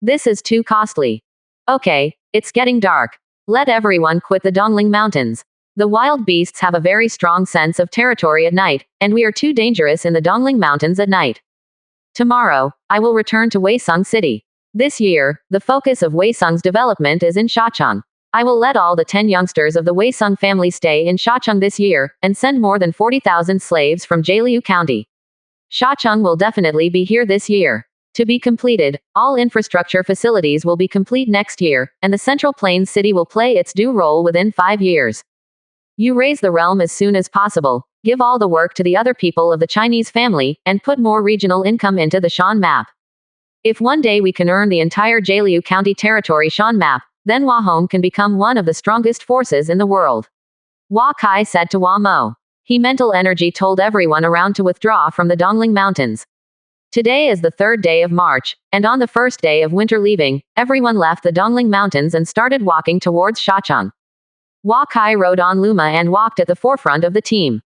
This is too costly. Okay, it's getting dark. Let everyone quit the Dongling Mountains. The wild beasts have a very strong sense of territory at night, and we are too dangerous in the Dongling Mountains at night. Tomorrow, I will return to Weisung City. This year, the focus of Weisung's development is in Shacheng. I will let all the 10 youngsters of the Weisung family stay in Shacheng this year, and send more than 40,000 slaves from Jialiu County. Shacheng will definitely be here this year. To be completed, all infrastructure facilities will be complete next year, and the Central Plains city will play its due role within 5 years. You raise the realm as soon as possible, give all the work to the other people of the Chinese family, and put more regional income into the Shan map. If one day we can earn the entire Jialiu County territory Shan map, then Huahong can become one of the strongest forces in the world. Huakai said to Wamo. He mental energy told everyone around to withdraw from the Dongling Mountains. Today is the 3rd day of March, and on the 1st day of winter leaving, everyone left the Dongling Mountains and started walking towards Shacheng. Huakai rode on Luma and walked at the forefront of the team.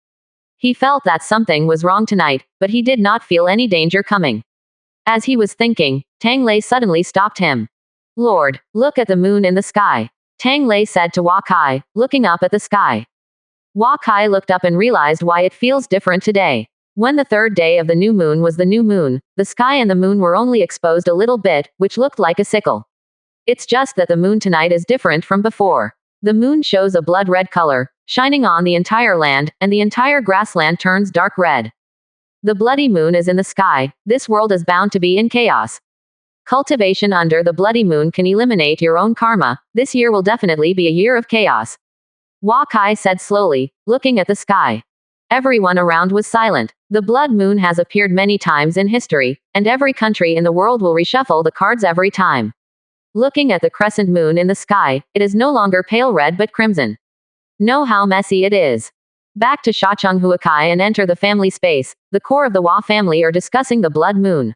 He felt that something was wrong tonight, but he did not feel any danger coming. As he was thinking, Tang Lei suddenly stopped him. Lord, look at the moon in the sky. Tang Lei said to Huakai, looking up at the sky. Huakai looked up and realized why it feels different today. When the third day of the new moon was the new moon, the sky and the moon were only exposed a little bit, which looked like a sickle. It's just that the moon tonight is different from before. The moon shows a blood red color, shining on the entire land, and the entire grassland turns dark red. The bloody moon is in the sky. This world is bound to be in chaos. Cultivation under the bloody moon can eliminate your own karma. This year will definitely be a year of chaos. Hua Kai said slowly, looking at the sky. Everyone around was silent. The blood moon has appeared many times in history, and every country in the world will reshuffle the cards every time. Looking at the crescent moon in the sky, it is no longer pale red but crimson. Know how messy it is. Back to Shacheng Huakai and enter the family space. The core of the Hua family are discussing the blood moon.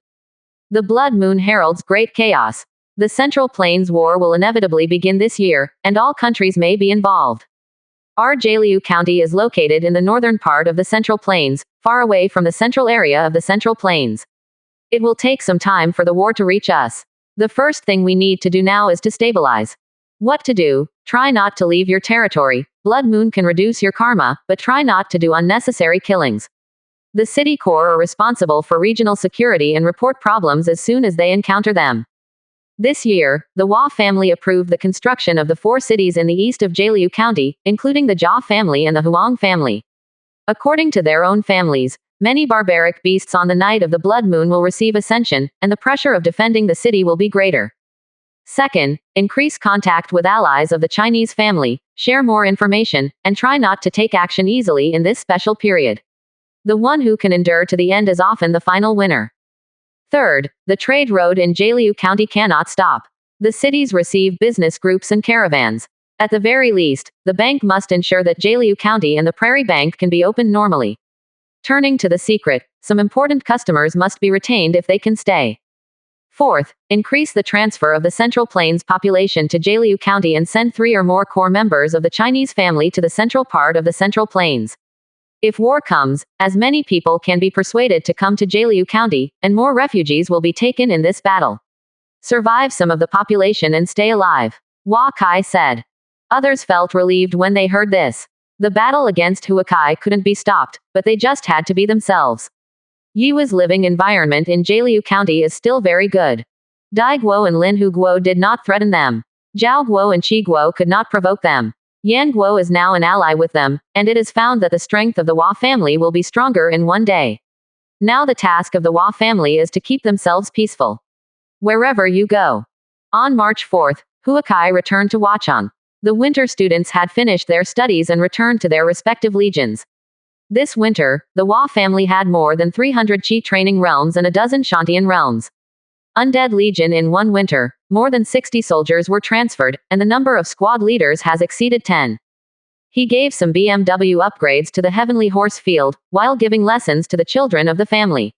The blood moon heralds great chaos. The Central Plains War will inevitably begin this year, and all countries may be involved. Our Jialiu County is located in the northern part of the Central Plains, far away from the central area of the Central Plains. It will take some time for the war to reach us. The first thing we need to do now is to stabilize. What to do? Try not to leave your territory. Blood moon can reduce your karma, but try not to do unnecessary killings. The city core are responsible for regional security and report problems as soon as they encounter them. This year, the Hua family approved the construction of the 4 cities in the east of Jialiu County, including the Jia family and the Huang family. According to their own families, many barbaric beasts on the night of the blood moon will receive ascension, and the pressure of defending the city will be greater. Second, increase contact with allies of the Chinese family, share more information, and try not to take action easily in this special period. The one who can endure to the end is often the final winner. Third, the trade road in Jialiu County cannot stop. The cities receive business groups and caravans. At the very least, the bank must ensure that Jialiu County and the Prairie Bank can be opened normally. Turning to the secret, some important customers must be retained if they can stay. Fourth, increase the transfer of the Central Plains population to Jialiu County and send 3 or more core members of the Chinese family to the central part of the Central Plains. If war comes, as many people can be persuaded to come to Jialiu County, and more refugees will be taken in this battle. Survive some of the population and stay alive. Hua Kai said. Others felt relieved when they heard this. The battle against Huakai couldn't be stopped, but they just had to be themselves. Yiwa's living environment in Jialiu County is still very good. Dai Guo and Lin Hu Guo did not threaten them. Zhao Guo and Qi Guo could not provoke them. Yan Guo is now an ally with them, and it is found that the strength of the Hua family will be stronger in one day. Now the task of the Hua family is to keep themselves peaceful. Wherever you go. On March 4th, Huakai returned to Huacheng. The winter students had finished their studies and returned to their respective legions. This winter, the Hua family had more than 300 Qi training realms and a dozen Shantian realms. Undead Legion in one winter, more than 60 soldiers were transferred, and the number of squad leaders has exceeded 10. He gave some BMW upgrades to the Heavenly Horse Field, while giving lessons to the children of the family.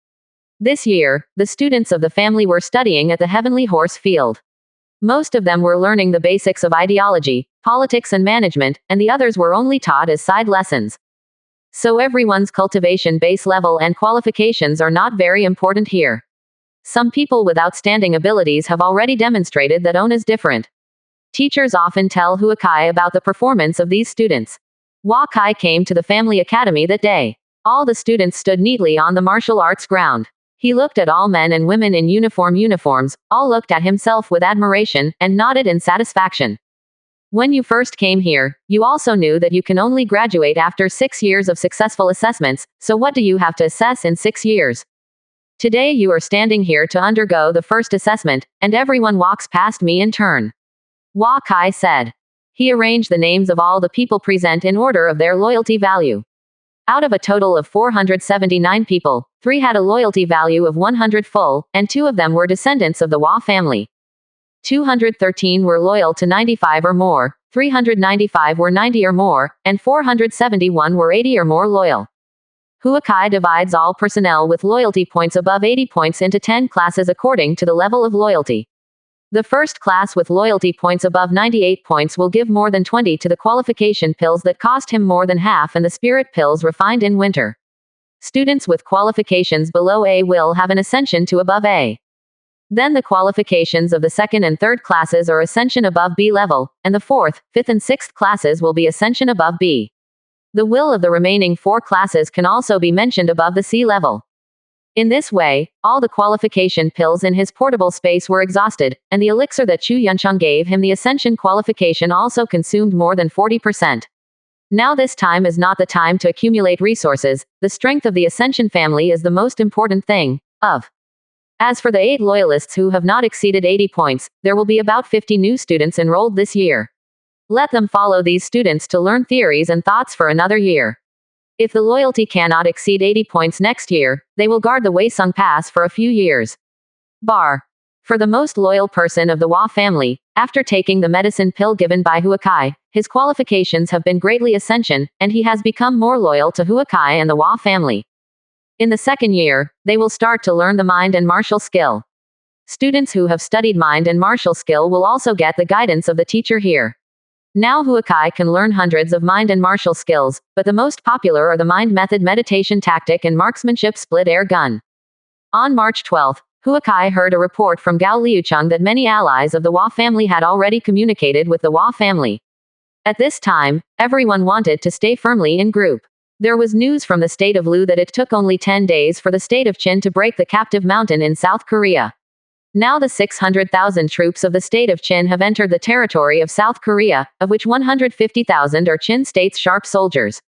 This year, the students of the family were studying at the Heavenly Horse Field. Most of them were learning the basics of ideology, politics and management, and the others were only taught as side lessons. So everyone's cultivation base level and qualifications are not very important here. Some people with outstanding abilities have already demonstrated that ON is different. Teachers often tell Huakai about the performance of these students. Hua Kai came to the family academy that day. All the students stood neatly on the martial arts ground. He looked at all men and women in uniforms, all looked at himself with admiration, and nodded in satisfaction. When you first came here, you also knew that you can only graduate after 6 years of successful assessments, so what do you have to assess in 6 years? Today you are standing here to undergo the first assessment, and everyone walks past me in turn. Hua Kai said. He arranged the names of all the people present in order of their loyalty value. Out of a total of 479 people, 3 had a loyalty value of 100 full, and 2 of them were descendants of the Hua family. 213 were loyal to 95 or more, 395 were 90 or more, and 471 were 80 or more loyal. Huakai divides all personnel with loyalty points above 80 points into 10 classes according to the level of loyalty. The first class with loyalty points above 98 points will give more than 20 to the qualification pills that cost him more than half and the spirit pills refined in winter. Students with qualifications below A will have an ascension to above A. Then the qualifications of the second and third classes are ascension above B level, and the fourth, fifth and sixth classes will be ascension above B. The will of the remaining 4 classes can also be mentioned above the sea level. In this way, all the qualification pills in his portable space were exhausted, and the elixir that Chu Yuncheng gave him the ascension qualification also consumed more than 40%. Now this time is not the time to accumulate resources. The strength of the ascension family is the most important thing. As for the 8 loyalists who have not exceeded 80 points, there will be about 50 new students enrolled this year. Let them follow these students to learn theories and thoughts for another year. If the loyalty cannot exceed 80 points next year, they will guard the Wei Sung Pass for a few years. For the most loyal person of the Hua family, after taking the medicine pill given by Huakai, his qualifications have been greatly ascension, and he has become more loyal to Huakai and the Hua family. In the second year, they will start to learn the mind and martial skill. Students who have studied mind and martial skill will also get the guidance of the teacher here. Now Huakai can learn hundreds of mind and martial skills, but the most popular are the mind method meditation tactic and marksmanship split air gun. On March 12, Huakai heard a report from Gao Liucheng that many allies of the Hua family had already communicated with the Hua family. At this time, everyone wanted to stay firmly in group. There was news from the state of Lu that it took only 10 days for the state of Qin to break the captive mountain in South Korea. Now the 600,000 troops of the state of Qin have entered the territory of South Korea, of which 150,000 are Qin state's sharp soldiers.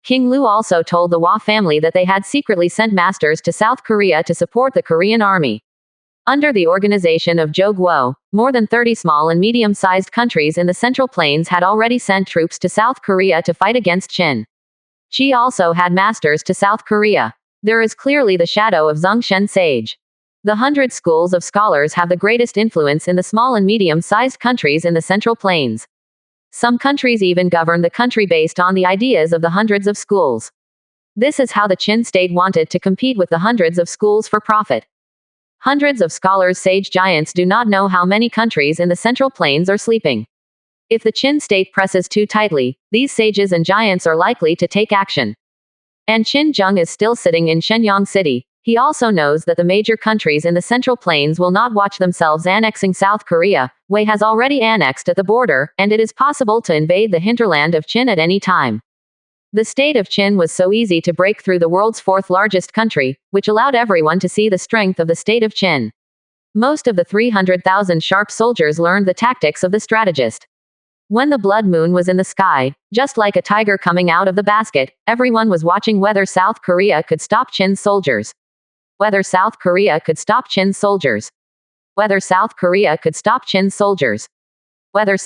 King Lu also told the Hua family that they had secretly sent masters to South Korea to support the Korean army. Under the organization of Zhou Guo, more than 30 small and medium-sized countries in the Central Plains had already sent troops to South Korea to fight against Qin. Xi also had masters to South Korea. There is clearly the shadow of Zhongshen sage. The 100 schools of scholars have the greatest influence in the small and medium-sized countries in the Central Plains. Some countries even govern the country based on the ideas of the hundreds of schools. This is how the Qin state wanted to compete with the hundreds of schools for profit. Hundreds of scholars, sage giants, do not know how many countries in the Central Plains are sleeping. If the Qin state presses too tightly, these sages and giants are likely to take action. And Qin Zheng is still sitting in Shenyang City. He also knows that the major countries in the Central Plains will not watch themselves annexing South Korea. Wei has already annexed at the border, and it is possible to invade the hinterland of Qin at any time. The state of Qin was so easy to break through the world's 4th largest country, which allowed everyone to see the strength of the state of Qin. Most of the 300,000 sharp soldiers learned the tactics of the strategist. When the blood moon was in the sky, just like a tiger coming out of the basket, everyone was watching whether South Korea could stop Qin's soldiers. Whether South Korea could stop Qin's soldiers. Whether South Korea could stop Qin's soldiers. Whether